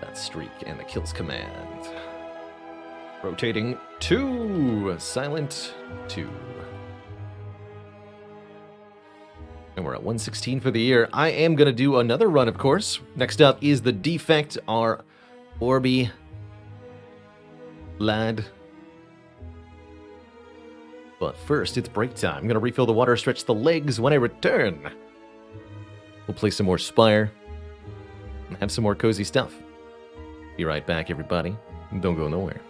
That streak and the kills command. Rotating 2, silent 2. And we're at 116 for the year. I am going to do another run, of course. Next up is the Defect, our Orby lad. But first, it's break time. I'm going to refill the water, stretch the legs when I return. We'll play some more Spire and have some more cozy stuff. Be right back, everybody. Don't go nowhere.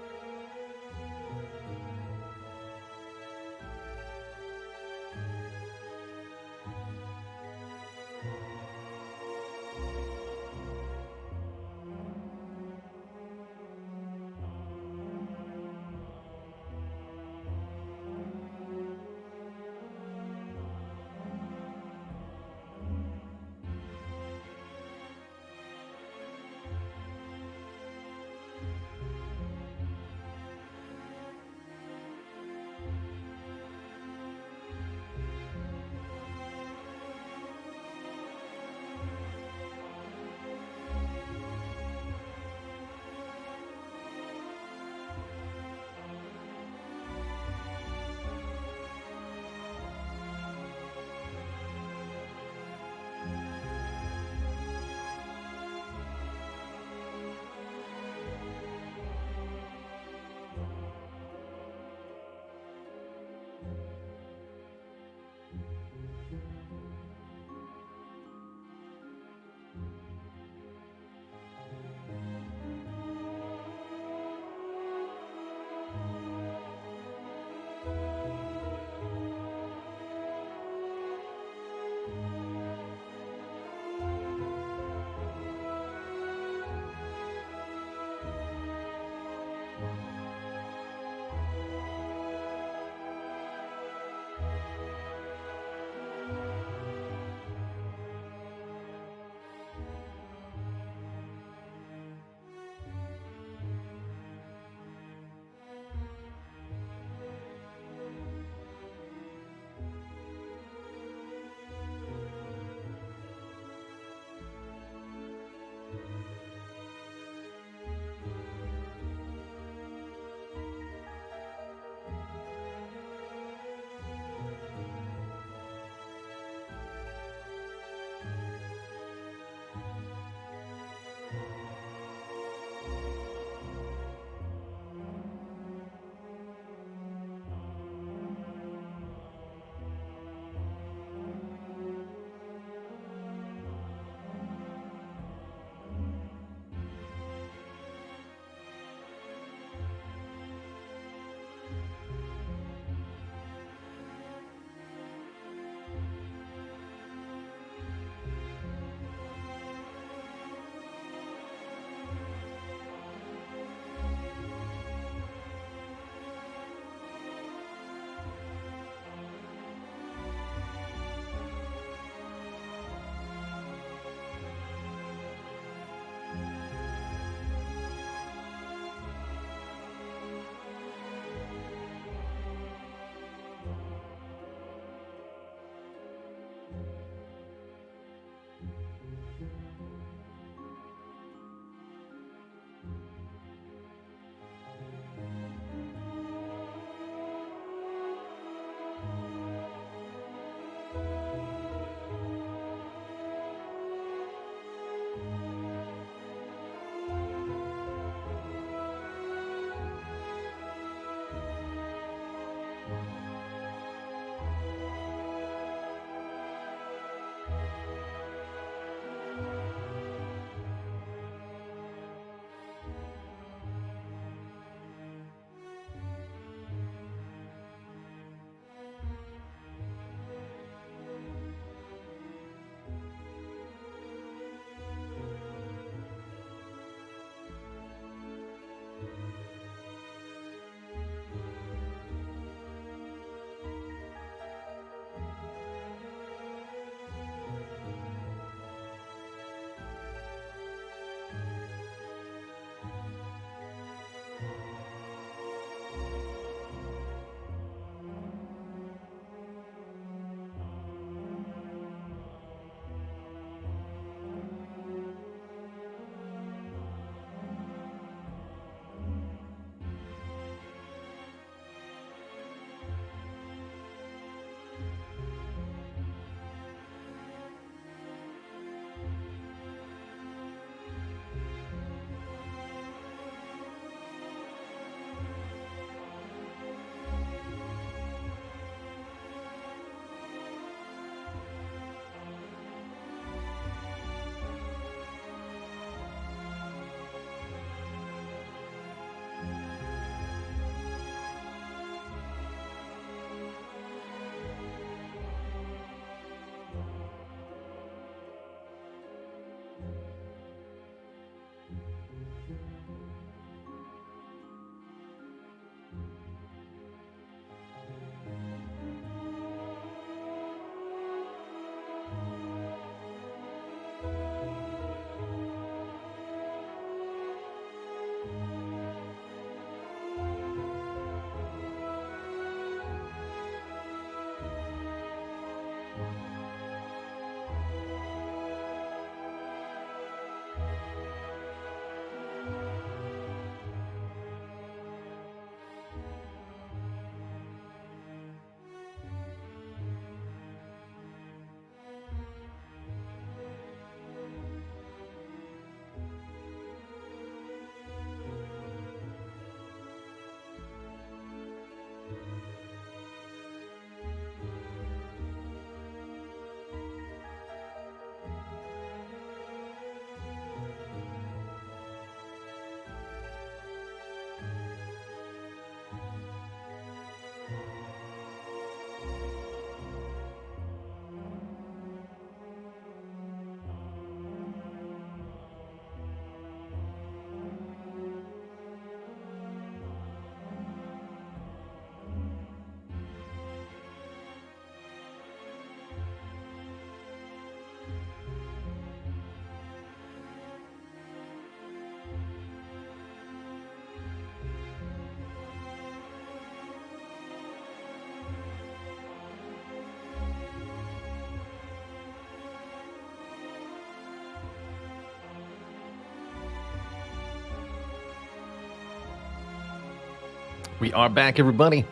We are back, everybody.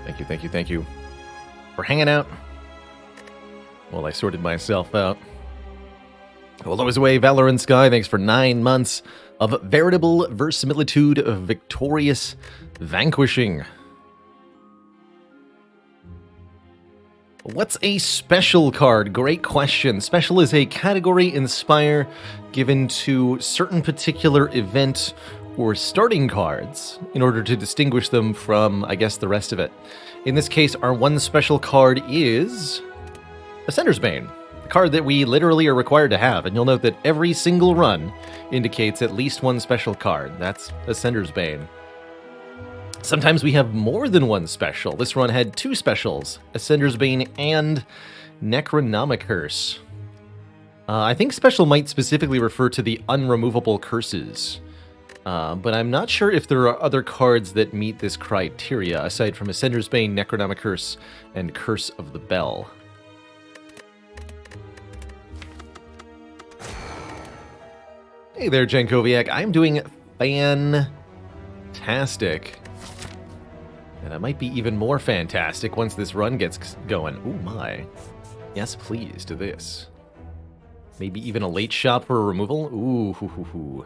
Thank you, thank you, thank you for hanging out while I sorted myself out. Well, always away, Valorant Sky. Thanks for 9 months of veritable verisimilitude of victorious vanquishing. What's a special card? Great question. Special is a category in Spire given to certain particular event or starting cards in order to distinguish them from, I guess, the rest of it. In this case, our one special card is Ascender's Bane, a card that we literally are required to have, and you'll note that every single run indicates at least one special card. That's Ascender's Bane. Sometimes we have more than one special. This run had 2 specials, Ascender's Bane and Necronomicurse. I think special might specifically refer to the unremovable curses, but I'm not sure if there are other cards that meet this criteria, aside from Ascender's Bane, Necronomicurse, and Curse of the Bell. Hey there, Jankoviak. I'm doing fantastic. And I might be even more fantastic once this run gets going. Oh my. Yes, please, to this. Maybe even a late shot for a removal? Ooh, hoo, hoo, hoo.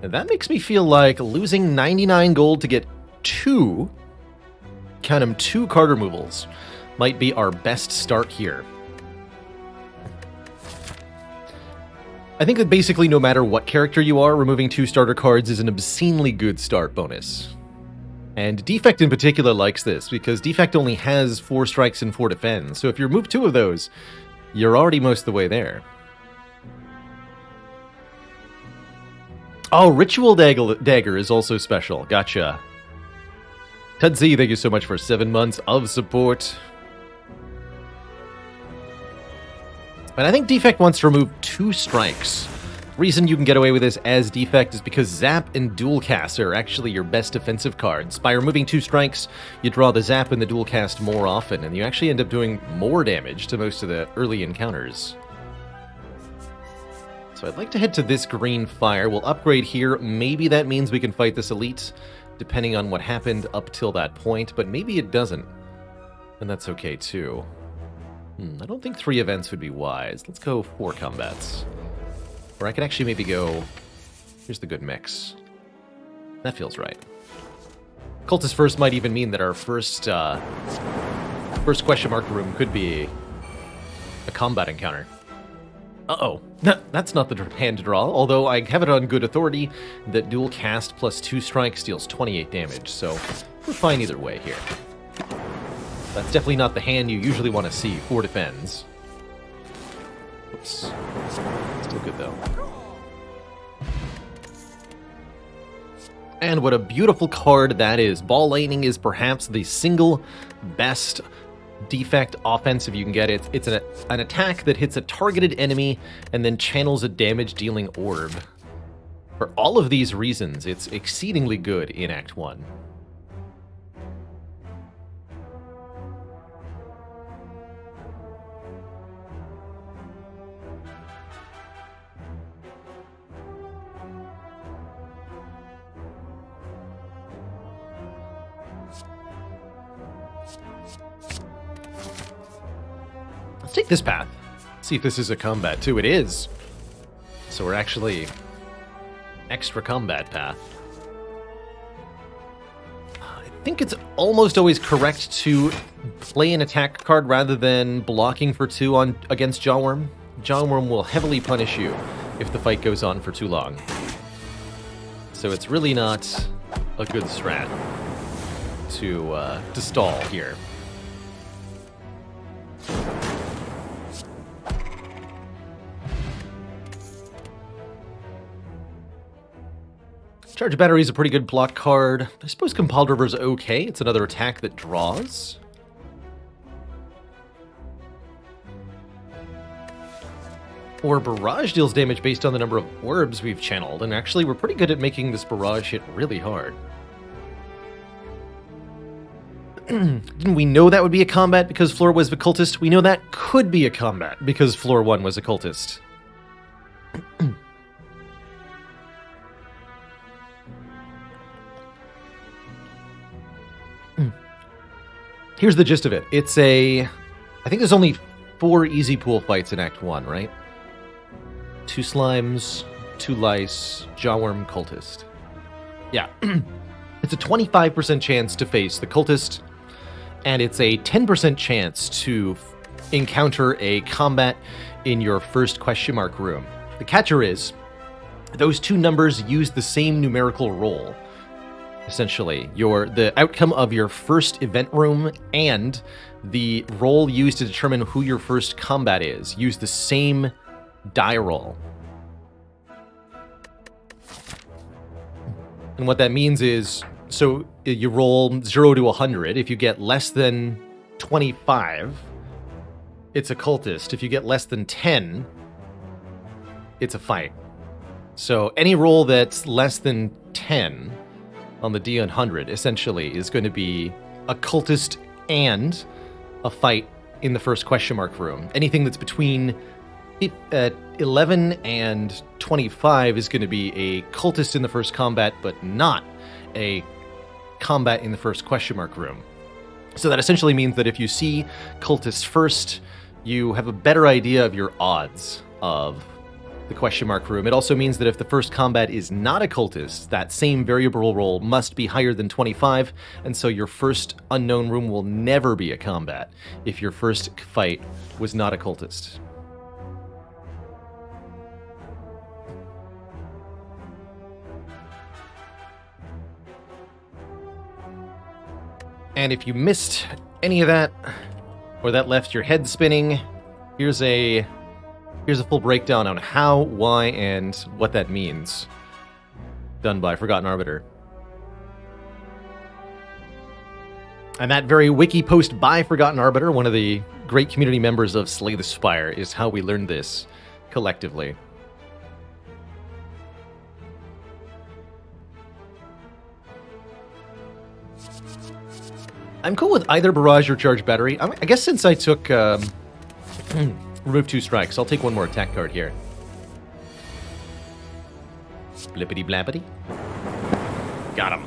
And that makes me feel like losing 99 gold to get 2, count them, 2 card removals, might be our best start here. I think that basically no matter what character you are, removing 2 starter cards is an obscenely good start bonus. And Defect in particular likes this, because Defect only has 4 strikes and 4 defends, so if you remove 2 of those, you're already most of the way there. Oh, Ritual Dagger is also special. Gotcha. Tudzi, thank you so much for 7 months of support. And I think Defect wants to remove 2 strikes. The reason you can get away with this as Defect is because Zap and Dual Cast are actually your best defensive cards. By removing 2 strikes, you draw the Zap and the Dual Cast more often, and you actually end up doing more damage to most of the early encounters. So I'd like to head to this green fire. We'll upgrade here. Maybe that means we can fight this elite, depending on what happened up till that point, but maybe it doesn't. And that's okay too. I don't think 3 events would be wise. Let's go 4 combats. Or I could actually maybe go... Here's the good mix. That feels right. Cultist first might even mean that our first question mark room could be a combat encounter. Uh-oh. That's not the hand to draw, although I have it on good authority that Dual Cast plus 2 strikes deals 28 damage, so we're fine either way here. That's definitely not the hand you usually want to see. 4 defends. Oops. Still good, though. And what a beautiful card that is. Ball Lightning is perhaps the single best Defect offensive you can get. It's an attack that hits a targeted enemy and then channels a damage-dealing orb. For all of these reasons, it's exceedingly good in Act 1. Let's take this path. See if this is a combat too. It is. So we're actually extra combat path. I think it's almost always correct to play an attack card rather than blocking for 2 against Jawworm. Jawworm will heavily punish you if the fight goes on for too long. So it's really not a good strat to stall here. Charge Battery is a pretty good block card. I suppose Compiled River is okay. It's another attack that draws. Or Barrage deals damage based on the number of orbs we've channeled, and actually we're pretty good at making this Barrage hit really hard. Didn't we know that would be a combat because Floor was a cultist? We know that could be a combat because Floor 1 was a cultist. here's the gist of it. It's a... I think there's only 4 easy pool fights in Act 1, right? 2 slimes, 2 lice, jawworm, cultist. Yeah. It's a 25% chance to face the cultist, and it's a 10% chance to encounter a combat in your first question mark room. The catcher is, those 2 numbers use the same numerical roll. Essentially, the outcome of your first event room and the roll used to determine who your first combat is use the same die roll. And what that means is, so you roll 0 to 100. If you get less than 25, it's a cultist. If you get less than 10, it's a fight. So any roll that's less than 10 on the D100 essentially is going to be a cultist and a fight in the first question mark room. Anything that's between 11 and 25 is going to be a cultist in the first combat, but not a combat in the first question mark room. So that essentially means that if you see cultists first, you have a better idea of your odds of the question mark room. It also means that if the first combat is not a cultist, that same variable roll must be higher than 25, and so your first unknown room will never be a combat if your first fight was not a cultist. And if you missed any of that, or that left your head spinning, here's a full breakdown on how, why, and what that means. Done by Forgotten Arbiter. And that very wiki post by Forgotten Arbiter, one of the great community members of Slay the Spire, is how we learned this collectively. I'm cool with either barrage or charge battery. I guess since I took remove 2 strikes, I'll take 1 more attack card here. Blippity blappity. Got him.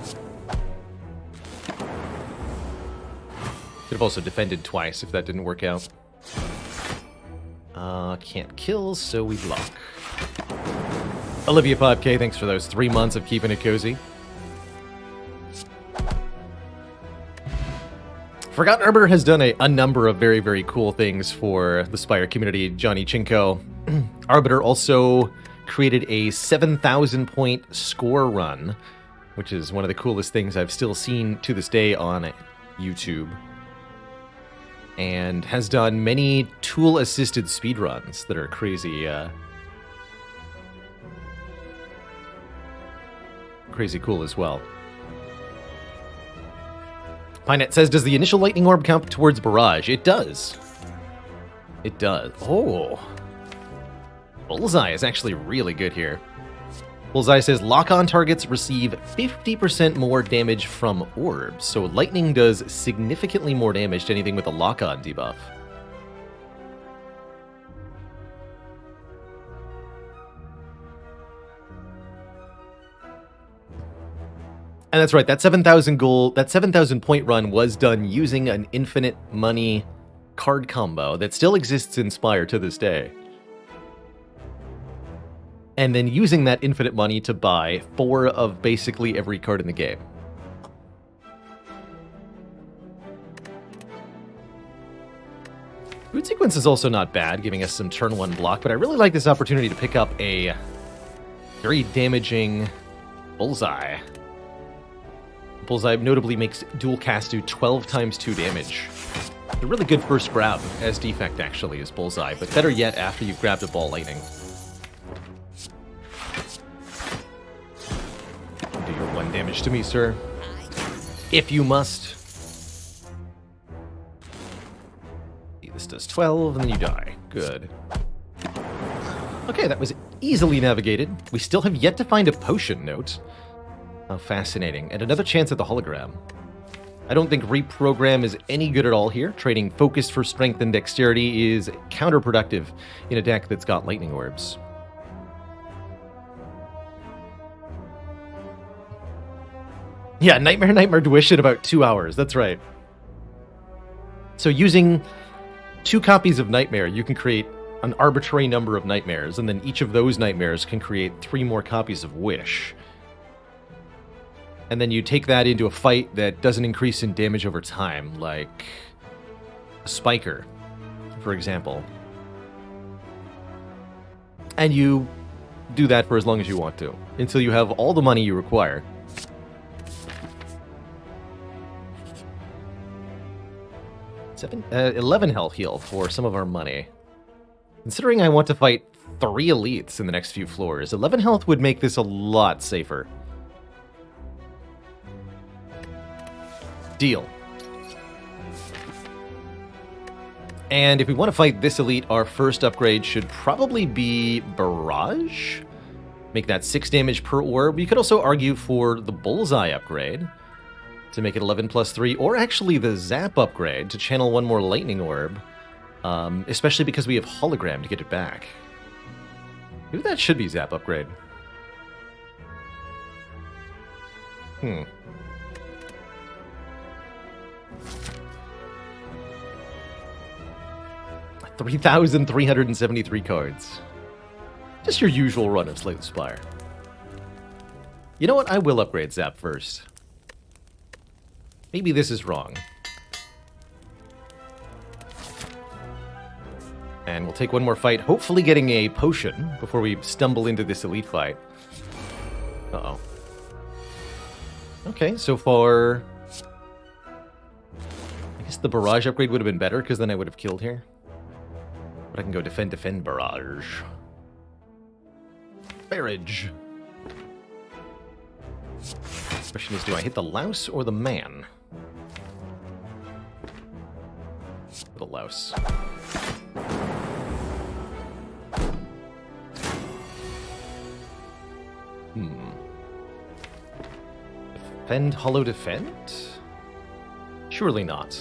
Could have also defended twice if that didn't work out. Can't kill, so we block. Olivia 5K, thanks for those 3 months of keeping it cozy. Forgotten Arbiter has done a number of very, very cool things for the Spire community. Johnny Chinko. Arbiter also created a 7,000 point score run, which is one of the coolest things I've still seen to this day on YouTube. And has done many tool-assisted speedruns that are crazy, crazy cool as well. Pinet says, does the initial lightning orb count towards barrage? It does. It does. Oh. Bullseye is actually really good here. Bullseye says, lock-on targets receive 50% more damage from orbs, so lightning does significantly more damage to anything with a lock-on debuff. And that's right, that 7,000 point run was done using an infinite money card combo that still exists in Spire to this day. And then using that infinite money to buy 4 of basically every card in the game. Food Sequence is also not bad, giving us some turn 1 block, but I really like this opportunity to pick up a very damaging Bullseye. Bullseye notably makes dual cast do 12 times 2 damage. A really good first grab as defect, actually, is Bullseye, but better yet after you've grabbed a Ball Lightning. Do your 1 damage to me, sir. If you must. This does 12, and then you die. Good. Okay, that was easily navigated. We still have yet to find a potion note. How fascinating. And another chance at the hologram. I don't think reprogram is any good at all here. Trading focus for strength and dexterity is counterproductive in a deck that's got lightning orbs. Yeah, Nightmare Wish in about 2 hours. That's right. So using 2 copies of Nightmare, you can create an arbitrary number of nightmares, and then each of those nightmares can create 3 more copies of Wish. And then you take that into a fight that doesn't increase in damage over time, like a Spiker, for example. And you do that for as long as you want to, until you have all the money you require. 11 health heal for some of our money. Considering I want to fight 3 elites in the next few floors, 11 health would make this a lot safer. Deal. And if we want to fight this elite, our first upgrade should probably be Barrage. Make that 6 damage per orb. You could also argue for the Bullseye upgrade to make it 11 plus 3, or actually the Zap upgrade to channel 1 more Lightning Orb, especially because we have Hologram to get it back. Maybe that should be Zap upgrade. 3,373 cards. Just your usual run of Slay the Spire. You know what? I will upgrade Zap first. Maybe this is wrong. And we'll take one more fight, hopefully getting a potion before we stumble into this elite fight. Uh-oh. Okay, so far... I guess the Barrage upgrade would have been better, because then I would have killed here. But I can go defend, Barrage. Barrage. Question is, do I hit the louse or the man? The louse. Defend, hollow, defend? Surely not.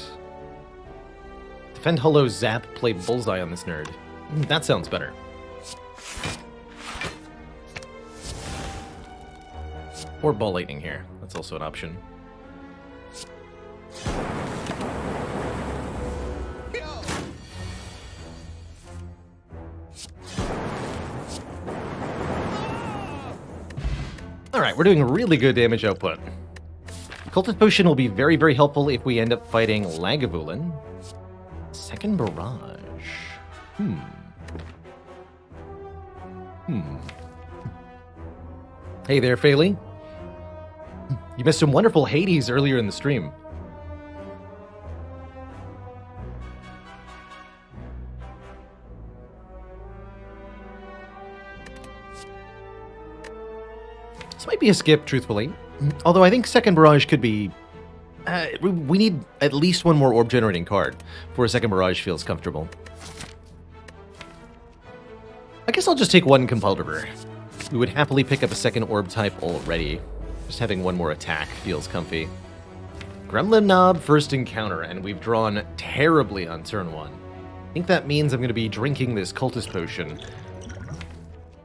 Defend, hollow, zap, play bullseye on this nerd. That sounds better. Or ball lightning here. That's also an option. Alright, we're doing really good damage output. Cultist Potion will be very, very helpful if we end up fighting Lagavulin. Second Barrage. Hey there, Phaley. You missed some wonderful Hades earlier in the stream. This might be a skip, truthfully. Although I think Second Barrage could be... we need at least one more orb-generating card before a Second Barrage feels comfortable. I guess I'll just take one Compulder. We would happily pick up a second orb type already. Just having one more attack feels comfy. Gremlin Knob first encounter, and we've drawn terribly on turn 1. I think that means I'm going to be drinking this Cultist Potion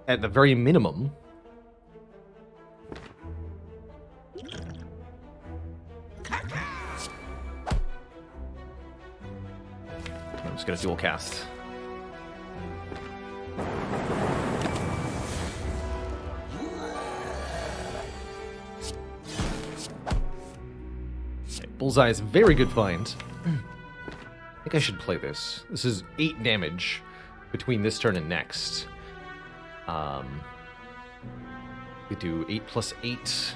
at the very minimum. I'm just going to dual cast. Bullseye is a very good find. I think I should play this. This is 8 damage between this turn and next. We do 8 plus 8.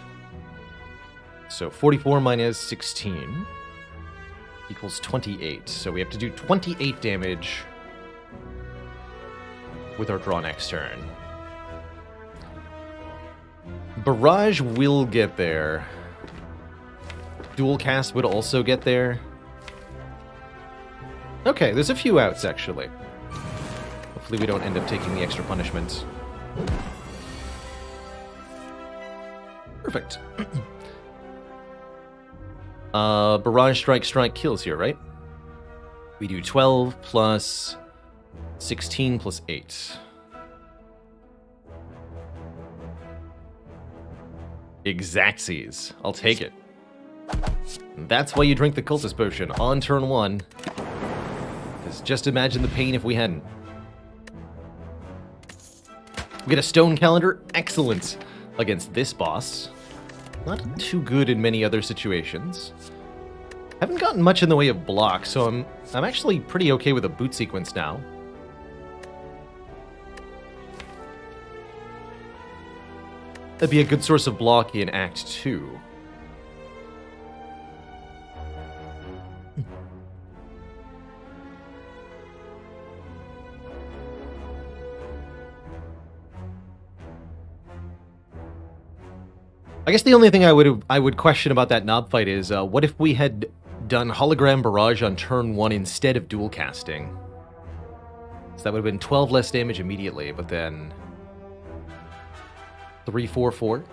So 44 minus 16 equals 28. So we have to do 28 damage with our draw next turn. Barrage will get there. Dual cast would also get there. Okay, there's a few outs, actually. Hopefully we don't end up taking the extra punishment. Perfect. Barrage, strike kills here, right? We do 12 plus 16 plus 8. Exactsies. I'll take it. That's why you drink the Cultist Potion on turn 1. Because just imagine the pain if we hadn't. We get a stone calendar. Excellent against this boss. Not too good in many other situations. Haven't gotten much in the way of block, so I'm actually pretty okay with a boot sequence now. That'd be a good source of block in Act 2. I guess the only thing I would question about that knob fight is, what if we had done hologram barrage on turn 1 instead of dual casting? So that would have been 12 less damage immediately, but then 3, 4, 4.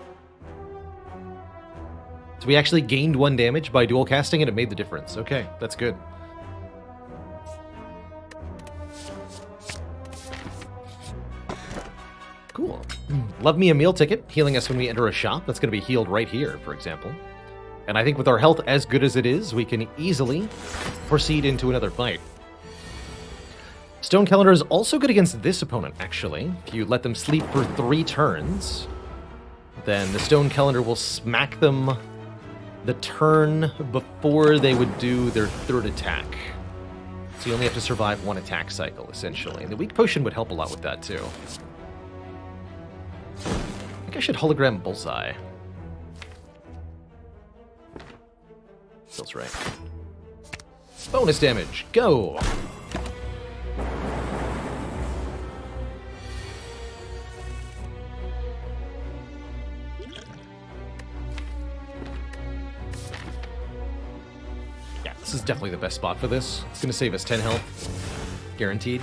So we actually gained 1 damage by dual casting and it made the difference. Okay, that's good. Cool. Love me a meal ticket, healing us when we enter a shop. That's going to be healed right here, for example. And I think with our health as good as it is, we can easily proceed into another fight. Stone Calendar is also good against this opponent, actually. If you let them sleep for 3 turns, then the Stone Calendar will smack them the turn before they would do their 3rd attack. So you only have to survive 1 attack cycle, essentially. And the Weak Potion would help a lot with that, too. I think I should hologram Bullseye. Feels right. Bonus damage, go! Yeah, this is definitely the best spot for this. It's going to save us 10 health. Guaranteed.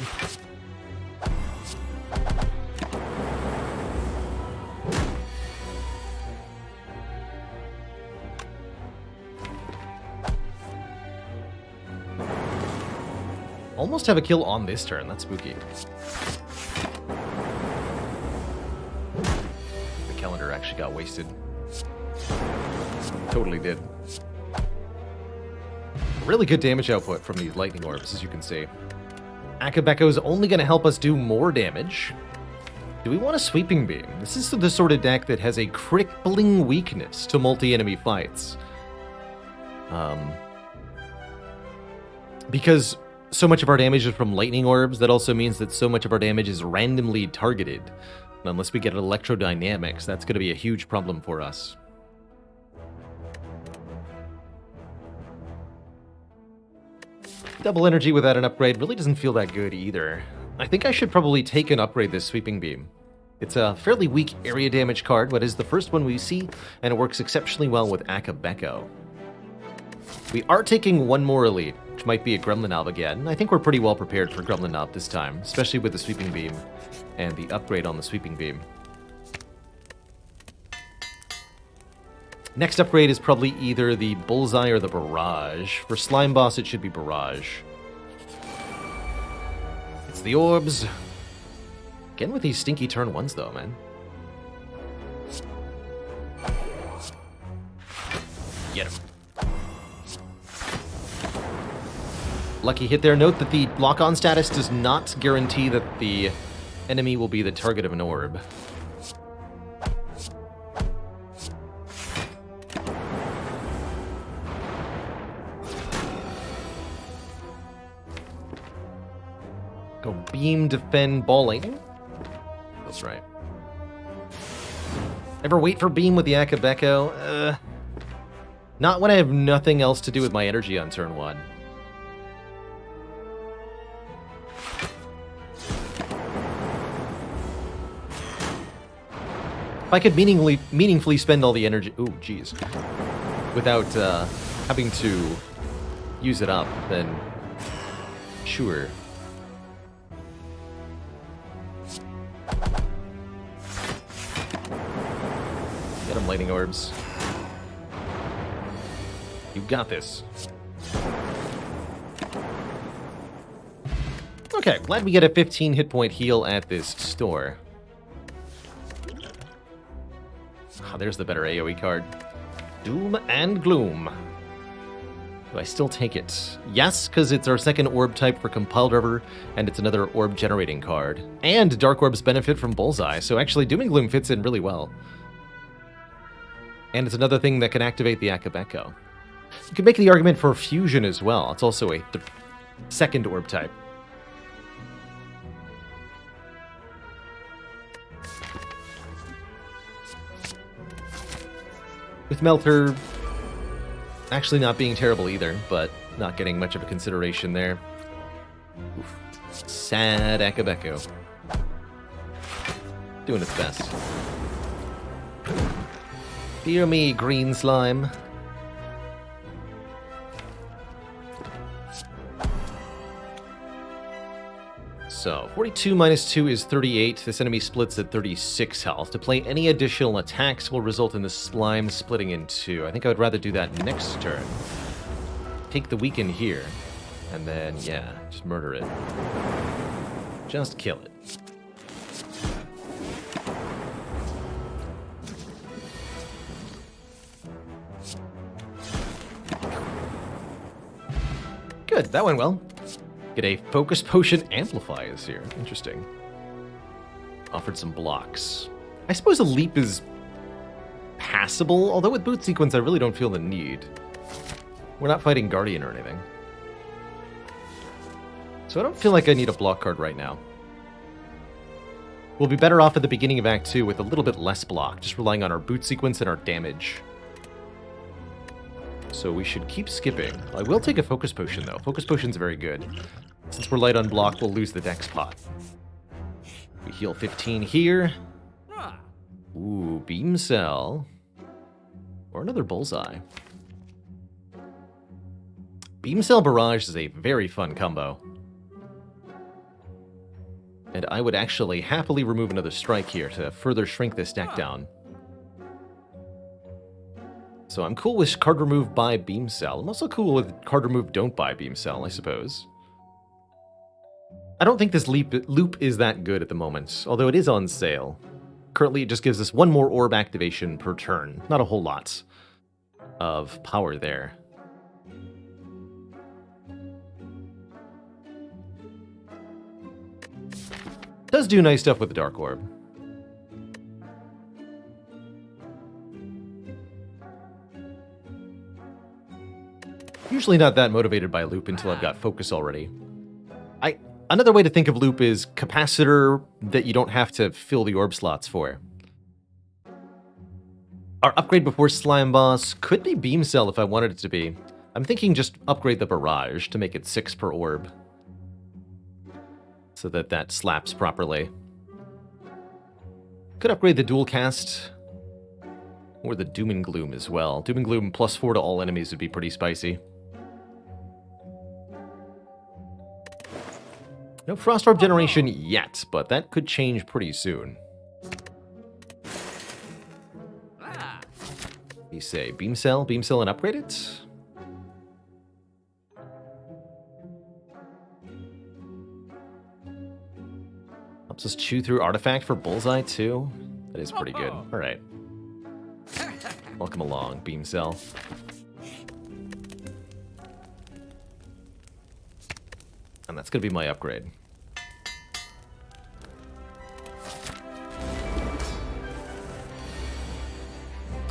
Almost have a kill on this turn. That's spooky. The calendar actually got wasted. Totally did. Really good damage output from these lightning orbs, as you can see. Akabeko is only going to help us do more damage. Do we want a sweeping beam? This is the sort of deck that has a crippling weakness to multi-enemy fights. Because so much of our damage is from lightning orbs, that also means that so much of our damage is randomly targeted. And unless we get electrodynamics, that's going to be a huge problem for us. Double energy without an upgrade really doesn't feel that good either. I think I should probably take and upgrade this sweeping beam. It's a fairly weak area damage card, but is the first one we see, and it works exceptionally well with Akabeko. We are taking 1 more elite, which might be a Gremlin Knob again. I think we're pretty well prepared for Gremlin Knob this time, especially with the Sweeping Beam and the upgrade on the Sweeping Beam. Next upgrade is probably either the Bullseye or the Barrage. For Slime Boss, it should be Barrage. It's the orbs. Again with these stinky turn 1s though, man. Get him. Lucky hit there. Note that the lock-on status does not guarantee that the enemy will be the target of an orb. Go beam, defend, balling. That's right. Ever wait for beam with the Akabeko? Not when I have nothing else to do with my energy on turn 1. If I could meaningfully spend all the energy... Ooh, jeez. Without having to use it up, then sure. Get them, lightning orbs. You got this. Okay, glad we get a 15 hit point heal at this store. Oh, there's the better AoE card. Doom and Gloom. Do I still take it? Yes, because it's our second orb type for Compiled River, and it's another orb generating card. And Dark Orbs benefit from Bullseye, so actually Doom and Gloom fits in really well. And it's another thing that can activate the Akabeko. You could make the argument for Fusion as well. It's also a second orb type. With Melter actually not being terrible either, but not getting much of a consideration there. Oof. Sad Akabeko. Doing its best. Dear me, green slime. So, 42 minus 2 is 38. This enemy splits at 36 health. To play any additional attacks will result in the slime splitting in two. I think I would rather do that next turn. Take the weaken here. And then, yeah, just murder it. Just kill it. Good, that went well. Get a Focus Potion amplifies here. Interesting. Offered some blocks. I suppose a leap is passable, although with Boot Sequence I really don't feel the need. We're not fighting Guardian or anything. So I don't feel like I need a block card right now. We'll be better off at the beginning of Act 2 with a little bit less block, just relying on our Boot Sequence and our damage. So we should keep skipping. I will take a Focus Potion, though. Focus Potion's very good. Since we're light on block, we'll lose the Dex pot. We heal 15 here. Ooh, Beam Cell. Or another Bullseye. Beam Cell Barrage is a very fun combo. And I would actually happily remove another strike here to further shrink this deck down. So I'm cool with card remove by Beam Cell. I'm also cool with card remove don't buy Beam Cell, I suppose. I don't think this loop is that good at the moment, although it is on sale. Currently, it just gives us one more orb activation per turn. Not a whole lot of power there. Does do nice stuff with the Dark Orb. Usually not that motivated by loop until I've got focus already. Another way to think of loop is capacitor that you don't have to fill the orb slots for. Our upgrade before Slime Boss could be Beam Cell if I wanted it to be. I'm thinking just upgrade the Barrage to make it 6 per orb. So that that slaps properly. Could upgrade the Dual Cast. Or the Doom and Gloom as well. Doom and Gloom +4 to all enemies would be pretty spicy. No Frost Orb generation yet, but that could change pretty soon. You say Beam Cell and upgrade it? Helps us chew through Artifact for Bullseye too? That is pretty good. Alright. Welcome along, Beam Cell. And that's going to be my upgrade.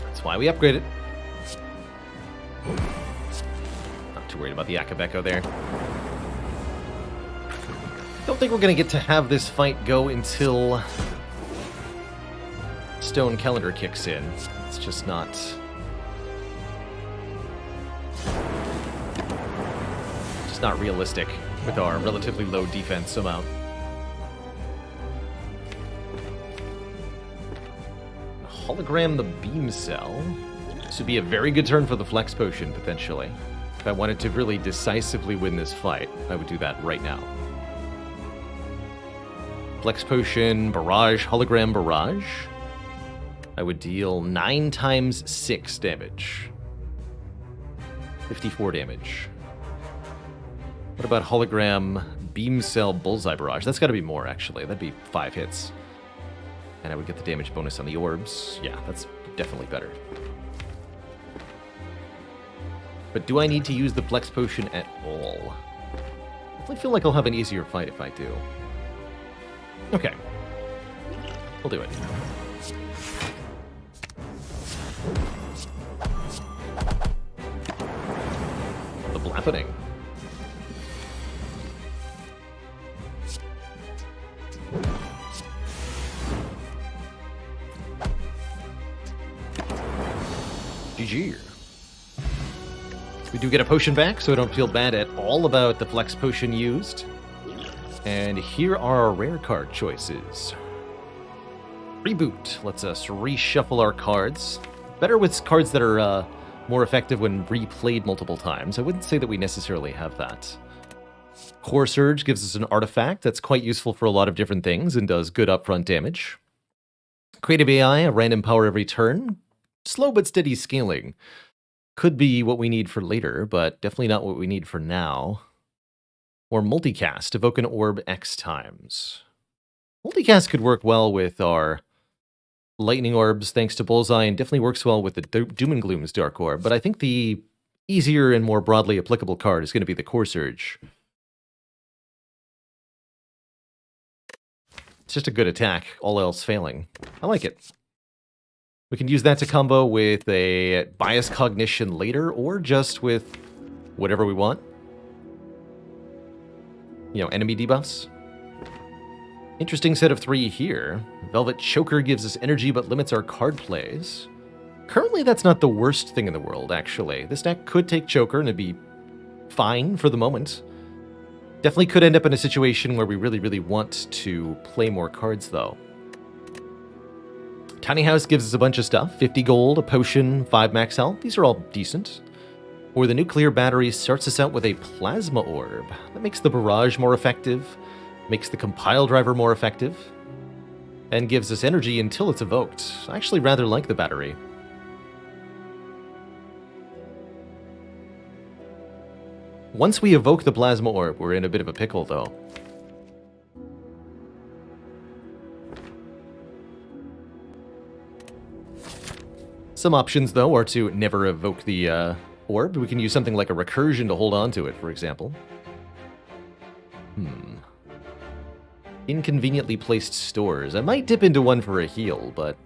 That's why we upgrade it. Not too worried about the Akabeko there. Don't think we're going to get to have this fight go until Stone Calendar kicks in. It's just not... Just not realistic with our relatively low defense amount. Hologram the Beam Cell. This would be a very good turn for the Flex Potion, potentially. If I wanted to really decisively win this fight, I would do that right now. Flex Potion, Barrage, Hologram Barrage. I would deal 9 times 6 damage. 54 damage. What about Hologram Beam Cell Bullseye Barrage? That's got to be more, actually. That'd be 5 hits. And I would get the damage bonus on the orbs. Yeah, that's definitely better. But do I need to use the Flex Potion at all? I feel like I'll have an easier fight if I do. Okay. We'll do it. The Blappening. GG. We do get a potion back, so I don't feel bad at all about the Flex Potion used. And here are our rare card choices. Reboot lets us reshuffle our cards. Better with cards that are more effective when replayed multiple times. I wouldn't say that we necessarily have that. Core Surge gives us an artifact that's quite useful for a lot of different things and does good upfront damage. Creative AI, a random power every turn. Slow but steady scaling. Could be what we need for later, but definitely not what we need for now. Or Multicast, evoke an orb X times. Multicast could work well with our Lightning Orbs, thanks to Bullseye, and definitely works well with the Doom and Gloom's Dark Orb, but I think the easier and more broadly applicable card is going to be the Core Surge. It's just a good attack, all else failing. I like it. We can use that to combo with a Bias Cognition later, or just with whatever we want. You know, enemy debuffs. Interesting set of 3 here. Velvet Choker gives us energy but limits our card plays. Currently, that's not the worst thing in the world, actually. This deck could take Choker and it'd be fine for the moment. Definitely could end up in a situation where we really, really want to play more cards, though. Tiny House gives us a bunch of stuff. 50 gold, a potion, 5 max health. These are all decent. Or the Nuclear Battery starts us out with a Plasma Orb. That makes the Barrage more effective, makes the Compile Driver more effective, and gives us energy until it's evoked. I actually rather like the Battery. Once we evoke the Plasma Orb, we're in a bit of a pickle, though. Some options, though, are to never evoke the orb. We can use something like a Recursion to hold on to it, for example. Inconveniently placed stores. I might dip into one for a heal, but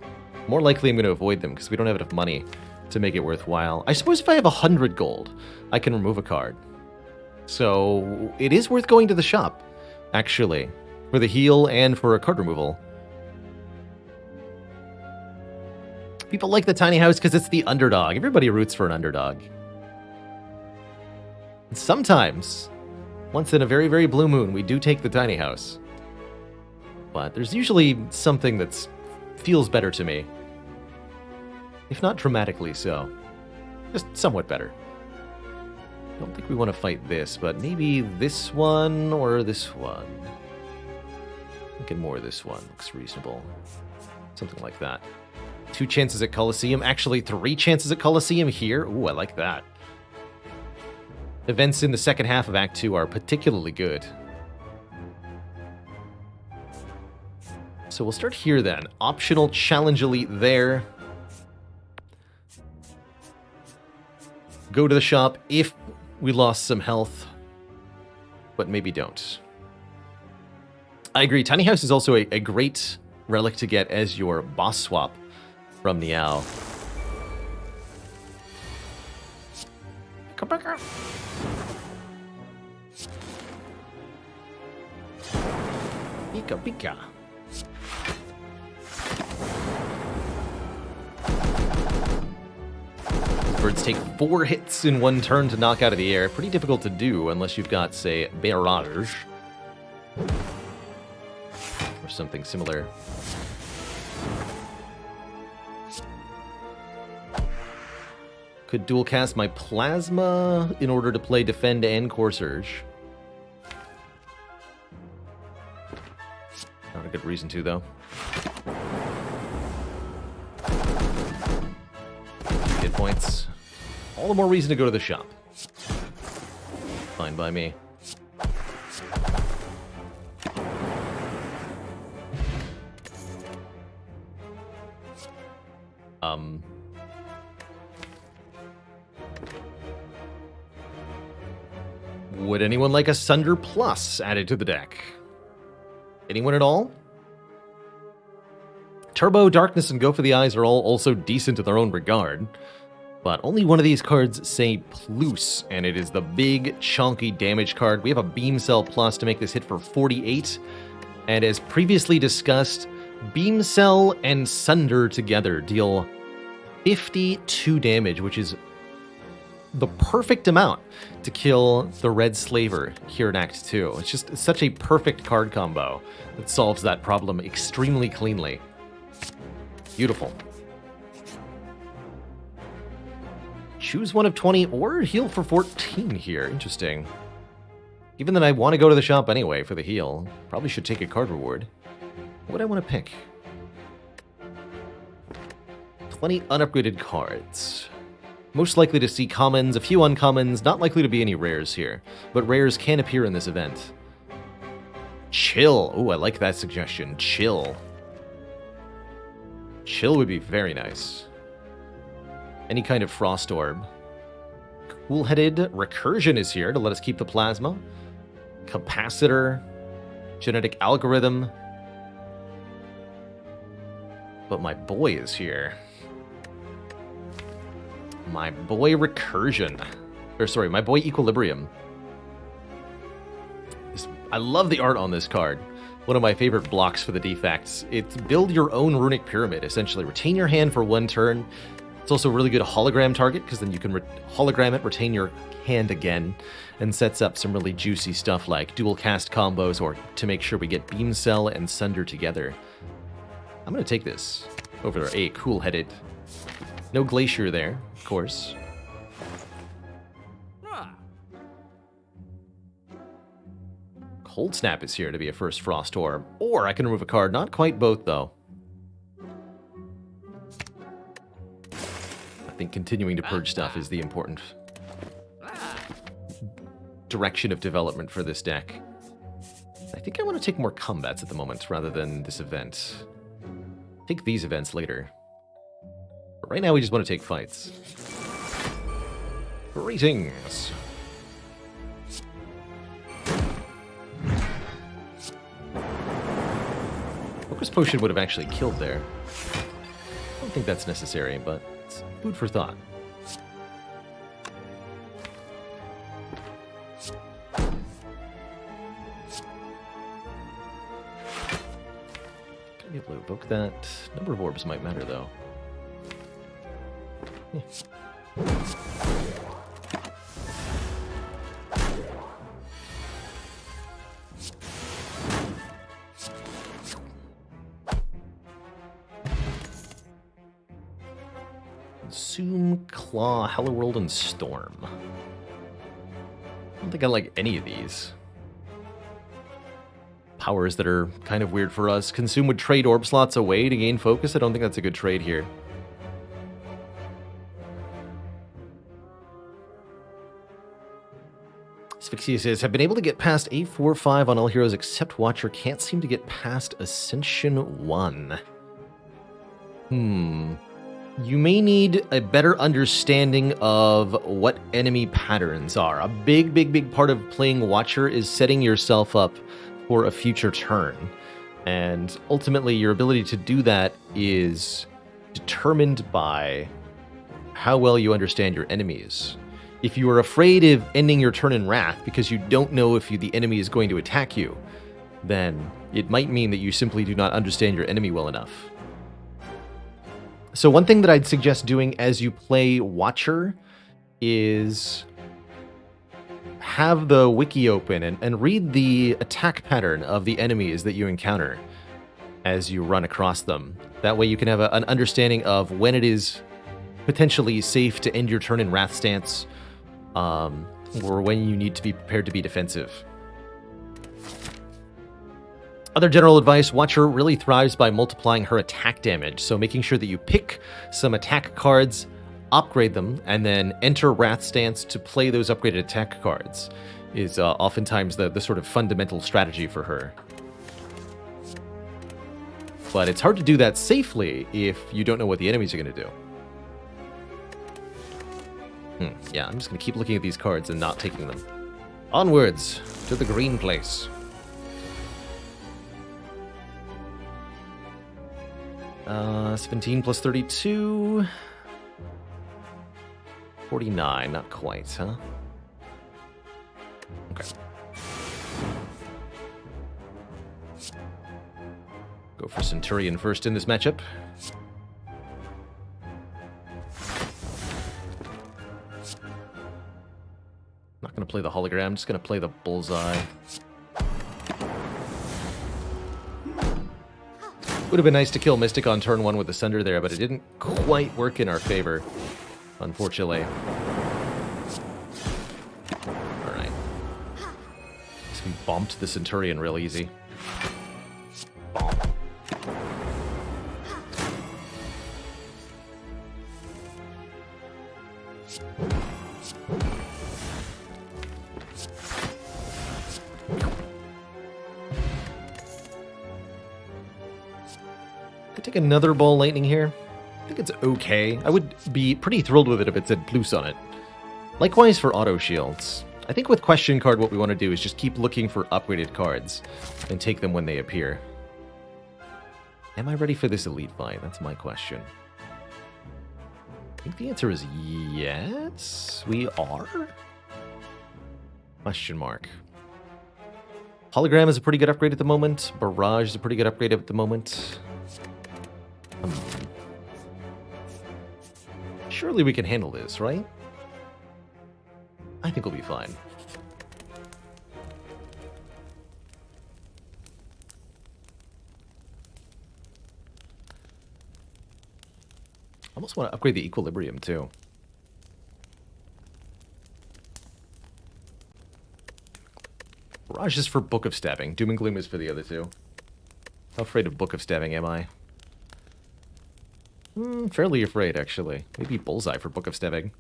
more likely I'm going to avoid them because we don't have enough money to make it worthwhile. I suppose if I have 100 gold, I can remove a card. So it is worth going to the shop, actually, for the heal and for a card removal. People like the Tiny House because it's the underdog. Everybody roots for an underdog. And sometimes, once in a very, very blue moon, we do take the Tiny House. But there's usually something that feels better to me. If not dramatically so. Just somewhat better. I don't think we want to fight this, but maybe this one or this one. Thinking more this one looks reasonable. Something like that. 2 chances at Colosseum. Actually, 3 chances at Colosseum here. Ooh, I like that. Events in the second half of Act 2 are particularly good. So we'll start here then. Optional Challenge Elite there. Go to the shop if we lost some health, but maybe don't. I agree. Tiny House is also a great relic to get as your boss swap from Niao. Come back up. Pika pika. Birds take 4 hits in 1 turn to knock out of the air. Pretty difficult to do unless you've got, say, Barrage. Or something similar. Could dual cast my Plasma in order to play Defend and Core Surge. Not a good reason to, though. Hit points. All the more reason to go to the shop. Fine by me. Would anyone like a Sunder Plus added to the deck? Anyone at all? Turbo, Darkness, and Go for the Eyes are all also decent in their own regard. But only one of these cards say Plus, and it is the big, chunky damage card. We have a Beam Cell Plus to make this hit for 48. And as previously discussed, Beam Cell and Sunder together deal 52 damage, which is the perfect amount to kill the Red Slaver here in Act 2. It's just such a perfect card combo that solves that problem extremely cleanly. Beautiful. Choose one of 20 or heal for 14 here. Interesting. Given that I want to go to the shop anyway for the heal, probably should take a card reward. What would I want to pick? 20 unupgraded cards. Most likely to see commons, a few uncommons, not likely to be any rares here, but rares can appear in this event. Chill. Ooh, I like that suggestion. Chill. Chill would be very nice. Any kind of Frost Orb. Cool-headed Recursion is here to let us keep the Plasma. Capacitor. Genetic Algorithm. But my boy is here. My boy Recursion. Or sorry, my boy Equilibrium. I love the art on this card. One of my favorite blocks for the defects. It's build your own runic pyramid, essentially. Retain your hand for one turn. It's also a really good hologram target, because then you can hologram it, retain your hand again, and sets up some really juicy stuff like dual cast combos, or to make sure we get Beam Cell and Sunder together. I'm going to take this over a cool-headed. No Glacier there, of course. Cold Snap is here to be a first Frost Orb, or I can remove a card. Not quite both, though. I think continuing to purge stuff is the important direction of development for this deck. I think I want to take more combats at the moment rather than this event. Take these events later. But right now we just want to take fights. Greetings! Focus Potion would have actually killed there. I don't think that's necessary, but it's food for thought. Gonna be able to evoke that. Number of orbs might matter, though. Yeah. Consume, Claw, Hello World, and Storm. I don't think I like any of these. Powers that are kind of weird for us. Consume would trade orb slots away to gain focus. I don't think that's a good trade here. Asphyxia says, have been able to get past A45 on all heroes except Watcher. Can't seem to get past Ascension 1. You may need a better understanding of what enemy patterns are. A big part of playing Watcher is setting yourself up for a future turn. And ultimately, your ability to do that is determined by how well you understand your enemies. If you are afraid of ending your turn in Wrath because you don't know if the enemy is going to attack you, then it might mean that you simply do not understand your enemy well enough. So one thing that I'd suggest doing as you play Watcher is have the wiki open and read the attack pattern of the enemies that you encounter as you run across them. That way you can have an understanding of when it is potentially safe to end your turn in Wrath stance, or when you need to be prepared to be defensive. Other general advice, Watcher really thrives by multiplying her attack damage, so making sure that you pick some attack cards, upgrade them, and then enter Wrath stance to play those upgraded attack cards is oftentimes the sort of fundamental strategy for her. But it's hard to do that safely if you don't know what the enemies are going to do. Yeah, I'm just going to keep looking at these cards and not taking them. Onwards to the green place. Uh, 17 plus 32. 49, not quite, huh? Okay. Go for Centurion first in this matchup. Not going to play the hologram, just going to play the bullseye. Would have been nice to kill Mystic on turn 1 with the Sunder there, but it didn't quite work in our favor, unfortunately. Alright. So we bumped the Centurion real easy. Take another Ball Lightning here. I think it's okay. I would be pretty thrilled with it if it said Plus on it. Likewise for Auto Shields. I think with Question Card what we want to do is just keep looking for upgraded cards and take them when they appear. Am I ready for this Elite fight? That's my question. I think the answer is yes, we are? Question mark. Hologram is a pretty good upgrade at the moment. Barrage is a pretty good upgrade at the moment. Surely we can handle this, right? I think we'll be fine. I almost want to upgrade the Equilibrium, too. Barrage is for Book of Stabbing. Doom and Gloom is for the other two. How afraid of Book of Stabbing am I? Fairly afraid, actually. Maybe Bullseye for Book of Stabbing.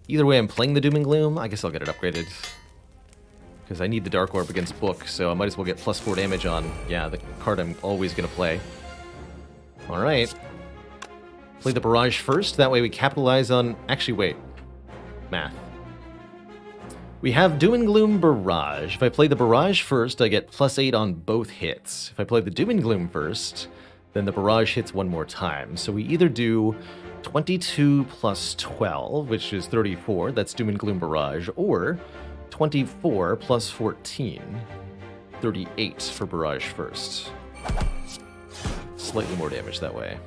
Either way, I'm playing the Doom and Gloom. I guess I'll get it upgraded. Because I need the Dark Orb against Book, so I might as well get +4 damage on, yeah, the card I'm always going to play. Alright. Play the Barrage first, that way we capitalize on... Actually, wait. Math. We have Doom and Gloom Barrage. If I play the Barrage first, I get +8 on both hits. If I play the Doom and Gloom first, then the Barrage hits one more time. So we either do 22 plus 12, which is 34, that's Doom and Gloom Barrage, or 24 plus 14, 38 for Barrage first. Slightly more damage that way.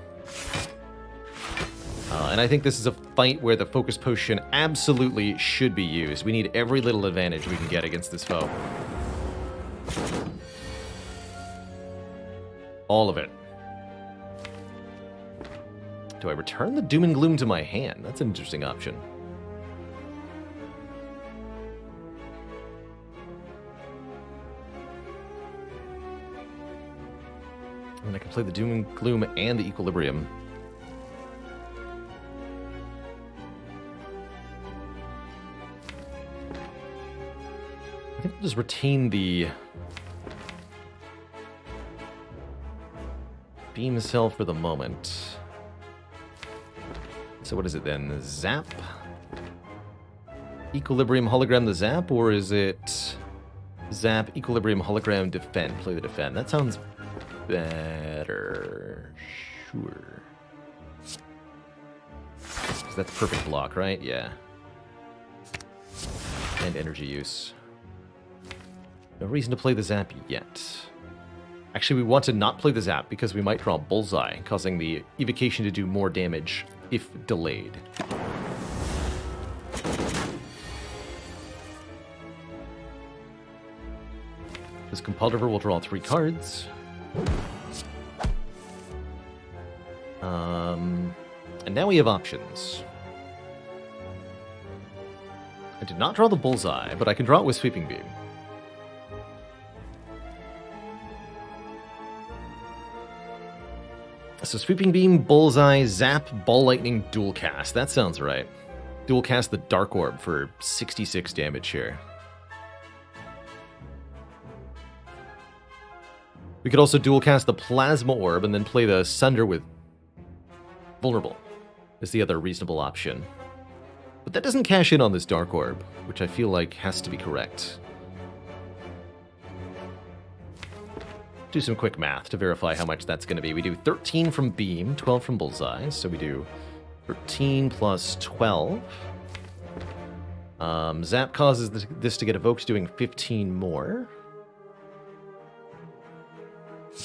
And I think this is a fight where the Focus Potion absolutely should be used. We need every little advantage we can get against this foe. All of it. Do I return the Doom and Gloom to my hand? That's an interesting option. And I can play the Doom and Gloom and the Equilibrium. I think we'll just retain the Beam Cell for the moment. So what is it then? Zap? Equilibrium, Hologram, the Zap? Or is it Zap, Equilibrium, Hologram, Defend? Play the Defend. That sounds better. Sure. 'Cause that's perfect block, right? Yeah. And energy use. No reason to play the Zap yet. Actually, we want to not play the Zap because we might draw Bullseye, causing the Evocation to do more damage if delayed. This Compulsiver will draw 3 cards. And now we have options. I did not draw the Bullseye, but I can draw it with Sweeping Beam. So Sweeping Beam, Bullseye, Zap, Ball Lightning, Dual Cast. That sounds right. Dual Cast the Dark Orb for 66 damage here. We could also dual cast the Plasma Orb and then play the Sunder with Vulnerable. Is the other reasonable option. But that doesn't cash in on this Dark Orb, which I feel like has to be correct. Do some quick math to verify how much that's going to be. We do 13 from Beam, 12 from Bullseye, so we do 13 plus 12. Zap causes this to get evoked, doing 15 more.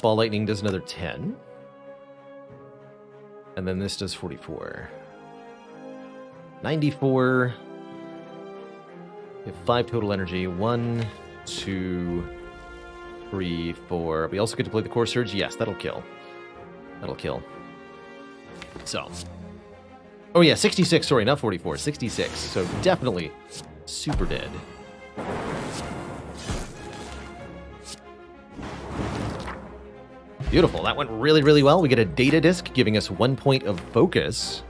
Ball Lightning does another 10. And then this does 44. 94. We have 5 total energy. 1, 2, 3, 4. We also get to play the Core Surge. Yes, that'll kill. That'll kill. So. Oh yeah, 66. Sorry, not 44. 66. So definitely super dead. Beautiful. That went really, really well. We get a data disc giving us 1 point of focus.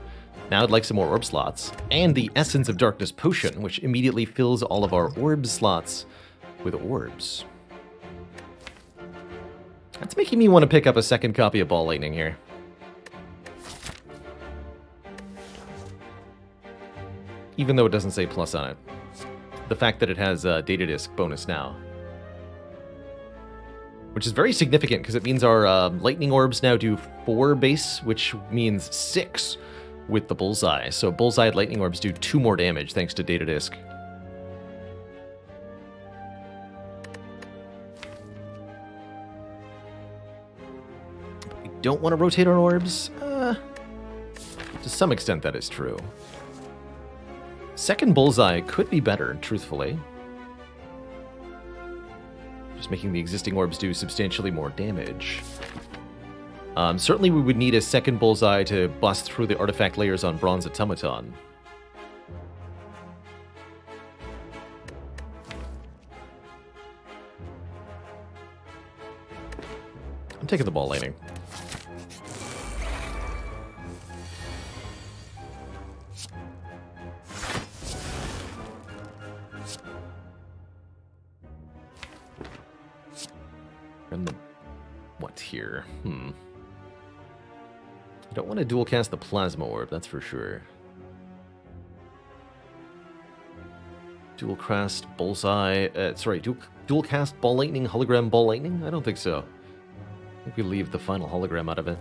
Now I'd like some more orb slots. And the Essence of Darkness potion, which immediately fills all of our orb slots with orbs. That's making me want to pick up a second copy of Ball Lightning here. Even though it doesn't say plus on it. The fact that it has a data disc bonus now. Which is very significant, because it means our lightning orbs now do 4 base, which means 6 with the Bullseye. So Bullseye lightning orbs do 2 more damage, thanks to data disc. But we don't want to rotate our orbs? To some extent, that is true. Second Bullseye could be better, truthfully. Just making the existing orbs do substantially more damage. Certainly we would need a second Bullseye to bust through the artifact layers on Bronze Automaton. I'm taking the Ball Lightning. And the what here? I don't want to dual cast the Plasma Orb, that's for sure. Dual cast Bullseye, dual cast Ball Lightning, Hologram Ball Lightning? I don't think so. I think we leave the final hologram out of it.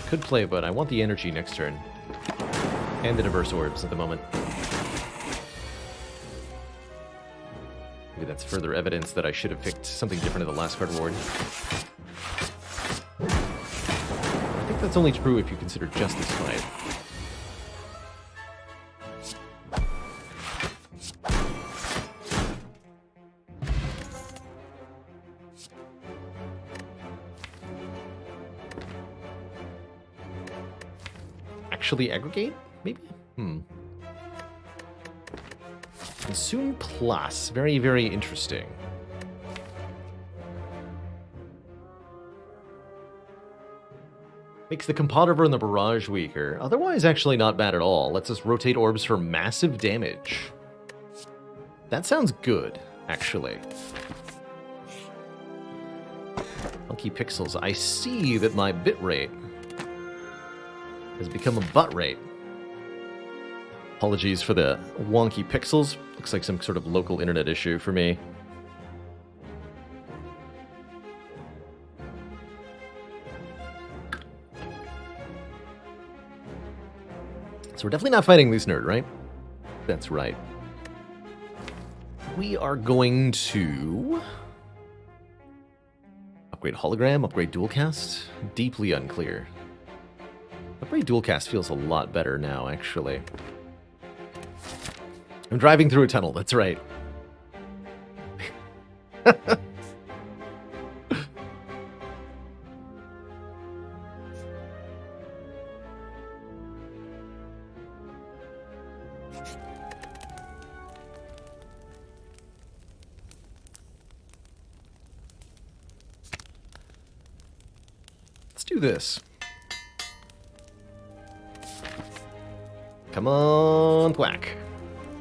Could play, but I want the energy next turn. And the diverse orbs at the moment. Maybe that's further evidence that I should have picked something different in the last card reward. I think that's only true if you consider just this fight. Actually aggregate? Maybe? Consume plus. Very, very interesting. Makes the Compodiver and the Barrage weaker. Otherwise, actually not bad at all. Lets us rotate orbs for massive damage. That sounds good, actually. Funky Pixels. I see that my bitrate has become a butt rate. Apologies for the wonky pixels. Looks like some sort of local internet issue for me. So we're definitely not fighting Loose Nerd, right? That's right. We are going to upgrade Hologram, upgrade Dualcast. Deeply unclear. Upgrade Dualcast feels a lot better now, actually. I'm driving through a tunnel, that's right. Let's do this. Come on, thwack.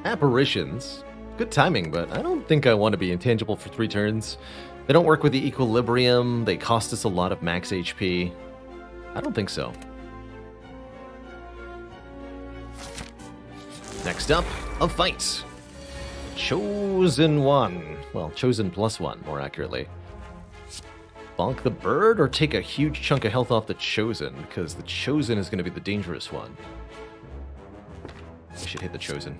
Apparitions. Good timing, but I don't think I want to be intangible for 3 turns. They don't work with the equilibrium. They cost us a lot of max HP. I don't think so. Next up, a fight. Chosen one. Well, chosen +1, more accurately. Bonk the bird or take a huge chunk of health off the chosen, because the chosen is going to be the dangerous one. I should hit the chosen.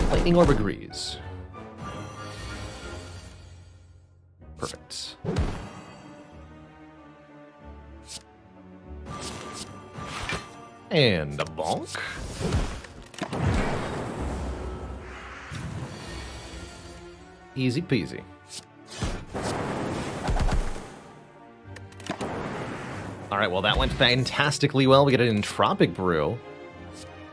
Lightning Orb agrees. Perfect. And a bonk. Easy peasy. Alright, well that went fantastically well. We get an Entropic Brew.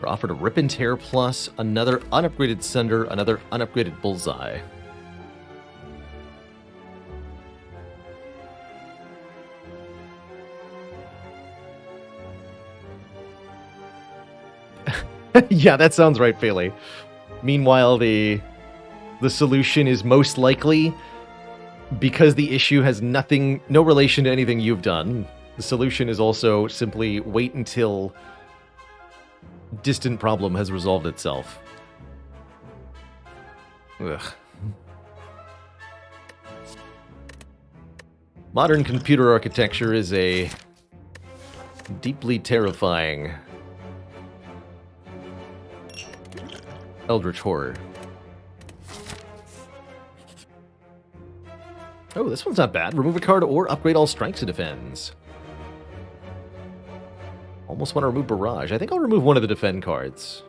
We're offered a Rip and Tear plus, another unupgraded Sunder, another unupgraded Bullseye. Yeah, that sounds right, Phaley. Meanwhile, the solution is most likely, because the issue has no relation to anything you've done, the solution is also simply wait until distant problem has resolved itself. Ugh. Modern computer architecture is a deeply terrifying eldritch horror. Oh, this one's not bad. Remove a card or upgrade all strikes it defends. Almost want to remove Barrage. I think I'll remove one of the defend cards.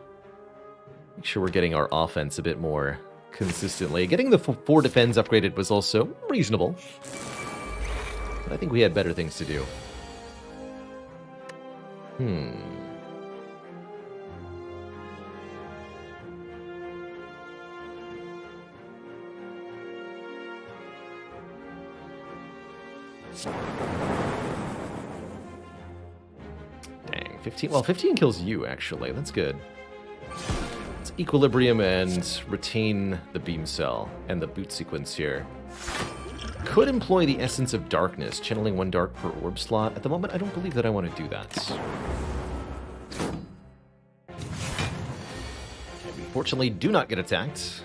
Make sure we're getting our offense a bit more consistently. Getting the 4 defends upgraded was also reasonable. But I think we had better things to do. Dang, 15. Well, 15 kills you, actually. That's good. It's Equilibrium and retain the Beam Cell and the boot sequence here. Could employ the Essence of Darkness, channeling 1 dark per orb slot. At the moment, I don't believe that I want to do that. Okay, we fortunately do not get attacked.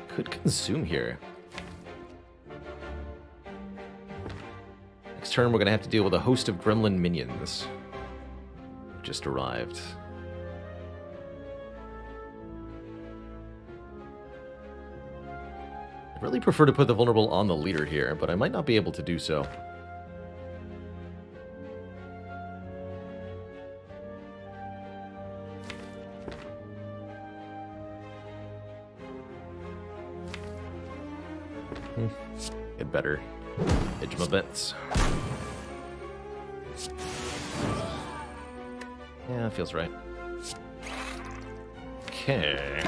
Could consume here. Next turn, we're going to have to deal with a host of gremlin minions. Just arrived. I'd really prefer to put the vulnerable on the leader here, but I might not be able to do so. Get better. Edge my bets. Yeah, that feels right. Okay.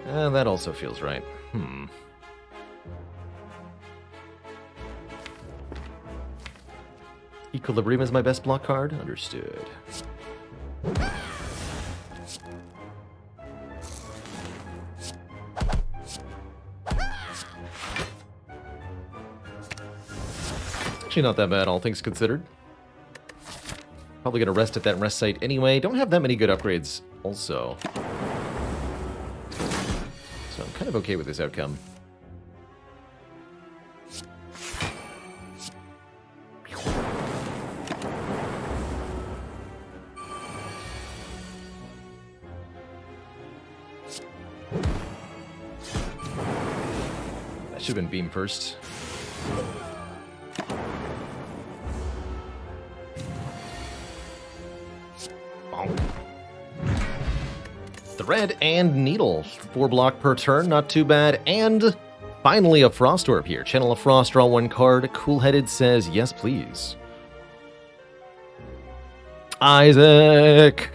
That also feels right. Equilibrium is my best block card? Understood. Actually not that bad, all things considered. Probably gonna rest at that rest site anyway. Don't have that many good upgrades also. So I'm kind of okay with this outcome. That should have been beam first. Thread and Needle. 4 block per turn, not too bad. And finally a Frost Orb here. Channel a Frost, draw 1 card. Cool-Headed says, yes, please. Isaac!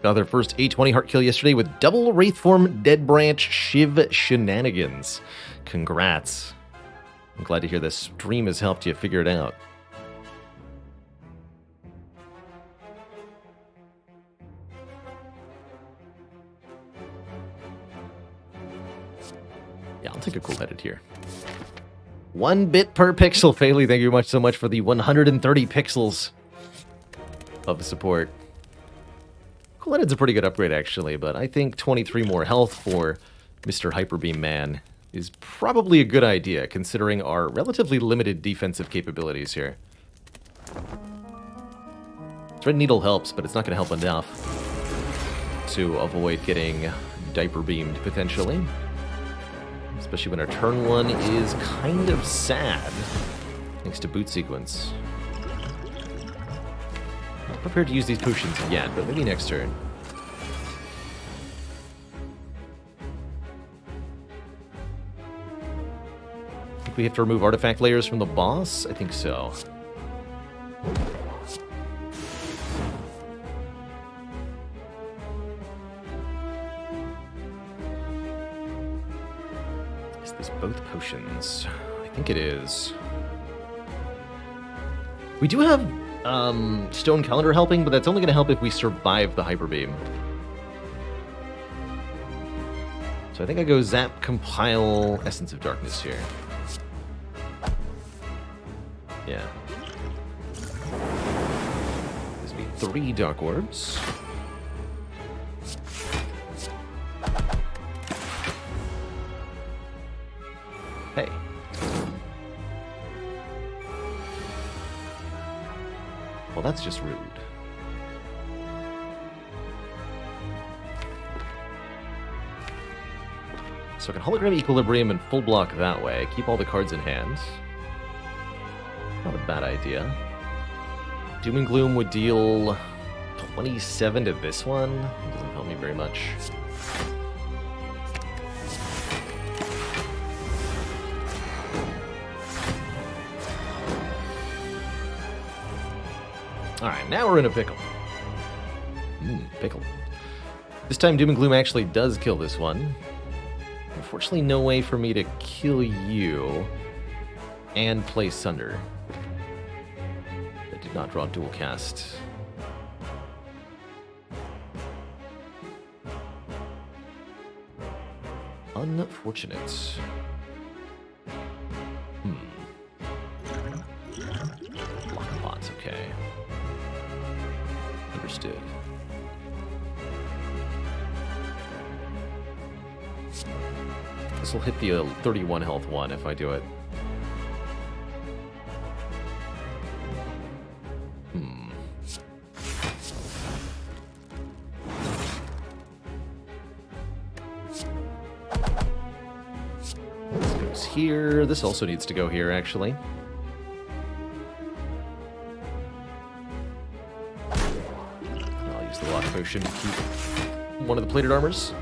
Got their first 820 heart kill yesterday with double Wraithform Dead Branch Shiv shenanigans. Congrats. I'm glad to hear this stream has helped you figure it out. Yeah, I'll take a cool edit here. 1 bit per pixel, Faley. Thank you so much for the 130 pixels of support. Cool edit's a pretty good upgrade, actually, but I think 23 more health for Mr. Hyperbeam Man is probably a good idea, considering our relatively limited defensive capabilities here. Thread Needle helps, but it's not going to help enough to avoid getting diaper beamed, potentially. Especially when our turn 1 is kind of sad, thanks to boot sequence. Not prepared to use these potions yet, but maybe next turn. I think we have to remove artifact layers from the boss? I think so. Is this both potions? I think it is. We do have Stone Calendar helping, but that's only going to help if we survive the Hyper Beam. So I think I go Zap, Compile, Essence of Darkness here. Yeah. This will be 3 Dark Orbs. Hey. Well, that's just rude. So I can hologram Equilibrium and full block that way. Keep all the cards in hand. Not a bad idea. Doom and Gloom would deal 27 to this one. It doesn't help me very much. Alright, now we're in a pickle. Pickle. This time Doom and Gloom actually does kill this one. Unfortunately, no way for me to kill you and play Sunder. I did not draw dual cast. Unfortunate. Block pots, okay. Understood. This will hit the 31 health one if I do it. This goes here. This also needs to go here, actually. I'll use the lock potion to keep one of the plated armors.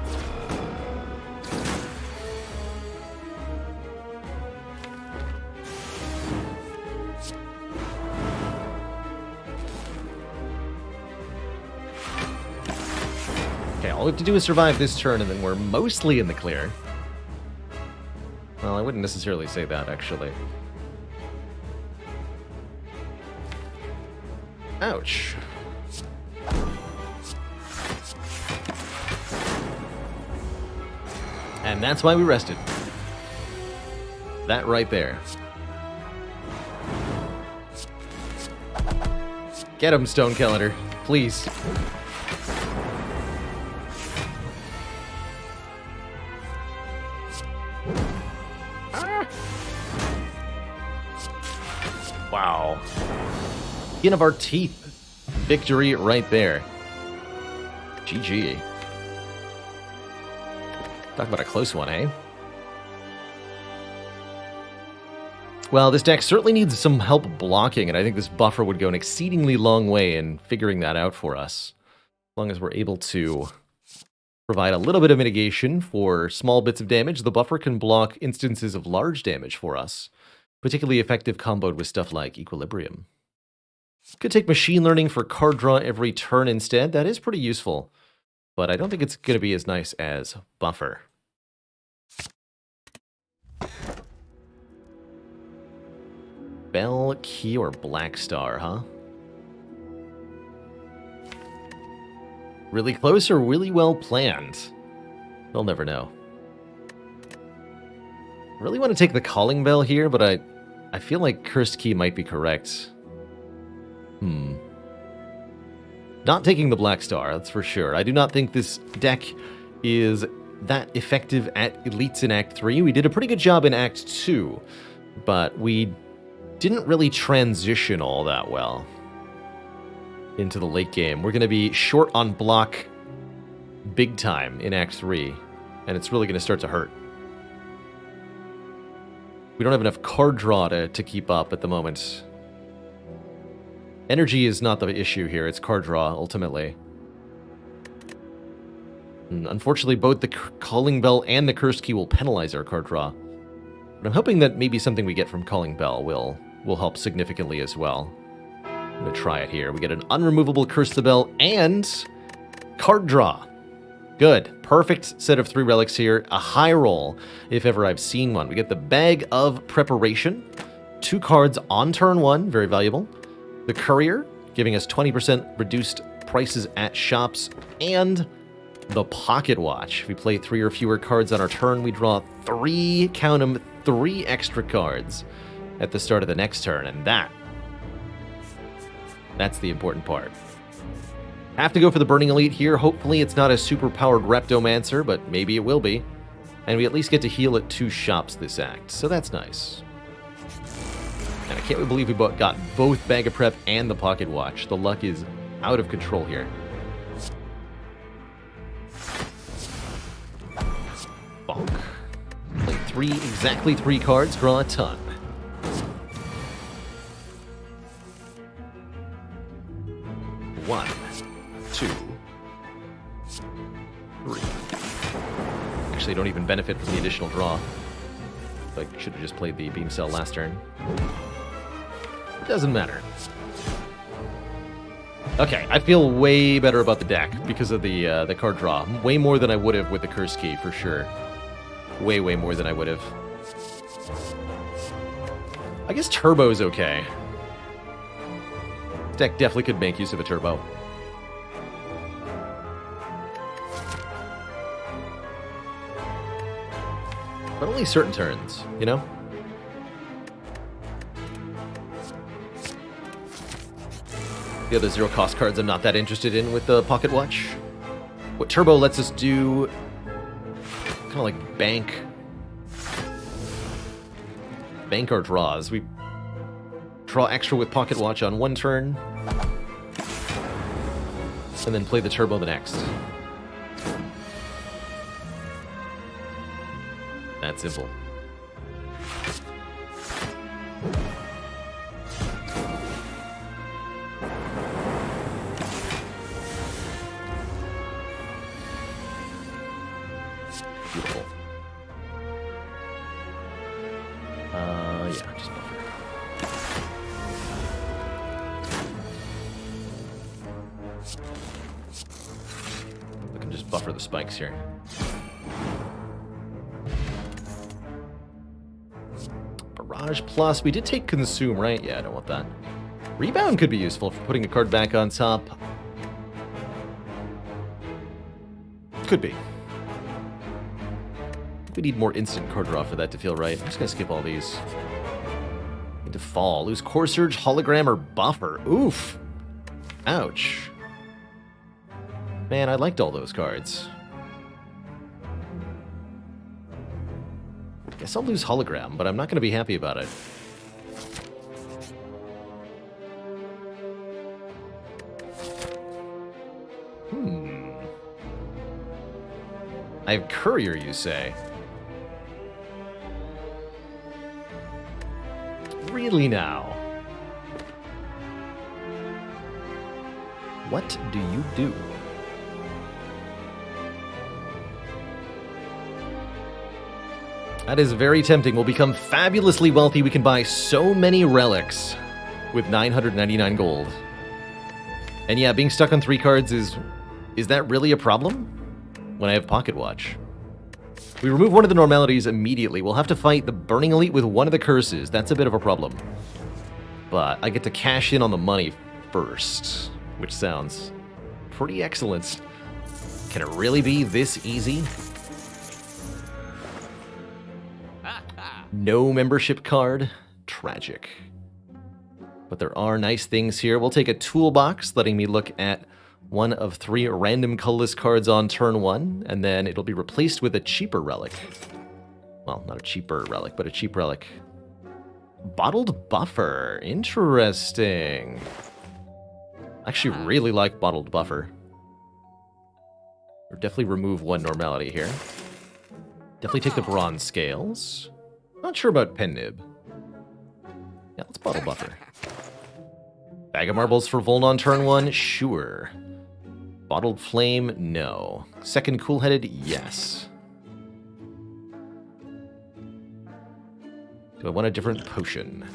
All we have to do is survive this turn, and then we're mostly in the clear. Well, I wouldn't necessarily say that, actually. Ouch. And that's why we rested. That right there. Get him, Stone Calendar, please. Wow. Skin of our teeth. Victory right there. GG. Talk about a close one, eh? Well, this deck certainly needs some help blocking, and I think this buffer would go an exceedingly long way in figuring that out for us. As long as we're able to provide a little bit of mitigation for small bits of damage, the buffer can block instances of large damage for us. Particularly effective comboed with stuff like Equilibrium. Could take Machine Learning for card draw every turn instead. That is pretty useful. but I don't think it's going to be as nice as Buffer. Bell, Key, or Black Star, huh? Really close or really well planned? They'll never know. I really want to take the Calling Bell here, but I feel like Cursed Key might be correct. Not taking the Black Star, that's for sure. I do not think this deck is that effective at Elites in Act 3. We did a pretty good job in Act 2, but we didn't really transition all that well into the late game. We're going to be short on block big time in Act 3, and it's really going to start to hurt. We don't have enough card draw to keep up at the moment. Energy is not the issue here, it's card draw, ultimately. And unfortunately, both the Calling Bell and the Cursed Key will penalize our card draw. But I'm hoping that maybe something we get from Calling Bell will help significantly as well. I'm going to try it here. We get an unremovable Curse the Bell and card draw. Good. Perfect set of 3 relics here. A high roll, if ever I've seen one. We get the Bag of Preparation. 2 cards on turn 1. Very valuable. The Courier, giving us 20% reduced prices at shops. And the Pocket Watch. If we play 3 or fewer cards on our turn, we draw 3, count them, 3 extra cards at the start of the next turn. And that's the important part. Have to go for the Burning Elite here. Hopefully it's not a super-powered Reptomancer, but maybe it will be. And we at least get to heal at 2 shops this act, so that's nice. And I can't believe we got both Bag of Prep and the Pocket Watch. The luck is out of control here. Bonk. Play exactly 3 cards, draw a ton. One, 2, 3. Actually, don't even benefit from the additional draw. I should have just played the Beam Cell last turn. Doesn't matter. Okay, I feel way better about the deck because of the card draw. Way more than I would have with the Curse Key, for sure. Way more than I would have. I guess Turbo's okay. Deck definitely could make use of a turbo. But only certain turns, you know? The other 0-cost cards I'm not that interested in with the Pocket Watch. What Turbo lets us do, kind of like bank our draws. We draw extra with Pocket Watch on 1 turn, and then play the Turbo the next. That simple. Beautiful. Yeah, just buffer. We can just buffer the spikes here. Barrage Plus. We did take Consume, right? Yeah, I don't want that. Rebound could be useful for putting a card back on top. Could be. We need more instant card draw for that to feel right. I'm just gonna skip all these. Into Fall. Lose Core Surge, Hologram, or Buffer. Oof. Ouch. Man, I liked all those cards. Guess I'll lose Hologram, but I'm not gonna be happy about it. I have Courier, you say? Really now? What do you do? That is very tempting. We'll become fabulously wealthy. We can buy so many relics with 999 gold. And yeah, being stuck on 3 cards is Is that really a problem when I have Pocket Watch? We remove one of the normalities immediately. We'll have to fight the Burning Elite with one of the curses. That's a bit of a problem. But I get to cash in on the money first, which sounds pretty excellent. Can it really be this easy? No membership card? Tragic. But there are nice things here. We'll take a toolbox, letting me look at one of 3 random colorless cards on turn 1, and then it'll be replaced with a cheaper relic. Well, not a cheaper relic, but a cheap relic. Bottled Buffer. Interesting. I actually really like Bottled Buffer. We'll definitely remove 1 normality here. Definitely take the bronze scales. Not sure about Pen Nib. Yeah, let's Bottle Buffer. Bag of Marbles for Voln on turn 1? Sure. Bottled Flame? No. Second Cool-Headed? Yes. Do I want a different potion?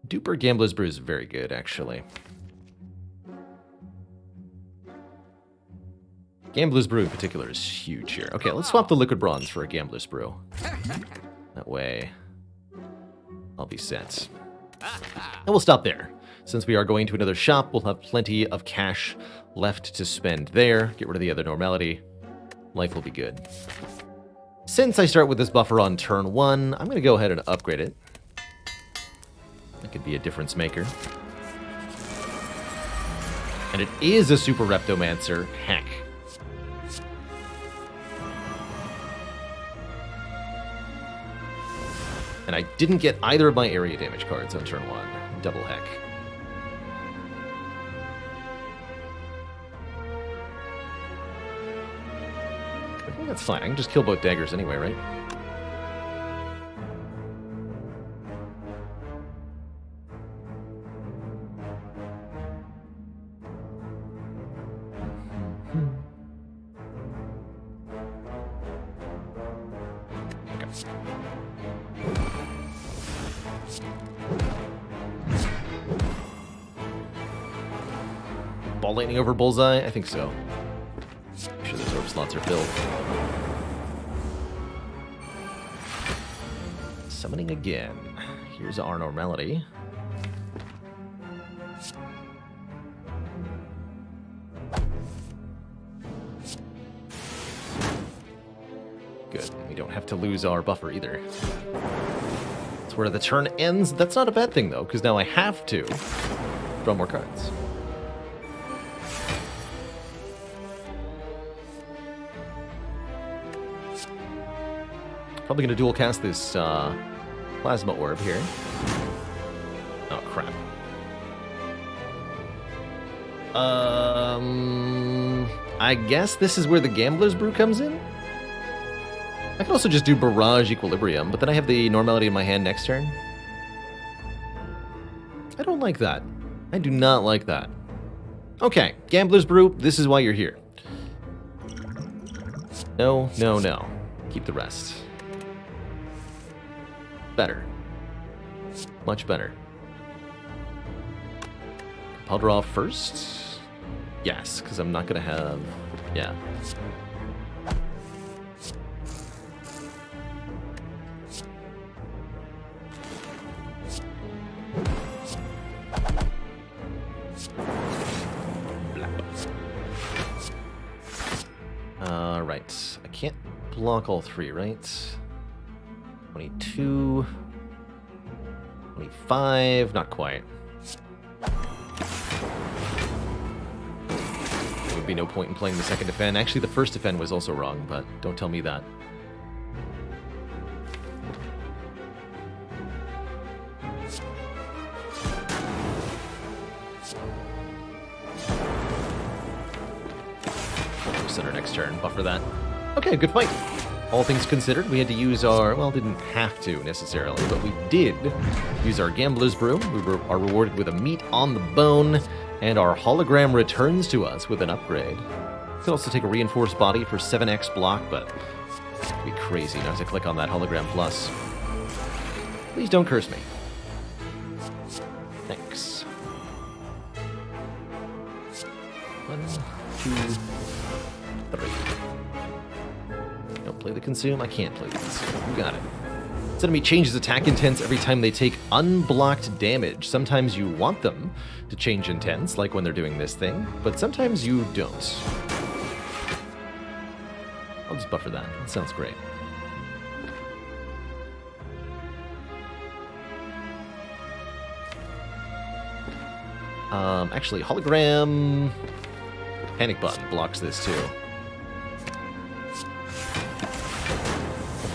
Duper Gambler's Brew is very good, actually. Gambler's Brew in particular is huge here. Okay, let's swap the Liquid Bronze for a Gambler's Brew. That way, I'll be set. And we'll stop there. Since we are going to another shop, we'll have plenty of cash left to spend there. Get rid of the other normality. Life will be good. Since I start with this buffer on turn 1, I'm going to go ahead and upgrade it. That could be a difference maker. And it is a Super Reptomancer. Heck. And I didn't get either of my area damage cards on turn 1. Double heck. I think that's fine. I can just kill both daggers anyway, right? Ball lightning over bullseye? I think so. Make sure those orb slots are filled. Summoning again. Here's our normality. Good. We don't have to lose our buffer either. That's where the turn ends. That's not a bad thing, though, because now I have to draw more cards. Probably going to dual cast this Plasma Orb here. Oh, crap. I guess this is where the Gambler's Brew comes in? I can also just do Barrage Equilibrium, but then I have the normality in my hand next turn. I don't like that. I do not like that. Okay, Gambler's Brew, this is why you're here. No, no, no. Keep the rest. Better. Much better. I'll draw first? Yes, because I'm not going to have... Yeah. Right. I can't block all 3, right? 22, 25, not quite. There would be no point in playing the second defend. Actually, the first defend was also wrong, but don't tell me that. Center next turn, buffer that. Okay, good fight. All things considered, we had to use our, well, didn't have to necessarily, but we did use our Gambler's Brew. We are rewarded with a meat on the bone, and our hologram returns to us with an upgrade. We could also take a reinforced body for 7x block, but It'd be crazy not to click on that hologram plus. Please don't curse me. Thanks. 1, 2, 3. Don't play the consume. I can't play the consume. You got it. This enemy changes attack intents every time they take unblocked damage. Sometimes you want them to change intents, like when they're doing this thing, but sometimes you don't. I'll just buffer that. That sounds great. Actually, hologram panic button blocks this too.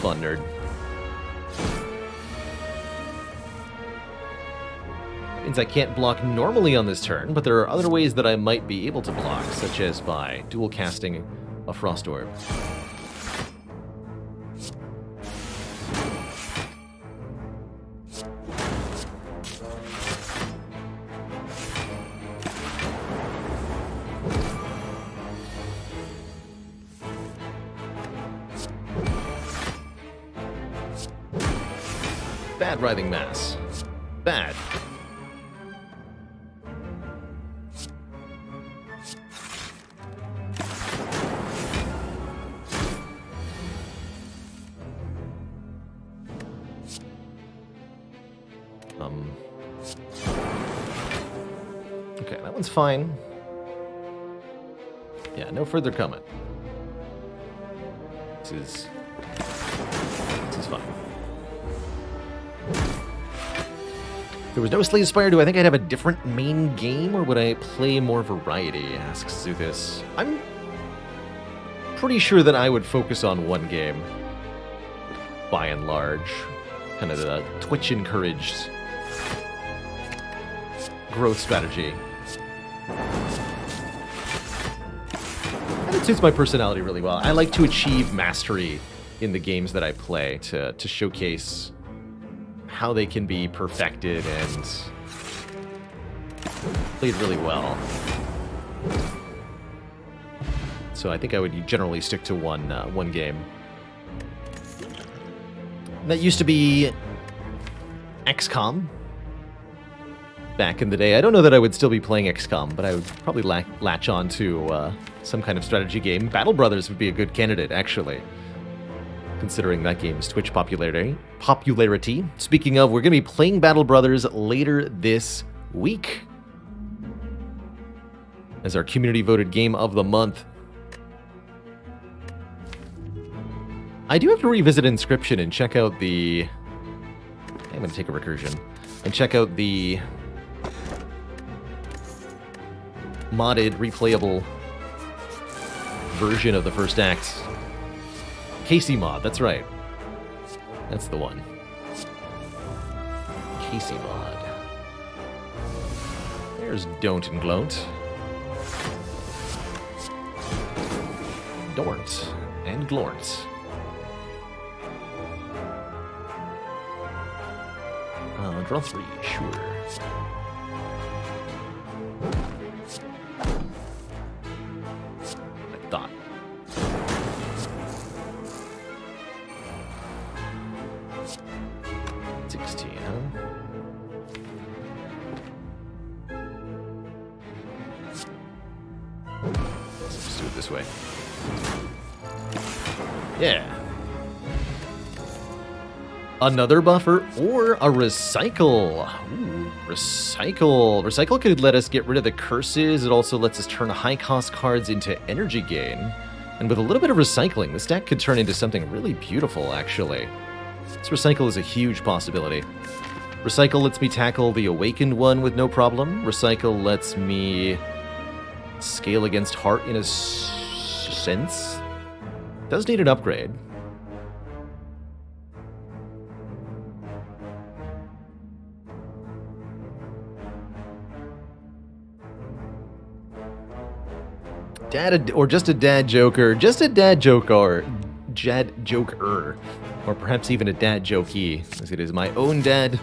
Fun nerd. Means I can't block normally on this turn, but there are other ways that I might be able to block, such as by dual casting a Frost Orb. Bad Writhing Mass. Bad. Okay, that one's fine. Yeah, no further comment. This is fine. If there was no Slay the Spire, do I think I'd have a different main game, or would I play more variety, asks Zuthis. I'm pretty sure that I would focus on one game, by and large. Kind of the Twitch-encouraged growth strategy. And it suits my personality really well. I like to achieve mastery in the games that I play to showcase how they can be perfected and played really well. So I think I would generally stick to one game. That used to be XCOM back in the day. I don't know that I would still be playing XCOM, but I would probably latch on to some kind of strategy game. Battle Brothers would be a good candidate, actually, considering that game's Twitch popularity. Speaking of, we're going to be playing Battle Brothers later this week as our community-voted game of the month. I do have to revisit Inscription and check out the... I'm going to take a recursion. And check out the modded, replayable version of the first act. Casey mod, that's right. That's the one. Casey mod. There's Don't and Gloat. Dornt and Glort. Draw 3, sure. I thought. Let's do it this way. Yeah. Another buffer or a recycle. Ooh, recycle. Recycle could let us get rid of the curses. It also lets us turn high-cost cards into energy gain. And with a little bit of recycling, this deck could turn into something really beautiful, actually. This recycle is a huge possibility. Recycle lets me tackle the Awakened one with no problem. Recycle lets me scale against Heart in a sense. Does need an upgrade. Dad, or just a dad joker, just a dad joker, or perhaps even a dad jokey, as it is my own dad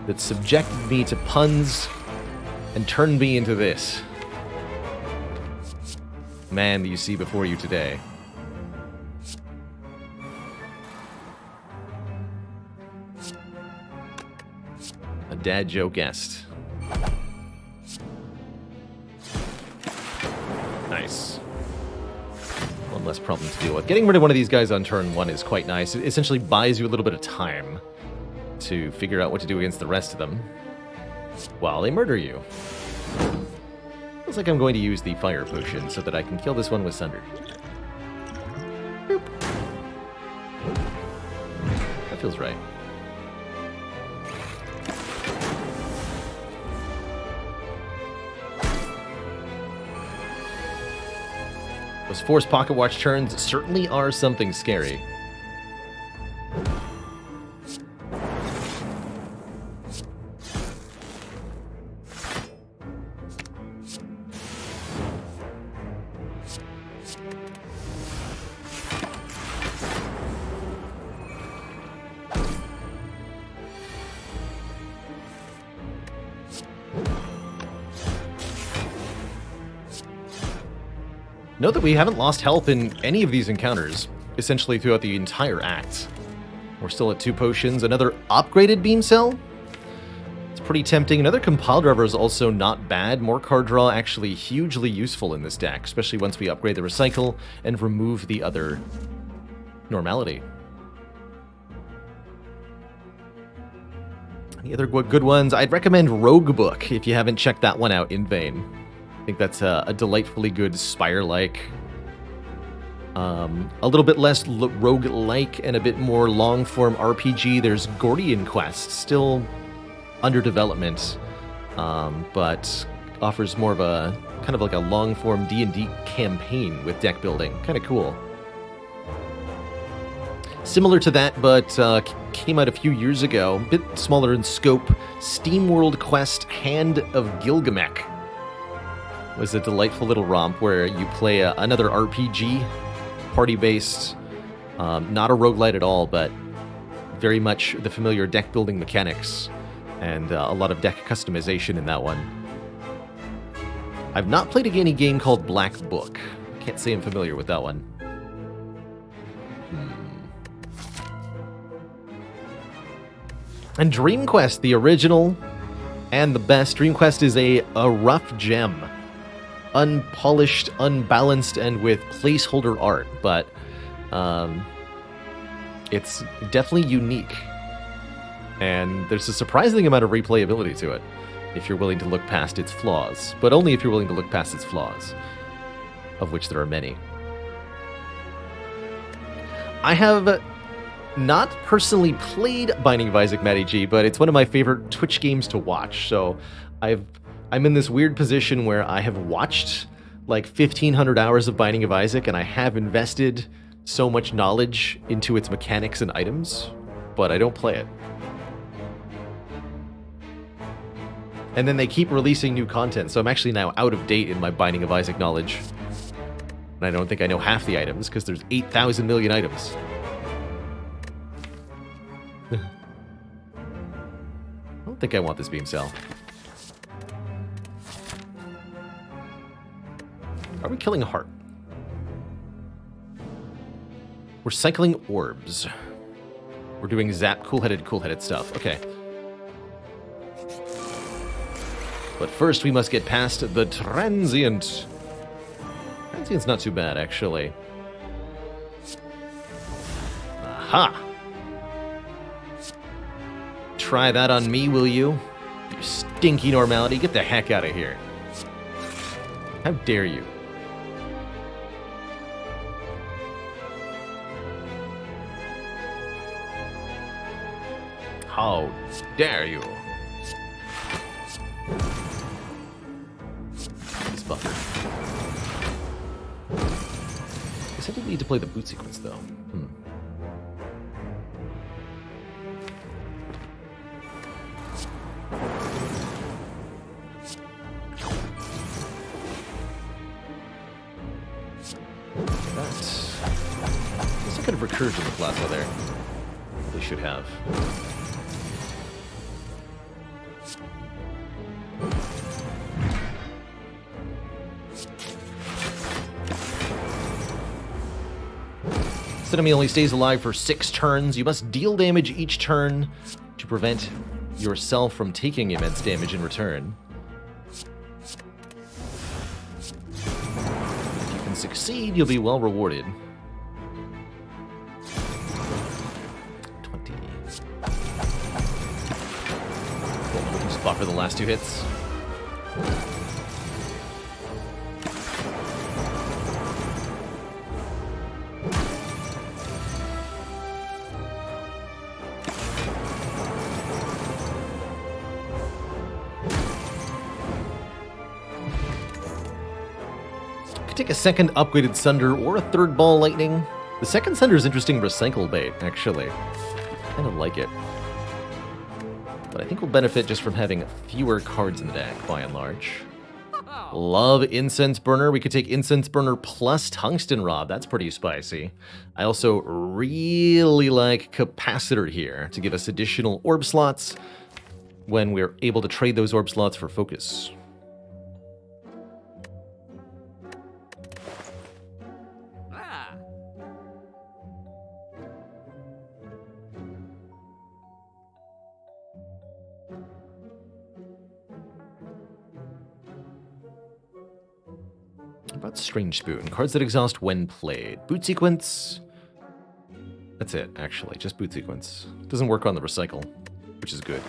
that subjected me to puns and turned me into this man that you see before you today. dad joke-est. Nice. One less problem to deal with. Getting rid of one of these guys on turn 1 is quite nice. It essentially buys you a little bit of time to figure out what to do against the rest of them while they murder you. Looks like I'm going to use the fire potion so that I can kill this one with Sunder. Boop. That feels right. Those forced pocket watch turns certainly are something scary. Note that we haven't lost health in any of these encounters, essentially throughout the entire act. We're still at 2 potions. Another upgraded beam cell? It's pretty tempting. Another compile driver is also not bad. More card draw actually hugely useful in this deck, especially once we upgrade the recycle and remove the other normality. Any other good ones? I'd recommend Rogue Book if you haven't checked that one out in vain. I think that's a delightfully good Spire-like. A little bit less rogue-like and a bit more long-form RPG. There's Gordian Quest, still under development, but offers more of a kind of like a long-form D&D campaign with deck building. Kind of cool. Similar to that, but came out a few years ago, a bit smaller in scope, SteamWorld Quest Hand of Gilgamesh was a delightful little romp where you play another RPG, party-based, not a roguelite at all, but very much the familiar deck-building mechanics, and a lot of deck customization in that one. I've not played any game called Black Book. Can't say I'm familiar with that one. And Dream Quest, the original and the best. Dream Quest is a rough gem. Unpolished, unbalanced, and with placeholder art, but it's definitely unique. And there's a surprising amount of replayability to it, if you're willing to look past its flaws. But only if you're willing to look past its flaws, of which there are many. I have not personally played Binding of Isaac, Matty G, but it's one of my favorite Twitch games to watch, so I'm in this weird position where I have watched like 1,500 hours of Binding of Isaac, and I have invested so much knowledge into its mechanics and items, but I don't play it. And then they keep releasing new content, so I'm actually now out of date in my Binding of Isaac knowledge. And I don't think I know half the items, because there's 8,000 million items. I don't think I want this beam cell. Are we killing a heart? We're cycling orbs. We're doing zap cool-headed stuff. Okay. But first we must get past the transient. Transient's not too bad, actually. Aha! Try that on me, will you? You stinky normality. Get the heck out of here. How dare you? How dare you? He's buffered. Guess I didn't need to play the boot sequence, though. Guess I could have recursion the plasma there. Probably should have. This enemy only stays alive for 6 turns. You must deal damage each turn to prevent yourself from taking immense damage in return. If you can succeed, you'll be well rewarded. 20. Cool. We can just buffer the last 2 hits. Take a second upgraded Sunder or a third Ball Lightning. The second Sunder is interesting recycle bait, actually. Kind of like it. But I think we'll benefit just from having fewer cards in the deck, by and large. Love Incense Burner. We could take Incense Burner plus Tungsten Rod. That's pretty spicy. I also really like Capacitor here to give us additional orb slots when we're able to trade those orb slots for focus. About Strange Spoon. Cards that exhaust when played. Boot Sequence. That's it, actually. Just Boot Sequence. Doesn't work on the recycle, which is good.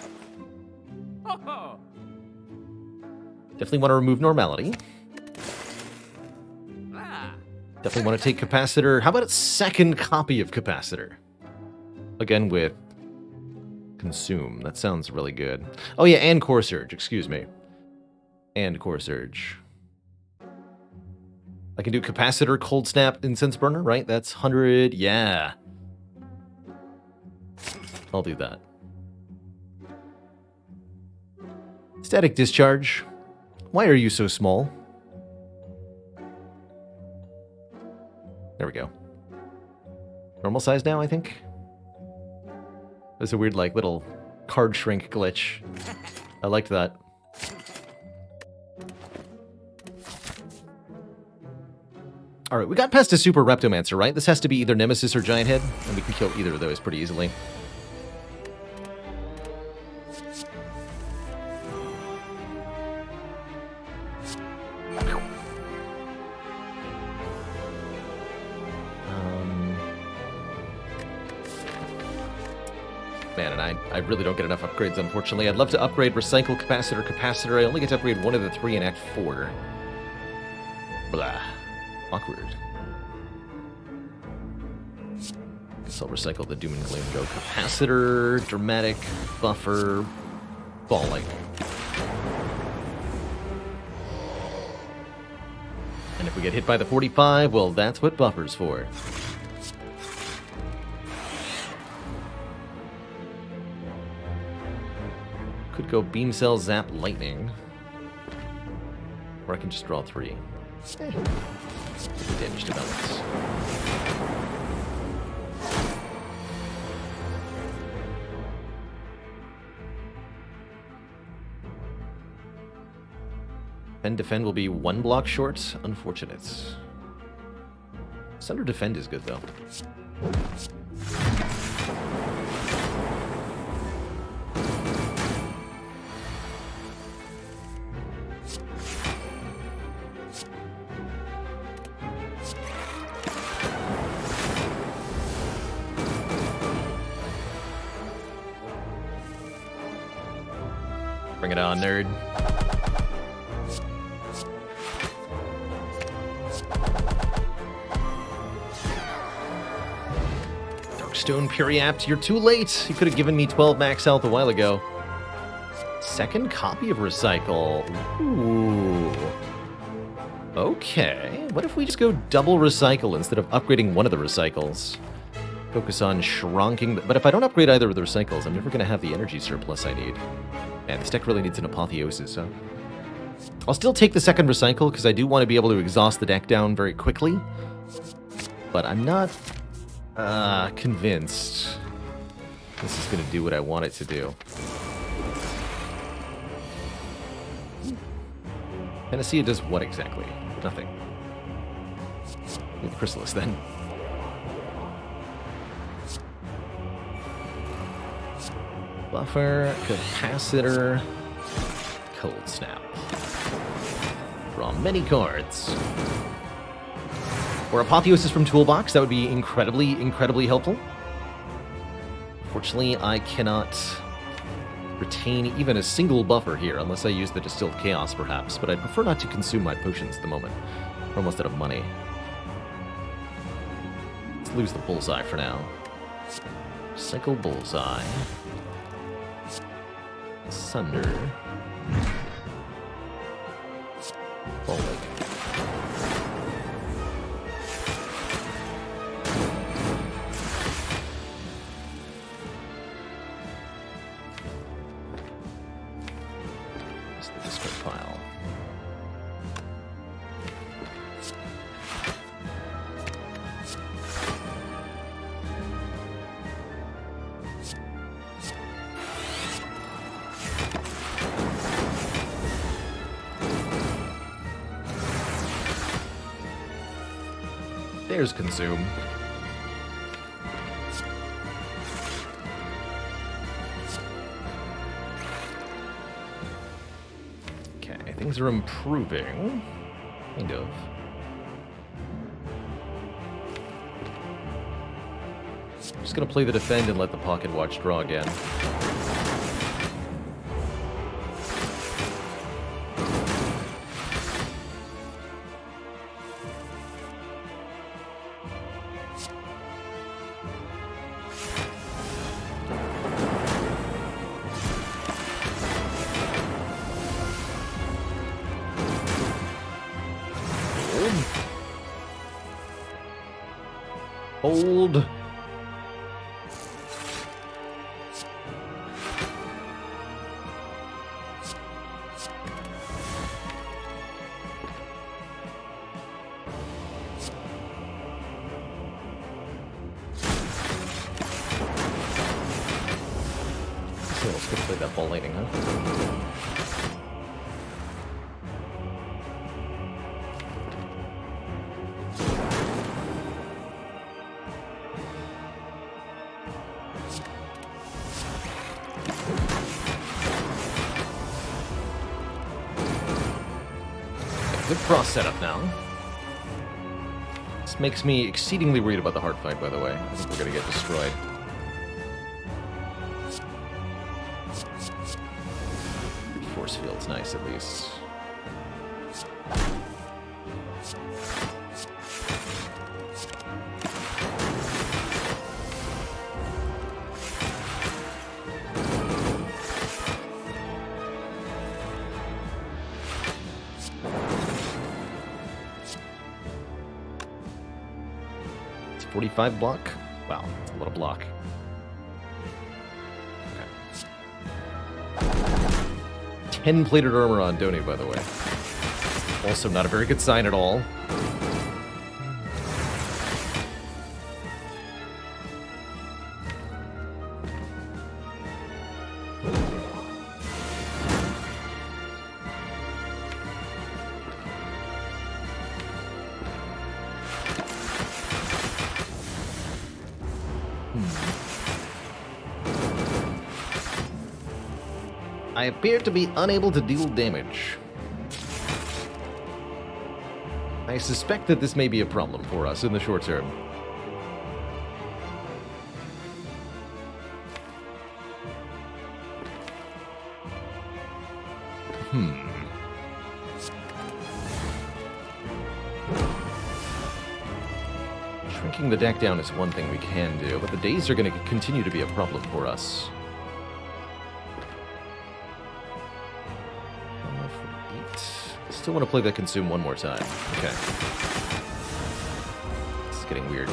Definitely want to remove Normality. Definitely want to take Capacitor. How about a second copy of Capacitor? Again with Consume. That sounds really good. Oh yeah, and Core Surge. Excuse me. And Core Surge. I can do Capacitor, Cold Snap, Incense Burner, right? That's 100, yeah. I'll do that. Static Discharge. Why are you so small? There we go. Normal size now, I think? There's a weird, like, little card shrink glitch. I liked that. Alright, we got past a Super Reptomancer, right? This has to be either Nemesis or Giant Head, and we can kill either of those pretty easily. Man, and I really don't get enough upgrades, unfortunately. I'd love to upgrade Recycle, Capacitor. I only get to upgrade one of the 3 in Act 4. Blah. Awkward. Guess I'll recycle the Doom and Gloom. Go Capacitor, Dramatic, Buffer, Ball Lightning. And if we get hit by the 45, well, that's what Buffer's for. Could go Beam Cell, Zap, Lightning. Or I can just draw 3. Damage to balance. And Defend will be 1 block short. Unfortunate. Sunder Defend is good, though. Bring it on, nerd. Darkstone Periapt, you're too late. You could have given me 12 max health a while ago. Second copy of Recycle. Ooh. Okay. What if we just go double Recycle instead of upgrading one of the Recycles? Focus on shrinking. But if I don't upgrade either of the Recycles, I'm never going to have the energy surplus I need. Man, this deck really needs an Apotheosis, so... I'll still take the second Recycle, because I do want to be able to exhaust the deck down very quickly. But I'm not convinced this is going to do what I want it to do. Panacea does what exactly? Nothing. With Chrysalis, then. Buffer, capacitor, cold snap. Draw many cards. Or Apotheosis from Toolbox, that would be incredibly helpful. Fortunately, I cannot retain even a single buffer here, unless I use the Distilled Chaos, perhaps, but I prefer not to consume my potions at the moment. We're almost out of money. Let's lose the Bullseye for now. Cycle Bullseye. Sunder. Bowling. There's Consume. Okay, things are improving. Kind of. I'm just gonna play the defend and let the pocket watch draw again. Hold. So let's go play that ball lightning, huh? Good cross setup now. This makes me exceedingly worried about the hard fight, by the way. I think we're gonna get destroyed. Force field's nice, at least. It's 45 block? Wow, that's a lot of block. Okay. 10 plated armor on Doni, by the way. Also not a very good sign at all. I appear to be unable to deal damage. I suspect that this may be a problem for us in the short term. Shrinking the deck down is one thing we can do, but the days are going to continue to be a problem for us. Still want to play the Consume one more time. Okay. It's getting weird.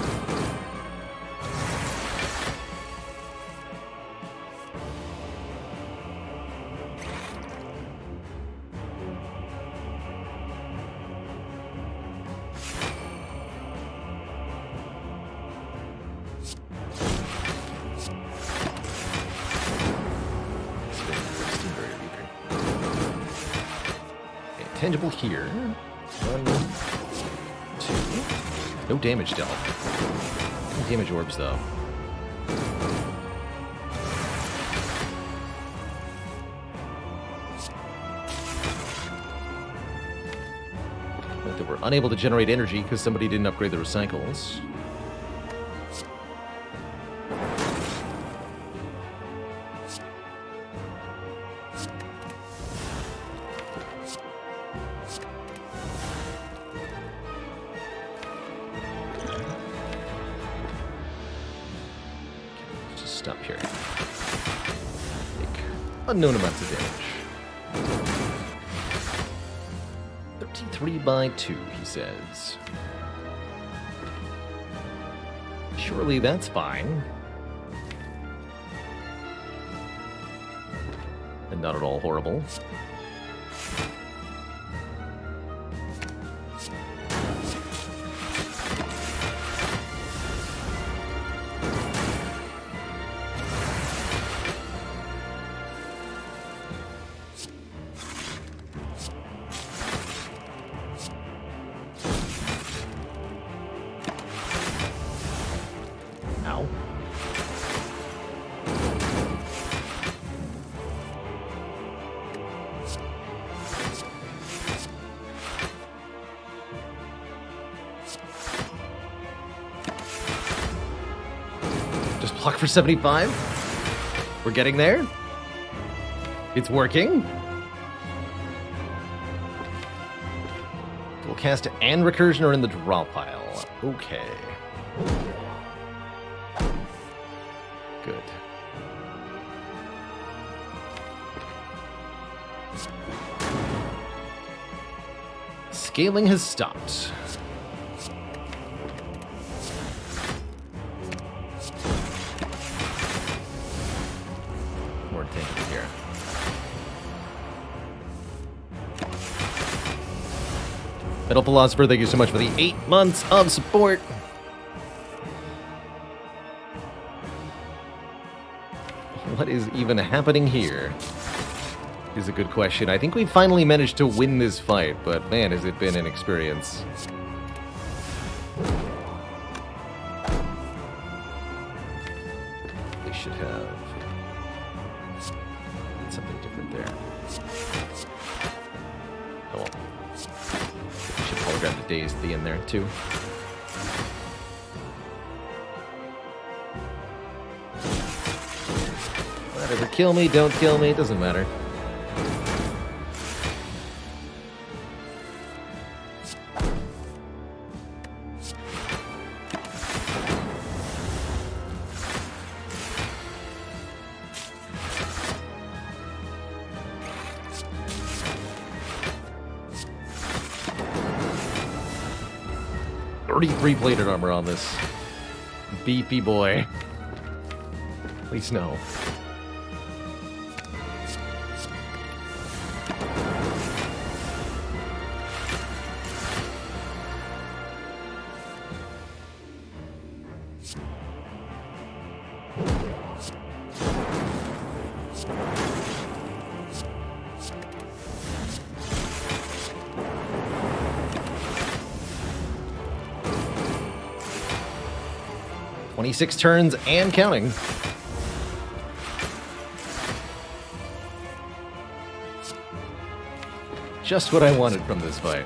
Tangible here. 1, 2. No damage dealt. No damage orbs, though. That they were unable to generate energy because somebody didn't upgrade the recycles. Just stop here. Take unknown amounts of damage. 33 by 2, he says. Surely that's fine. And not at all horrible. Block for 75. We're getting there. It's working. Dual cast and recursion are in the draw pile. Okay. Good. Scaling has stopped. Metal Philosopher, thank you so much for the 8 months of support. What is even happening here? Is a good question. I think we finally managed to win this fight, but man, has it been an experience. They should have something different there. Oh well. Should probably grab the days at the end there too. Whatever, kill me, don't kill me, it doesn't matter. Plated armor on this beefy boy. Please no. Six turns and counting. Just what I wanted from this fight.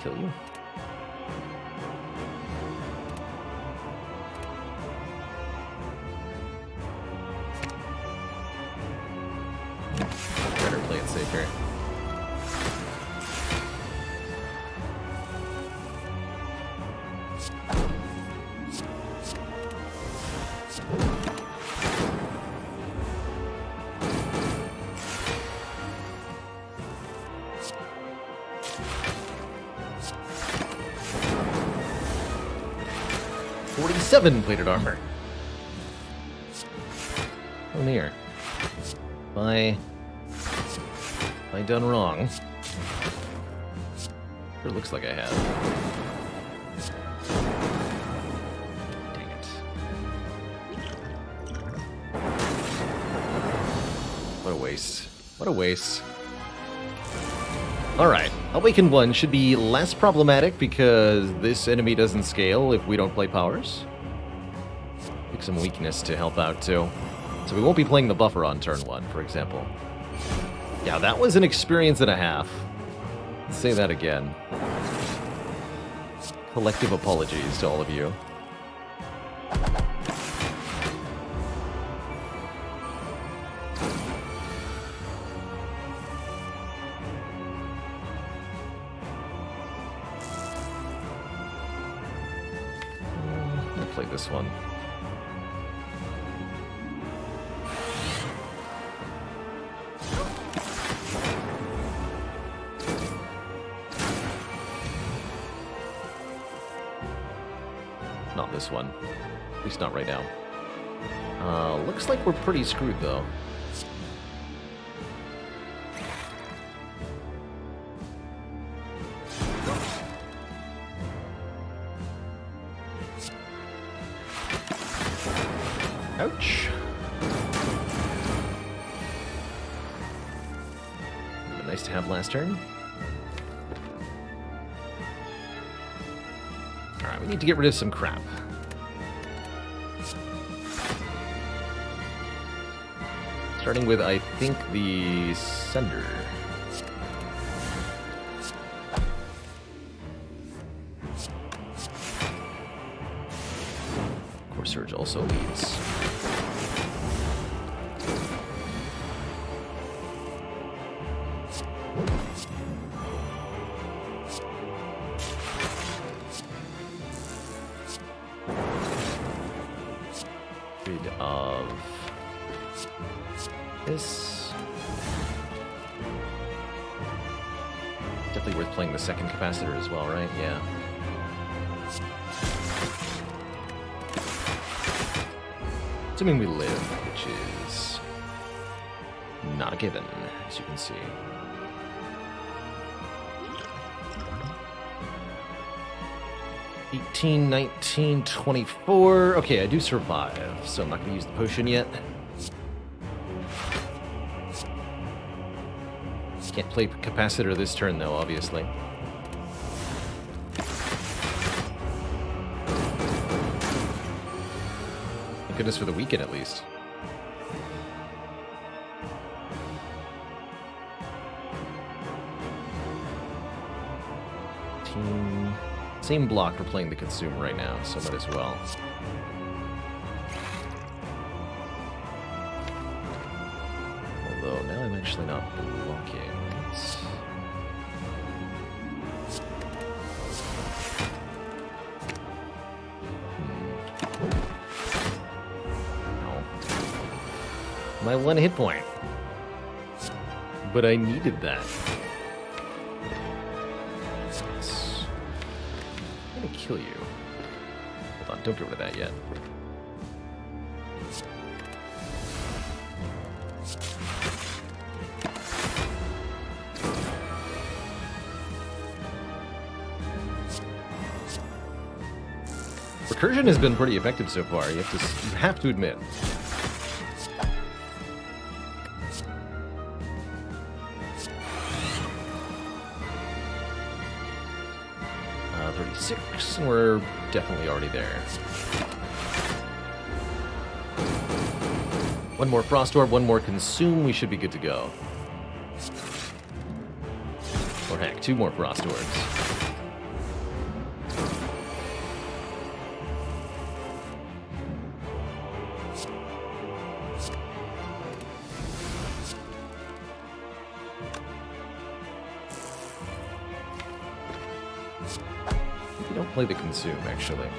Kill you. Better play it safe here. 47 plated armor. Oh, near. Have I done wrong? It looks like I have. Dang it. What a waste. What a waste. Alright, Awakened 1 should be less problematic because this enemy doesn't scale if we don't play powers. Pick some weakness to help out too. So we won't be playing the buffer on turn 1, for example. Yeah, that was an experience and a half. Let's say that again. Collective apologies to all of you. I'll play this one. Not this one. At least not right now. Looks like we're pretty screwed, though. Ouch. Been nice to have last turn. Alright, we need to get rid of some crap. Starting with, I think, the Sender. Core Surge also leads. Rid of this. Definitely worth playing the second capacitor as well, right? Yeah. Assuming we live, which is not a given, as you can see. $18, $19, $24. Okay, I do survive, so I'm not going to use the potion yet. Can't play capacitor this turn, though, obviously. Thank goodness for the weekend, at least. Same block we're playing the Consume right now, so might as well. Although now I'm actually not blocking. My one hit point. But I needed that. I'm gonna kill you. Hold on, don't get rid of that yet. Recursion has been pretty effective so far, you have to admit. 36, and we're definitely already there. One more Frost Orb, one more Consume, we should be good to go. Or heck, two more Frost Orbs. Play the Consume, actually.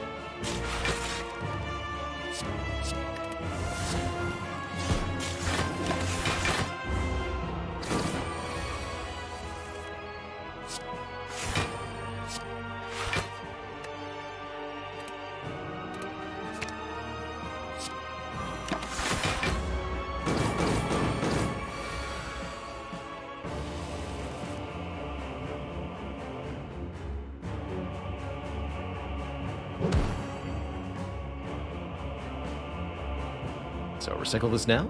So recycle this now.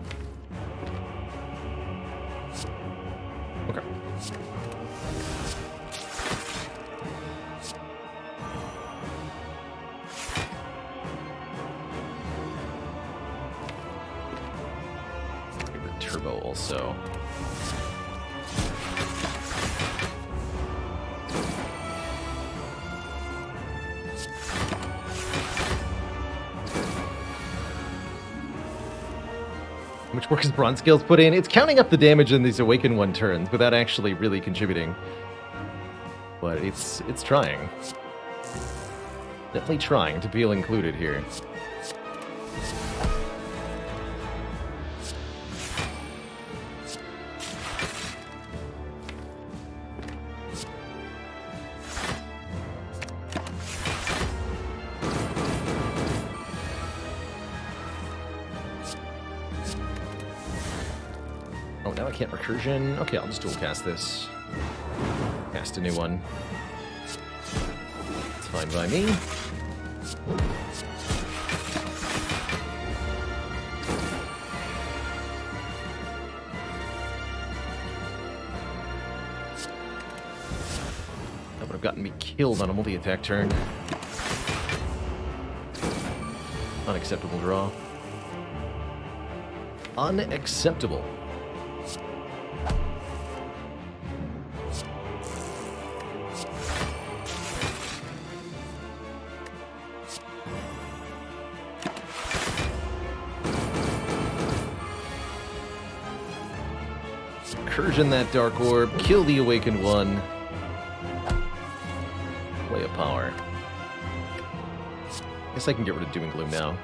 Okay. Turbo also. How much work has Bronze Scales put in? It's counting up the damage in these Awaken 1 turns without actually really contributing. But it's trying. Definitely trying to feel included here. Oh, now I can't recursion. Okay, I'll just dual cast this. Cast a new one. It's fine by me. That would have gotten me killed on a multi-attack turn. Unacceptable draw. Unacceptable. Recursion that Dark Orb, kill the Awakened One. Way of power. Guess I can get rid of Doom and Gloom now.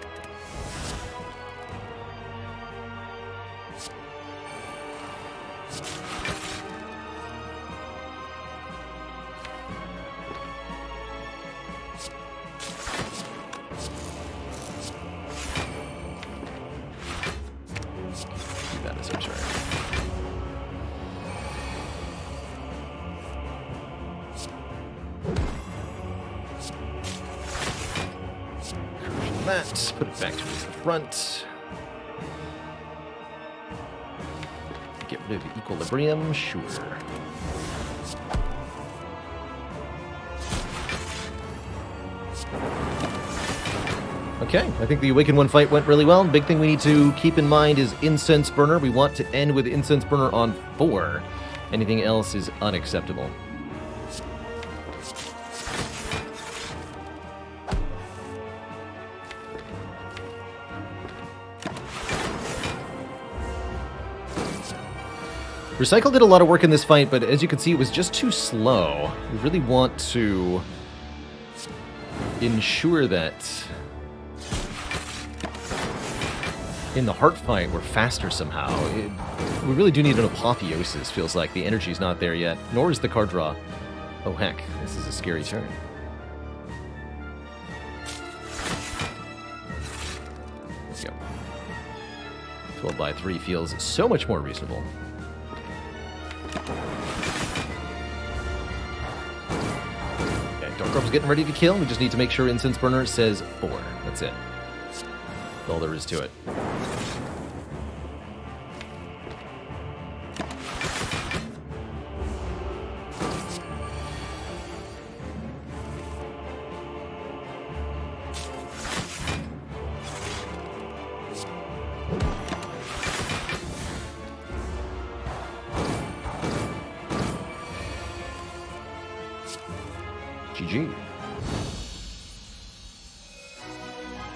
Do that as our turn. That, put it back towards the front. Get rid of the equilibrium, sure. Okay, I think the Awakened One fight went really well. Big thing we need to keep in mind is Incense Burner. We want to end with Incense Burner on 4. Anything else is unacceptable. Recycle did a lot of work in this fight, but as you can see, it was just too slow. We really want to ensure that in the heart fight we're faster somehow. We really do need an apotheosis, feels like. The energy's not there yet, nor is the card draw. Oh heck, this is a scary turn. Let's go. 12 by 3 feels so much more reasonable. Dark Orb's getting ready to kill. We just need to make sure Incense Burner says 4. That's it. That's all there is to it. GG.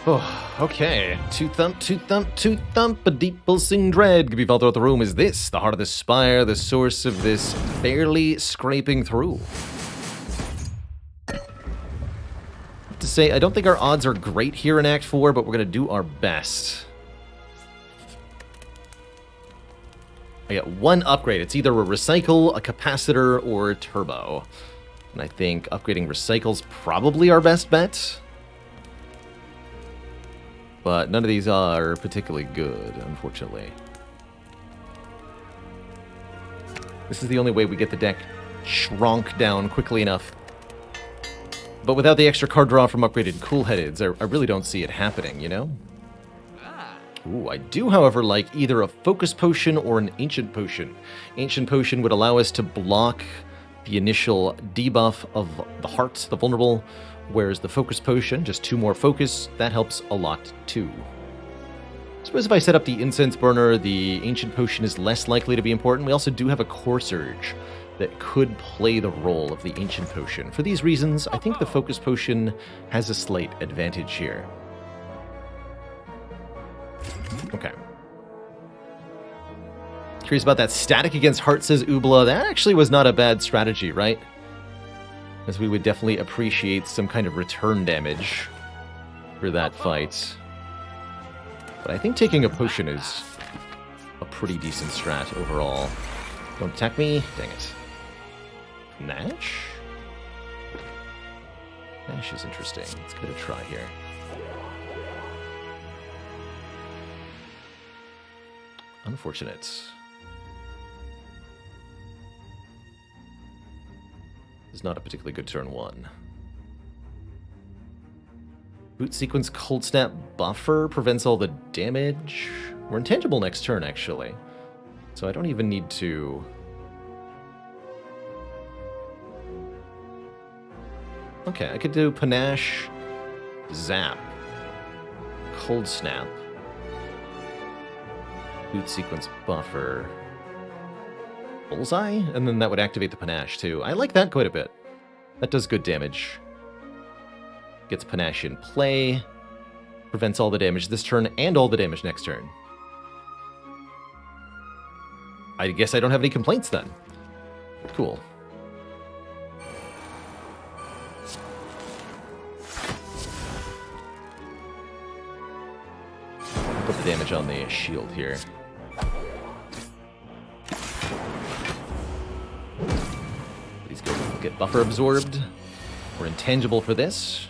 Oh, okay. Two thump, a deep pulsing dread could be felt throughout the room. Is this the heart of the spire, the source of this barely scraping through? To say, I don't think our odds are great here in Act 4, but we're going to do our best. I got one upgrade. It's either a recycle, a capacitor, or a turbo. And I think upgrading recycle's probably our best bet. But none of these are particularly good, unfortunately. This is the only way we get the deck shrunk down quickly enough. But without the extra card draw from upgraded Cool-Headeds, I really don't see it happening, you know? Ooh, I do, however, like either a focus potion or an ancient potion. Ancient potion would allow us to block the initial debuff of the heart, the vulnerable, whereas the focus potion, just 2 more focus, that helps a lot too. I suppose if I set up the incense burner, the ancient potion is less likely to be important. We also do have a core surge that could play the role of the ancient potion. For these reasons, I think the focus potion has a slight advantage here. Okay. Curious about that static against heart, says Ubla. That actually was not a bad strategy, right? As we would definitely appreciate some kind of return damage for that fight. But I think taking a potion is a pretty decent strat overall. Don't attack me. Dang it. Nash? Nash is interesting. Let's give it a try here. Unfortunate. Is not a particularly good turn 1. Boot sequence cold snap buffer prevents all the damage. We're intangible next turn, actually. So I don't even need to... Okay, I could do Panache, Zap, Cold Snap, Boot sequence buffer, Bullseye, and then that would activate the Panache too. I like that quite a bit. That does good damage. Gets Panache in play, prevents all the damage this turn and all the damage next turn. I guess I don't have any complaints then. Cool. Put the damage on the shield here. These guys will get buffer absorbed. We're intangible for this.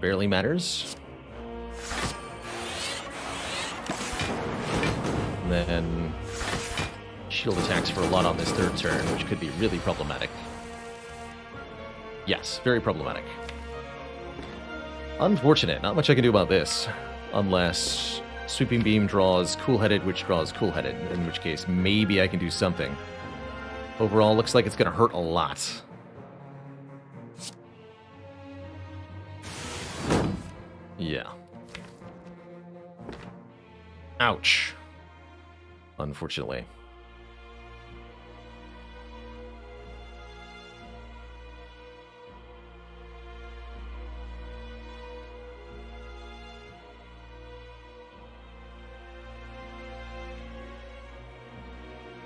Barely matters. And then shield attacks for a lot on this third turn, which could be really problematic. Yes, very problematic. Unfortunate. Not much I can do about this. Unless Sweeping Beam draws Cool-Headed, which draws Cool-Headed, in which case maybe I can do something. Overall, looks like it's going to hurt a lot. Yeah. Ouch. Unfortunately.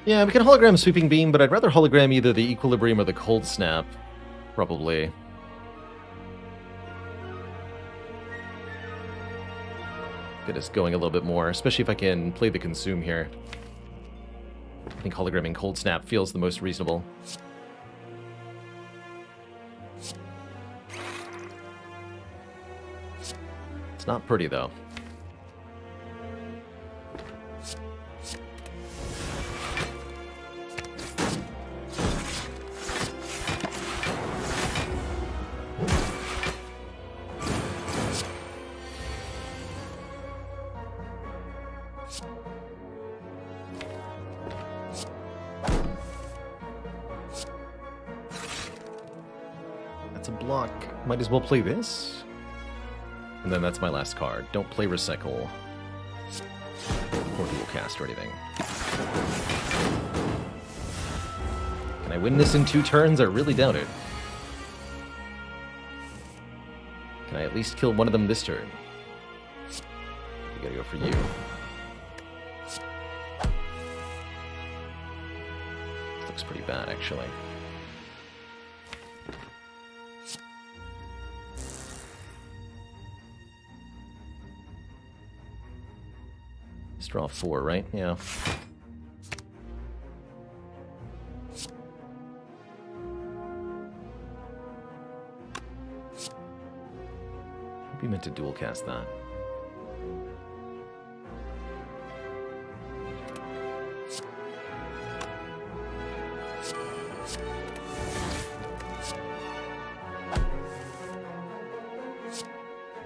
Yeah, we can hologram Sweeping Beam, but I'd rather hologram either the Equilibrium or the Cold Snap. Probably. Get us going a little bit more, especially if I can play the Consume here. I think hologramming Cold Snap feels the most reasonable. It's not pretty, though. Might as well play this. And then that's my last card. Don't play Recycle. Or Dual Cast or anything. Can I win this in 2 turns? I really doubt it. Can I at least kill one of them this turn? We gotta go for you. This looks pretty bad, actually. Draw 4, right? Yeah. Maybe meant to dual cast that.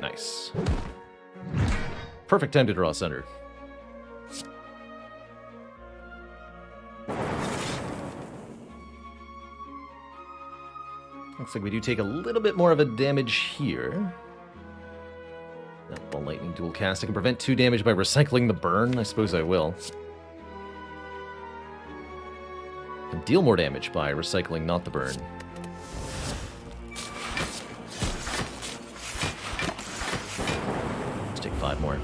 Nice. Perfect time to draw Sunder. Looks like we do take a little bit more of a damage here. Ball Lightning dual cast. I can prevent 2 damage by recycling the burn. I suppose I will. And deal more damage by recycling not the burn. Let's take 5 more.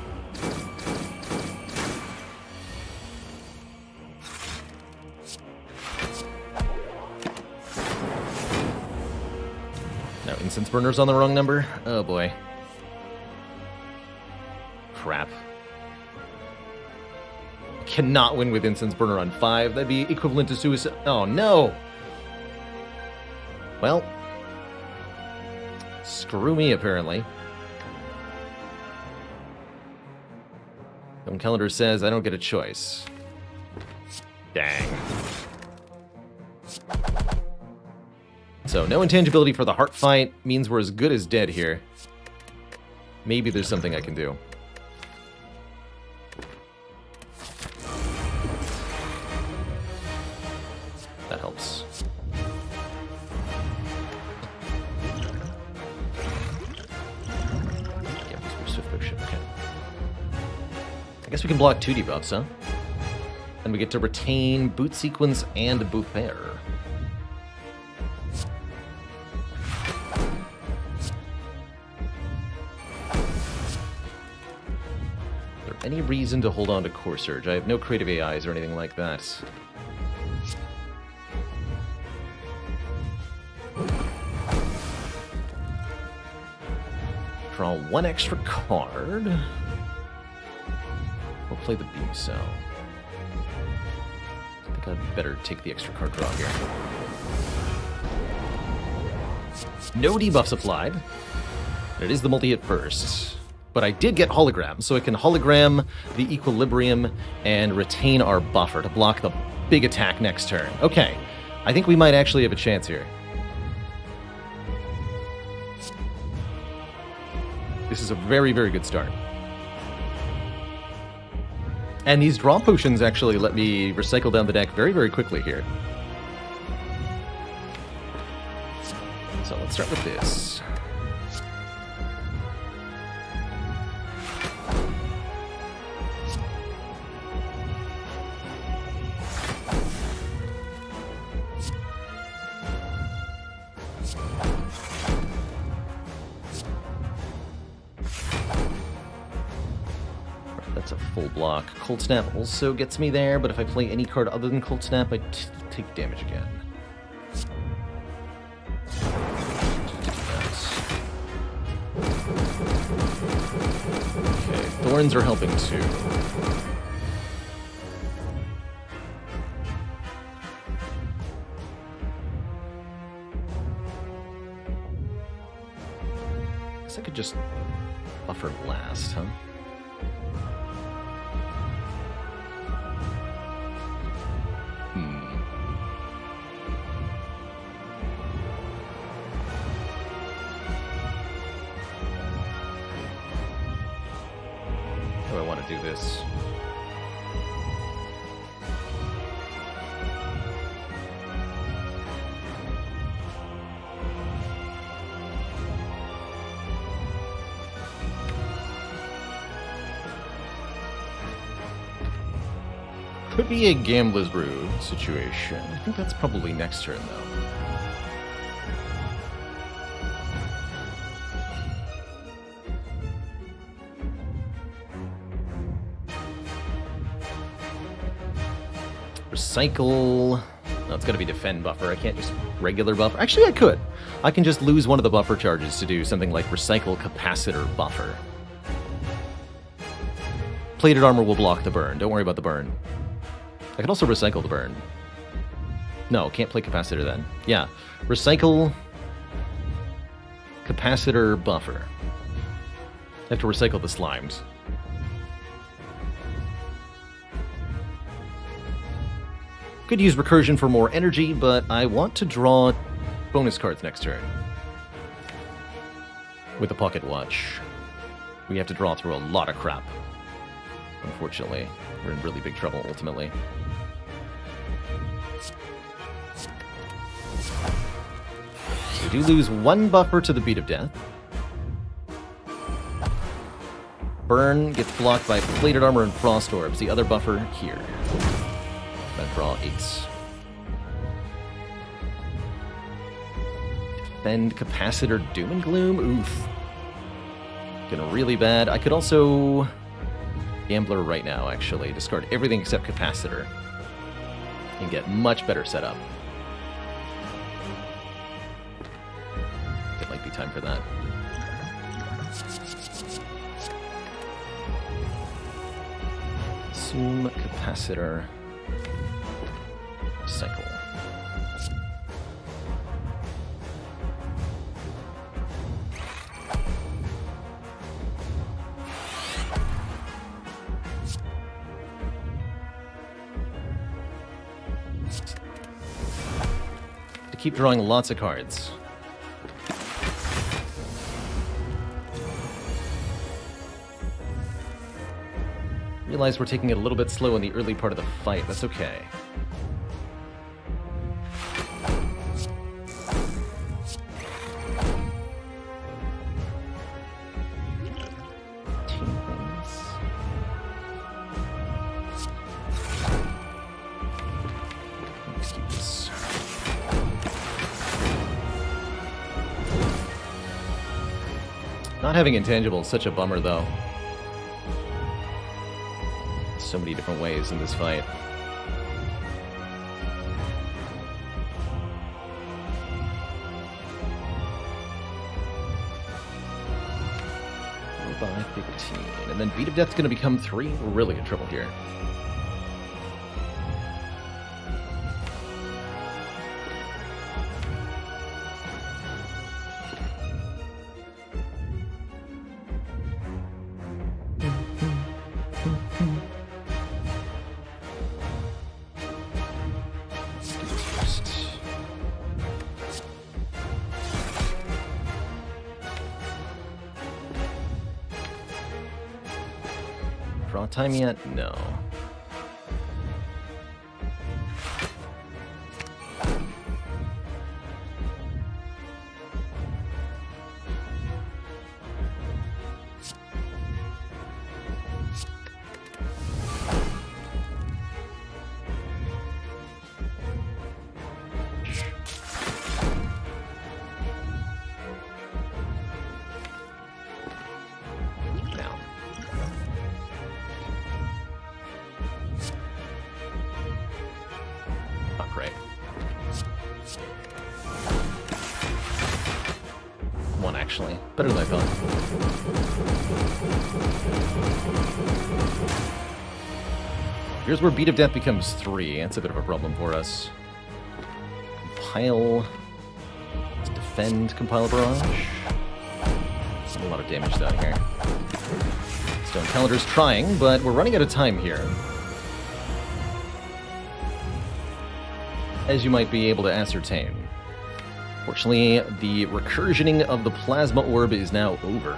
Now Incense Burner's on the wrong number. Oh boy. Crap. Cannot win with Incense Burner on 5. That'd be equivalent to suicide. Oh, no! Well. Screw me, apparently. Stone Calendar says I don't get a choice. Dang. So, no intangibility for the heart fight means we're as good as dead here. Maybe there's something I can do. That helps. Yep, Swift Potion, okay. I guess we can block 2 debuffs, huh? And we get to retain Boot Sequence and Boot Pair. Any reason to hold on to Core Surge? I have no creative AIs or anything like that. Draw 1 extra card. We'll play the Beam Cell. I think I'd better take the extra card draw here. No debuffs applied. It is the multi-hit first. But I did get Hologram, so I can Hologram the Equilibrium and retain our buffer to block the big attack next turn. Okay, I think we might actually have a chance here. This is a very, very good start. And these draw potions actually let me recycle down the deck very, very quickly here. So let's start with this. That's a full block. Cold Snap also gets me there, but if I play any card other than Cold Snap, I take damage again. Okay, Thorns are helping too. Guess I could just buffer last, huh? Do I want to do this? Could be a Gambler's Brew situation. I think that's probably next turn, though. Recycle. No, it's gotta be defend buffer. I can't just regular buffer. Actually, I could. I can just lose one of the buffer charges to do something like recycle capacitor buffer. Plated armor will block the burn. Don't worry about the burn. I can also recycle the burn. No, can't play capacitor then. Yeah, recycle capacitor buffer. I have to recycle the slimes. Could use recursion for more energy, but I want to draw bonus cards next turn. With the Pocket Watch. We have to draw through a lot of crap. Unfortunately, we're in really big trouble ultimately. We do lose one buffer to the Beat of Death. Burn gets blocked by Plated Armor and Frost Orbs. The other buffer here. Gonna draw 8. Defend Capacitor Doom and Gloom. Oof. Getting really bad. I could also Gambler right now, actually. Discard everything except Capacitor. And get much better setup. It might be time for that. Consume Capacitor. Cycle. To keep drawing lots of cards. Realize we're taking it a little bit slow in the early part of the fight. That's okay. Let's keep this. Not having intangibles is such a bummer, though. So many different ways in this fight. By 15. And then Beat of Death's going to become 3. We're really in trouble here. Draw time yet? No. Actually, better than I thought. Here's where Beat of Death becomes 3. That's a bit of a problem for us. Compile. Let's defend Compile Barrage. That's a lot of damage down here. Stone Calendar's trying, but we're running out of time here. As you might be able to ascertain. Fortunately, the recursioning of the Plasma Orb is now over.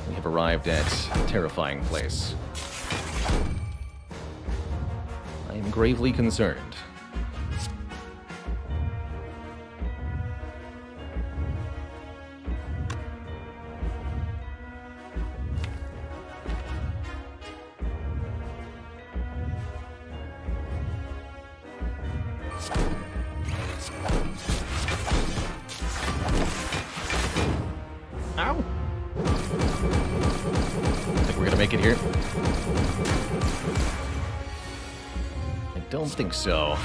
We have arrived at a terrifying place. I am gravely concerned. Ow! Think we're gonna make it here? I don't think so.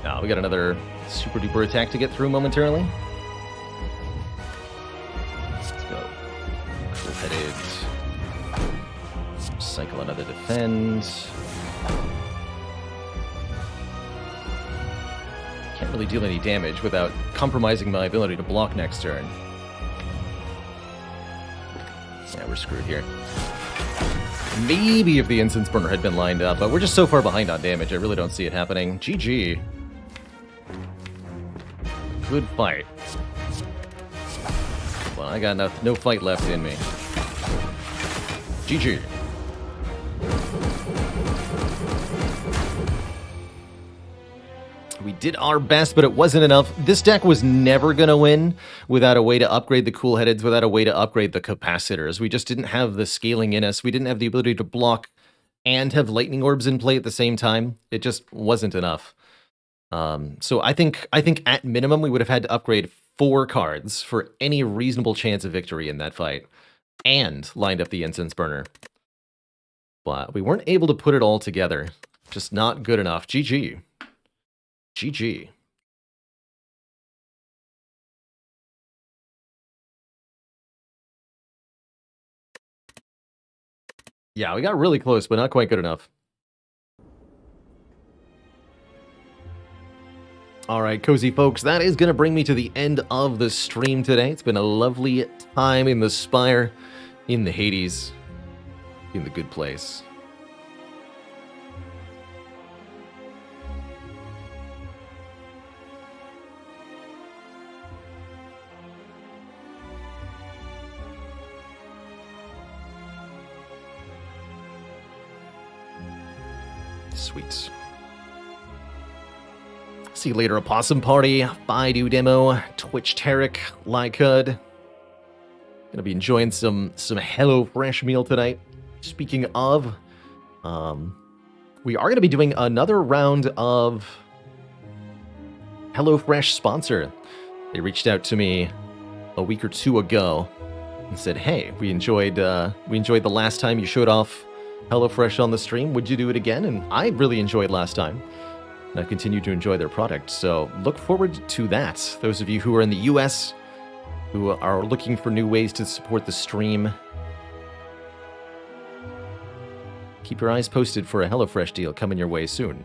Now, we got another super duper attack to get through momentarily. Let's go. Cool-headed. Cycle another defend. Can't really deal any damage without compromising my ability to block next turn. Yeah, we're screwed here. Maybe if the incense burner had been lined up, but we're just so far behind on damage, I really don't see it happening. GG. Good fight. Well, I got no fight left in me. GG. We did our best, but it wasn't enough. This deck was never going to win without a way to upgrade the cool-headeds, without a way to upgrade the capacitors. We just didn't have the scaling in us. We didn't have the ability to block and have lightning orbs in play at the same time. It just wasn't enough. So I think at minimum we would have had to upgrade 4 cards for any reasonable chance of victory in that fight, and lined up the incense burner. But we weren't able to put it all together. Just not good enough. GG. GG. Yeah, we got really close, but not quite good enough. All right, cozy folks, that is going to bring me to the end of the stream today. It's been a lovely time in the Spire, in the Hades, in the good place. Sweet. See you later, Opossum Party, Baidu Demo, Twitch Tarek, Lycud. Gonna be enjoying some HelloFresh meal tonight. Speaking of, we are gonna be doing another round of HelloFresh sponsor. They reached out to me a week or 2 ago and said, "Hey, we enjoyed the last time you showed off HelloFresh on the stream. Would you do it again?" And I really enjoyed last time. And I've continued to enjoy their product, so look forward to that. Those of you who are in the US, who are looking for new ways to support the stream, keep your eyes posted for a HelloFresh deal coming your way soon.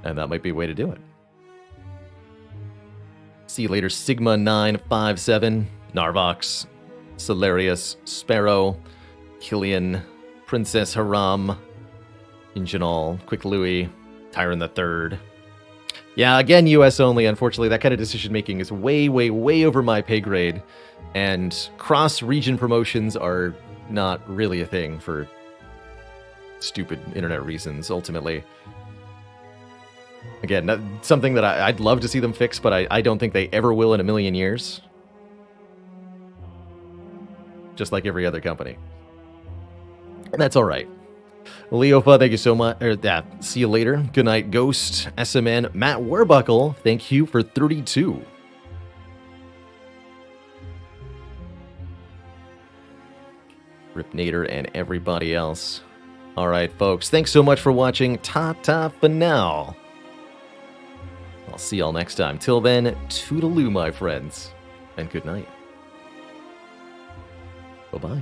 And that might be a way to do it. See you later, Sigma957, Narvox, Solarius, Sparrow, Killian, Princess Haram, Ingenol, Quick Louie, Tyron the Third. Yeah, again, US only. Unfortunately, that kind of decision-making is way, way, way over my pay grade. And cross-region promotions are not really a thing for stupid internet reasons, ultimately. Again, something that I'd love to see them fix, but I don't think they ever will in a million years. Just like every other company. And that's all right. Leofa, thank you so much. See you later. Good night, Ghost, SMN, Matt Warbuckle, thank you for 32. Rip Nader and everybody else. All right, folks. Thanks so much for watching. Ta-ta for now. I'll see y'all next time. Till then, toodaloo, my friends. And good night. Bye-bye.